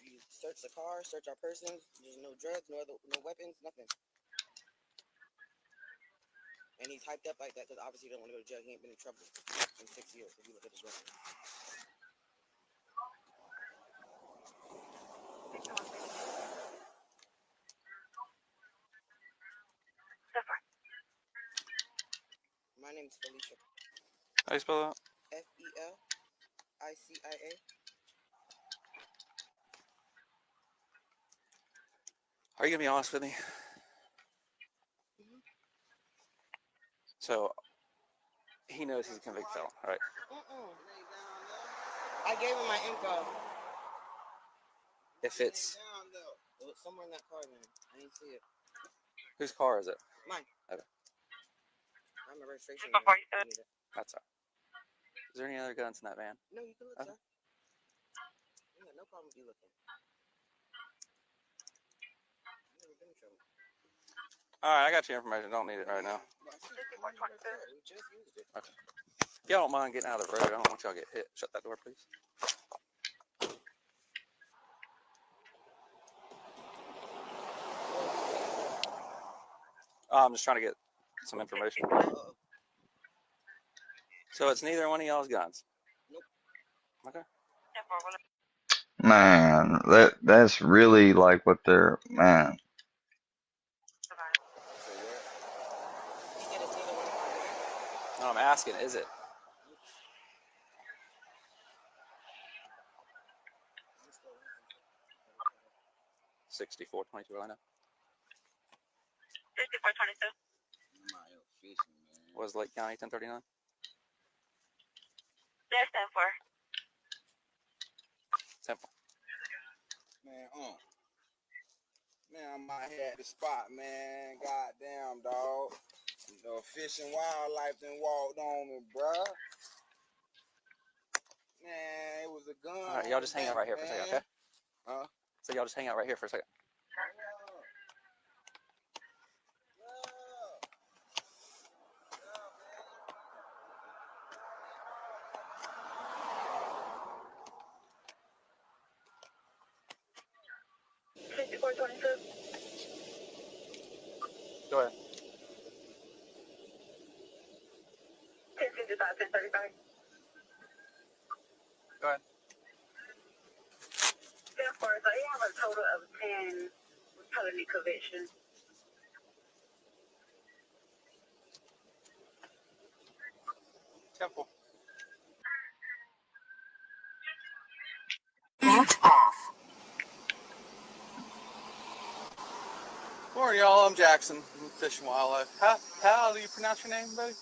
You search the car, search our persons. There's no drugs, no weapons, nothing. And he's hyped up like that because obviously he don't want to go to jail. He ain't been in trouble in 6 years if you look at his record. My name is Felicia. How do you spell that? Felicia. Are you gonna be honest with me? So he knows he's a convicted felon, right? I gave him my info. If it's It was somewhere in that car, man. I didn't see it. whose car is it? Mine. Okay. I'm a registration. That's all. Is there any other guns in that van? No, you can look, sir. You got no problem with you looking. I've never been in trouble. All right, I got your information. Don't need it right now. Okay. If y'all don't mind getting out of the road, I don't want y'all to get hit. Shut that door, please. I'm just trying to get some information. So it's neither one of y'all's guns? Nope. Okay. Man, that's really like what they're, man. No, I'm asking, is it? $64.22 Orlando. Was Lake County 1039? There's 10-4. Simple. Man, I'm out here at the spot, man. Goddamn, dog. The Fish and Wildlife done walked on me, bruh. Man, it was a gun. All right, y'all just hang out right here for a second, okay? Huh? So y'all just hang out right here for a second. Go ahead. 1055, 1035. Go ahead. 10-4. So you have a total of 10 felony convictions. Simple. That's off. Morning, y'all. I'm Jackson. I'm Fish and Wildlife. How do you pronounce your name, buddy?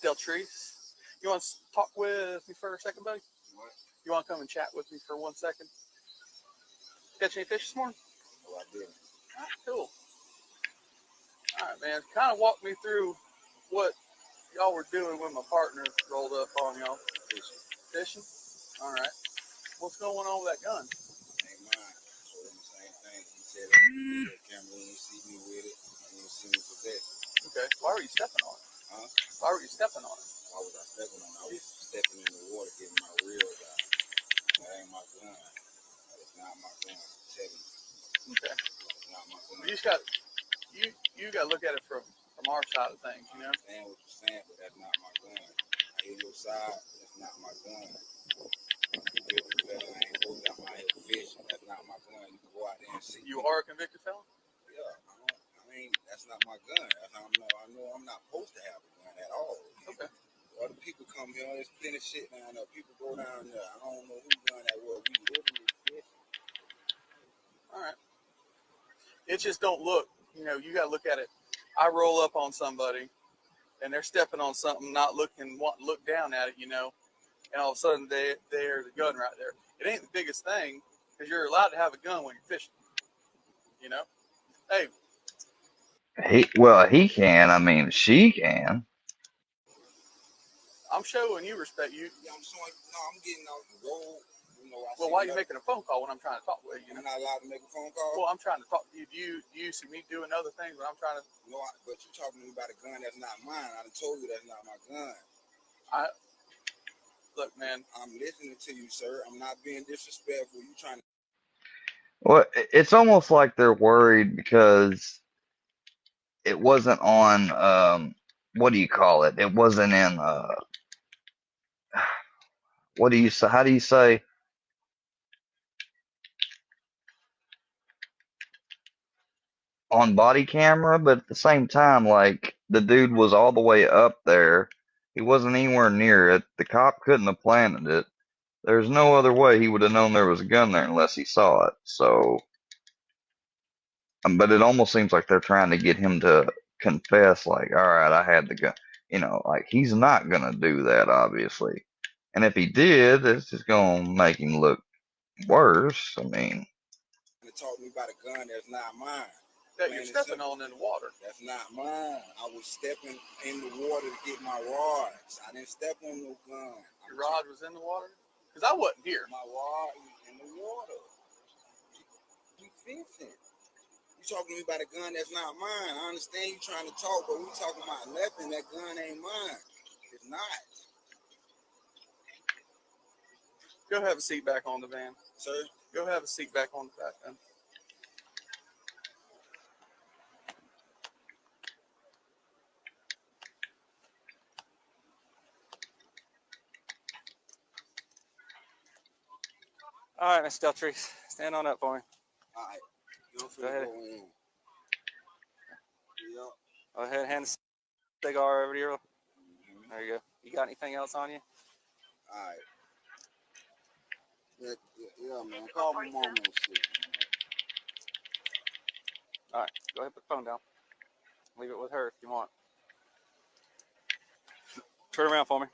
Deltrice. You want to talk with me for a second, buddy? What? You want to come and chat with me for 1 second? Catch any fish this morning? Oh, I didn't. Cool. All right, man. Kind of walk me through what y'all were doing when my partner rolled up on y'all. Fishing? All right. What's going on with that gun? Ain't mine. I told him the same thing. He said, the camera when you see me with it, when you see me possess it. Okay. Why were you stepping on it? Huh? Why were you stepping on it? Why was I stepping on it? I was stepping in the water, getting my reels out. That ain't my gun. That is not my gun. I'm telling you. Okay. That's not my gun. You just got you got to look at it from our side of things, you know. I understand what you're saying, but that's not my gun. I hear your side. That's not my gun. I ain't going out my head fishing. That's not my gun. You can go out there and see. You are a convicted felon? Yeah. I mean, that's not my gun. That's how I know I'm not supposed to have a gun at all. Okay. Other people come here. There's plenty of shit down there. People go down there. I don't know whose gun that was. We literally fishing. All right. It just don't look. You know, you got to look at it. I roll up on somebody, and they're stepping on something, not looking, wanting to look down at it, you know, and all of a sudden there's a gun right there. It ain't the biggest thing because you're allowed to have a gun when you're fishing, you know. Hey, He can. I mean, she can. I'm showing you respect. Yeah, I'm showing. No, I'm getting off the road. You know, Well, why are you making a phone call when I'm trying to talk with you? I'm not allowed to make a phone call. Well, I'm trying to talk to you. Do you see me doing other things when I'm trying to? No, but you talking to me about a gun that's not mine. I done told you that's not my gun. Look, man. I'm listening to you, sir. I'm not being disrespectful. You trying to? Well, it's almost like they're worried because it wasn't on, what do you call it? It wasn't in, what do you say? How do you say? On body camera, but at the same time, like, the dude was all the way up there. He wasn't anywhere near it. The cop couldn't have planted it. There's no other way he would have known there was a gun there unless he saw it. So, but it almost seems like they're trying to get him to confess, like, all right, I had the gun. You know, like, he's not going to do that, obviously. And if he did, it's just going to make him look worse. I mean, to talk to me about a gun that's not mine. That you're stepping on in the water. That's not mine. I was stepping in the water to get my rods. I didn't step on no gun. Your rod was in the water? Because I wasn't here. My rod was in the water. You fishing. You talking to me about a gun that's not mine. I understand you trying to talk, but we talking about nothing. That gun ain't mine. It's not. Go have a seat back on the van. Sir? Go have a seat back on the back then. All right, Miss Deltrice, stand on up for me. All right. Go ahead. Go in. Yep. Go ahead, hand the cigar over to you. There you go. You got anything else on you? All right. Yeah, man. Call my mom and shit. All right, go ahead, put the phone down. Leave it with her if you want. Turn around for me.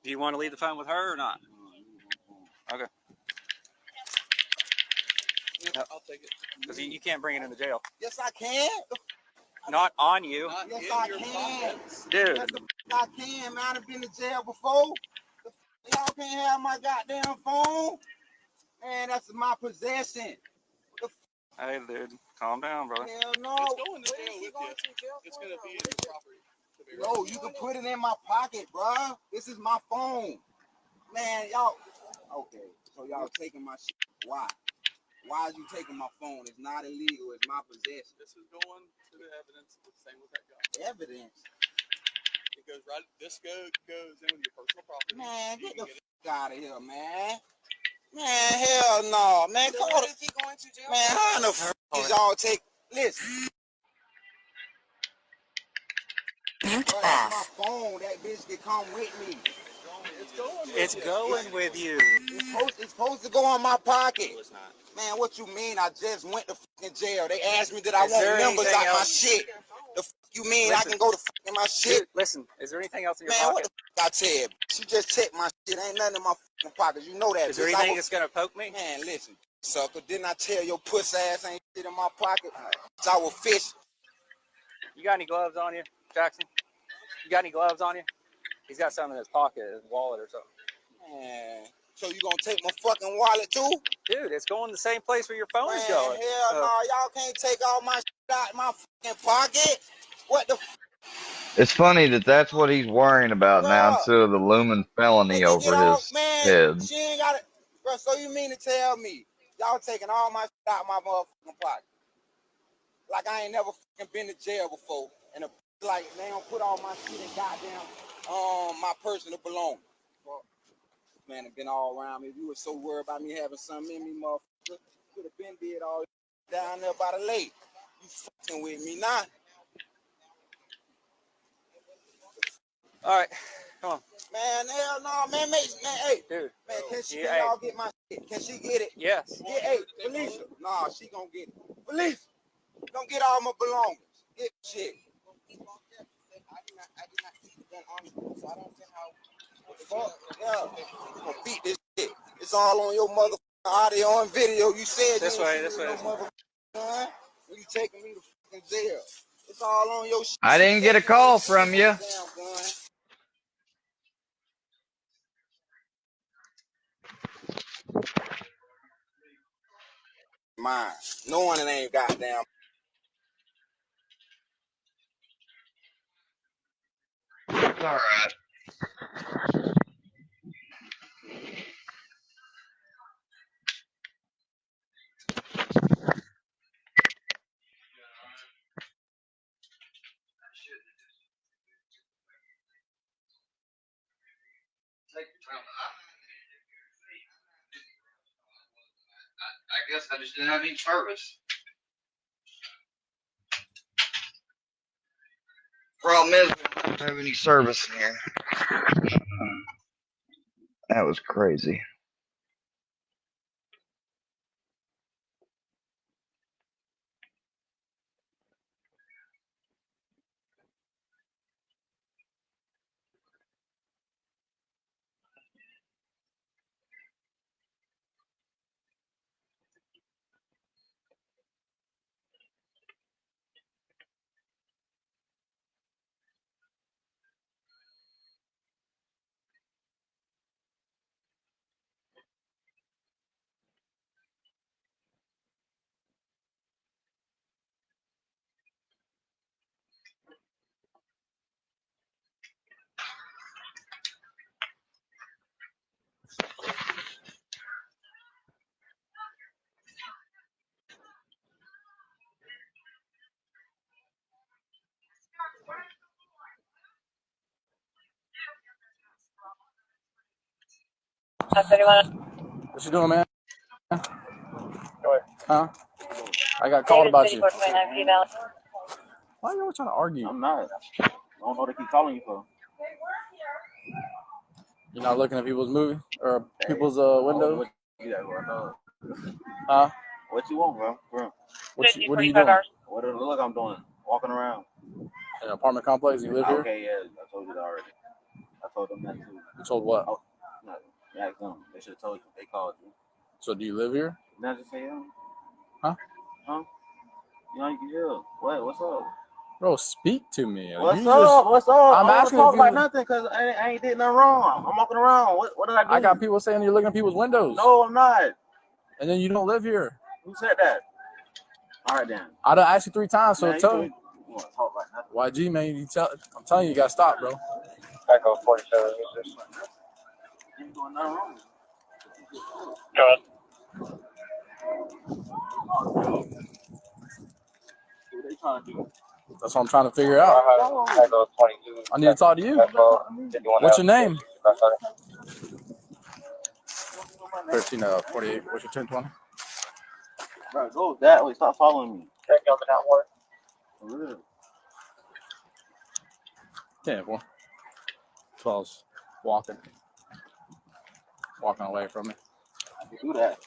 Do you want to leave the phone with her or not? Okay. Yep, I'll take it. Because you can't bring it into jail. Yes, I can. Not on you. Yes, I can. Dude. Yes, the I can, man. I've been to jail before. Y'all can't have my goddamn phone. Man, that's my possession. Hey, dude, calm down, brother. Hell no. It's going to jail with you. It's going to be in your property. No, you can put it in my pocket, bruh. This is my phone. Man, y'all. Okay, so y'all taking my shit. Why? Why is you taking my phone? It's not illegal. It's my possession. This is going to the evidence. The same with that gun. Evidence? It goes right. This goes in with your personal property. Man, get the fuck out of here, man. Man, hell no, man. So what is he going to jail Man, for? how in the fuck is y'all take? Listen. Bro, that's my phone. That bitch can come with me. It's going with you. It's supposed to go in my pocket. No, it's not. Man, what you mean? I just went to fucking jail. They asked me did I want members out my shit. The fuck you mean? Listen, I can go to fucking my shit? Dude, listen, is there anything else in your Man, pocket? what the fuck I said? You just checked my shit. Ain't nothing in my fucking pockets. You know that. Is there anything that's gonna poke me? Man, listen, sucker. Didn't I tell your puss ass ain't shit in my pocket? So I was fish. You got any gloves on you, Jackson? You got any gloves on you? He's got some in his pocket, his wallet or something. Man, so you gonna take my fucking wallet too? Dude, it's going the same place where your phone is going. Hell no, y'all can't take all my shit out of my fucking pocket. What the It's funny that that's what he's worrying about now Bruh. instead of the looming felony Get over off, his man. head. She ain't got it. Bro, so you mean to tell me y'all taking all my shit out of my motherfucking pocket? Like I ain't never fucking been to jail before. And like they don't put all my shit in goddamn my personal belongings. Man, it been all around me. If you were so worried about me having something in me, motherfucker, could have been did all down there by the lake. You fucking with me now. All right, come on. Man, hell no, man, hey, dude, man, can she yeah, y'all get my shit? Can she get it? Yes. Get, hey, Felicia, nah, she gonna get it. Felicia, don't get all my belongings. Get shit. I did not see the gun on you, so I don't see how. Fuck, yeah, you gonna beat this shit. It's all on your motherfucking audio and video. You said This you way, was this way. your motherfucking gun. You taking me to fucking jail. It's all on your shit. I didn't get a call from you. Damn gun. Mine. Knowing it ain't goddamn. It's all right. I guess I just didn't have any service. Problem is, we don't have any service in here. That was crazy. What you doing, man? Huh? I got called about you. Why are you always trying to argue? I'm not. I don't know what they keep calling you for. You're not looking at people's movie or people's windows? Huh? What you want, bro? What are you doing? What the look I'm doing? Walking around. In an apartment complex? You live here? Okay, yeah, I told you that already. I told them that too. You told what? Oh, no, yeah, them. They should have told you. They called you. So do you live here? Did I just say yeah? Huh? Huh? You know you can hear. What? What's up? Bro, speak to me. What's up? What's up? I'm asking talk if you about nothing because I ain't did nothing wrong. I'm walking around. What did I do? I got people saying you're looking at people's windows. No, I'm not. And then you don't live here. Who said that? All right, then. I done asked you 3 times, so Man, tell me. you want to talk like nothing. YG, man, I'm telling you, you got to stop, bro. Echo 47. You doing nothing wrong. What they trying to do? That's what I'm trying to figure out. I need to talk to you. What's your name? 1348. What's your 1020? Bro, go that way. Stop following me. Check out the network. For real. 10-4. 12's walking away from me. Do that.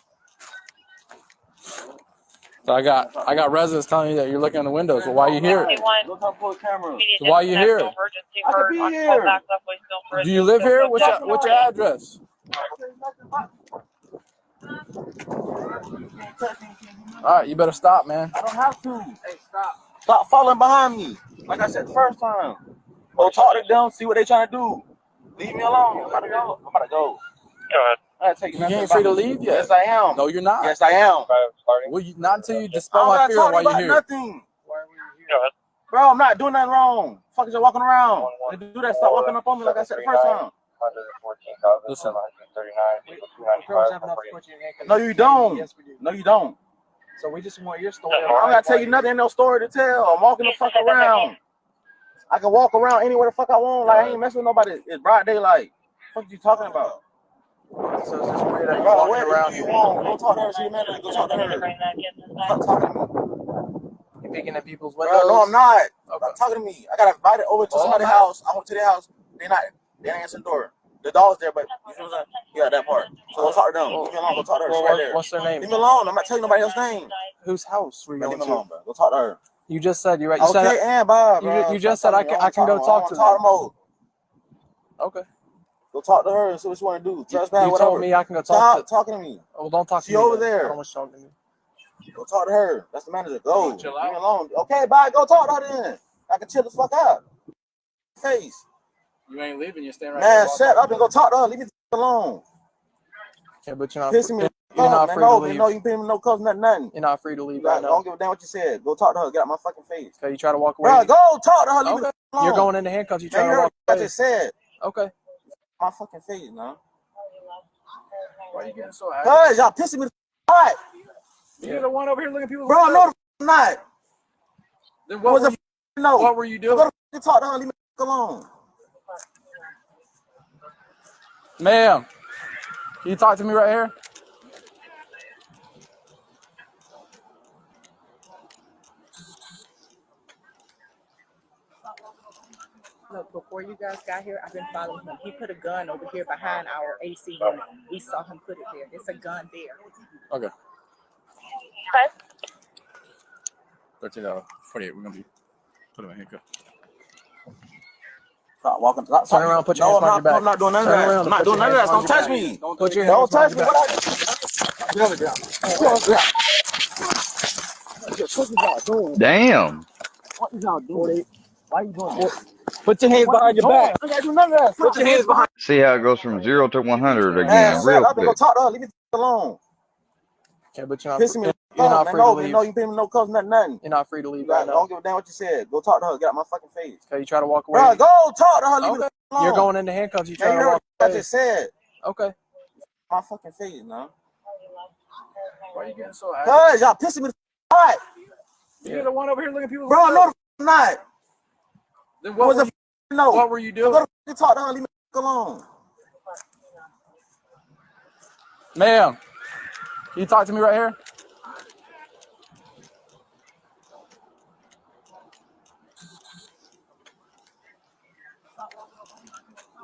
So I got residents telling you that you're looking in the window. So why are you here? Look how full camera. So why are you here? I could be here. Do you live here? What's your address? All right, you better stop, man. I don't have to. Hey, stop. Stop following behind me. Like I said the first time. Go talk to them, see what they trying to do. Leave me alone. I'm about to go. Go ahead. I take You ain't free to leave yet. Yes, I am. No, you're not. Yes, I am. Well, not until you dispel my fear while you're here. Nothing. Bro, I'm not doing nothing wrong. Fuck is you walking around? If you do that, stop walking up on me like I said the first time. Listen. No, you don't. No, you don't. So we just want your story. I'm not telling you nothing, no story to tell. I'm walking the fuck around. I can walk around anywhere the fuck I want. Like, I ain't messing with nobody. It's broad daylight. What the fuck you talking about? So it's just weird that you're Bro, walking where around you here. want? Go talk to her. See the manager. Go talk to her. Stop talking to me. You picking at people's Bro, windows? no, I'm not. Okay. Stop talking to me. I got invited over to somebody's house. I went to their house. They didn't answer the door. The dog's there, but you feel what I'm saying? Yeah, that part. So go talk to them. Leave me alone. Go talk to her. She's right there. What's their name? Leave me alone. I'm not telling nobody else's name. Whose house were you Leave going me to? alone, bro. Go talk to her. You just said you're right. You Okay, said and bye, bro. you just said I can go talk to them. Okay. Go talk to her and see what you want to do. You told me I can go talk to. Talking to me. Oh, don't talk to She me. over then. there. I don't want you talking to me. Go talk to her. That's the manager. Go. Chill Leave me out. alone. Okay, bye. Go talk to her then. I can chill the fuck out. Face. You ain't leaving. You're staying right Man, there. shut up and go talk to her. Leave me alone. Okay, but you're not. Pissing me. You're not free to leave. No, you pay me no cups, nothing. You're not free to leave I right now. don't give a damn what you said. Go talk to her. Get out my fucking face. Okay, you try to walk away. Bro, go talk to her. Leave me alone. You're going into handcuffs. You Man, try you to heard walk what I away. just said. Okay. My fucking face, man. Why are you getting so angry? Cause y'all pissing me hot. You're the one over here looking at people's Bro, windows. no, I'm not. Then What was no? What were you doing? Go to talk to her. Leave me alone. Ma'am, can you talk to me right here? Look, before you guys got here, I've been following him. He put a gun over here behind our AC unit. We saw him put it there. There's a gun there. Okay. 13:48. We're gonna be put him in handcuff. Stop walking. Turn around. Put your hands behind your back. I'm not doing none of Turn that. around I'm and not put doing your none of that. hands Don't touch behind your me. back. Put your hands Don't touch behind me. your back. Damn. What is y'all doing? Why are you doing this? Put your hands behind your back. I gotta do none of that. Put your hands behind. See how it goes from 0 to 100 Man, again, shut real up and go quick. talk to her. Leave me alone. Okay, but you're not. Pissing me. You're not free to leave. No, you pay me no cups, nothing. You're not free to leave I right now. don't give a damn what you said. Go talk to her. Get out my fucking face. Okay, you try to walk away. Bro, go talk to her. Leave me Okay. alone. You're going into handcuffs. You try Man, you to heard walk what I away. just said. Okay. My fucking face, man. Why are you getting so angry? Cause y'all pissing me hot. You're the one over here looking at people's Bro, windows. no, I'm not. Then What was no? What were you doing? Go to talk to her. Leave me alone. Ma'am, can you talk to me right here?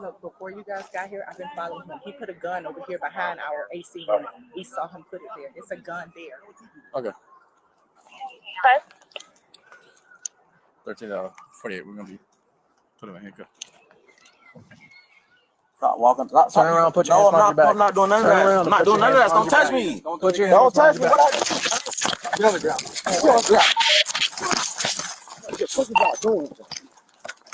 Look, before you guys got here, I've been following him. He put a gun over here behind our AC unit. We saw him put it there. It's a gun there. Okay. 13:48. We're gonna be put him in handcuff. Stop walking. Stop, turn around. Put your hands behind your back. I'm not doing none of that. I'm not doing none of that. Don't touch me. Put your hands. Don't touch me. Get Get on the ground. Get on the ground. What is y'all doing?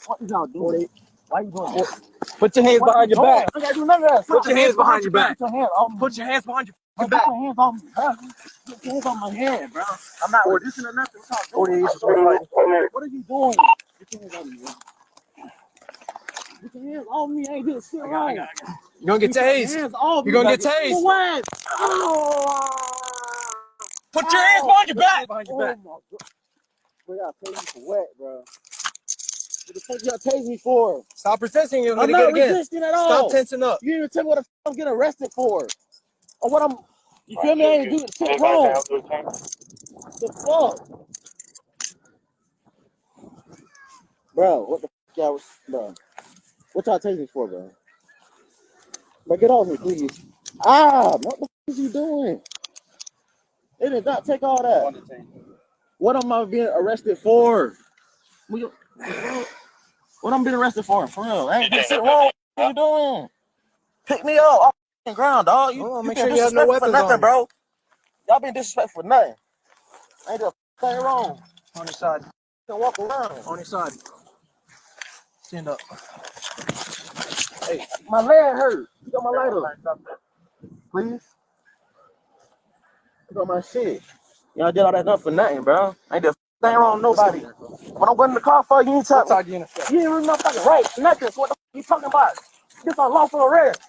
What is y'all doing? Why you doing this? Put your hands behind your back. I gotta do none of that. Put your hands behind your back. Put your hands on me. Put your hands behind your Put back. your hands on me. Put your hands on my head, bro. I'm not resisting or nothing. What are you doing? Put your hands on me, bro. Put your hands on me. I ain't doing shit right. You're gonna get tased. You're gonna get tased. For what? Put your hands behind your back. Oh my God. We gotta tase me for what, bro? What the fuck y'all tase me for? Stop resisting. You're I'm gonna get not again. resisting at all. Stop tensing up. You didn't even tell me what the fuck I'm getting arrested for. Or what I'm, you feel me? I ain't doing shit wrong. The fuck? Bro, what the fuck y'all was, bro? What y'all tasing me for, bro? Bro, get off me, please. What the fuck is you doing? They did not take all that. What am I being arrested for? What I'm being arrested for real? I ain't doing shit wrong. What you doing? Pick me up off the ground, dog. You Make been sure you have no disrespectful for weapons nothing, on bro. Y'all been disrespectful for nothing. I ain't doing nothing wrong. On your side. You can walk around. On your side. Stand up. Hey, my leg hurt. You got my lighter. Please. You got my shit. Y'all did all that nothing for nothing, bro. I ain't did nothing wrong with nobody. When I went in the car for you, you ain't you didn't read my fucking rights, nothing. So what the fuck you talking about? This unlawful arrest.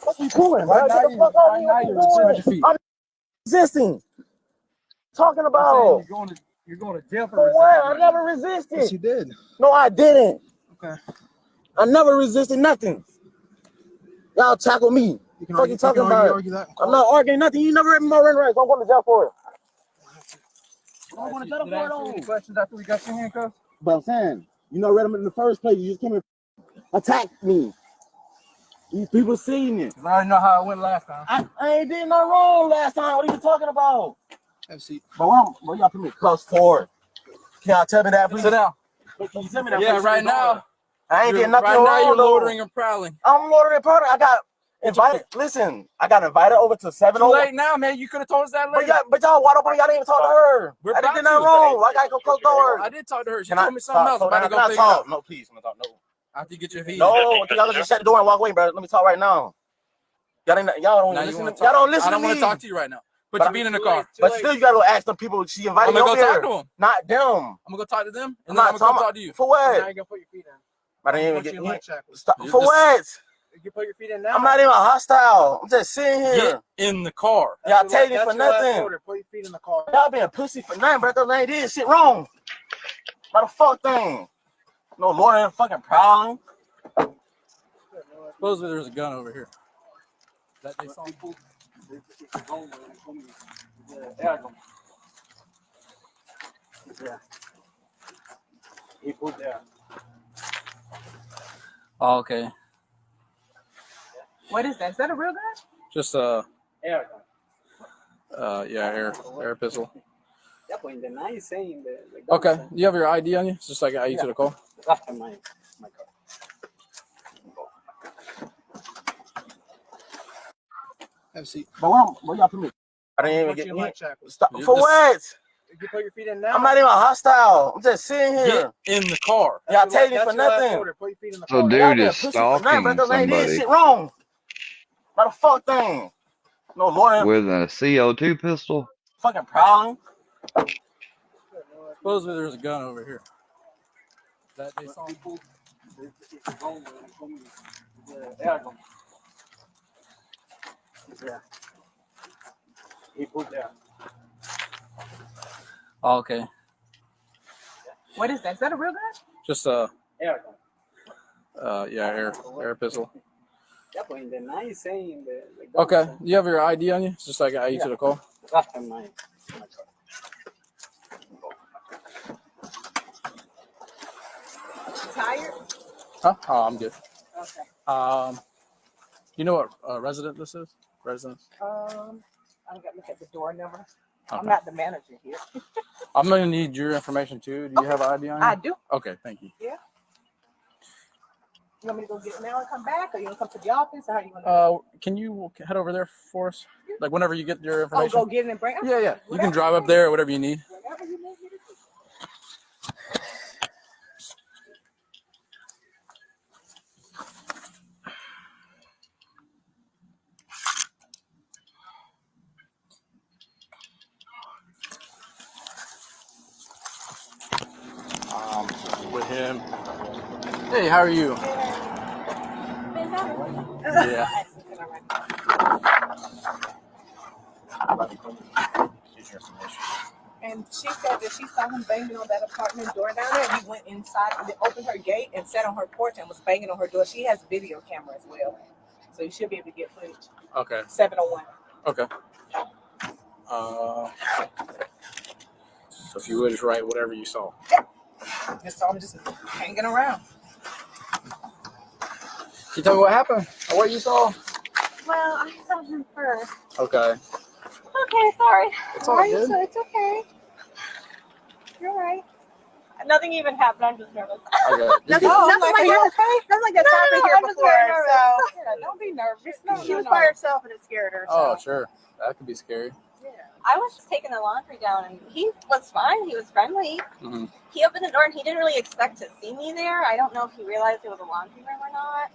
What you doing, bro? Get the fuck off me. What you doing? I'm resisting. Talking about. You're going to jail For what? I never resisted. Yes, you did. No, I didn't. Okay. I never resisted nothing. Y'all tackle me. What you talking about? I'm not arguing nothing. You never read my run rights. I'm going to jail for it. I'm going to jail for it. Any questions after we got your handcuffs? But I'm saying, you never read them in the first place. You just came and attacked me. These people seen it. I already know how it went last time. I ain't did nothing wrong last time. What are you talking about? Have a seat. But what y'all put me close for? Can y'all tell me that, please? Sit down. Can you tell me that? Yeah, please? right now. I ain't did nothing right wrong. Right now, you're though. loitering and prowling. I'm loitering and prowling. I got invited. Listen, I got invited over to 7. Too late now, man. You could have told us that later. But y'all wide open. Y'all didn't even talk to her. I didn't do nothing wrong. I got to go close doors. I did talk to her. She told me something else. I'm about to go figure it out. No, please. I'm gonna talk. No. After you get your feet. No, y'all just shut the door and walk away, bro. Let me talk right now. Y'all don't listen. Y'all don't listen to me. I don't want to talk to you right now. Put your feet in the car. But still, you gotta go ask them people. She invited me over here. I'm gonna go talk to them. Not them. I'm gonna go talk to them, and then I'm gonna come talk to you. For what? Now you gonna put your feet in. I didn't even get stop. For what? You put your feet in now. I'm not even hostile. I'm just sitting here. Get in the car. Y'all taking me for nothing. Put your feet in the car. Y'all being pussy for nothing, bro. They ain't did shit wrong. What the fuck thing? No lawyer fucking problem. Supposedly there's a gun over here. That they saw. He put there. Oh, okay. What is that? Is that a real gun? Just Air. Air pistol. Yeah, but in the night saying Okay. Do you have your ID on you? It's just like I to the call. That's my car. Have a seat. But what y'all put me? I didn't even get stop. You For just- what? You put your feet in now. I'm not even hostile. I'm just sitting here. Get in the car. Y'all taking me for nothing. Put your feet in the So car. dude is stalking They ain't did somebody shit wrong. What the fuck thing? No lawyer with a CO2 pistol. fucking problem. Supposedly there's a gun over here. That they saw. Yeah. He put there. Oh, okay. What is that? Is that a real gun? Just Air. air pistol. Definitely been nice saying the Okay. Do you have your ID on you? It's just like I you to the call. Left in my car. Tired? Huh? Oh, I'm good. Okay. You know what resident this is? Residence? I got to look at the door number. I'm Okay. not the manager here. I'm gonna need your information too. Do you have ID on you? I do. Okay, thank you. Yeah. You want me to go get it now and come back, or you want to come to the office, or how you want to? Can you head over there for us? Like whenever you get your Oh, information. go get it and bring it. Yeah, yeah. You can Whatever. drive up there or whatever you need. Whatever you need me to do. With him. Hey, how are you? Yeah. And she said that she saw him banging on that apartment door down there. He went inside and then opened her gate and sat on her porch and was banging on her door. She has video camera as well, so you should be able to get footage. Okay. 701. Okay. So if you would just write whatever you saw. Just saw him just hanging around. Can you tell me what happened or what you saw? Well, I saw him first. Okay. Okay, sorry. It's How all are you? good. So it's okay. You're right. Nothing even happened. I'm just nervous. Okay. Nothing, Oh, nothing like, like are you that. okay? Nothing like that's No, happened no, here I'm just before. very nervous. So yeah, don't be nervous. No, She was no, by no. herself and it scared her. Oh, So. sure. That could be scary. I was just taking the laundry down and he was fine. He was friendly. Mm-hmm. He opened the door and he didn't really expect to see me there. I don't know if he realized it was a laundry room or not.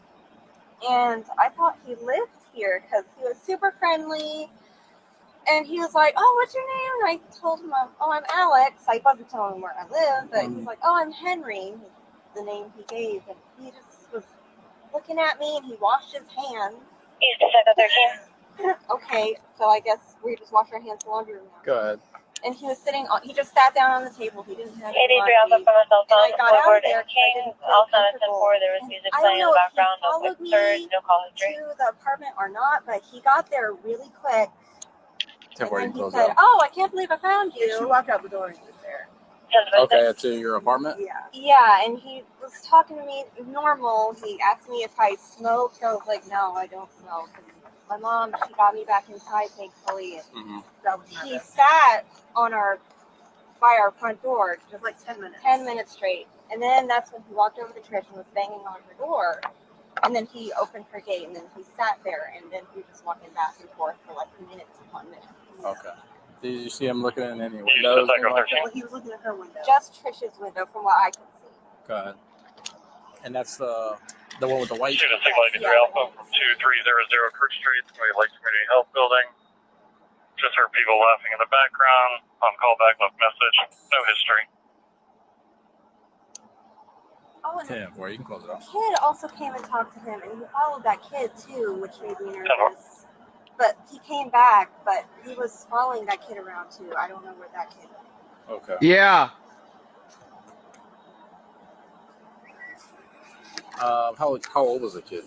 And I thought he lived here because he was super friendly. And he was like, "Oh, what's your name?" And I told him, I'm Alex. I wasn't telling him where I live, but he's like, "Oh, I'm Henry," the name he gave. And he just was looking at me and he washed his hands. Okay, so I guess we just wash our hands in the laundry room now. Go ahead. And he was he just sat down on the table. He didn't have any laundry. And I got out of there because I didn't feel comfortable. And I don't know if he followed me to the apartment or not, but he got there really quick. And then he said, "Oh, I can't believe I found you." She walked out the door and he was there. Okay, to your apartment? Yeah, and he was talking to me normal. He asked me if I smoked. I was like, "No, I don't smoke." And my mom, she got me back inside, thankfully. And he sat on by our front door just like 10 minutes. 10 minutes straight. And then that's when he walked over to Trish and was banging on her door. And then he opened her gate and then he sat there and then he was just walking back and forth for like minutes upon minutes. Okay. Did you see him looking in any windows? Well, he was looking at her window. Just Trish's window from what I could see. Go ahead. And that's the one with the white. Student Signal 83 Alpha from 2300 Kirk Street, Lake Community Health Building. Just heard people laughing in the background. On callback, left message. No history. Oh, and Yeah, where you can close it the off. kid also came and talked to him, and he followed that kid too, which made me nervous. But he came back, but he was following that kid around too. I don't know where that kid went. Okay. Yeah. How old was the kid?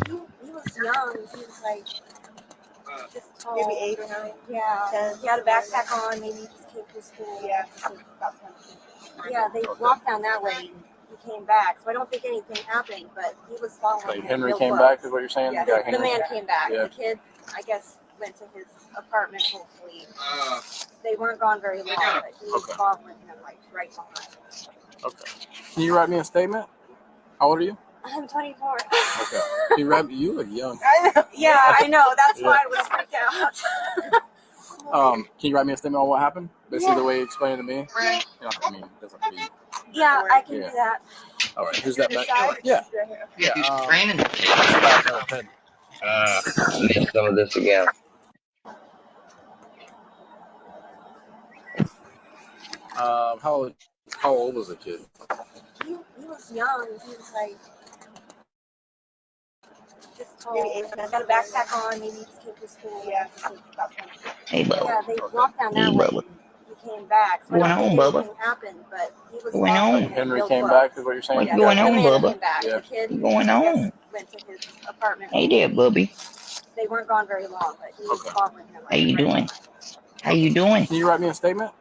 He was young. He was like just tall. Maybe 8 or 9. Yeah. 10. He had a backpack on. Maybe he just came from school. Yeah. Yeah, they walked down that way. And he came back, so I don't think anything happened. But he was following Like him Henry real came close. back is what you're saying? Yeah, The guy the Henry? man came back. Yeah. The kid, I guess, went to his apartment. Hopefully, they weren't gone very long, but he was following him like right behind. Okay. Can you write me a statement? How old are you? I'm 24. Okay. Can you write me? You look young. I know. Yeah, I know. That's why Yeah. I was freaked out. Can you write me a statement on what happened? Basically, the way you explained it to me. Yeah. It doesn't have to be. Yeah, I can Yeah. do that. All right. Who's that back? Side? Yeah. Yeah. Yeah. training. Go ahead. Need some of this again. How old was the kid? He was young. He was like just tall. Maybe 8 He had a backpack on. Maybe he just came from school. Yeah. Hey, bro. Yeah, they walked down that Hey, way. brother. He came back. So Going I on, don't think Bubba? anything happened, but he was Going following on? him Henry real came close. back, is what you're saying? What's Yeah, going the on, man Bubba? came back. Yeah. The kid What's going I guess, on? went to his apartment. Hey there, Bubby. They weren't gone very long, but he was following him. How you doing? How you doing? Can you write me a statement?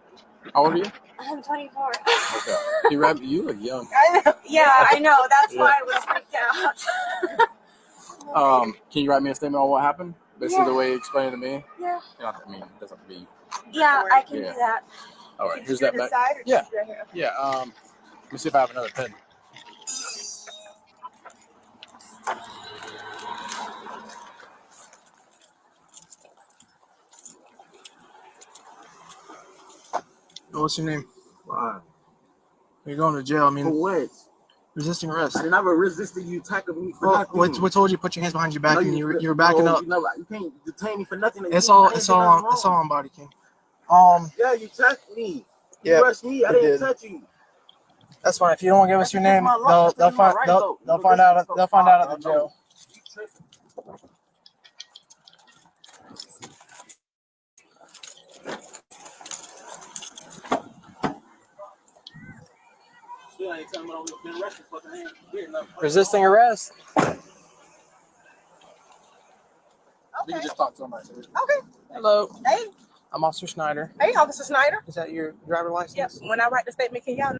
How old are you? I'm 24. Okay. You look young. I know. Yeah, I know. That's Yeah. why I was freaked out. Can you write me a statement on what happened? Basically, the way you explained it to me. Yeah. I mean, it doesn't have to be. Yeah, I can Yeah. do that. All right. Here's Do that this back. side or Yeah. just right here? Yeah. Let me see if I have another pen. What's your name? Why? You're going to jail. I mean, For what? resisting arrest. I never resisted you tackling me for Well, nothing. what told you to put your hands behind your back No, and you were backing no, up? You can't detain me for nothing. It's You all ain't it's did nothing all wrong. it's all on Body King. Yeah, you touched me. You Yeah, rushed me. I I didn't did. touch you. That's fine. If you don't want to give us your That's name, my law. they'll That's my find right, they'll though. they'll But find this out is so they'll find out far, at the I know. jail. Still ain't telling me I'm been arrested for the hand. Weird enough. Resisting arrest. You can just talk to him right there. Okay. Hello. Hey. I'm Officer Schneider. Hey, Officer Snyder. Is that your driver license? Yep. When I write the statement, can y'all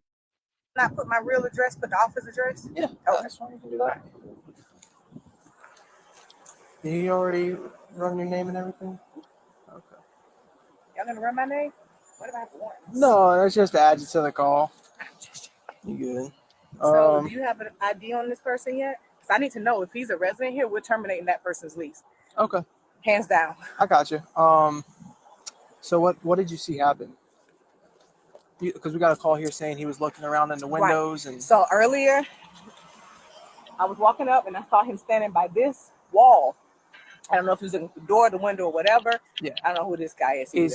not put my real address, put the office address? Yeah. Okay. That's fine. You can do that. Did you already run your name and everything? Okay. Y'all gonna run my name? What if I have to warrant? No, that's just to add you to the call. You good? So, do you have an ID on this person yet? Because I need to know if he's a resident here, we're terminating that person's lease. Okay. Hands down. I got you. So what did you see happen? Because we got a call here saying he was looking around in the windows and. So earlier, I was walking up and I saw him standing by this wall. I don't know if he was in the door, the window, or whatever. Yeah. I don't know who this guy is. He's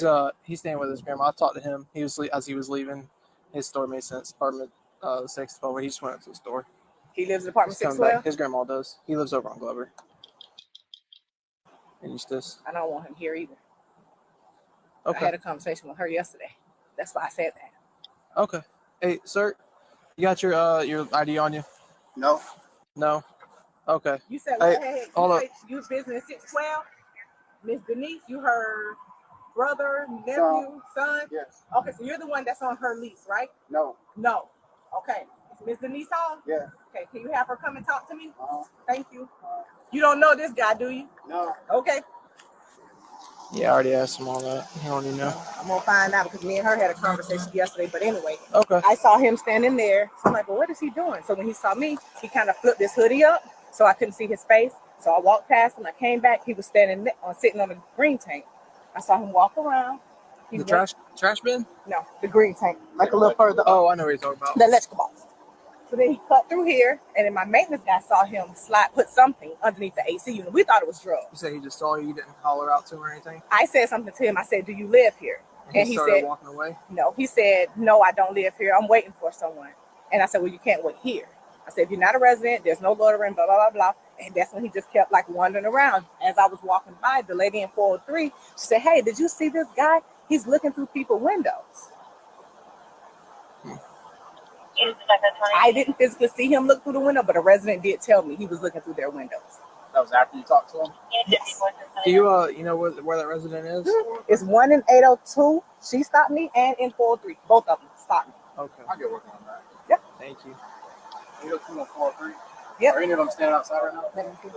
staying with his grandma. I talked to him. He was as he was leaving. His store made sense. Apartment 612. He just went up to the store. He lives in apartment He's coming back. 612? His grandma does. He lives over on Glover. And Eustis. I don't want him here either. Okay. I had a conversation with her yesterday. That's why I said that. Okay. Hey, sir, you got your ID on you? No. No. Okay. You said, Hey, hold up. you business 612? Miss Denise, you her brother, nephew, son? Yes. Okay, so you're the one that's on her lease, right? No. No. Okay. Is Miss Denise home? Yeah. Okay, can you have her come and talk to me? Thank you. You don't know this guy, do you? No. Okay. Yeah, I already asked him all that. He don't even know. I'm gonna find out because me and her had a conversation yesterday. But anyway, Okay. I saw him standing there. So I'm like, well, what is he doing? So when he saw me, he kind of flipped his hoodie up so I couldn't see his face. So I walked past him. I came back. He was sitting on the green tank. I saw him walk around. The trash bin? No, the green tank, like a little further up. Oh, I know what you're talking about. The electrical box. So then he cut through here, and then my maintenance guy saw him put something underneath the AC unit. We thought it was drugs. You said he just saw you. You didn't holler out to him or anything? I said something to him. I said, do you live here? And he started said, walking away? no. He said, no, I don't live here. I'm waiting for someone. And I said, well, you can't wait here. I said, if you're not a resident, there's no loitering, blah, blah, blah, blah. And that's when he just kept like wandering around. As I was walking by, the lady in 403, she said, hey, did you see this guy? He's looking through people's windows. I didn't physically see him look through the window, but a resident did tell me he was looking through their windows. That was after you talked to him? Yes. Do you know where that resident is? It's one in 802. She stopped me, and in 403. Both of them stopped me. Okay. I'll get working on that. Yep. Thank you. 802 and 403? Yep. Are any of them standing outside right now? Let me see.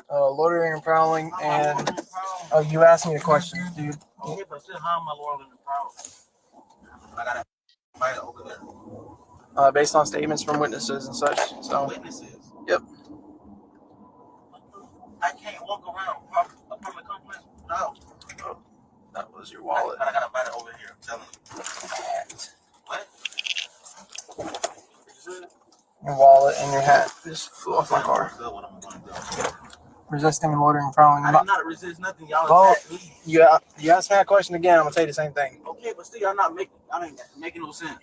Loitering and prowling, and you asked me a question, dude. Okay, but still, how am I loitering and prowling? I gotta fight over there. Based on statements from witnesses and such. So. Witnesses? Yep. I can't walk around apartment complex without. That was your wallet. I gotta fight it over here. I'm telling you. What? Your wallet and your hat just flew off my car. Resisting and loitering and prowling. I did not resist nothing. Y'all Well, attacked me. you asked me that question again. I'm gonna tell you the same thing. Okay, but still, y'all not making. I mean, making no sense.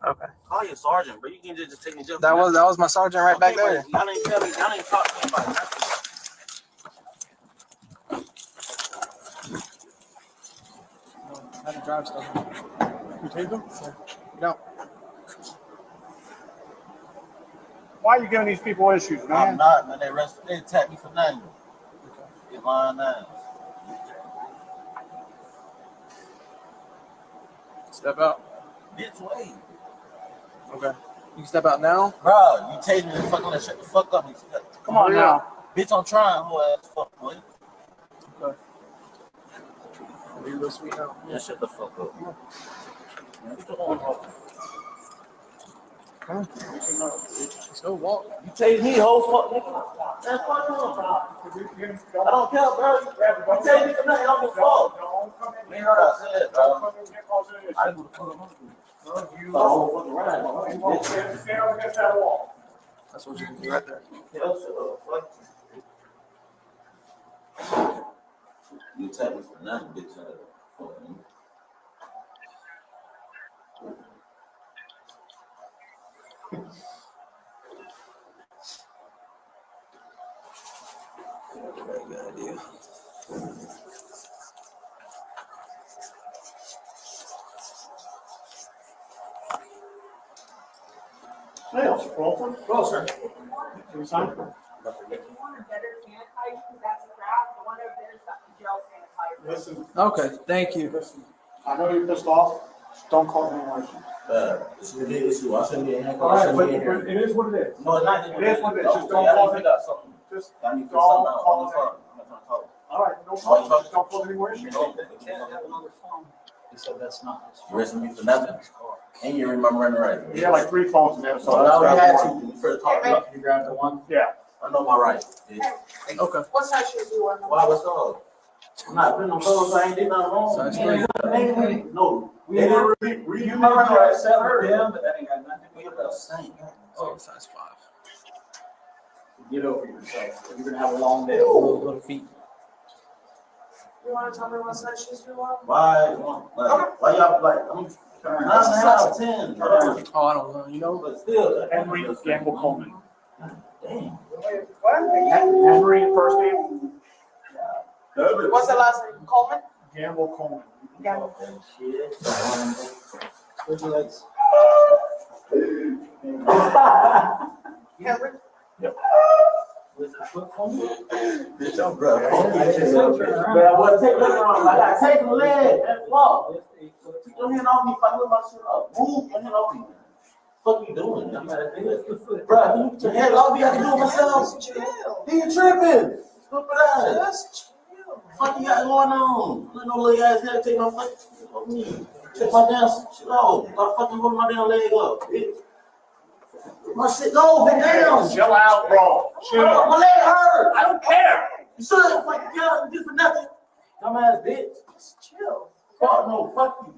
Okay. Call your sergeant, bro. You can just take me to That was my sergeant right back there. Y'all ain't tell me. Y'all ain't talk to me about nothing. I had to drive stuff. You take them? No. Why are you giving these people issues, man? I'm not, man. They attacked me for nothing. Get lying ass. Step out. Bitch, wait. Okay. You can step out now? Bro, you take me to fucking shut the fuck up. Come on now. Bitch, I'm trying. Who ass fuck, boy? Okay. You're real sweet now. Yeah, shut the fuck up. Come on. Let's go walk. You take me, whole fuck, nigga. That's fuck up. I don't care, bro. You take me for nothing. I'm a fuck. You heard what I said, bro. I do the fuck. You fucking right. stand up against that wall. That's what you can do right there. Hell, shut up. Fuck. You attack me for nothing, bitch. Fuck me. Very good idea. Hey, Officer Crawford. Well, sir. Can you sign? Listen. Okay, thank you. Listen. I know you're pissed off. Don't call me like It's a big issue. I shouldn't be in here. all right, but it is what it is. No, it's not. It is what it is. Just don't I call need it. to figure out something. Just I need to don't figure something out call on the it. phone. I'm not trying to talk. All right, no problem. Just don't cause any more issues. He said that's not. You arrested me for nothing. And you remember right. You had like 3 phones in there, so I already had to. You first talked about You grabbed the one? yeah. I know my rights. Okay. What size shoes do you want? Why, what's up? I'm not putting on clothes. I ain't did nothing wrong. Size No, we You didn't didn't really. you My didn't rights tell hurt her. him, but that ain't got nothing to do with us. Oh, size 5. Get over yourself. You're gonna have a long day. Little feet. You want to tell me what size shoes you want? Why y'all like? I'm 9.5, 10. Oh, I don't know. You know, But still, Henry Gamble Coleman. Damn. Henry first name? What's the last name? Coleman? Gamble Coleman. Gamble. Henry? Yep. Bitch, I'm bro. But I want to take the leg wrong. I got to take the leg and walk. Take your hand off me if I lift my shit up. Move your hand off me. What you doing? I'm not a nigga. Bro, your hand off me. I can do it myself. He tripping. Stupid ass. Just chill. What you got going on? Let no little ass head take my fucking shit off me. Take my damn shit off. Stop fucking holding my damn leg up, bitch. My shit go, damn. Chill out, bro. Chill. My leg hurt. I don't care. You should have fucking get up and do for nothing. Dumbass bitch. Just chill. Fuck no, fuck you.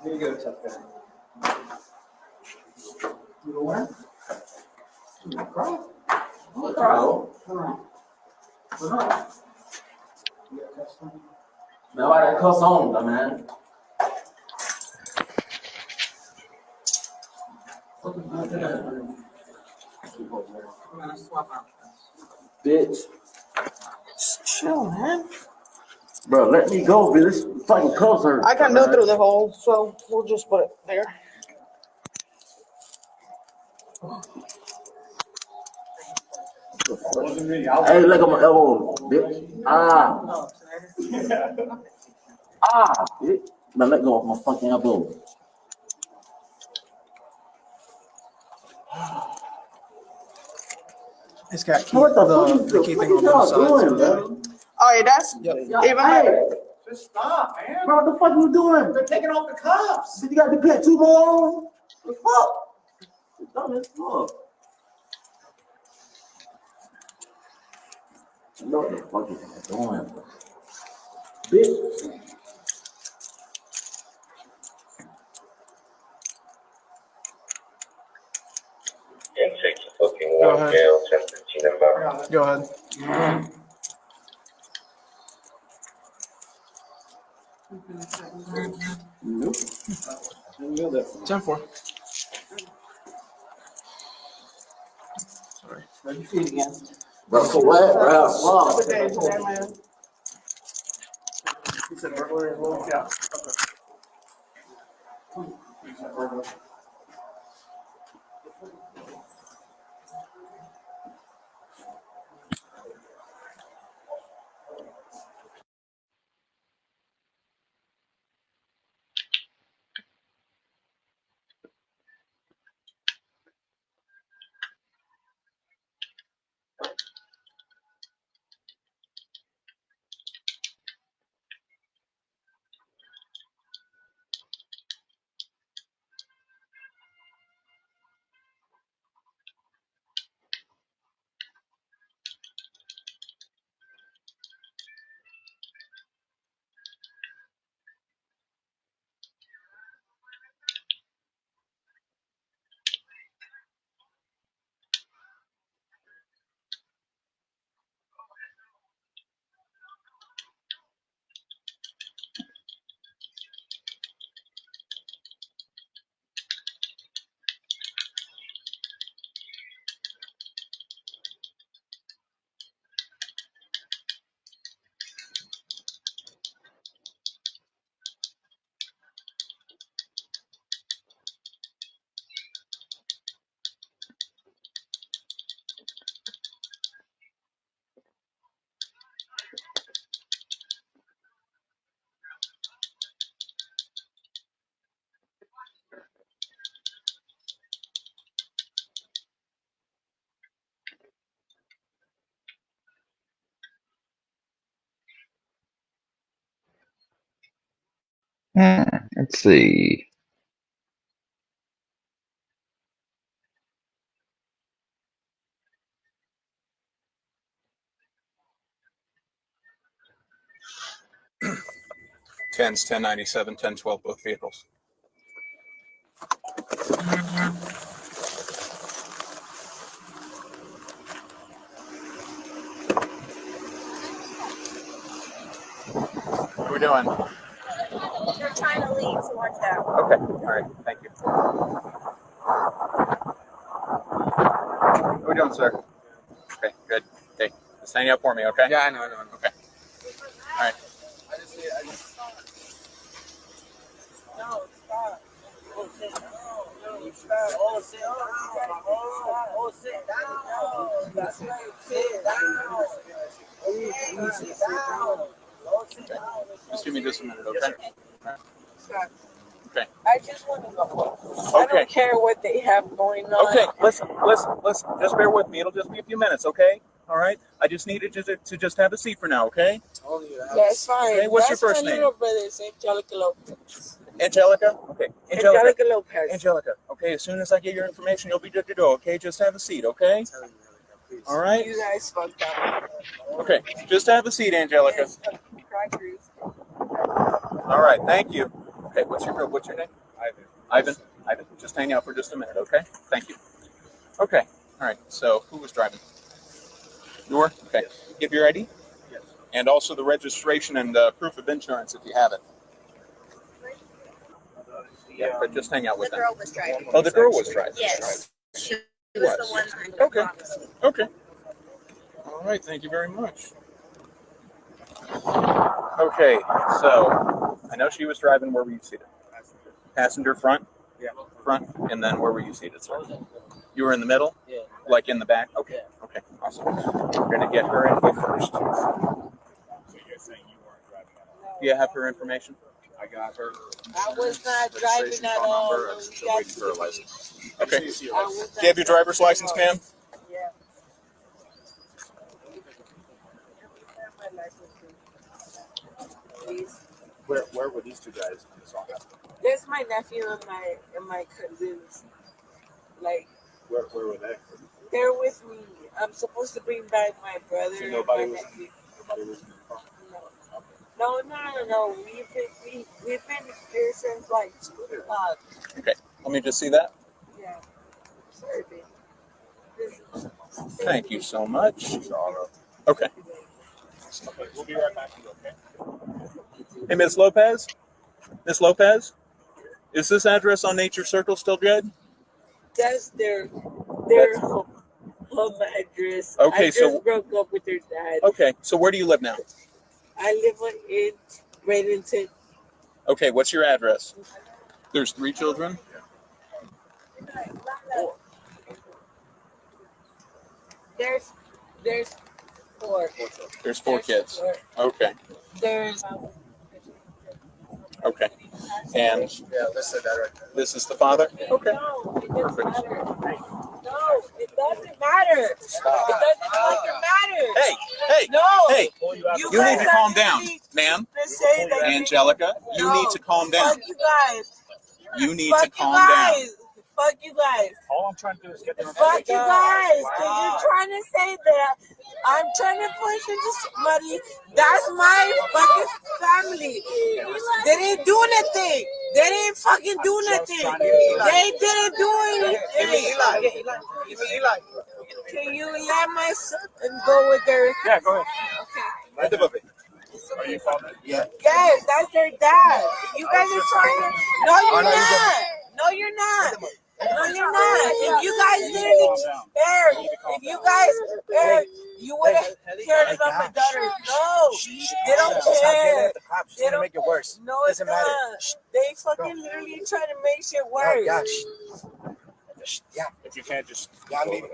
Here you go, tough guy. You know what? Cry. What the Man, why that cuss on, man? Bitch. Just chill, man. Bro, let me go, bitch. This fucking cuss hurt. I can go through the hole, so we'll just put it there. Hey, look at my elbow, bitch. Bitch. Now let go of my fucking elbow. it's got key, What the fuck the is key what thing on y'all both sides. doing, bro? Oh, yeah, that's even better. Just stop, man. Bro, what the fuck you doing? They're taking off the cuffs. You got to put 2 more on? What the fuck? Dumb as fuck. You know what the fuck is doing, bro? Bitch. Go ahead. Go ahead. 10-4. Sorry. Rub your feet again. Russell what? Wow. He said burglary as well? Yeah. Let's see. Tens 1097, 1012, both vehicles. What are we doing? They're trying to leave, so watch out. Okay, all right, thank you. What are we doing, sir? Okay, good. Okay, just hang out for me, okay? Yeah, I know. Okay. All right. No, stop. Oh, sit down. No, stop. Oh, sit down. Oh, sit down. That's right. Sit down. Sit down. Oh, sit down. Just give me just a minute, okay? Stop. Okay. I just want to go. I don't care what they have going on. Okay, listen. Just bear with me. It'll just be a few minutes, okay? All right? I just needed to just have a seat for now, okay? That's fine. Okay, what's your That's first my name? little brother's Angelica Lopez. Angelica? Okay. Angelica Lopez. Angelica. Okay, as soon as I get your information, you'll be good to go, okay? Just have a seat, okay? All right? You guys fucked up. Okay, just have a seat, Angelica. Crackers. All right, thank you. Okay, what's your name? Ivan. Just hang out for just a minute, okay? Thank you. Okay, all right, so who was driving? You were? Okay. Give your ID? Yes. And also the registration and proof of insurance if you have it. Yeah, but just hang out with The them. girl was driving. Oh, the girl was driving. Yes. She was the one behind the Okay. Okay. All right, thank you very much. Okay, so I know she was driving. Where were you seated? Passenger front? Yeah. Front. And then where were you seated, sir? You were in the middle? Yeah. Like in the back? Okay. Okay, awesome. We're going to get her info first. So you're saying you weren't driving at all? Do you have her information? I got her. I was not driving at all. I'm still waiting for her license. Okay. Do you have your driver's license, ma'am? Yeah. Please. Where were these two guys in this all happened? There's my nephew and my cousins. Like, Where were they? they're with me. I'm supposed to bring back my brother So and nobody my was nephew. nobody was in the car? No. We've been here since like 2 o'clock. Okay. Let me just see that. Yeah. Sorry, baby. Thank you so much. Okay. Okay, we'll be right back to you, okay? Hey, Ms. Lopez? Ms. Lopez? Is this address on Nature Circle still good? That's their home address. Okay, I just so- broke up with their dad. Okay, so where do you live now? I live in Bradenton. Okay, what's your address? There's 3 children? There's 4. There's 4 kids. Okay, There's okay. And this is the father? Okay. Perfect. No, it doesn't matter. It doesn't fucking matter. Hey, No. hey, you need to calm down, ma'am. Say that Angelica, you need to calm down. Fuck you guys. You need Fuck to you calm down. guys. Fuck you guys. All I'm trying to do is get them. Fuck you guys. Because you're trying to say that I'm trying to push into somebody. That's my fucking family. They didn't do anything. They didn't fucking do nothing. They didn't do anything. Can you let my son go with their... Yeah, go ahead. Okay. Are you father? Yeah. Yes, that's their dad. You guys are trying to... No, you're not. No, you're not. No, you're not. If you guys didn't care, if you guys you would have cared about my daughter. No, they don't care. They don't make it worse. No, it's not. They fucking literally try to make shit worse. Yeah. If you can't just. Yeah, I'm leaving.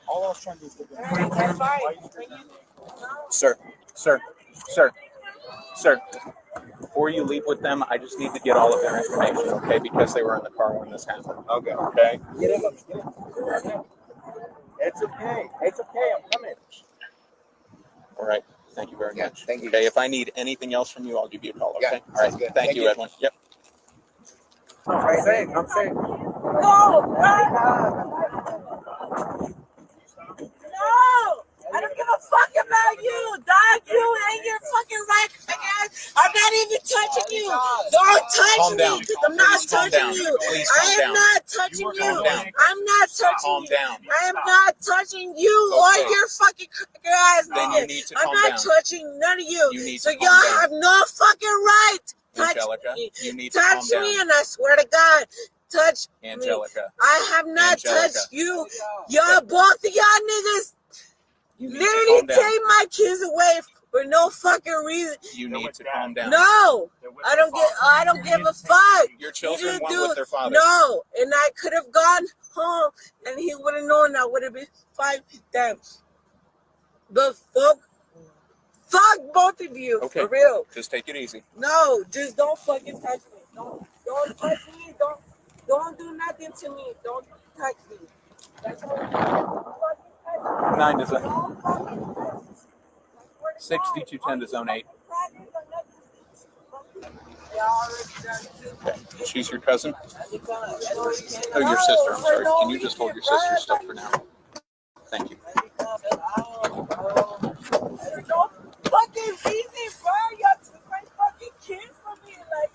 All I was trying to do is get them. That's fine. Sir, before you leave with them, I just need to get all of their information, okay? Because they were in the car when this happened. Okay. Okay? Get him up. It's okay. It's okay. I'm coming. All right. Thank you very much. Thank you. Okay, if I need anything else from you, I'll give you a call, okay? Yeah, All right. sounds good. Thank you, Edwin. Yep. I'm safe. I'm safe. No! No! I don't give a fuck about you, dog. You and your fucking right ass. I'm not even touching you. Don't touch Calm me. down. I'm not Please calm touching down. you. Please I calm am down. not touching you. Calm down. I'm not touching Calm you. down. I am not touching you or Okay. your fucking cracker ass Then nigga. you need to I'm calm not down. touching none of you. You need So to calm y'all down. have no fucking right. Touch Angelica, me. you need to calm Touch down. me, and I swear to God, touch me. Angelica. I have not Angelica. touched you. Y'all, both of y'all niggas, You need to literally calm down. take my kids away for no fucking reason. You need to calm down. No, I don't give a fuck. Your You children didn't went do with it. their father. No, and I could have gone home, and he would have known I would have been fine with them. But fuck both of you, Okay. for real. Just take it easy. No, just don't fucking touch me. Don't touch me. Don't do nothing to me. Don't touch me. That's all. 9 to 6210 to zone 8. Okay. She's your cousin? Oh, your sister. I'm sorry. Can you just hold your sister still for now? Thank you. Fucking reason, bro. Y'all took my fucking kids from me. Like,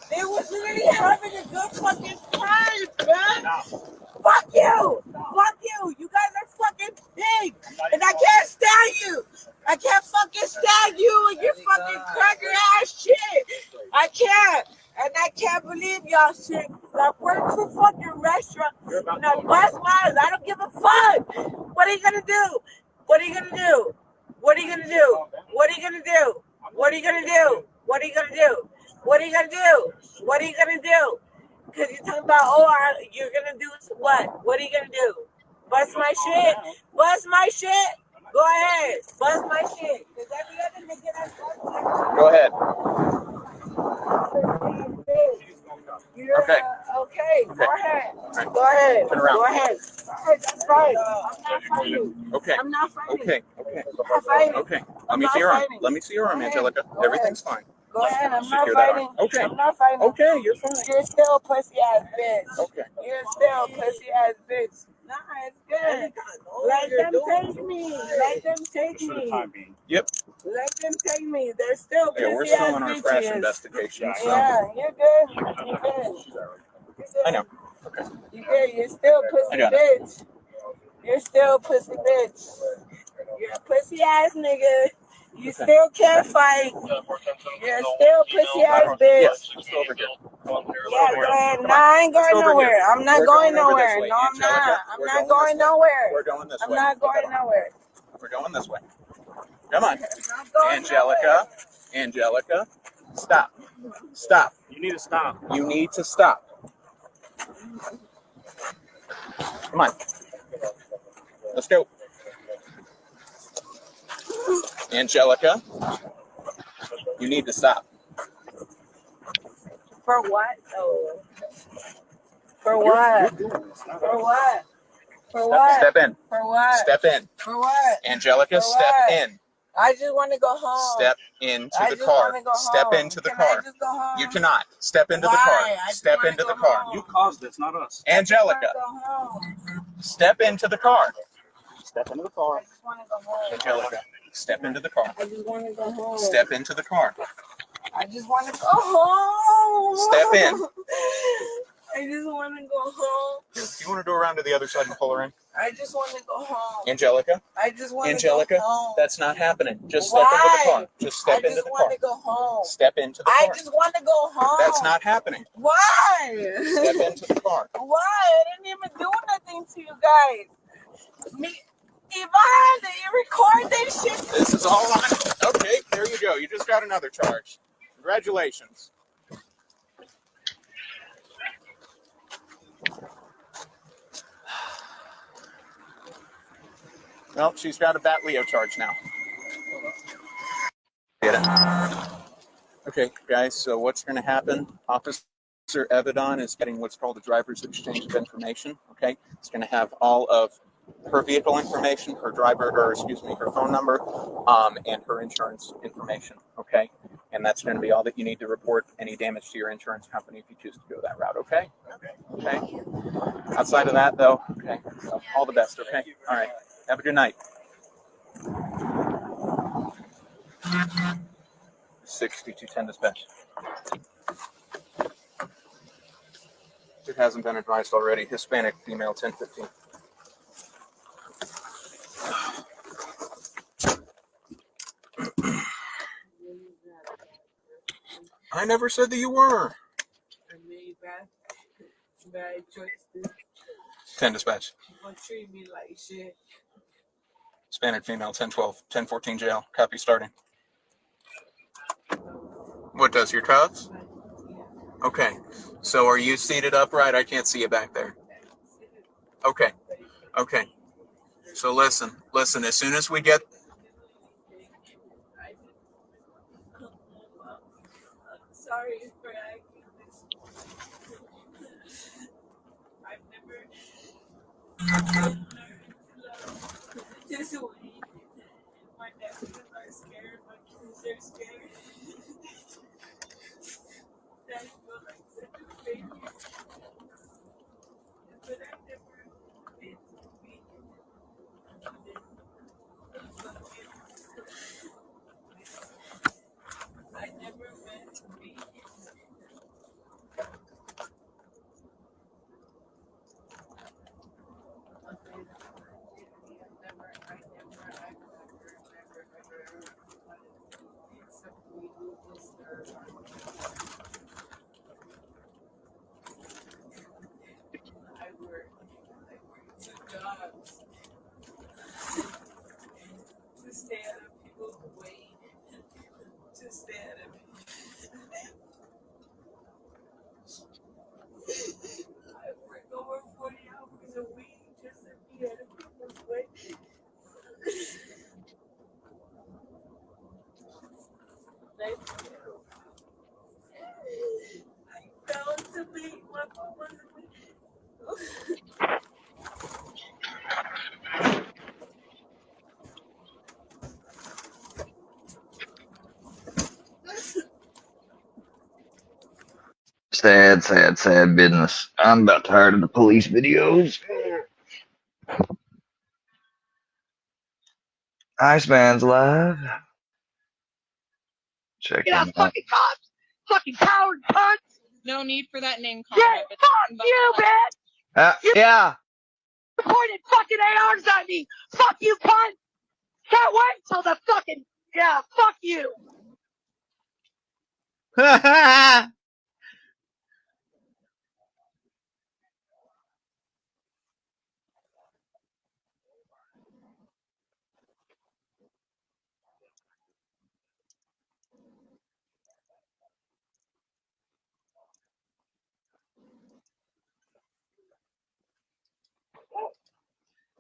they was literally having a good fucking time, bro. Fuck you. Fuck you. You guys are fucking big. And I can't stand you. I can't fucking stand you and your fucking cracker ass shit. I can't. And I can't believe y'all shit. I work for fucking restaurants and I bust mines. I don't give a fuck. What are you gonna do? What are you gonna do? What are you gonna do? What are you gonna do? What are you gonna do? What are you gonna do? What are you gonna do? What are you gonna do? Because you're talking about, you're gonna do what? What are you gonna do? Bust my shit? Bust my shit? Go ahead. Bust my shit. Because every other nigga that's Go ahead. Okay. Okay. Go ahead. Go ahead. Turn around. Go ahead. That's fine. I'm not fighting. Okay. I'm not fighting. Okay. I'm not fighting. Okay. Let I'm me not see your arm. fighting. Let me see your arm, Go ahead. Angelica. Go Everything's fine. Go ahead. I'm not Secure that fighting. arm. Okay. I'm not fighting. Okay, you're fine. You're still a pussy ass bitch. Okay. You're still a pussy ass bitch. Nah, it's good. Let them take me. Let them take me. Yep. Let them take me. They're still pussy Yeah, we're still ass on our crash bitches. investigation. So. Yeah, you're good. You're good. I know. Okay. You're good. You're still a I pussy got it. bitch. You're still a pussy bitch. You're a pussy ass nigga. You Okay. still can't fight. You're still a pussy ass bitch. Yes, just over here. Yeah, go ahead. No, I ain't going nowhere. I'm not going nowhere. No, I'm not. I'm not going nowhere. We're going this way. I'm not going nowhere. We're going this way. Come on. Angelica. Angelica. Stop. Stop. You need to stop. You need to stop. Come on. Let's go. Angelica. You need to stop. For what? Oh. For what? For what? For what? Step in. For what? Step in. For what? Angelica, For step what? in. I just want to go home. Step into I the just car. wanna go Step home. into the Can car. I just go home? You cannot. Step into the Why? car. I just Step wanna into go the car. home. You caused this, not us. Angelica, I just wanna go home. step into the car. Step into the car. I just want to go home. Angelica, step into the car. I just want to go home. Step into the car. I just want to go home. Step in. I just want to go home. You want to go around to the other side and pull her in? I just want to go home. Angelica, I just want to Angelica, go home. that's not happening. Just step into the car. Just step into the car. I just want to go home. Step into the I car. just want to go home. That's not happening. Why? Step into the car. Why? I didn't even do nothing to you guys. Me, if I had to record this shit. This is all on. Okay, there you go. You just got another charge. Congratulations. Well, she's got a Bat Leo charge now. Get it. Okay, guys, so what's going to happen? Officer Evidon is getting what's called a driver's exchange of information, okay? It's going to have all of her vehicle information, her her phone number, and her insurance information, okay? And that's going to be all that you need to report any damage to your insurance company if you choose to go that route, okay? Okay. Outside of that, though, okay, so all the best, okay? All right. Have a good night. 6210 dispatch. If it hasn't been advised already, Hispanic female 1015. I never said that you were. I made bad choices. 10 dispatch. People treat me like shit. Hispanic female 1012, 1014 jail. Copy starting. What does your cuffs? Okay. So are you seated upright? I can't see you back there. Okay. Okay. So listen. As soon as we get. Sorry for acting this. I've never this way. My nephews are scared. My kids are scared. That I feel like such a failure. But I never meant to be. I never meant to be. I work 2 jobs to stay out of people's way, to stay out of I work over 40 hours a week just to be out of people's way. I fell to be my mama. Sad business. I'm about tired of the police videos. Iceman's live. Check Get out, him out. fucking cops! Fucking coward cunts! No need for that name call. Yeah, fuck you, bitch! Yeah. You pointed fucking ARs at me! Fuck you, cunt! Can't wait till the fucking... Yeah, fuck you!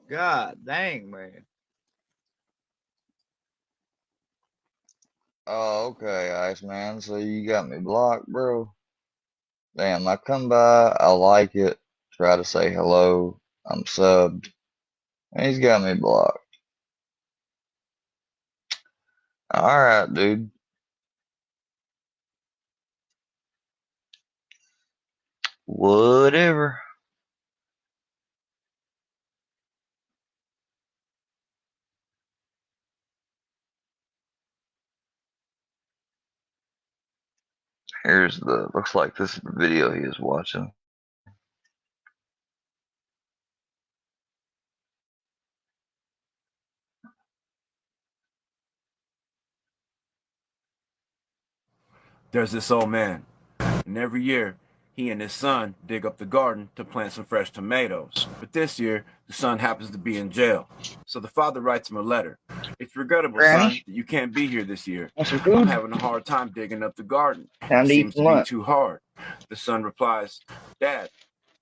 God dang, man. Oh, okay, Iceman. So you got me blocked, bro. Damn, I come by, I like it, try to say hello, I'm subbed, and he's got me blocked. Alright, dude. Whatever. Looks like this is the video he is watching. There's this old man, and every year he and his son dig up the garden to plant some fresh tomatoes. But this year, the son happens to be in jail. So the father writes him a letter. It's regrettable, Granny? son, that you can't be here this year. Want some I'm food? having a hard time digging up the garden. Time It to eat seems to some be lunch. too hard. The son replies, Dad,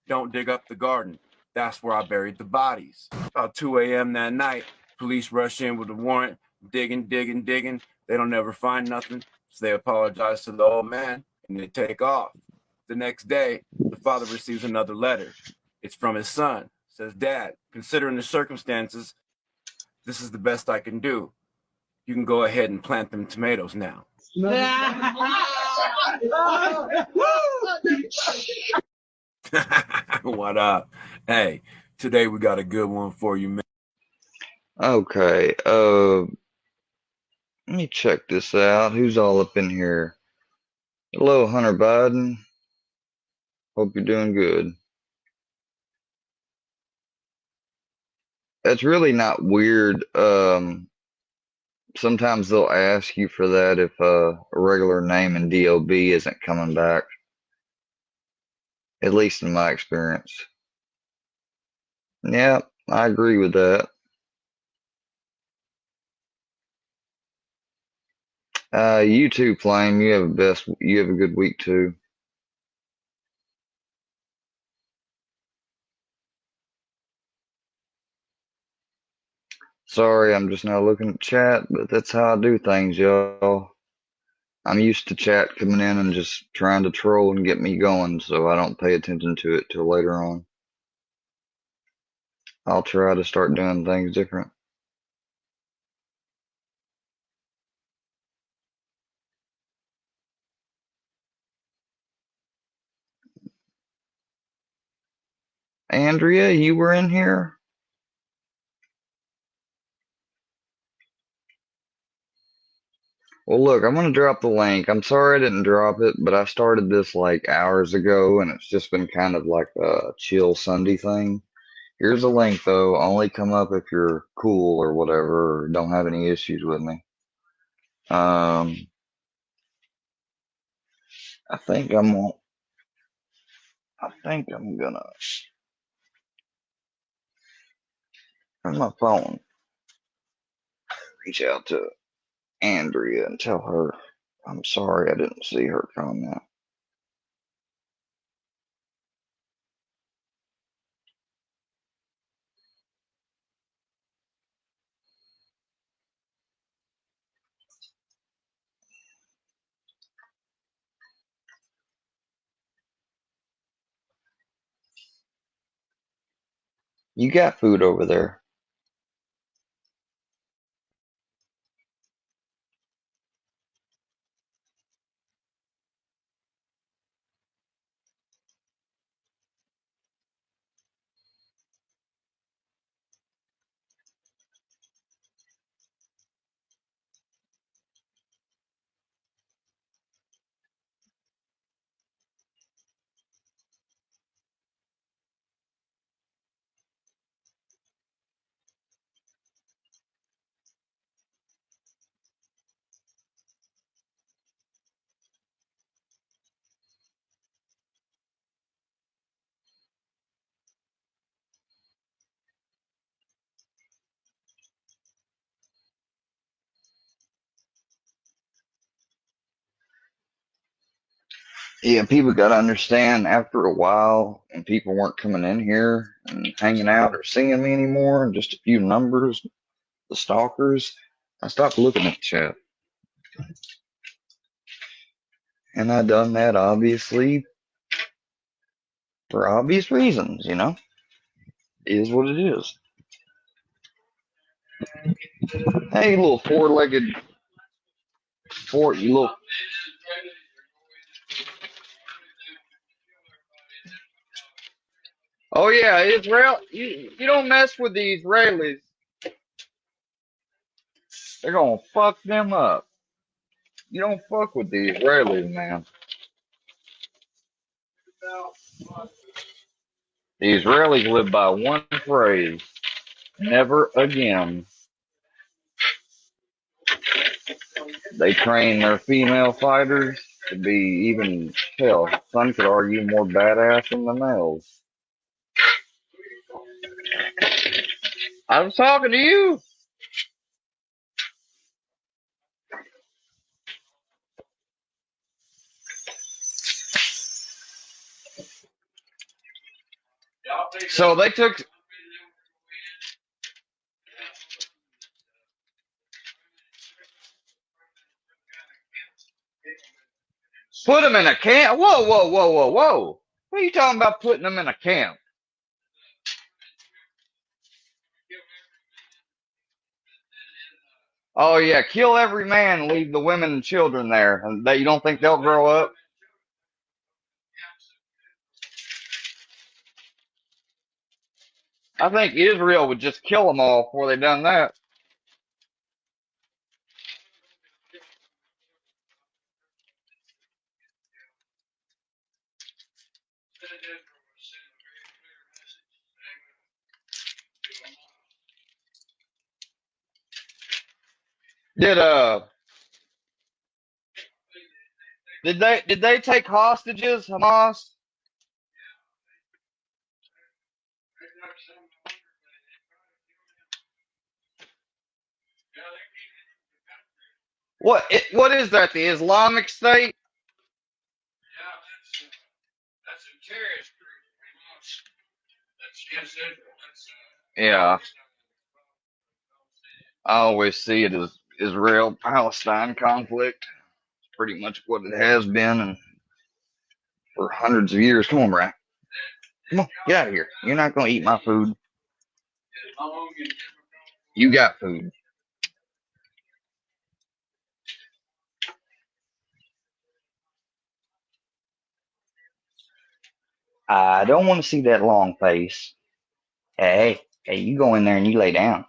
don't dig up the garden. That's where I buried the bodies. About 2 a.m. that night, police rush in with a warrant, digging. They don't ever find nothing, so they apologize to the old man, and they take off. The next day, the father receives another letter. It's from his son. It says, Dad, considering the circumstances, this is the best I can do. You can go ahead and plant them tomatoes now. What up? Hey, today we got a good one for you, man. Okay, let me check this out. Who's all up in here? Hello, Hunter Biden. Hope you're doing good. It's really not weird. Sometimes they'll ask you for that if a regular name in DOB isn't coming back. At least in my experience. Yeah, I agree with that. You too, Flame. You have a good week too. Sorry, I'm just now looking at chat, but that's how I do things, y'all. I'm used to chat coming in and just trying to troll and get me going, so I don't pay attention to it till later on. I'll try to start doing things different. Andrea, you were in here? Well, look, I'm gonna drop the link. I'm sorry I didn't drop it, but I started this like hours ago, and it's just been kind of like a chill Sunday thing. Here's a link, though. Only come up if you're cool or whatever, or don't have any issues with me. I think I'm gonna on my phone reach out to Andrea and tell her I'm sorry I didn't see her comment. You got food over there. Yeah, people got to understand after a while, when people weren't coming in here and hanging out or seeing me anymore, and just a few numbers, the stalkers, I stopped looking at the chat. And I done that obviously for obvious reasons, you know? It is what it is. Hey, you little four-legged you little. Oh yeah, Israel. You don't mess with the Israelis. They're gonna fuck them up. You don't fuck with the Israelis, man. The Israelis live by one phrase: never again. They train their female fighters to be even hell. Some could argue more badass than the males. I was talking to you. So they took. Put them in a camp. Whoa, whoa, whoa, whoa, whoa. What are you talking about putting them in a camp? Oh yeah, kill every man, leave the women and children there. And you don't think they'll grow up? I think Israel would just kill them all before they done that. Did they take hostages, Hamas? What is that? The Islamic State? Yeah. I always see it as Israel-Palestine conflict. It's pretty much what it has been and for hundreds of years. Come on, Brad. Come on, get out of here. You're not going to eat my food. You got food. I don't want to see that long face. Hey, you go in there and you lay down.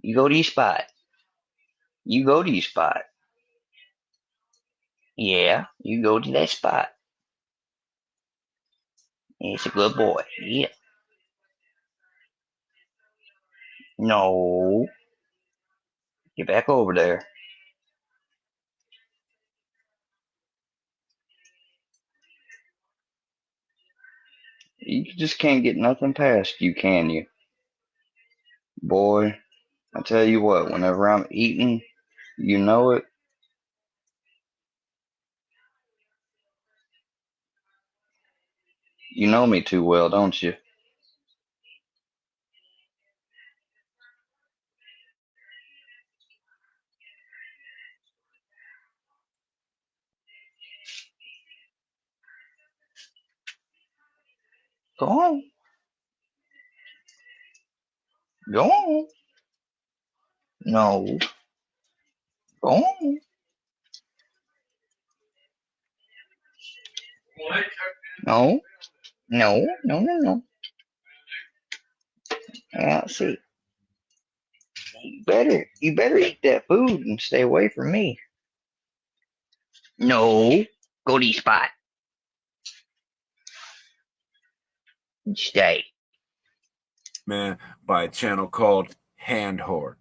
You go to your spot. You go to your spot. Yeah, you go to that spot. It's a good boy. Yeah. No. Get back over there. You just can't get nothing past you, can you? Boy, I tell you what, whenever I'm eating, you know it. You know me too well, don't you? Go on. Go on. No. Go on. No. No. No, no, no. Yeah, see. You better eat that food and stay away from me. No. Go to your spot. Stay. Man, by a channel called Hand Whore.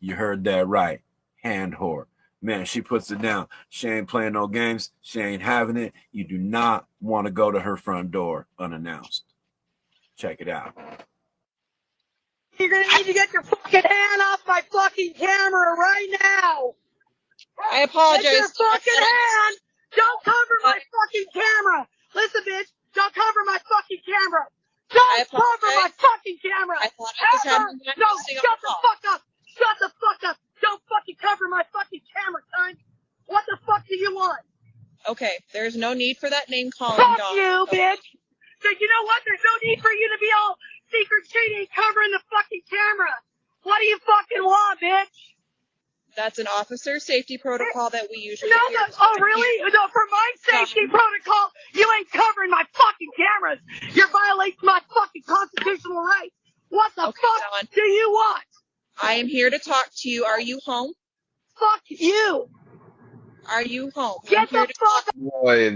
You heard that right. Hand Whore. Man, she puts it down. She ain't playing no games. She ain't having it. You do not want to go to her front door unannounced. Check it out. You're gonna need to get your fucking hand off my fucking camera right now! I apologize. Get your fucking hand. Don't cover my fucking camera. Listen, bitch. Don't cover my fucking camera. Don't cover my fucking camera. I thought I was having Ever. No, shut the fuck up. Shut the fuck up. Don't fucking cover my fucking camera, cunt. What the fuck do you want? Okay, there's no need for that name calling, Fuck dog. you, bitch. So you know what? There's no need for you to be all secret shady covering the fucking camera. What do you fucking want, bitch? That's an officer safety protocol that we usually No, hear. oh really? No, for my safety protocol, you ain't covering my fucking cameras. You're violating my fucking constitutional rights. What the fuck do you want? I am here to talk to you. Are you home? Fuck you. Are you home? Get the fuck Boy,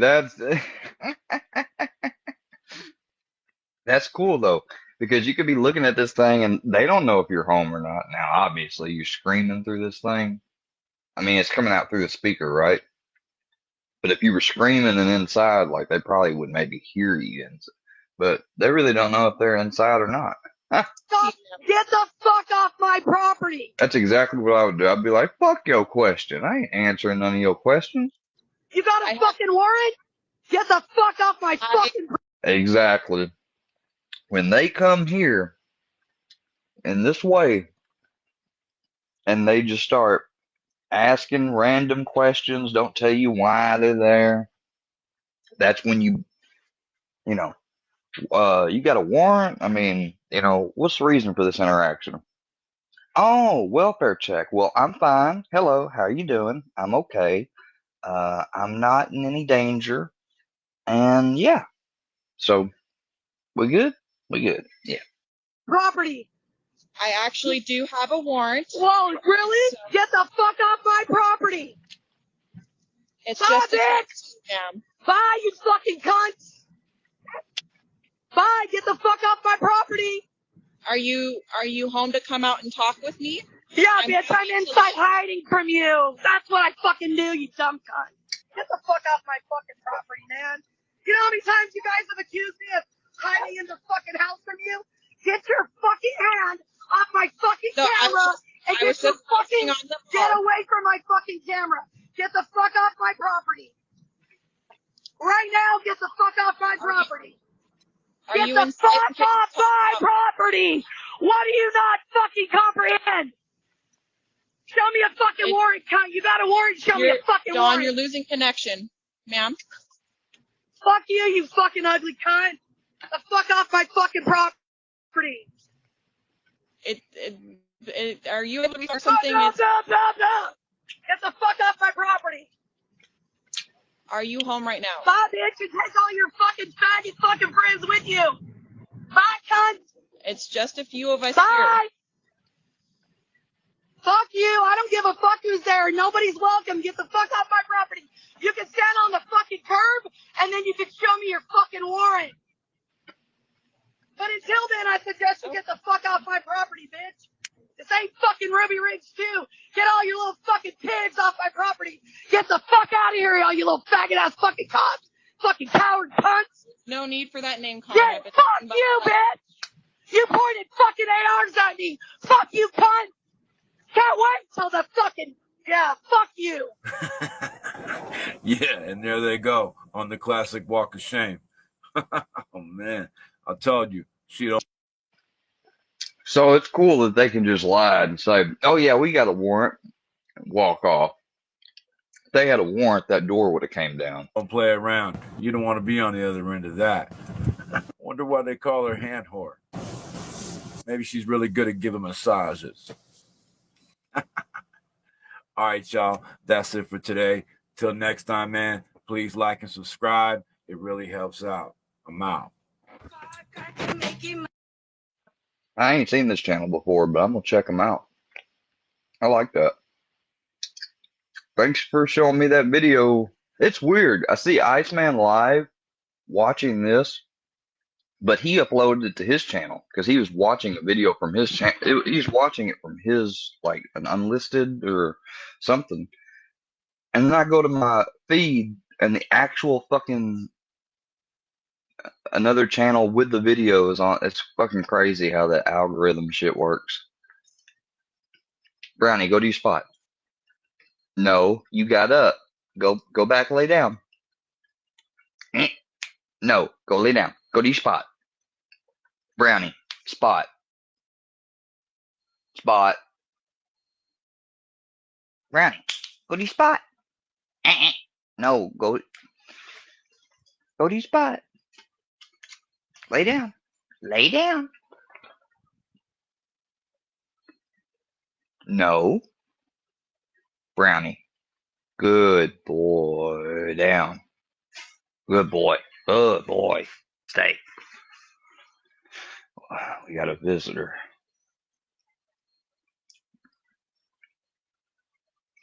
that's cool though, because you could be looking at this thing and they don't know if you're home or not. Now, obviously, you're screaming through this thing. I mean, it's coming out through the speaker, right? But if you were screaming and inside, like they probably would maybe hear you, but they really don't know if they're inside or not. Get the fuck off my property. That's exactly what I would do. I'd be like, fuck your question. I ain't answering none of your questions. You got a fucking warrant? Get the fuck off my fucking Exactly. When they come here in this way and they just start asking random questions, don't tell you why they're there, that's when you got a warrant? I mean, what's the reason for this interaction? Oh, welfare check. Well, I'm fine. Hello, how are you doing? I'm okay. I'm not in any danger. And yeah. So, we good? We good. Yeah. property. I actually do have a warrant. Whoa, really? So Get the fuck off my property. it's Bye, just a bitch. scam. Bye, you fucking cunts. Bye, get the fuck off my property. Are you home to come out and talk with me? Yeah, bitch, I'm inside hiding from you. That's what I fucking do, you dumb cunt. Get the fuck off my fucking property, man. You know how many times you guys have accused me of hiding in the fucking house from you? Get your fucking hand off my fucking camera and get your fucking get away from my fucking camera. Get the fuck off my property. Right now, get the fuck off my property. Get the fuck off my property. What do you not fucking comprehend? Show me a fucking warrant, cunt. You got a warrant? Show me a fucking Dawn, warrant. you're losing connection, ma'am. Fuck you, you fucking ugly cunt. The fuck off my fucking property. Are you able to do something? No. Get the fuck off my property. Are you home right now? Bye, bitch, and take all your fucking faggot fucking friends with you. Bye, cunt. It's just a few of us Bye. here. Fuck you. I don't give a fuck who's there. Nobody's welcome. Get the fuck off my property. You can stand on the fucking curb, and then you can show me your fucking warrant. But until then, I suggest you get the fuck off my property, bitch. This ain't fucking Ruby Ridge 2. Get all your little fucking pigs off my property. Get the fuck out of here, all you little faggot-ass fucking cops. Fucking coward cunts. No need for that name calling. Yeah, fuck you, bitch. You pointed fucking ARs at me. Fuck you, cunt. Can't wait till the fucking, fuck you. Yeah, and there they go on the classic walk of shame. Oh, man. I told you, she don't. So it's cool that they can just lie and say, oh, yeah, we got a warrant, and walk off. If they had a warrant, that door would have came down. Don't play around. You don't want to be on the other end of that. Wonder why they call her hand whore. Maybe she's really good at giving massages. All right, y'all. That's it for today. Till next time, man, please like and subscribe. It really helps out. I'm out. I ain't seen this channel before, but I'm going to check them out. I like that. Thanks for showing me that video. It's weird. I see Iceman live watching this, but he uploaded it to his channel because he was watching a video from his channel. He's watching it from his, like, an unlisted or something. And then I go to my feed and the actual fucking another channel with the videos on. It's fucking crazy how that algorithm shit works. Brownie, go to your spot. No, you got up. Go back, lay down. No, go lay down. Go to your spot. Brownie, spot. Spot. Brownie, go to your spot. No, go to your spot. Lay down. Lay down. No. Brownie. Good boy. Down. Good boy. Good boy. Stay. We got a visitor.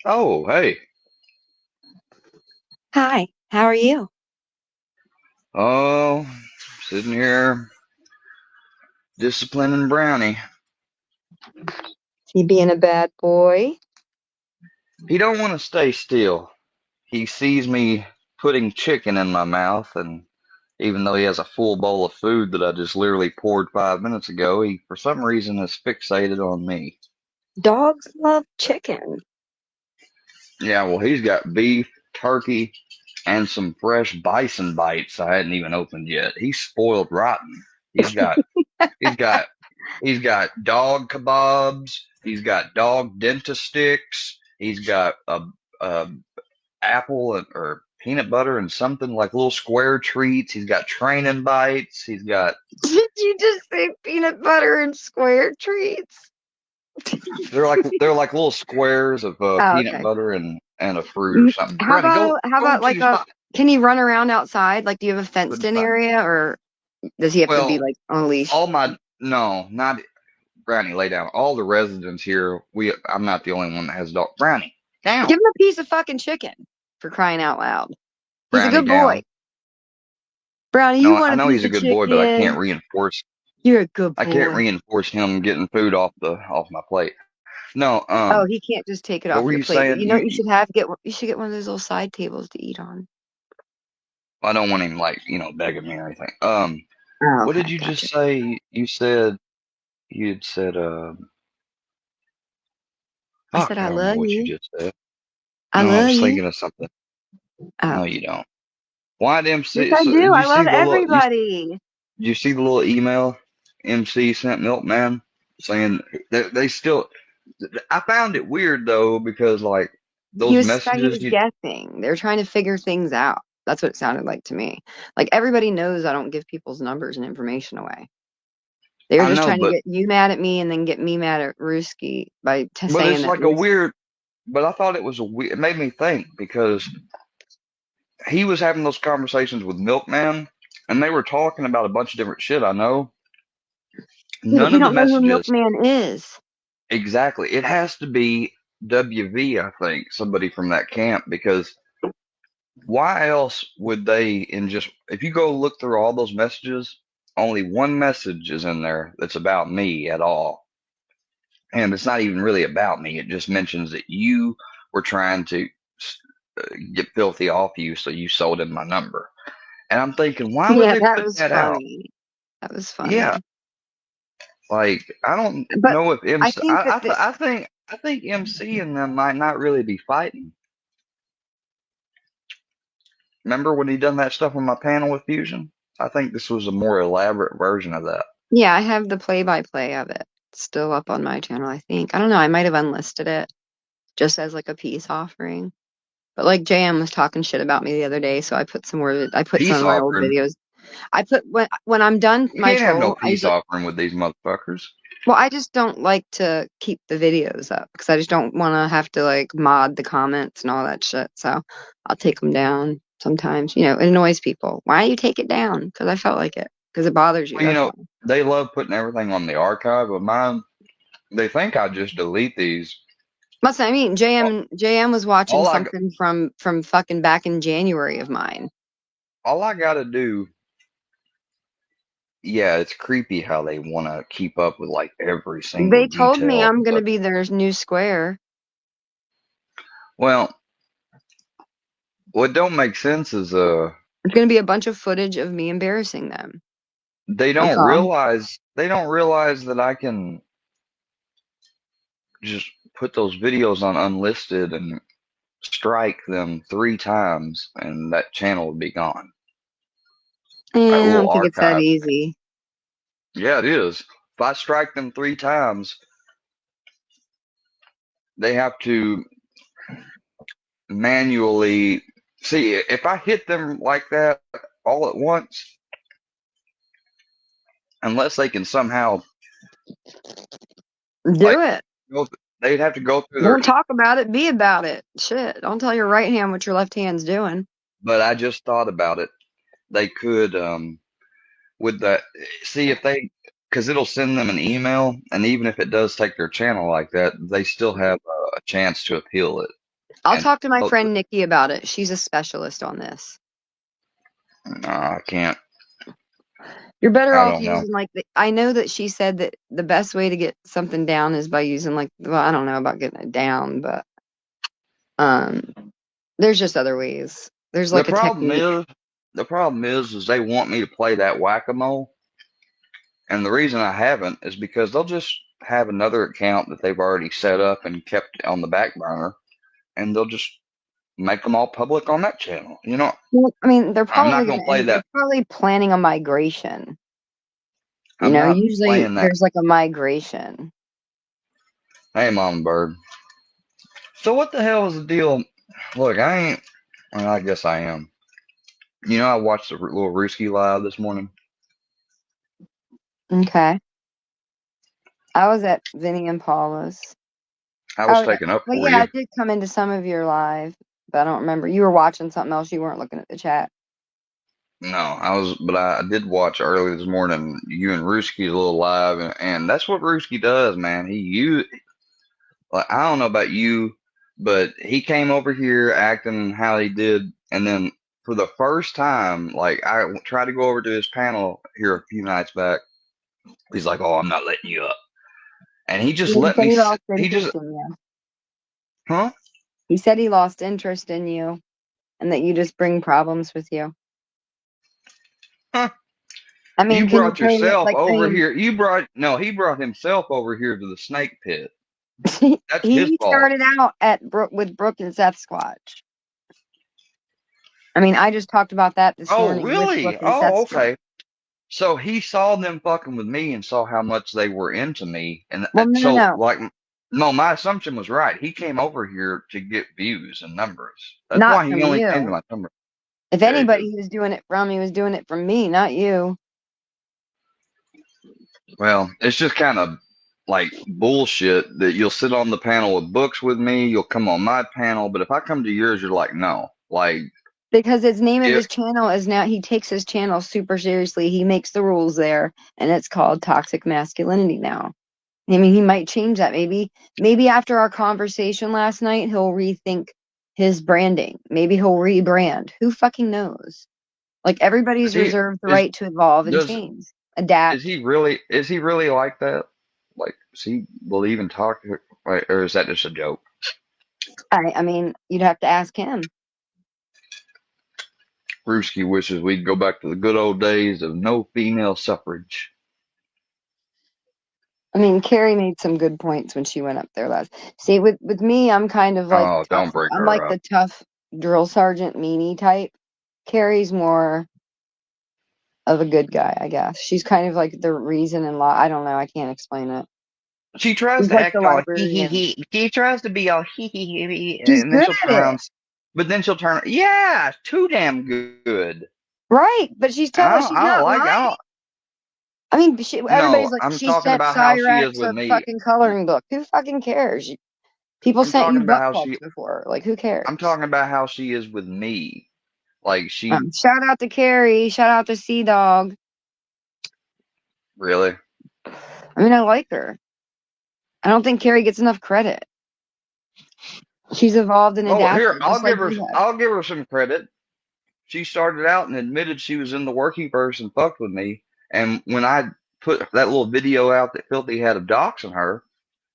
Oh, hey. Hi, how are you? Oh, sitting here disciplining Brownie. You being a bad boy? He don't want to stay still. He sees me putting chicken in my mouth, and even though he has a full bowl of food that I just literally poured 5 minutes ago, he for some reason is fixated on me. Dogs love chicken. Yeah, well, he's got beef, turkey, and some fresh bison bites I hadn't even opened yet. He's spoiled rotten. He's got dog kebabs. He's got dog dentist sticks. He's got a apple or peanut butter and something like little square treats. He's got training bites. He's got. Did you just say peanut butter and square treats? They're like little squares of peanut Okay. butter and a fruit or something. How Brandon, about like can he run around outside? Like, do you have a fenced in area, or does he have to be like on a leash? No, not Brownie, lay down. All the residents here, I'm not the only one that has a dog. Brownie, down. Give him a piece of fucking chicken, for crying out loud. He's Brownie, a good boy. down. Brownie, you No, want I a know piece he's a of good chicken? boy, but I can't reinforce. You're a good boy. I can't reinforce him getting food off my plate. No, Oh, he can't just take it what off were your you plate. saying? You know what you should have? You should get one of those little side tables to eat on. I don't want him begging me or anything. Oh, What okay, did you gotcha. just say? You said I said fuck, I I don't know love what you you. just said. I No, I love was you. thinking of something. Oh. No, you don't. Why did MC? Yes, I So, do. did I you love see the little? everybody. Did you see the little email MC sent Milkman saying they still? I found it weird though because He those was messages. guessing. They're trying to figure things out. That's what it sounded like to me. Like, everybody knows I don't give people's numbers and information away. They were I just know, trying to but get you mad at me and then get me mad at Ruski by saying it's that like a weird. But I thought it was a weird. It made me think because he was having those conversations with Milkman, and they were talking about a bunch of different shit. I know. Yeah, but None you of the don't know who messages Milkman is. exactly. It has to be WV, I think, somebody from that camp, because why else would they if you go look through all those messages, only one message is in there that's about me at all. And it's not even really about me. It just mentions that you were trying to get filthy off you, so you sold him my number. And I'm thinking, why would Yeah, they that put was that out? funny. That was funny. Yeah, like I don't But know if I MC. think that I think MC and them might not really be fighting. Remember when he done that stuff on my panel with Fusion? I think this was a more elaborate version of that. yeah, I have the play-by-play of it still up on my channel, I think. I don't know. I might have unlisted it just as like a peace offering. But like JM was talking shit about me the other day, so I put some of Peace my old offering. videos. I put when I'm done You my can't have no troll, peace offering with these motherfuckers. well, I just don't like to keep the videos up because I just don't want to have to like mod the comments and all that shit. So I'll take them down sometimes. You know, it annoys people. Why do you take it down? Because I felt like it. Because it bothers you. Well, That's why. they love putting everything on the archive, but mine, they think I just delete these. Must I mean JM was watching all I- something from fucking back in January of mine. All I gotta do, yeah, it's creepy how they want to keep up with like every single They told me detail. I'm gonna be their new square. Well, what don't make sense is It's gonna be a bunch of footage of me embarrassing them. they That's don't all. realize that I can just put those videos on unlisted and strike them 3 times and that channel would be gone. I That little don't think it's that archive. easy. Yeah, it is. If I strike them 3 times, they have to manually see if I hit them like that all at once, unless they can somehow Do it. they'd have to go through their. Don't talk about it. Be about it. Shit. Don't tell your right hand what your left hand's doing. But I just thought about it. They could with that see if they because it'll send them an email, and even if it does take their channel like that, they still have a chance to appeal it. I'll And talk to my friend Nikki about it. She's a specialist on this. no, I can't. You're better I off don't know. using like I know that she said that the best way to get something down is by using like well, I don't know about getting it down, but there's just other ways. There's like The a problem technique. is they want me to play that whack-a-mole, and the reason I haven't is because they'll just have another account that they've already set up and kept on the back burner, and they'll just make them all public on that channel. You know, Well, I mean, they're I'm not probably gonna play they're that. probably planning a migration. You I'm know, not usually playing that. there's like a migration. Hey, Mama Bird. So what the hell is the deal? Look, I ain't. Well, I guess I am. You know, I watched the little Rooski live this morning. Okay. I was at Vinny and Paula's. I was Oh, yeah. taking up Well, for yeah, you. I did come into some of your live, but I don't remember. You were watching something else. You weren't looking at the chat. No, I was, but I did watch early this morning. You and Rooski's little live, and that's what Rooski does, man. Like, I don't know about you, but he came over here acting how he did, and then for the first time, like I tried to go over to his panel here a few nights back. He's like, "Oh, I'm not letting you up," and he just He let said me. he lost He just, interest in you. huh? He said he lost interest in you, and that you just bring problems with you. Huh? I mean, You can you brought train it yourself like I over mean, here. He brought himself over here to the snake pit. That's his he fault. started out at with Brooke and Seth Squatch. I mean, I just talked about that this Oh, morning with Brooke really? and Seth Oh, Squatch. okay. So he saw them fucking with me and saw how much they were into me, and Well, no, so no, like, no, my assumption was right. He came over here to get views and numbers. That's not why he from only came to you. my number. If Yeah, he anybody did. he was doing it from, he was doing it from me, not you. Well, it's just kind of like bullshit that you'll sit on the panel with books with me, you'll come on my panel, but if I come to yours, you're like, no, like, Because his name of if his channel is now, he takes his channel super seriously. He makes the rules there, and it's called Toxic Masculinity now. I mean, he might change that. Maybe after our conversation last night, he'll rethink his branding. Maybe he'll rebrand. Who fucking knows? Like, everybody's is he reserved the is right to evolve and does change, adapt. is he really like that? Like, does he believe in talk, like, or is that just a joke? I mean, you'd have to ask him. Brewski wishes we'd go back to the good old days of no female suffrage. I mean, Carrie made some good points when she went up there last. See, with me, I'm kind of like Oh, tough. don't bring I'm like her up. the tough drill sergeant meanie type. Carrie's more of a good guy, I guess. She's kind of like the reason and law. I don't know. I can't explain it. She tries She's to like the act all hee hee librarian. hee. She tries to be all hee hee hee hee, She's and then good she'll turn at around. it, But then she'll turn. Yeah, too damn good. right? But she's she's I don't not like. lying. I don't. I mean, everybody's No, like, I'm she talking sent about how she is Cyrax with a me. fucking coloring book. Who fucking cares? People I'm sent talking you about butt how plugs she. before. Like, who cares? I'm talking about how she is with me. Like she Shout out to Carrie. Shout out to Sea Dog. really. I mean, I like her. I don't think Carrie gets enough credit. She's evolved and Oh, here, adapted, just like you have. I'll give her some credit. She started out and admitted she was in the working verse and fucked with me. And when I put that little video out that Filthy had of doxing her,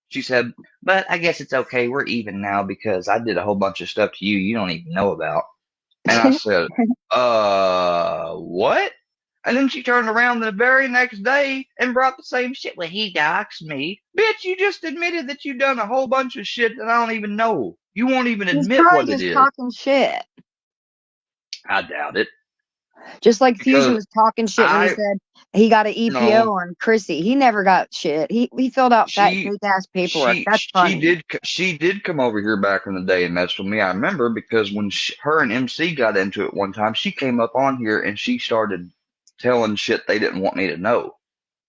she said, "But I guess it's okay. We're even now because I did a whole bunch of stuff to you you don't even know about." And I said, what? And then she turned around the very next day and brought the same shit. Well, he doxed me. Bitch, you just admitted that you done a whole bunch of shit that I don't even know. You won't even He's admit probably what it just is. talking shit. I doubt it. Just like Fusion Because was talking shit when he said he got an EPO no, on Chrissy. He never got shit. He filled out fake she ass paperwork. That's funny. she did come over here back in the day and mess with me. I remember because when her and MC got into it one time, she came up on here and she started telling shit they didn't want me to know.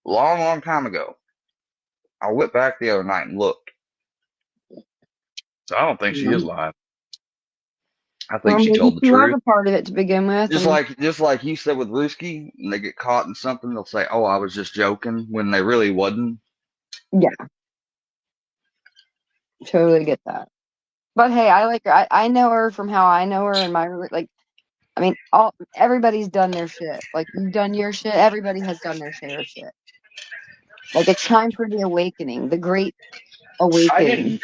Long time ago. I went back the other night and looked. So I don't think she is lying. I think Well, she maybe told the she was truth. a part of it to begin with. Just And like you said with Ruski, when they get caught in something, they'll say, "Oh, I was just joking," when they really wasn't. yeah, totally get that. But hey, I like her. I know her from how I know her and my like. I mean, everybody's done their shit. Like you've done your shit. Everybody has done their share of shit. Like it's time for the awakening, the great I awakening.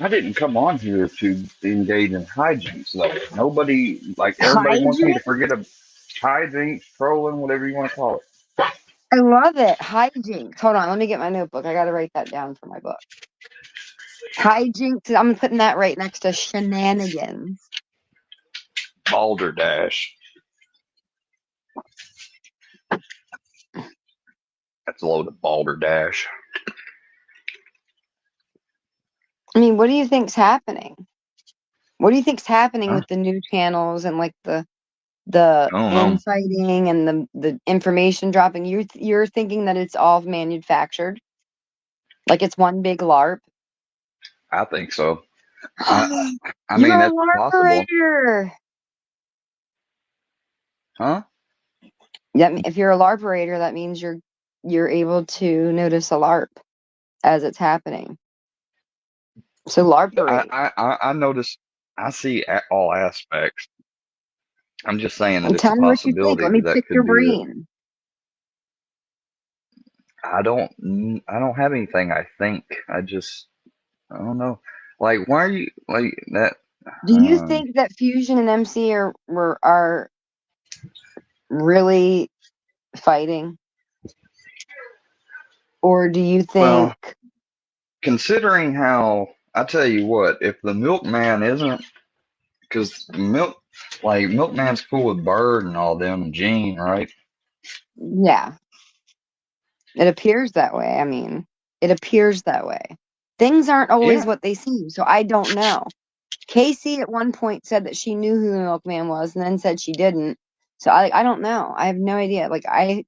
didn't come on here to engage in hijinks. Like nobody, like everybody wants me to Hijinks? forget a hijinks, trolling, whatever you want to call it. I love it. Hijinks. Hold on, let me get my notebook. I gotta write that down for my book. Hijinks. I'm putting that right next to shenanigans. Balderdash. That's a load of balderdash. I mean, what do you think's happening? What do you think's happening Huh? with the new channels and like the I don't know. infighting and the information dropping? You're thinking that it's all manufactured, like it's one big LARP. I think so. I mean, You're a that's possible. LARPerator. Huh? Yeah, if you're a LARPerator, that means you're able to notice a LARP as it's happening. So LARPerate. I notice. I see all aspects. I'm just saying that And it's a tell me what you think. possibility Let me that pick your could be it. brain. I don't have anything. I think I don't know. Like, why are you like that? Do you think that Fusion and MC are really fighting? Or do you think Well, considering how I tell you what, if the milkman isn't, because milkman's cool with Bird and all them and Gene, right? yeah, it appears that way. I mean, it appears that way. Things aren't always Yeah. what they seem, so I don't know. Casey at one point said that she knew who the milkman was and then said she didn't. So I don't know. I have no idea. Like I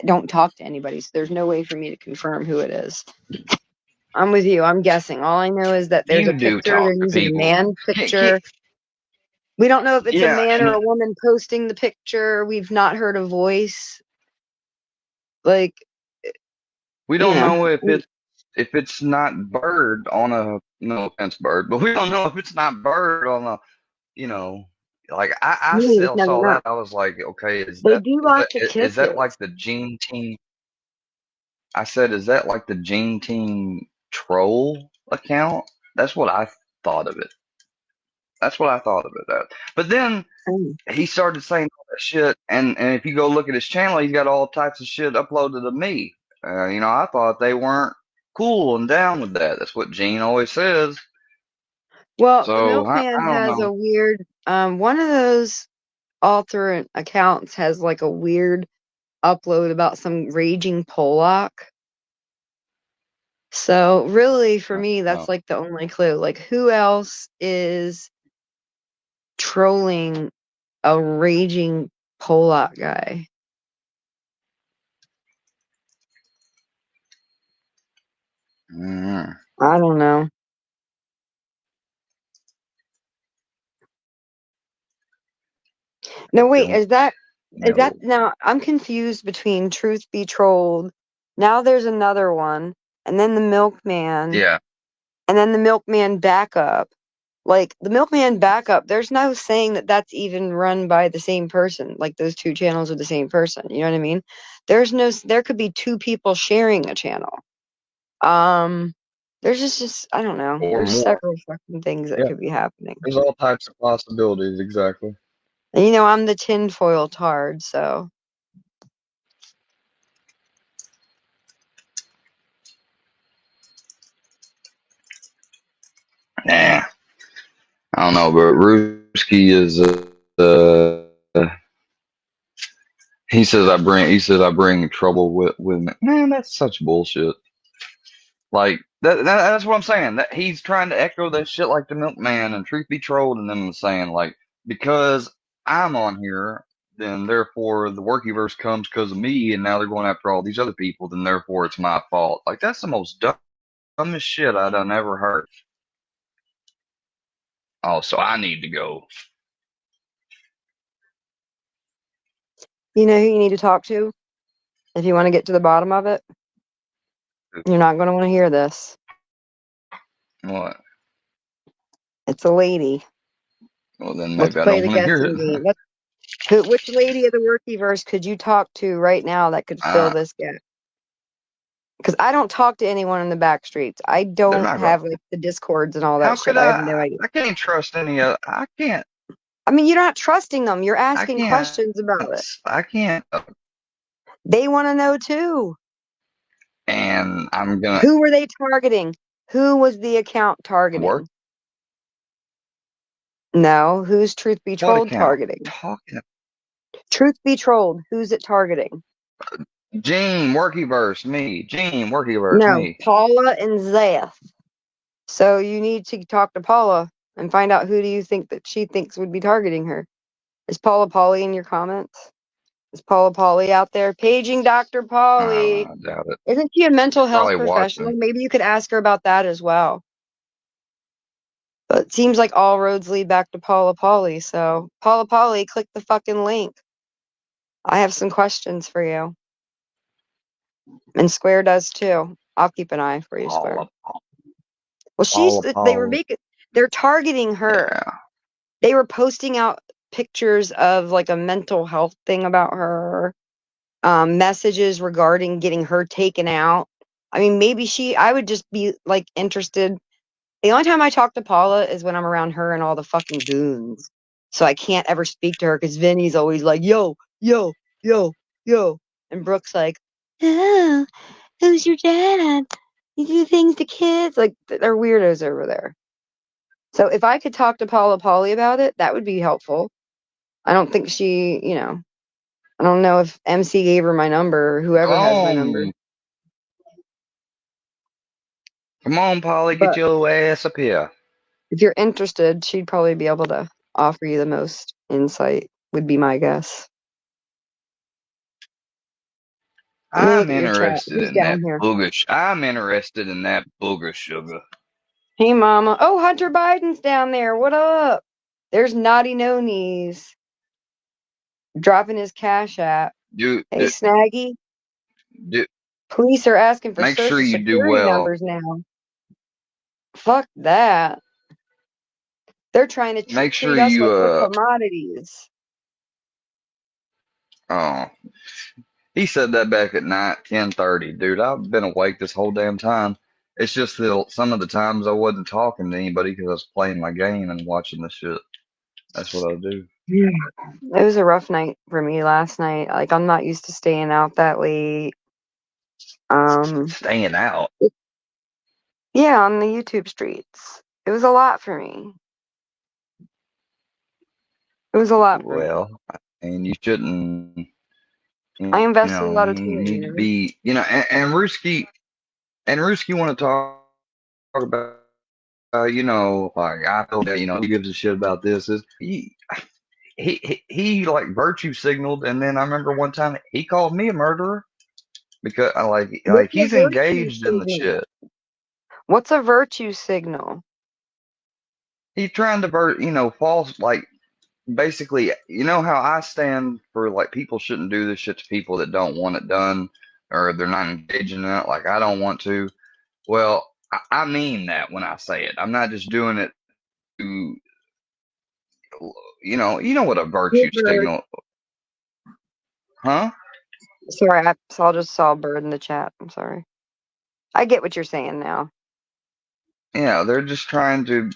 don't talk to anybody, so there's no way for me to confirm who it is. I'm with you. I'm guessing. All I know is that there's You a do picture. They're talk to using a people. man picture. We don't know if it's a Yeah, man or and a woman posting the picture. We've not heard a voice. Like, we you don't know. know if it's not Bird on a no offense Bird, but we don't know if it's not Bird on a you know like I You just still never saw know. that. I was like, okay, They do like to is kiss that it. like the Gene Team? I said, is that like the Gene Team troll account? That's what I thought of it. That's what I thought of it as. But then he started saying all that shit, and if you go look at his channel, he's got all types of shit uploaded to me. I thought they weren't cool and down with that. That's what Gene always says. Well, the So milkman I don't has know. a weird one of those alternate accounts has like a weird upload about some raging Pollock. So really for me that's No. like the only clue. Like who else is trolling a raging Pollock guy? Mm. I don't know. No, wait, Don't is that know. now I'm confused between Truth Be Trolled. Now there's another one, and then the milkman, Yeah. and then the milkman backup. Like the milkman backup, there's no saying that that's even run by the same person. Like those two channels are the same person. You know what I mean? There could be two people sharing a channel. There's just I don't know. Or There's more. several fucking things that Yeah. could be happening. There's all types of possibilities. Exactly. And I'm the tinfoil tard, so. Nah. know, but Ruski is he says I bring trouble with me. Man, that's such bullshit. Like that's what I'm saying. That he's trying to echo that shit like the Milkman and Truth Be Trolled, and them saying like, because I'm on here, then therefore the Workyverse comes because of me, and now they're going after all these other people, then therefore it's my fault. Like that's the most dumbest shit I done ever heard. Oh, so I need to go. You know who you need to talk to if you want to get to the bottom of it? You're not going to want to hear this. What? It's a lady. Well, then Let's maybe I play don't the want to hear guessing it. game. Which lady of the Workyverse could you talk to right now that could fill this gap? Because I don't talk to anyone in the back streets. I They're don't not have going. like the Discords and all How that could shit. I have no idea. I can't trust any of. I can't. I mean, you're not trusting them. You're I asking can't. questions about it. I can't. They want to know too. And I'm gonna. Who were they targeting? Who was the account targeting? Work. No, who's Truth Be What Trolled account? targeting? Talking. Truth Be Trolled, who's it targeting? Gene, Workyverse, me. Gene, Workyverse, No, me. Paula and Zeth. So you need to talk to Paula and find out who do you think that she thinks would be targeting her. Is Paula Polly in your comments? Is Paula Polly out there paging Dr. Polly? I doubt it. Isn't she a mental health Probably professional? watching. Maybe you could ask her about that as well. But it seems like all roads lead back to Paula Polly. So Paula Polly, click the fucking link. I have some questions for you. And Square does too. I'll keep an eye for you, Square. Well, they're targeting her. Yeah. They were posting out pictures of like a mental health thing about her, messages regarding getting her taken out. I mean, maybe I would just be like interested. The only time I talk to Paula is when I'm around her and all the fucking goons. So I can't ever speak to her because Vinny's always like, yo, yo, yo, yo. And Brooke's like, oh, who's your dad? You do things to kids. Like, they're weirdos over there. So if I could talk to Paula Polly about it, that would be helpful. I don't think I don't know if MC gave her my number or whoever has my number. Come on, Polly, get your ass up here. If you're interested, she'd probably be able to offer you the most insight, would be my guess. I'm interested in that booger. I'm interested in that booger sugar. Hey, Mama. Oh, Hunter Biden's down there. What up? There's Naughty No Knees dropping his cash app. Hey, Snaggy. Police are asking for Make social sure you do security well. numbers now. Fuck that. They're trying to Make treat sure us you like we're commodities. Oh, he said that back at night, 10:30. Dude, I've been awake this whole damn time. It's just that some of the times I wasn't talking to anybody because I was playing my game and watching the shit. That's what I do. Yeah. It was a rough night for me last night. Like, I'm not used to staying out that late. Staying out? Yeah, on the YouTube streets. It was a lot for me. It was a lot for me. Well, and you shouldn't. I invested a lot of You time. need to be, and Ruski want to talk about, like I feel that, he gives a shit about this. He like virtue signaled, and then I remember one time he called me a murderer because like he's engaged in the shit. What's a virtue signal? He's trying to false, like, basically, how I stand for, like, people shouldn't do this shit to people that don't want it done or they're not engaging in it, like I don't want to. Well, I mean that when I say it. I'm not just doing it to, you know what a virtue signal, huh? Sorry, I just saw a bird in the chat. I'm sorry. I get what you're saying now. Yeah, they're just trying to,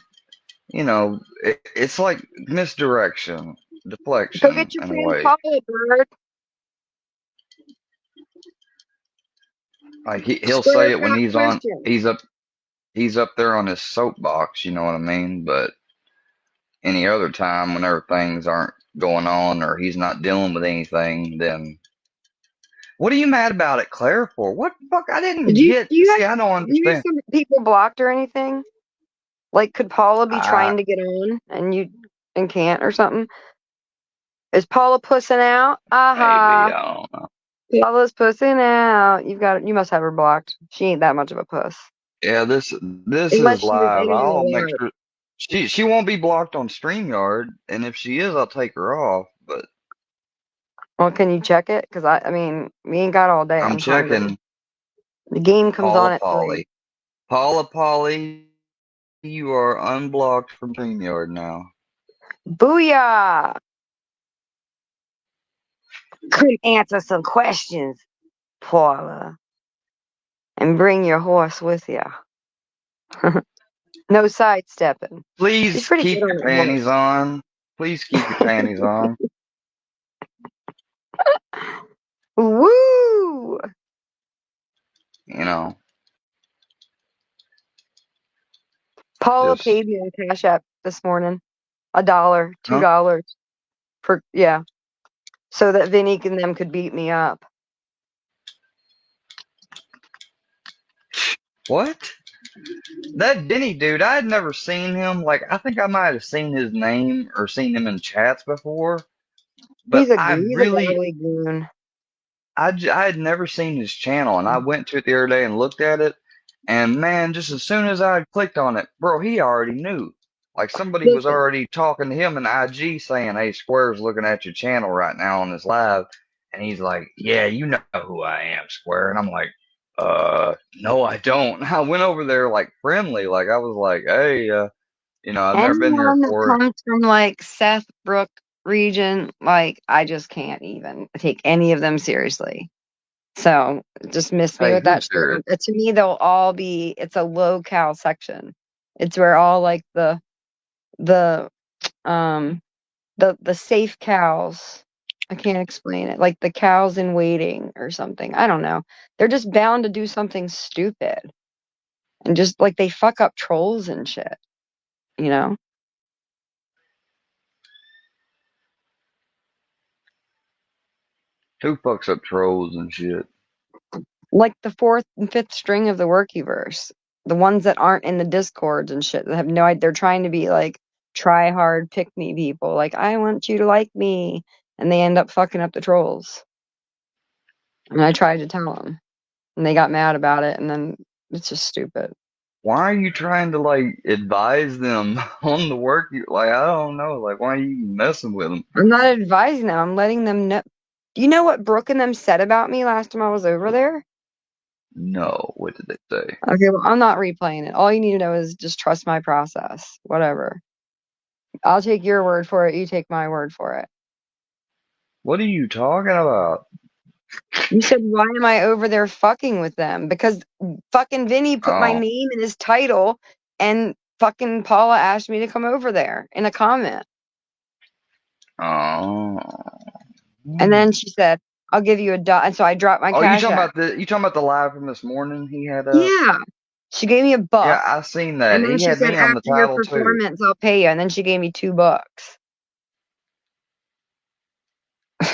it's like misdirection, deflection. Go get your in a friend way. Paula, bird. Like he'll say it when he's up there on his soapbox, you know what I mean? But any other time whenever things aren't going on or he's not dealing with anything, then what are you mad about it, Claire, for? What the fuck? I didn't Do hit. you See, have I don't understand. some people blocked or anything? Like, could Paula be I trying to get on and can't or something? Is Paula pussing out? maybe Aha. I don't know. Paula's pussing out. You must have her blocked. She ain't that much of a puss. Yeah, this is Unless she was live. editing I'll it make live. sure she won't be blocked on StreamYard, and if she is, I'll take her off. But Well, can you check it? Because I mean, we ain't got all day. I'm I'm hungry. checking The game comes on Paula at 3. Polly. Paula Polly, you are unblocked from StreamYard now. Booyah! Could answer some questions, Paula. And bring your horse with you. No sidestepping. She's Please pretty keep good your on that panties on. Please keep your panties on. horse. Woo! You know, Paula just paid me on Cash App this morning. $1, huh? $2 for so that Vinny and them could beat me up. What? That Denny dude, I had never seen him. Like, I think I might have seen his name or seen him in chats before, but He's a godly goon. I had never seen his channel, and I went to it the other day and looked at it, and man, just as soon as I clicked on it, bro, he already knew. Like somebody was Listen, already talking to him in IG saying, "Hey, Square's looking at your channel right now on this live," and he's like, "Yeah, you know who I am, Square," and I'm like, no, I don't." I went over there like friendly, like I was like, "Hey, I've never been here anyone that before." comes from like Seth Brook region, like I just can't even take any of them seriously. So just miss me Hey, with that who's shit. serious? To me, they'll all be. It's a low cal section. It's where all like the the safe cows. I can't explain it. Like the cows in waiting or something. I don't know. They're just bound to do something stupid. And just like they fuck up trolls and shit, you know? Who fucks up trolls and shit? Like the 4th and 5th string of the Workyverse. The ones that aren't in the Discords and shit. That have no idea. They're trying to be like try hard, pick me people. Like, I want you to like me. And they end up fucking up the trolls. And I tried to tell them. And they got mad about it. And then it's just stupid. Why are you trying to like advise them on the work? Like, I don't know. Like, why are you messing with them? I'm not advising them. I'm letting them know. Do you know what Brooke and them said about me last time I was over there? No, what did they say? Okay, well, I'm not replaying it. All you need to know is just trust my process. Whatever. I'll take your word for it. You take my word for it. What are you talking about? You said, why am I over there fucking with them? Because fucking Vinny put my Oh, name in his title and fucking Paula asked me to come over there in a comment. oh. And then she said, I'll give you $1. And so I dropped my Oh, you Cash talking App. about the live from this morning he had up? Yeah. She gave me $1. Yeah, I seen that. And then He she had said, me on the after your title too. performance, I'll pay you. And then she gave me $2.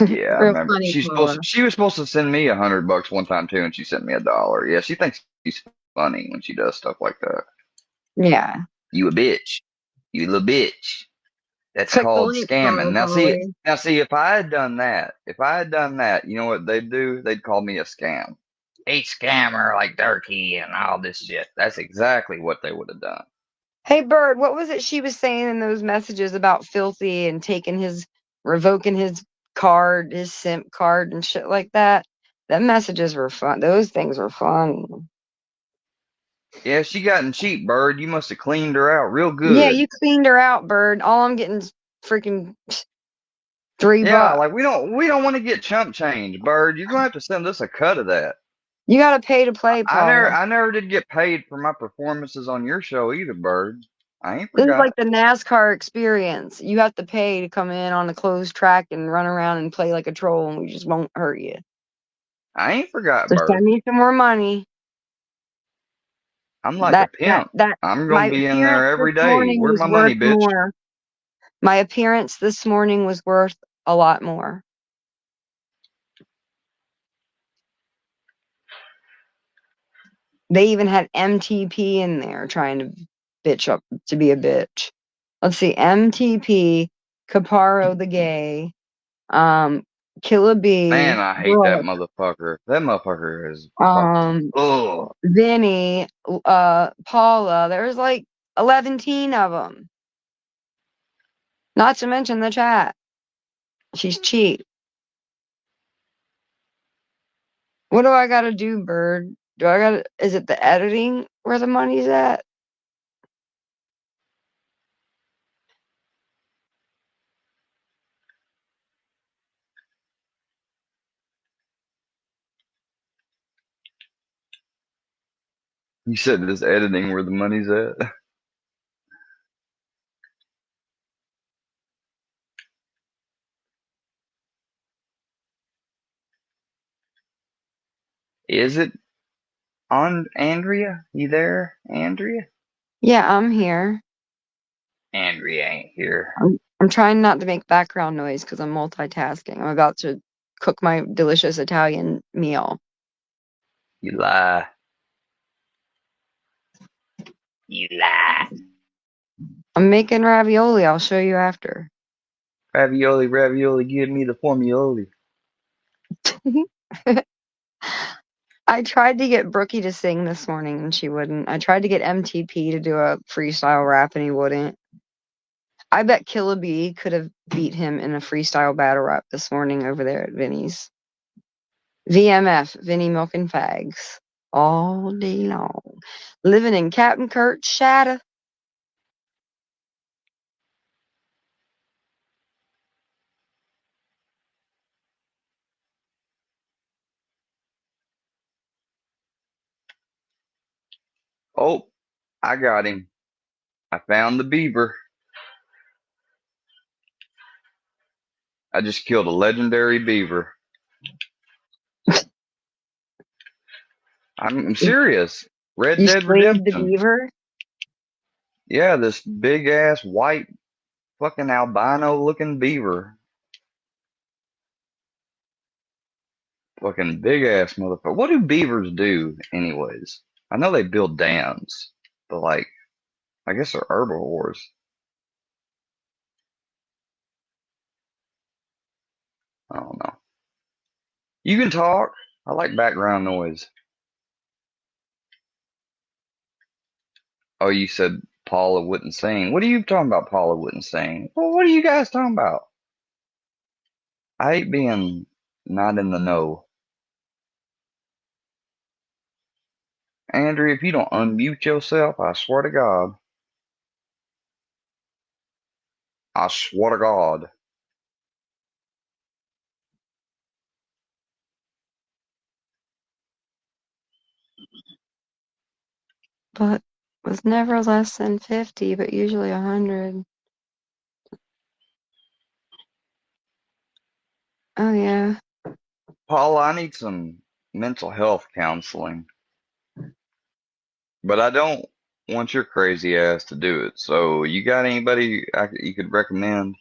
Yeah, I Real remember. funny, Paula. She was supposed to send me $100 one time too, and she sent me $1. Yeah, she thinks she's funny when she does stuff like that. Yeah. You a bitch. You little bitch. That's Click the called link, scamming. Paula Polly. Now see, if I had done that, you know what they'd do? They'd call me a scam. A scammer like Durkee and all this shit. That's exactly what they would have done. Hey, Bird, what was it she was saying in those messages about Filthy and revoking his card, his simp card and shit like that? Them messages were fun. Those things were fun. Yeah, she gotten cheap, Bird. You must have cleaned her out real Yeah, good. you cleaned her out, Bird. All I'm getting is freaking $3. Yeah, like we don't want to get chump change, Bird. You're gonna have to send us a cut of that. You gotta pay to play, Paula. I never did get paid for my performances on your show either, Bird. I ain't This is forgot. like the NASCAR experience. You have to pay to come in on a closed track and run around and play like a troll, and we just won't hurt you. I ain't forgot, So Bird. send me some more money. I'm like a pimp. I'm gonna My be in appearance there every this day. morning Where's was my worth money, bitch? more. My appearance this morning was worth a lot more. They even had MTP in there trying to bitch up to be a bitch. Let's see, MTP, Caparo the gay, Killa B, Man, I hate that motherfucker. That motherfucker is fucking. Ugh. Vinny, Paula. There's like 11 of them. Not to mention the chat. She's cheap. What do I gotta do, Bird? Is it the editing where the money's at? You said this editing where the money's at? Is it on Andrea? You there, Andrea? Yeah, I'm here. Andrea ain't here. I'm trying not to make background noise because I'm multitasking. I'm about to cook my delicious Italian meal. You lie. You lie. I'm making ravioli. I'll show you after. Ravioli, ravioli, give me the formioli. I tried to get Brookie to sing this morning and she wouldn't. I tried to get MTP to do a freestyle rap and he wouldn't. I bet Killa B could have beat him in a freestyle battle rap this morning over there at Vinny's. VMF, Vinny Milk and Fags. All day long. Living in Captain Kurt's shadow. Oh, I got him. I found the beaver. I just killed a legendary beaver. I'm serious. Red You Dead slayed the Redemption. beaver? Yeah, this big ass white fucking albino looking beaver. Fucking big ass motherfucker. What do beavers do anyways? I know they build dams, but like, I guess they're herbivores. I don't know. You can talk. I like background noise. Oh, you said Paula wouldn't sing. What are you talking about? Paula wouldn't sing. Well, what are you guys talking about? I hate being not in the know. Andrea, if you don't unmute yourself, I swear to God. I swear to God. But was never less than 50, but usually 100. Oh, yeah. Paula, I need some mental health counseling. But I don't want your crazy ass to do it. So you got anybody you could recommend?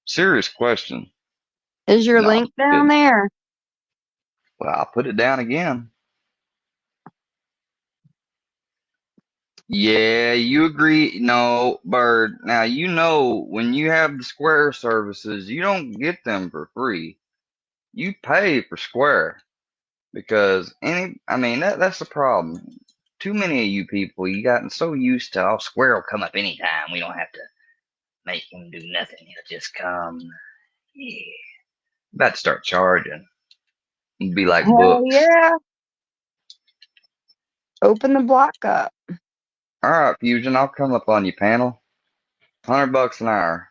Serious question. Is your No, I'm link down kidding. there? Well, I'll put it down again. Yeah, you agree. No, Bird. Now, you know, when you have the Square services, you don't get them for free. You pay for Square because I mean, that's the problem. Too many of you people, you gotten so used to, oh, Square will come up anytime. We don't have to make him do nothing. He'll just come. Yeah. About to start charging. It'd be like Hell books. yeah. Open the block up. All right, Fusion, I'll come up on you, panel. $100 an hour,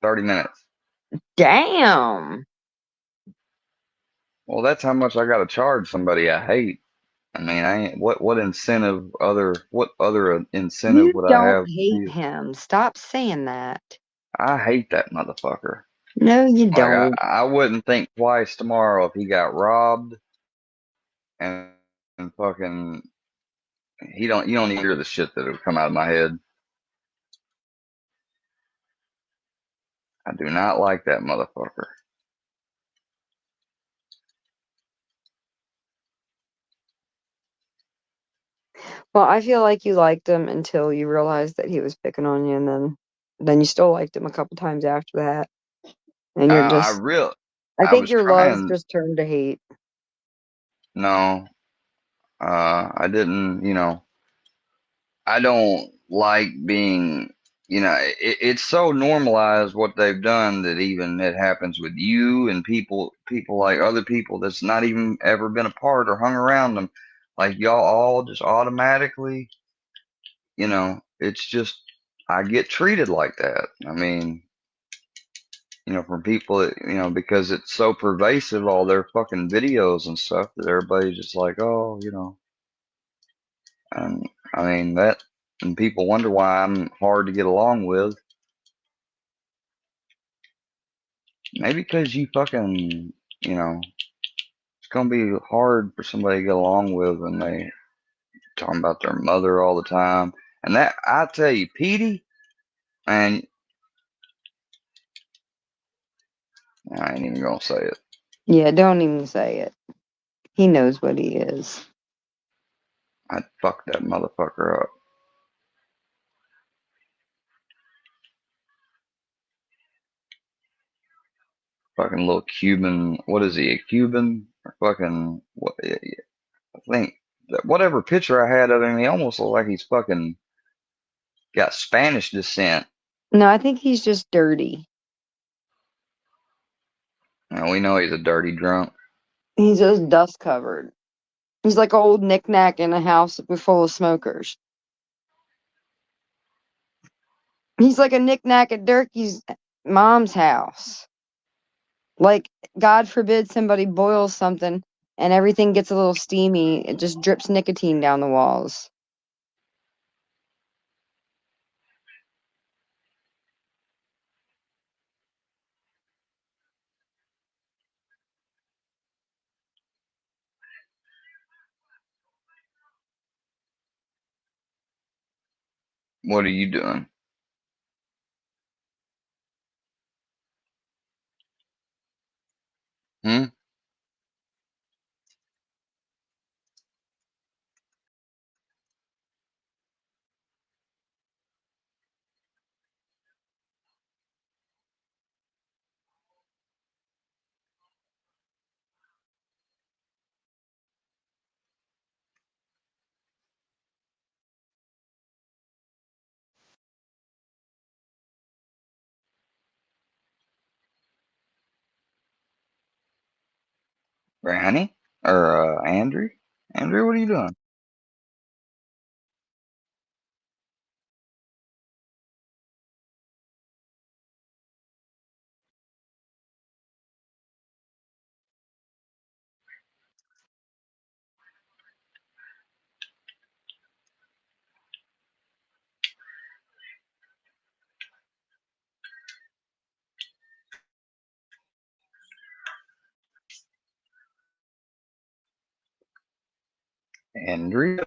30 minutes. Damn. Well, that's how much I got to charge somebody I hate. I mean, I ain't, what other incentive You would I don't have? hate him. Stop saying that. I hate that motherfucker. No, you Like don't. I wouldn't think twice tomorrow if he got robbed and fucking You don't even hear the shit that would come out of my head. I do not like that motherfucker. Well, I feel like you liked him until you realized that he was picking on you, and then you still liked him a couple times after that. And you're just, I I think was your love trying. just turned to hate. No, I didn't. I don't like being. It's so normalized what they've done that even it happens with you and people like other people that's not even ever been a part or hung around them. Like y'all all just automatically, it's just I get treated like that. I mean, from people, because it's so pervasive, all their fucking videos and stuff that everybody's just like, oh, and I mean and people wonder why I'm hard to get along with. Maybe because you fucking, it's gonna be hard for somebody to get along with when they talking about their mother all the time. And that, I tell you, Petey, man, I ain't even gonna say it. Yeah, don't even say it. He knows what he is. I'd fuck that motherfucker up. Fucking little Cuban, what is he, a Cuban? Or fucking, what, I think, whatever picture I had of him, he almost looked like he's fucking got Spanish descent. No, I think he's just dirty. Now, we know he's a dirty drunk. He's just dust covered. He's like an old knickknack in a house full of smokers. He's like a knickknack at Durkee's mom's house. Like, God forbid somebody boils something and everything gets a little steamy. It just drips nicotine down the walls. What are you doing? Hmm? Granny? Or, Andrew? Andrew, what are you doing? Andrea.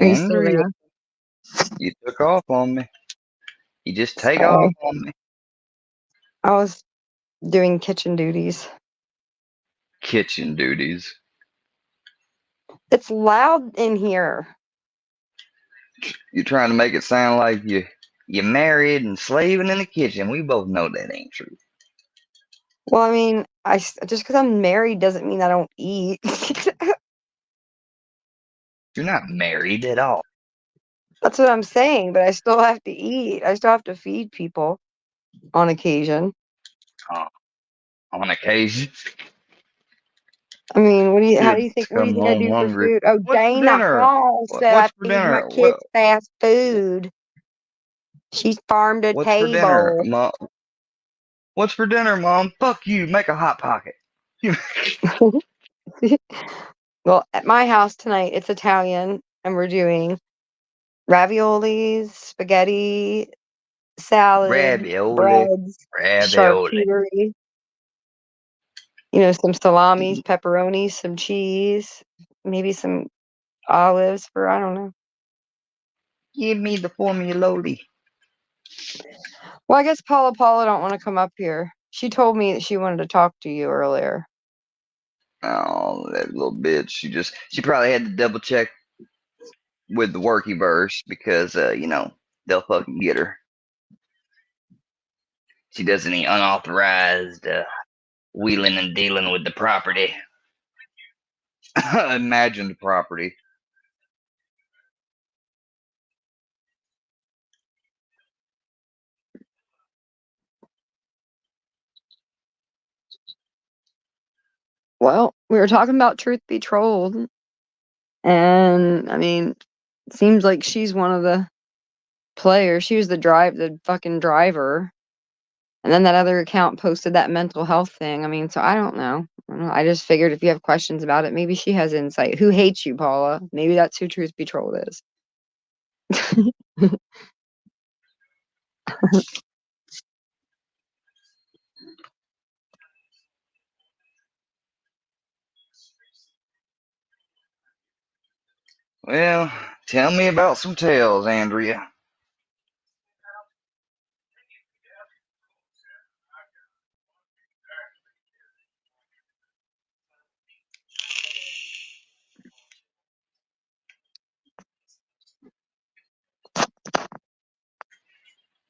Are you still Andrea, there? you took off on me. You just take off Sorry. on me. I was doing kitchen duties. kitchen duties. It's loud in here. You're trying to make it sound like you're married and slaving in the kitchen. We both know that ain't true. Well, I mean, just because I'm married doesn't mean I don't eat. You're not married at all. That's what I'm saying, but I still have to eat. I still have to feed people on occasion. On occasion. I mean, how do you Kids think I come home do for hungry. food? Oh, What's for Dana dinner? Hall said I What's for feed my dinner? kids fast food. She's farmed a What's for dinner, table. Mom? What's for dinner, Mom? Fuck you. Make a hot pocket. Well, at my house tonight, it's Italian, and we're doing raviolis, spaghetti, salad, Ravioli. breads, Ravioli. charcuterie. You know, some salamis, pepperonis, some cheese, maybe some olives for, I don't know. Give me the formuloli. Well, I guess Paula don't want to come up here. She told me that she wanted to talk to you earlier. Oh, that little bitch. She probably had to double check with the workyverse because, you know, they'll fucking get her. She does any unauthorized wheeling and dealing with the property. Imagined property. Well, we were talking about Truth Be Trolled, and I mean, it seems like she's one of the players. She was the fucking driver. And then that other account posted that mental health thing. I mean, so I don't know. I just figured if you have questions about it, maybe she has insight. Who hates you, Paula? Maybe that's who Truth Be Trolled is. Well, tell me about some tales, Andrea.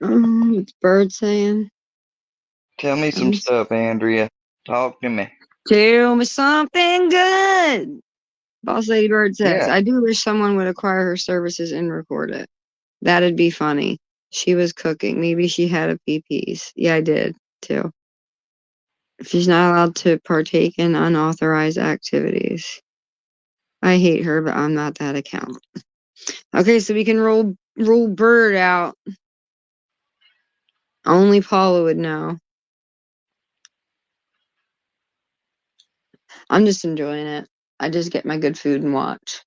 What's Bird saying? Tell me some stuff, Andrea. Talk to me. Tell me something good. Boss Lady Bird says, Yeah. I do wish someone would acquire her services and record it. That'd be funny. She was cooking. Maybe she had a PPs. Yeah, I did too. She's not allowed to partake in unauthorized activities. I hate her, but I'm not that account. Okay, so we can rule Bird out. Only Paula would know. I'm just enjoying it. I just get my good food and watch.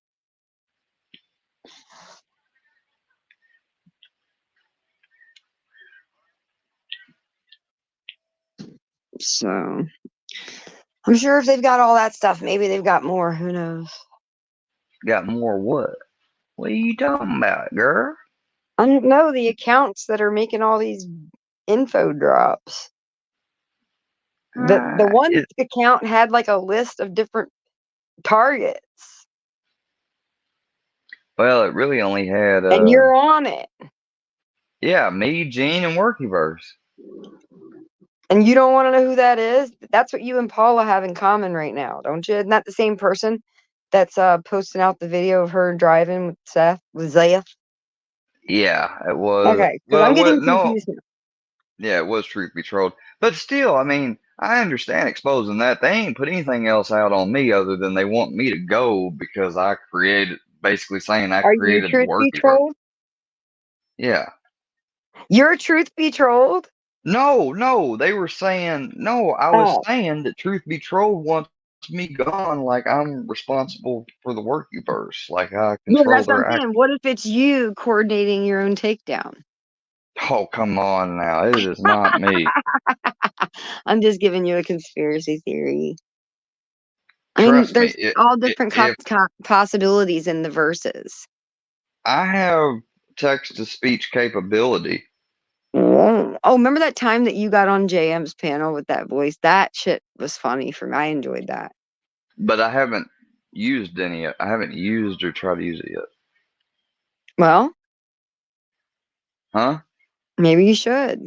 So I'm sure if they've got all that stuff, maybe they've got more. Who knows? Got more what? What are you talking about, girl? I don't know the accounts that are making all these info drops. The one account had like a list of different targets. Well, it really only had And you're on it. Yeah, me, Gene, and Workyverse. And you don't want to know who that is? That's what you and Paula have in common right now, don't you? Isn't that the same person that's posting out the video of her driving with Zeth? Yeah, it was. Okay, because I'm getting confused. Yeah, it was Truth Be Trolled. But still, I mean, I understand exposing that. They ain't put anything else out on me other than they want me to go because I created, basically saying I created the Truth Be Workyverse. Trolled? Yeah. You're Truth Be Trolled? No, they were saying, no, I was saying that Truth Be Trolled wants me gone, like I'm responsible for the Workyverse, like I Yeah, control that's what their I'm saying. What if it's you coordinating your own takedown? Oh, come on now. It is not me. I'm just giving you a conspiracy theory. I mean, Trust there's me, all different possibilities in the verses. I have text-to-speech capability. Oh, remember that time that you got on JM's panel with that voice? That shit was funny for me. I enjoyed that. but I haven't used any. I haven't used or tried to use it yet. Well, Huh? maybe you should.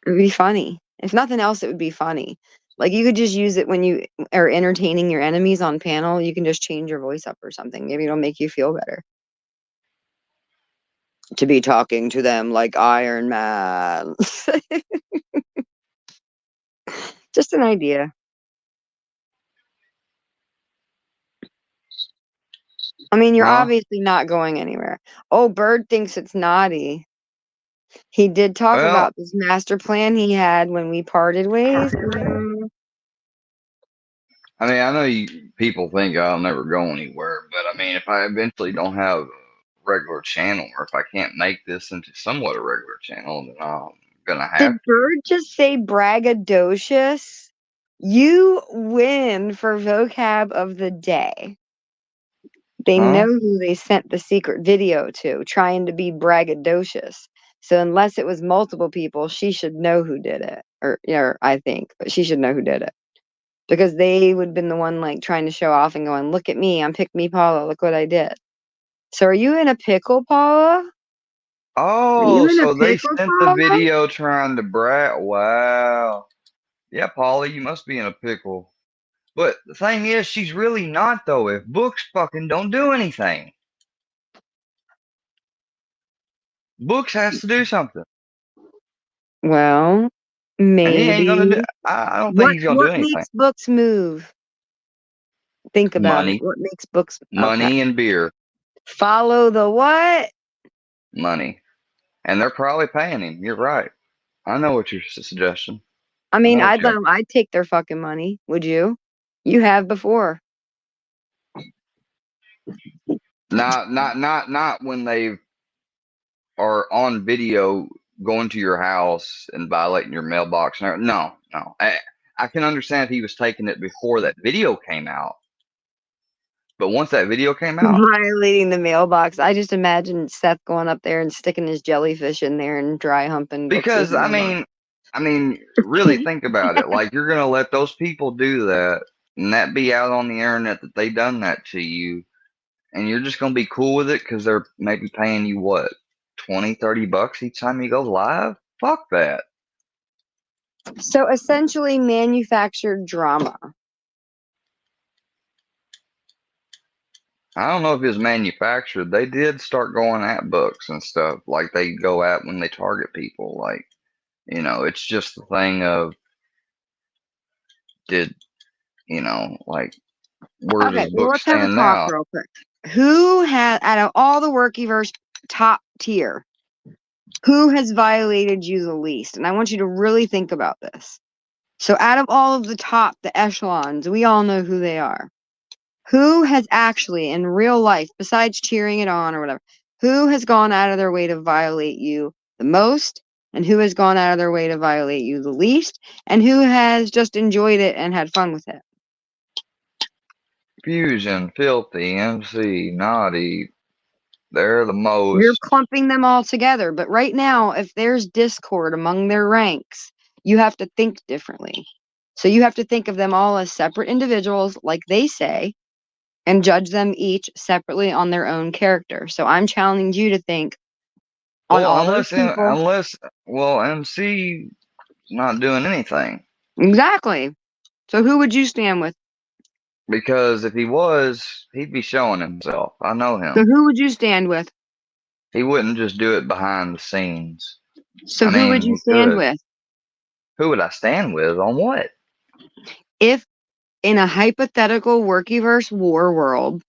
It would be funny. If nothing else, it would be funny. Like you could just use it when you are entertaining your enemies on panel. You can just change your voice up or something. Maybe it'll make you feel better. To be talking to them like Iron Man. Just an idea. I mean, you're Huh? obviously not going anywhere. Oh, Bird thinks it's naughty. He did talk Well, about this master plan he had when we parted ways. I mean, I know people think I'll never go anywhere, but I mean, if I eventually don't have a regular channel, or if I can't make this into somewhat a regular channel, then I'm gonna have Did Bird just say braggadocious? You win for vocab of the day. They Huh? know who they sent the secret video to, trying to be braggadocious. So unless it was multiple people, she should know who did it. Or I think, but she should know who did it. Because they would have been the one like trying to show off and going, look at me, I'm Pick Me Paula, look what I did. So are you in a pickle, Paula? Are you Oh, in a so they pickle, sent the Paula? video trying to brag. Wow. Yeah, Polly, you must be in a pickle. But the thing is, she's really not, though, if Books fucking don't do anything. Books has to do something. Well, And he ain't gonna do, maybe. I don't think he's gonna do What anything. makes books move? Think about it. Money. What makes books okay? Money and beer. Follow the what? Money. And they're probably paying him. You're right. I know what you're suggesting. I I mean, know what you I'd take their fucking money. Would you? You have before. Not when they are on video going to your house and violating your mailbox. No. I can understand if he was taking it before that video came out. But once that video came out, Violating the mailbox. I just imagine Seth going up there and sticking his jellyfish in there and dry humping because Books's mailbox. I mean, really think about it. Like you're gonna let those people do that and that be out on the internet that they done that to you, and you're just gonna be cool with it because they're maybe paying you what, 20, $30 each time you go live? Fuck that. So essentially manufactured drama. I don't know if it's manufactured. They did start going at Books and stuff. Like they go at when they target people. Like, it's just the thing of like where Okay, does well, Books let's have a stand talk now? real quick. Who has, out of all the Workyverse top tier, who has violated you the least? And I want you to really think about this. So out of all of the top, the echelons, we all know who they are. Who has actually, in real life, besides cheering it on or whatever, who has gone out of their way to violate you the most? And who has gone out of their way to violate you the least? And who has just enjoyed it and had fun with it? Fusion, Filthy, MC, Naughty. They're the most. You're clumping them all together. But right now, if there's discord among their ranks, you have to think differently. So you have to think of them all as separate individuals, like they say, and judge them each separately on their own character. So I'm challenging you to think on Well, all those people. MC not doing anything. Exactly. So who would you stand with? Because if he was, he'd be showing himself. I know him. So who would you stand with? He wouldn't just do it behind the scenes. So who would you stand with? Who would I stand with? On what? If in a hypothetical Workyverse war world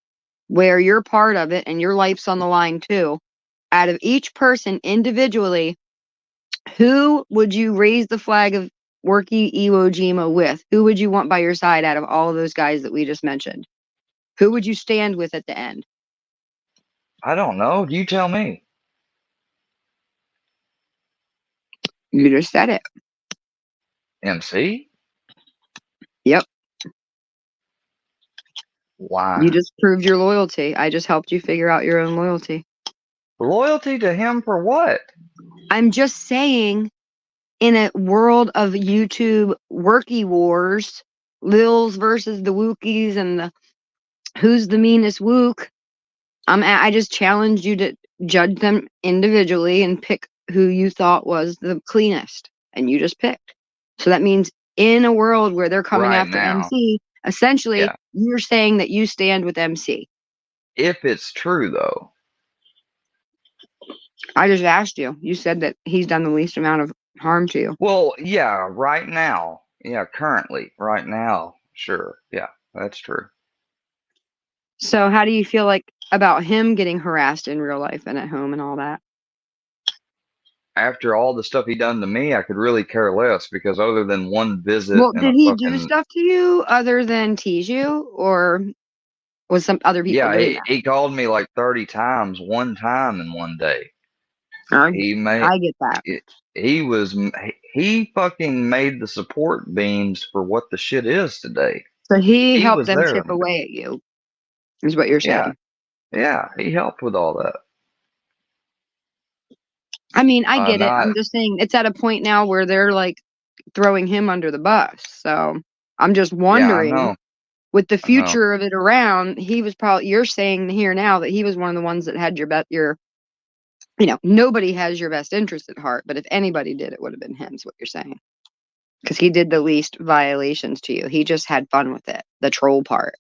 where you're part of it and your life's on the line too, out of each person individually, who would you raise the flag of Worky Iwo Jima with? Who would you want by your side out of all of those guys that we just mentioned? Who would you stand with at the end? I don't know. You tell me. You just said it. MC? Yep. Why? You just proved your loyalty. I just helped you figure out your own loyalty. Loyalty to him for what? I'm just saying, in a world of YouTube worky wars, Lils versus the Wookiees and the who's the meanest Wook. I just challenged you to judge them individually and pick who you thought was the cleanest, and you just picked. So that means in a world where they're coming Right after now, MC, essentially yeah. you're saying that you stand with MC. If it's true, though. I just asked you. You said that he's done the least amount of harm to you. Well, yeah, right now. Yeah, currently, right now. Sure. Yeah, that's true. So how do you feel like about him getting harassed in real life and at home and all that? After all the stuff he done to me, I could really care less because other than one visit Well, and did a he do fucking stuff to you other than tease you, or was some other people yeah, doing he called me like 30 times one time in one day. that? He made I get that. he fucking made the support beams for what the shit is today. So he He helped was them there. chip away at you, is what you're Yeah, saying. yeah, he helped with all that. I mean, I get it. Not I'm just saying it's at a point now where they're like throwing him under the bus. So I'm just yeah, I wondering, know, with the I know. future of it around, he was probably, you're saying here now that he was one of the ones that had nobody has your best interest at heart, but if anybody did, it would have been him, is what you're saying. Because he did the least violations to you. He just had fun with it. The troll part.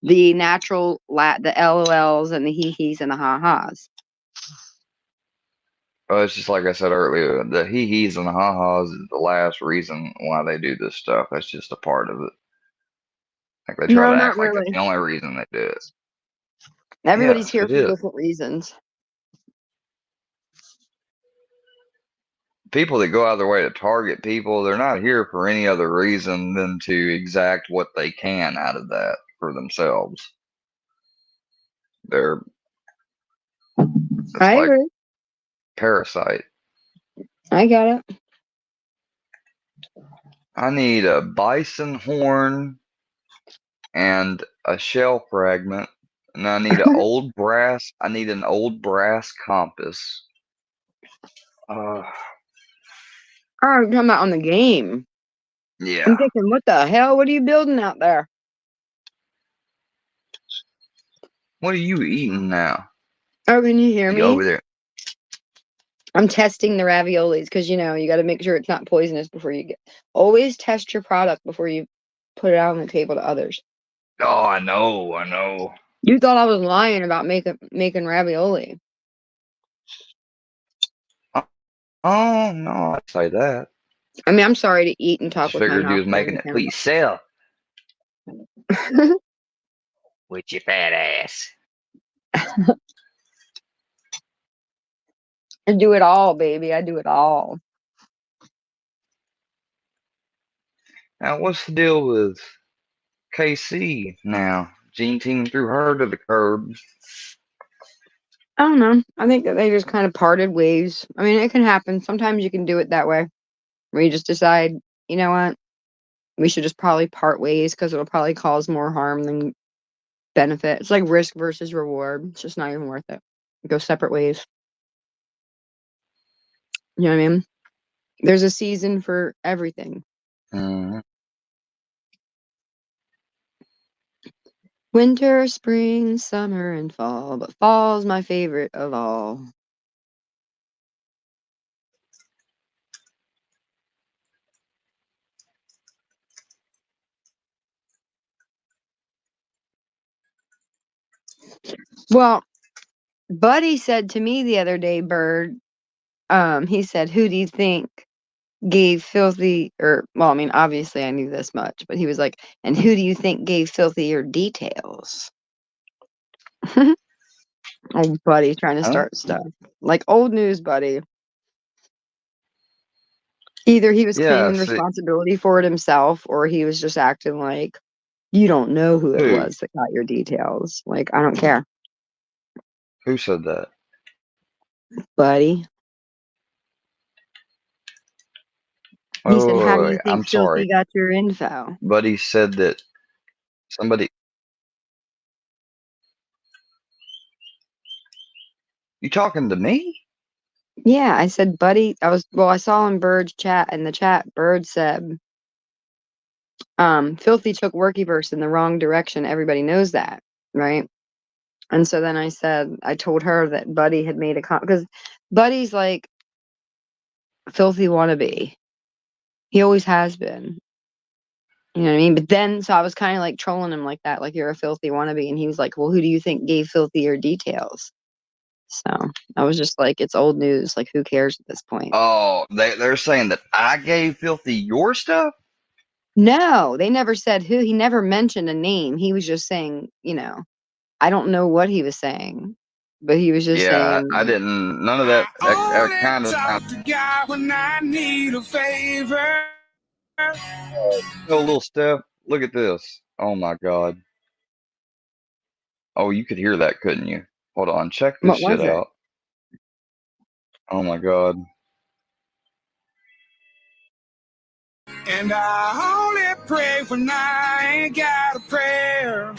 The natural, the LOLs and the hee-hees and the ha-has. It's just like I said earlier, the hee-hees and the ha-has is the last reason why they do this stuff. That's just a part of it. Like they try No, to not act like that's really. the only reason they do it. Everybody's Yes, here it for is. different reasons. People that go out of their way to target people, they're not here for any other reason than to exact what they can out of that for themselves. It's I like agree. Parasite. I got it. I need a bison horn and a shell fragment, and I need an old brass. I need an old brass compass. Oh, you're talking about on the game. Yeah. I'm thinking, what the hell? What are you building out there? What are you eating now? Oh, can you hear You me? over there? I'm testing the raviolis because you got to make sure it's not poisonous before you always test your product before you put it out on the table to others. Oh, I know. You thought I was lying about making ravioli. Oh no, I'd say that. I mean, I'm sorry to eat and talk Just with my figured you mouth was full of making the it for camera. yourself. With your fat ass. I do it all, baby. I do it all. Now, what's the deal with KC now? Gene Team threw her to the curb. I don't know. I think that they just kind of parted ways. I mean, it can happen. Sometimes you can do it that way, where you just decide, you know what, we should just probably part ways because it'll probably cause more harm than benefit. It's like risk versus reward. It's just not even worth it. Go separate ways. You know what I mean? There's a season for everything. Mm-hmm. Winter, spring, summer, and fall, but fall's my favorite of all. Well, Buddy said to me the other day, Bird, he said, who do you think gave Filthy, well, I mean, obviously I knew this much, but he was like, and who do you think gave Filthy your details? Oh, Buddy trying to start stuff. Like old news, Buddy. Either he was Yeah, claiming see, responsibility for it himself, or he was just acting like, you don't know who it who? was that got your details. Like, I don't care. Who said that? Buddy. He said, how do you Wait, think I'm sorry. Filthy got your info? Buddy said that somebody. You talking to me? Yeah, I said, Buddy, I saw in Bird's chat, in the chat, Bird said, Filthy took Workyverse in the wrong direction. Everybody knows that, right? And so then I told her that Buddy had made a comment, because Buddy's like Filthy wannabe. He always has been. You know what I mean? But then, so I was kind of like trolling him like that, like, you're a Filthy wannabe. And he was like, well, who do you think gave Filthy your details? So I was just like, it's old news. Like, who cares at this point? Oh, they're saying that I gave Filthy your stuff? No, they never said who. He never mentioned a name. He was just saying, I don't know what he was saying, but he was just Yeah, saying. I didn't. None of that kind of. When I need a favor. Oh, little Steph, look at this. Oh my God. Oh, you could hear that, couldn't you? Hold on, check this shit out. Oh my God. And I only pray when I ain't got a prayer.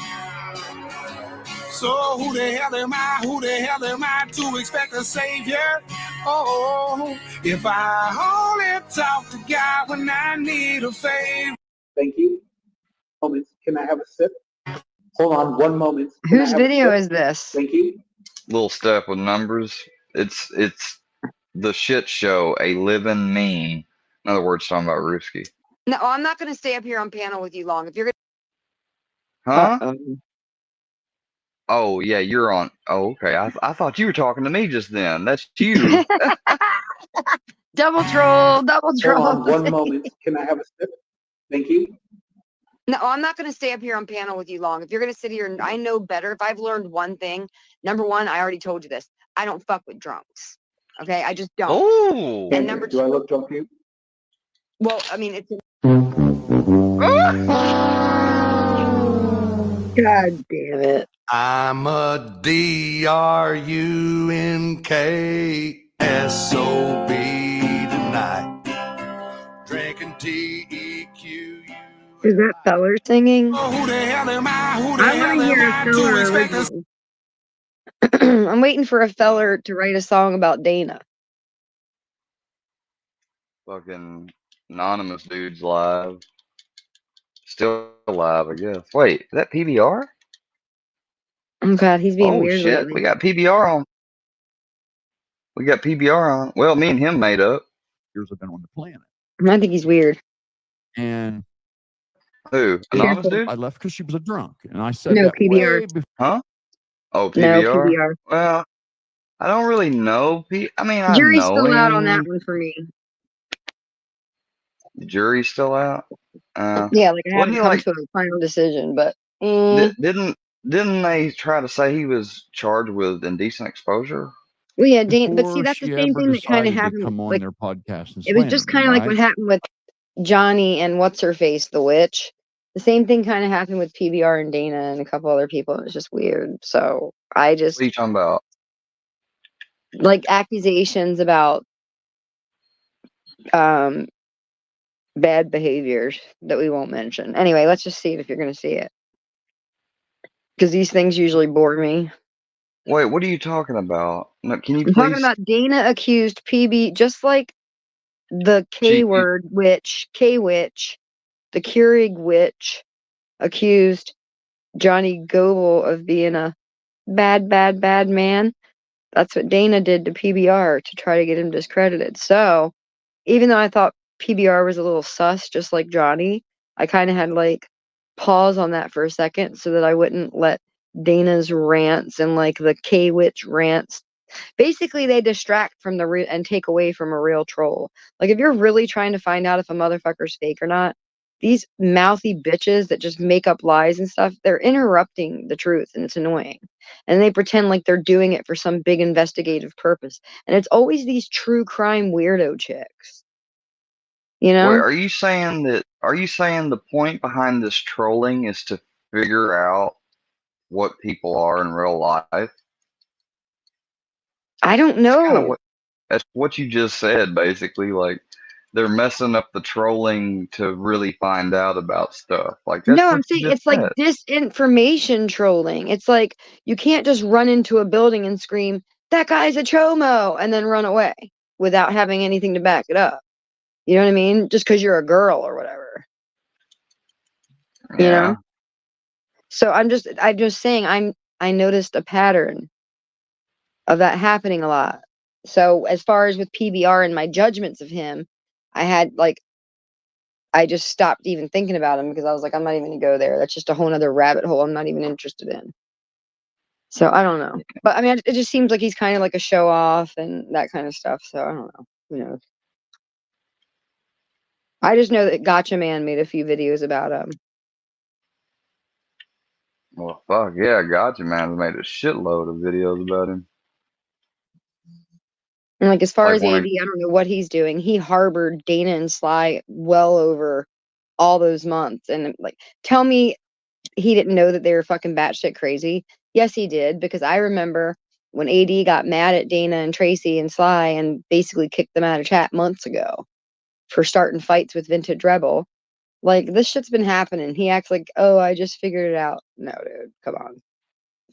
So who the hell am I? Who the hell am I to expect a savior? Oh, if I only talk to God when I need a favor. Thank you. Moments. Can I have a sip? Hold on 1 moment. Whose video is this? Thank you. Little Steph with numbers. It's the shit show, a living meme. In other words, talking about Ruski. No, I'm not going to stay up here on panel with you long. If you're Huh? Oh yeah, you're on. Oh, okay. I thought you were talking to me just then. That's you. Double troll. Hold on 1 moment. Can I have a sip? Thank you. No, I'm not going to stay up here on panel with you long. If you're going to sit here, and I know better. If I've learned one thing, number one, I already told you this. I don't fuck with drunks. Okay, I just don't. Oh. And number two, do I look drunk to you? Well, I mean, it's. God damn it. I'm a DRUNKSOB tonight. Drinking TEQ. Is that Feller singing? Who the hell am I? Who the I hell want to am hear I a to Feller expect a original. I'm waiting for a Feller to write a song about Dana. Fucking anonymous dude's live. Still alive, I guess. Wait, is that PBR? Oh God, he's being Oh weird shit, lately. we got PBR on. We got PBR on. Well, me and him made up. Years have been on the planet. I think he's weird. And Who? Anonymous dude? I left because she was a drunk, and I said No, that PBR. way before. Huh? Oh, No, PBR? PBR. Well, I don't really know. I mean, I Jury's know still out on that him. one for me. The jury's still out. Yeah, like I Wasn't haven't he come like? to a final decision, but Didn't they try to say he was charged with indecent exposure? well, yeah, Dan. But see, Before that's the she same ever thing that kind of decided to happened. come on Like their podcast and it was slander just me, kind of like what right? happened with Johnny and what's her face, the witch. The same thing kind of happened with PBR and Dana and a couple other people. It was just weird. So I just What are you talking about? like accusations about bad behaviors that we won't mention. Anyway, let's just see it if you're going to see it. Because these things usually bore me. Wait, what are you talking about? No, can you I'm talking please? about Dana accused PB, just like the K-word witch, K-witch, the Keurig witch accused Johnny Goebel of being a bad man. That's what Dana did to PBR to try to get him discredited. So even though I thought PBR was a little sus, just like Johnny, I kind of had like pause on that for a second so that I wouldn't let Dana's rants and like the K-witch rants. Basically, they distract from the real and take away from a real troll. Like if you're really trying to find out if a motherfucker's fake or not, these mouthy bitches that just make up lies and stuff, they're interrupting the truth and it's annoying. And they pretend like they're doing it for some big investigative purpose. And it's always these true crime weirdo chicks. You know? Wait, are you saying the point behind this trolling is to figure out what people are in real life? I don't know. That's what you just said, basically. Like they're messing up the trolling to really find out about stuff. Like that's No, what I'm you saying just it's like said. disinformation trolling. It's like you can't just run into a building and scream, that guy's a chomo, and then run away without having anything to back it up. You know what I mean? Just because you're a girl or whatever. You Yeah. know? So I'm just saying I noticed a pattern of that happening a lot. So as far as with PBR and my judgments of him, I just stopped even thinking about him because I was like, I'm not even gonna go there. That's just a whole nother rabbit hole I'm not even interested in. So I don't know. But I mean, it just seems like he's kind of like a show off and that kind of stuff. So I don't know. Who knows? I just know that Gotcha Man made a few videos about him. Well, fuck yeah, Gotcha Man's made a shitload of videos about him. And like as far Like as when AD, I don't know what he's doing. He harbored Dana and Sly well over all those months. And like, tell me he didn't know that they were fucking batshit crazy. Yes, he did, because I remember when AD got mad at Dana and Tracy and Sly and basically kicked them out of chat months ago for starting fights with Vintage Rebel. Like, this shit's been happening. He acts like, oh, I just figured it out. No, dude, come on.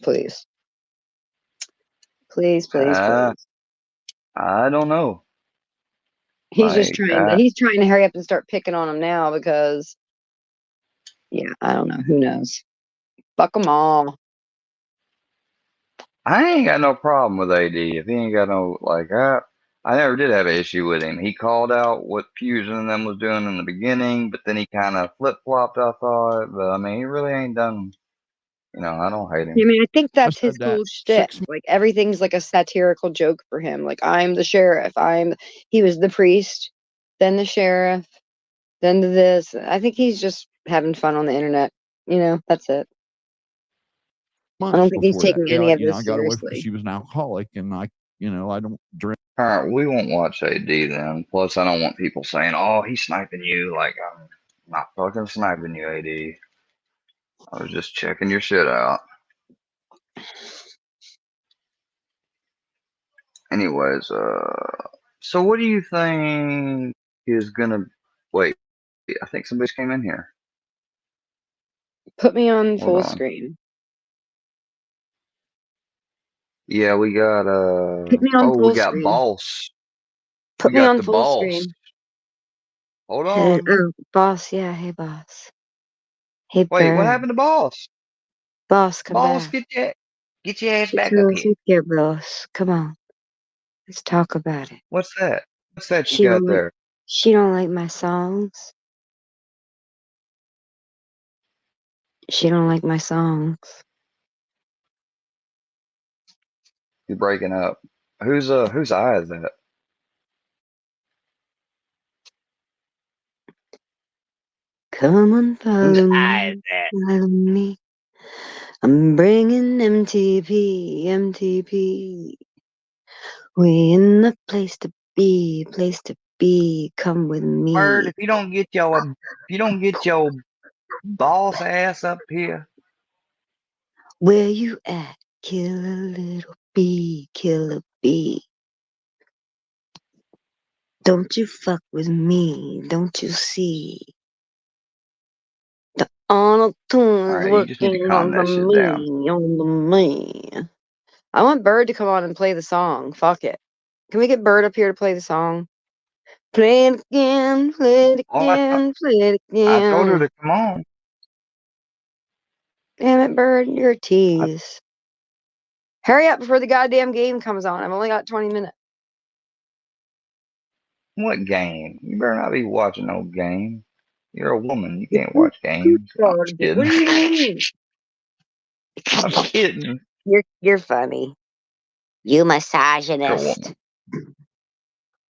Please. Please, please, please. I don't know. He's just Like, he's trying to hurry up and start picking on him now because, yeah, I don't know. Who knows? Fuck them all. I ain't got no problem with AD. If he ain't got no, like, I never did have an issue with him. He called out what Fusion and them was doing in the beginning, but then he kind of flip-flopped, I thought. But, I mean, he really ain't done, I don't hate him. I mean, I think I that's his said that whole shtick. Like, everything's like a satirical joke for him. Like, I'm the sheriff. He was the priest, then the sheriff, then the this. I think he's just having fun on the internet. That's it. I don't months think he's before that. taking any of I this got away from seriously. she was an alcoholic, and I don't drink. All right, we won't watch AD then. Plus, I don't want people saying, "Oh, he's sniping you." Like, I'm not fucking sniping you, AD. I was just checking your shit out. Anyways, so what do you think is gonna? Wait, I think somebody came in here. Put me on Hold full on. screen. Yeah, we got Put me on we full got screen. Boss. Put We me got on the full Boss. screen. Hold Hey, on. boss. Yeah, hey, boss. Hey, Wait, what Bird. happened to Boss? Boss, come Boss, back. get your ass She back up tells here. here, boss. Come on. Let's talk about it. What's that? What's that you She got don't like, there? she don't like my songs. She don't like my songs. You're breaking up. Whose eye is that? Come on, Whose follow eye is me, that? follow me. I'm bringing MTP, MTP. We in the place to be, place to be. Come with Bird, me. if you don't get your boss ass up here. Where you at? Kill a little bee, kill a bee. Don't you fuck with me, don't you see? The Arnold Toon is Alright, you just need to working calm on the that shit down. me, on the me. I want Bird to come on and play the song. Fuck it. Can we get Bird up here to play the song? Play it again, play it Oh, again, play it I told her again. to come on. Damn it, Bird, you're a tease. Hurry up before the goddamn game comes on. I've only got 20 minutes. What game? You better not be watching no game. You're a woman. You can't watch games. I'm just kidding. What do you mean? I'm kidding. You're funny. You You're a misogynist.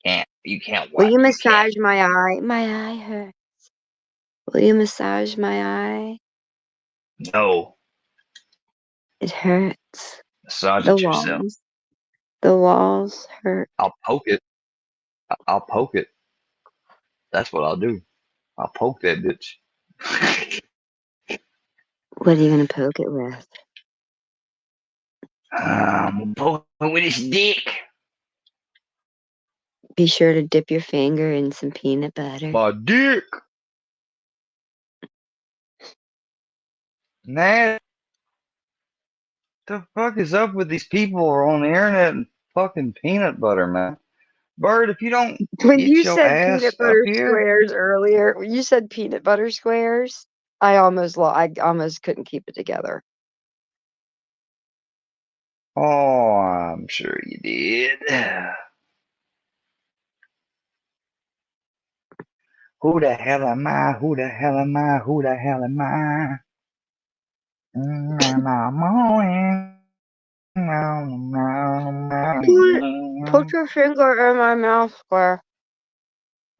woman. You can't Will watch. you You can't. massage my eye? My eye hurts. Will you massage my eye? No. It hurts. Massage The it yourself. walls. The walls hurt. I'll poke it. I'll poke it. That's what I'll do. I'll poke that bitch. What are you gonna poke it with? I'm poking with his dick. Be sure to dip your finger in some peanut butter. My dick. Nah. The fuck is up with these people on the internet and fucking peanut butter, man? Bird, if you don't When get you your said ass peanut up butter here, squares earlier, when you said peanut butter squares, I almost couldn't keep it together. Oh, I'm sure you did. Who the hell am I? Who the hell am I? Who the hell am I? Put your finger in my mouth, Square.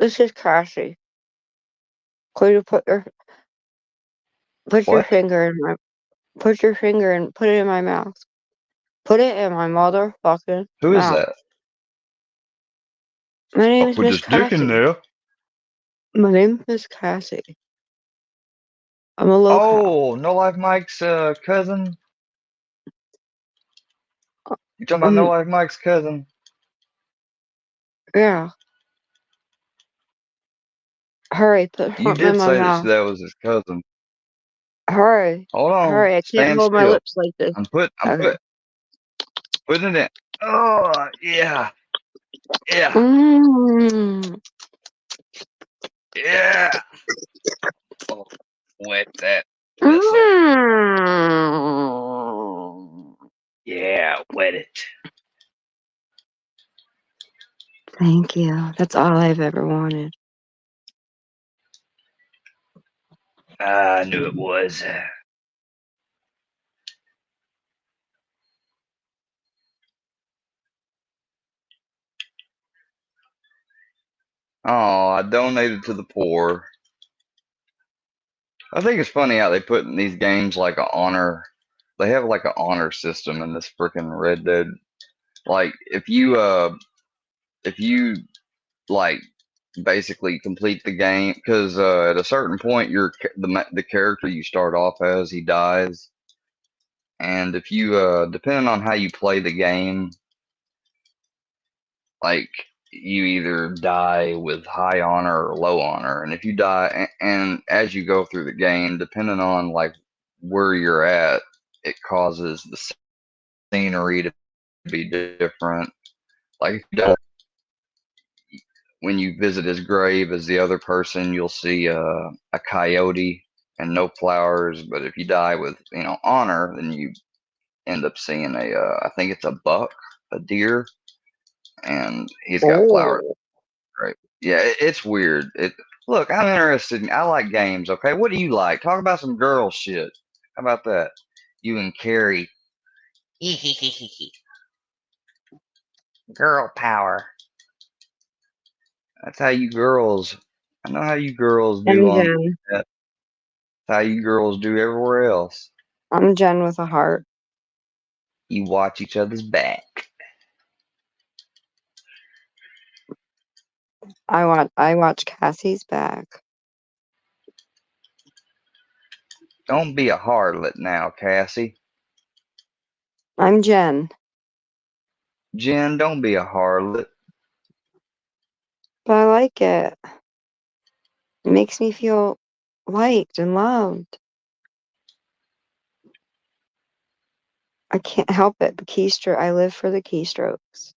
This is Cassie. Could you put your What? finger in my put it in my mouth. Put it in my motherfucking Who is mouth. that? My name I'll is put Miss this dick in Cassie. there. My name is Miss Cassie. I'm a local. Oh, No Life Mike's cousin? You talking about No Life Mike's cousin? Yeah. Hurry, put You something in did my say mouth. that was his cousin. Hurry. Hold on. Hurry, I can't Stand hold my still. lips like this. I'm Okay. putting it in. Oh, yeah. Yeah. Mmm. Yeah. Oh, wet that whistle. Mmm. Yeah, wet it. Thank you. That's all I've ever wanted. I knew it was. Oh, I donated to the poor. I think it's funny how they put in these games like an honor. They have like an honor system in this freaking Red Dead. Like if you like basically complete the game, because at a certain point the character you start off as, he dies, and if you depending on how you play the game, like you either die with high honor or low honor, and if you die, and as you go through the game, depending on like where you're at, it causes the scenery to be different. Like if you die, when you visit his grave as the other person, you'll see a coyote and no flowers. But if you die with honor, then you end up seeing I think it's a buck, a deer, and he's got flowers. Oh. Right? Yeah, it's weird. Look, I'm interested. I like games. Okay, what do you like? Talk about some girl shit. How about that? You and Carrie. Girl power. That's how you girls. I know how you girls do I'm on Jen. that. That's how you girls do everywhere else. I'm Jen with a heart. You watch each other's back. I watch Cassie's back. Don't be a harlot now, Cassie. I'm Jen. Jen, don't be a harlot. But I like it. It makes me feel liked and loved. I can't help it. I live for the keystrokes.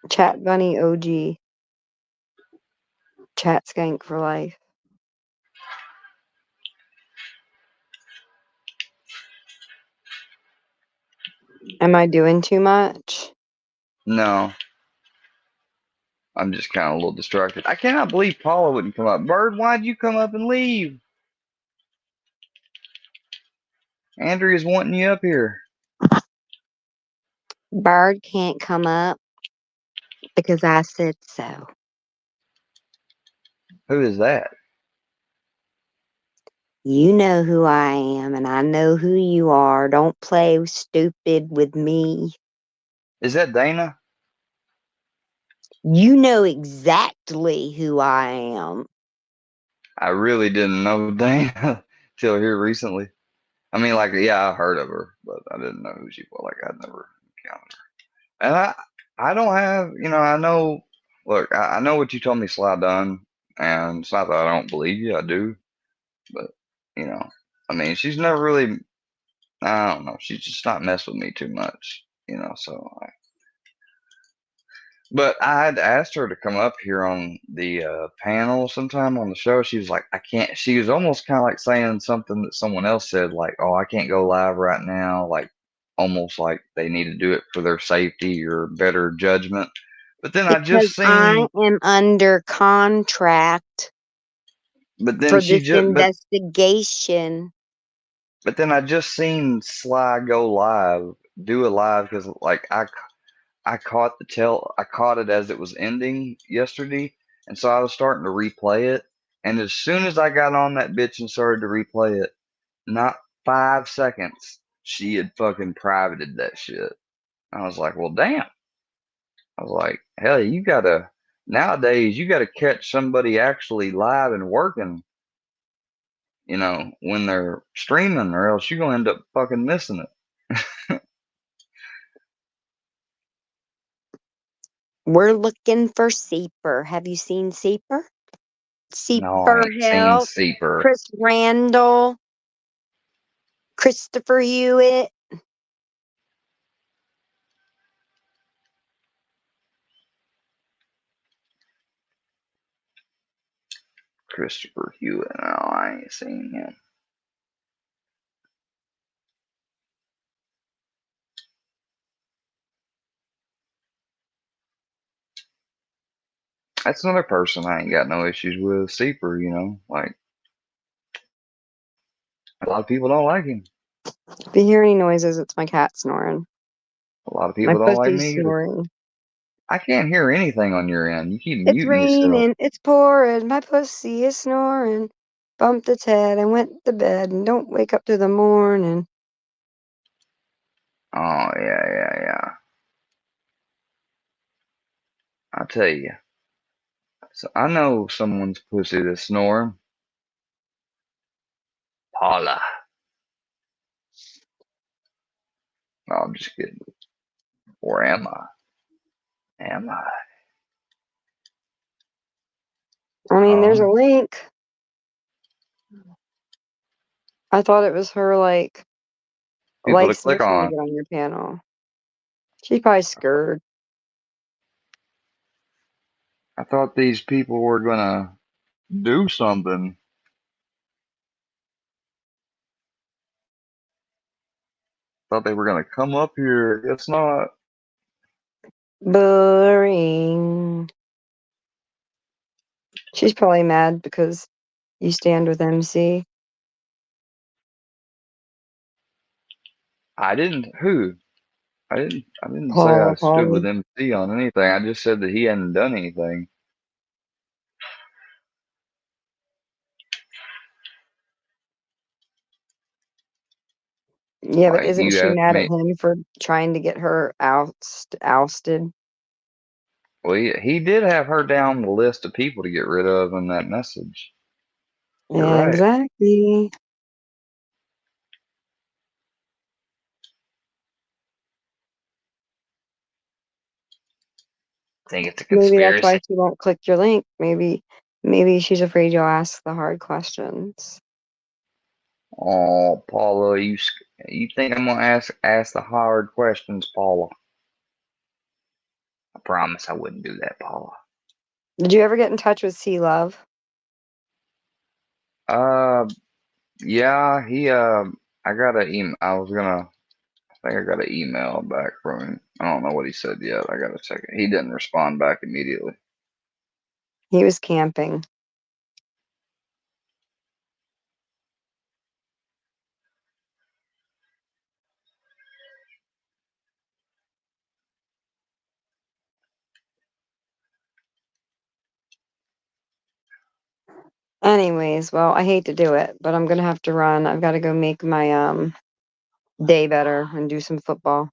Chat Bunny OG. Chat Skank for life. Am I doing too much? No. I'm just kind of a little distracted. I cannot believe Paula wouldn't come up. Bird, why'd you come up and leave? Andrea's wanting you up here. Bird can't come up because I said so. Who is that? You know who I am, and I know who you are. Don't play stupid with me. Is that Dana? You know exactly who I am. I really didn't know Dana till here recently. I mean, like, yeah, I heard of her, but I didn't know who she was. Like, I'd never encountered her. And I don't have, I know, look, I know what you told me Sly done, and it's not that I don't believe you, I do, but, I mean, she's never really, I don't know, she's just not messed with me too much, so But I had asked her to come up here on the panel sometime on the show. She was like, I can't. She was almost kind of like saying something that someone else said, like, oh, I can't go live right now. Like, almost like they need to do it for their safety or better judgment. But then I Because just I seen, am under contract but then for she this just, investigation. but then I just seen Sly go live, do a live because like I caught I caught it as it was ending yesterday, and so I was starting to replay it. And as soon as I got on that bitch and started to replay it, not 5 seconds, she had fucking privated that shit. I was like, well, damn. I was like, hell, nowadays, you gotta catch somebody actually live and working, when they're streaming, or else you're gonna end up fucking missing it. We're looking for Seeper. Have you seen Seeper? No, I Seeper ain't seen Help, Seeper. Chris Randall, Christopher Hewitt. Christopher Hewitt. No, I ain't seen him. That's another person I ain't got no issues with. Seeper, like a lot of people don't like him. If you hear any noises, it's my cat snoring. A lot of My people don't like pussy's me either. snoring. I can't hear anything on your end. You keep It's muting yourself. raining, it's pouring, my pussy is snoring. Bumped its head and went to bed and don't wake up to the morning. Oh yeah. I tell you. So I know someone's pussy that's snoring. Paula. No, I'm just kidding. Or am I? Am I? I mean, there's a Oh, link. I thought it was her, people to click licensing to on. get on your panel. She's probably scared. I thought these people were gonna do something. Thought they were gonna come up here. Guess not. Boring. She's probably mad because you stand with MC. I didn't. Who? I didn't say I Paula, stood with probably. MC on anything. I just said that he hadn't done anything. Yeah, but Like isn't you she asked mad at me. him for trying to get her ousted? Well, he did have her down the list of people to get rid of in that message. You're right. Exactly. Think it's a Maybe that's why conspiracy. she won't click your link. Maybe she's afraid you'll ask the hard questions. Oh, Paula, you think I'm gonna ask the hard questions, Paula? I promise I wouldn't do that, Paula. Did you ever get in touch with C Love? Uh, yeah, I got an email. I think I got an email back from him. I don't know what he said yet. I gotta check it. He didn't respond back immediately. He was camping. Anyways, well, I hate to do it, but I'm gonna have to run. I've got to go make my day better and do some football.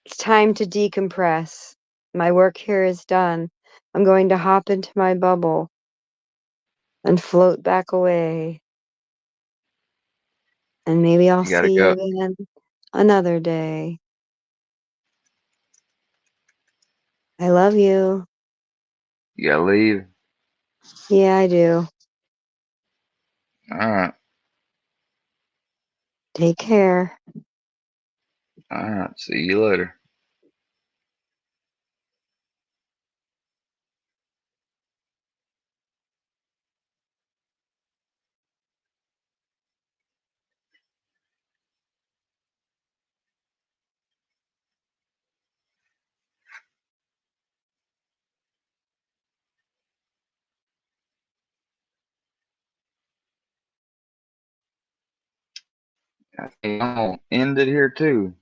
It's time to decompress. My work here is done. I'm going to hop into my bubble and float back away. And maybe I'll You gotta see you go. again another day. I love you. You gotta leave. Yeah, I do. All right. Take care. All right. See you later. I think I'm gonna end it here too.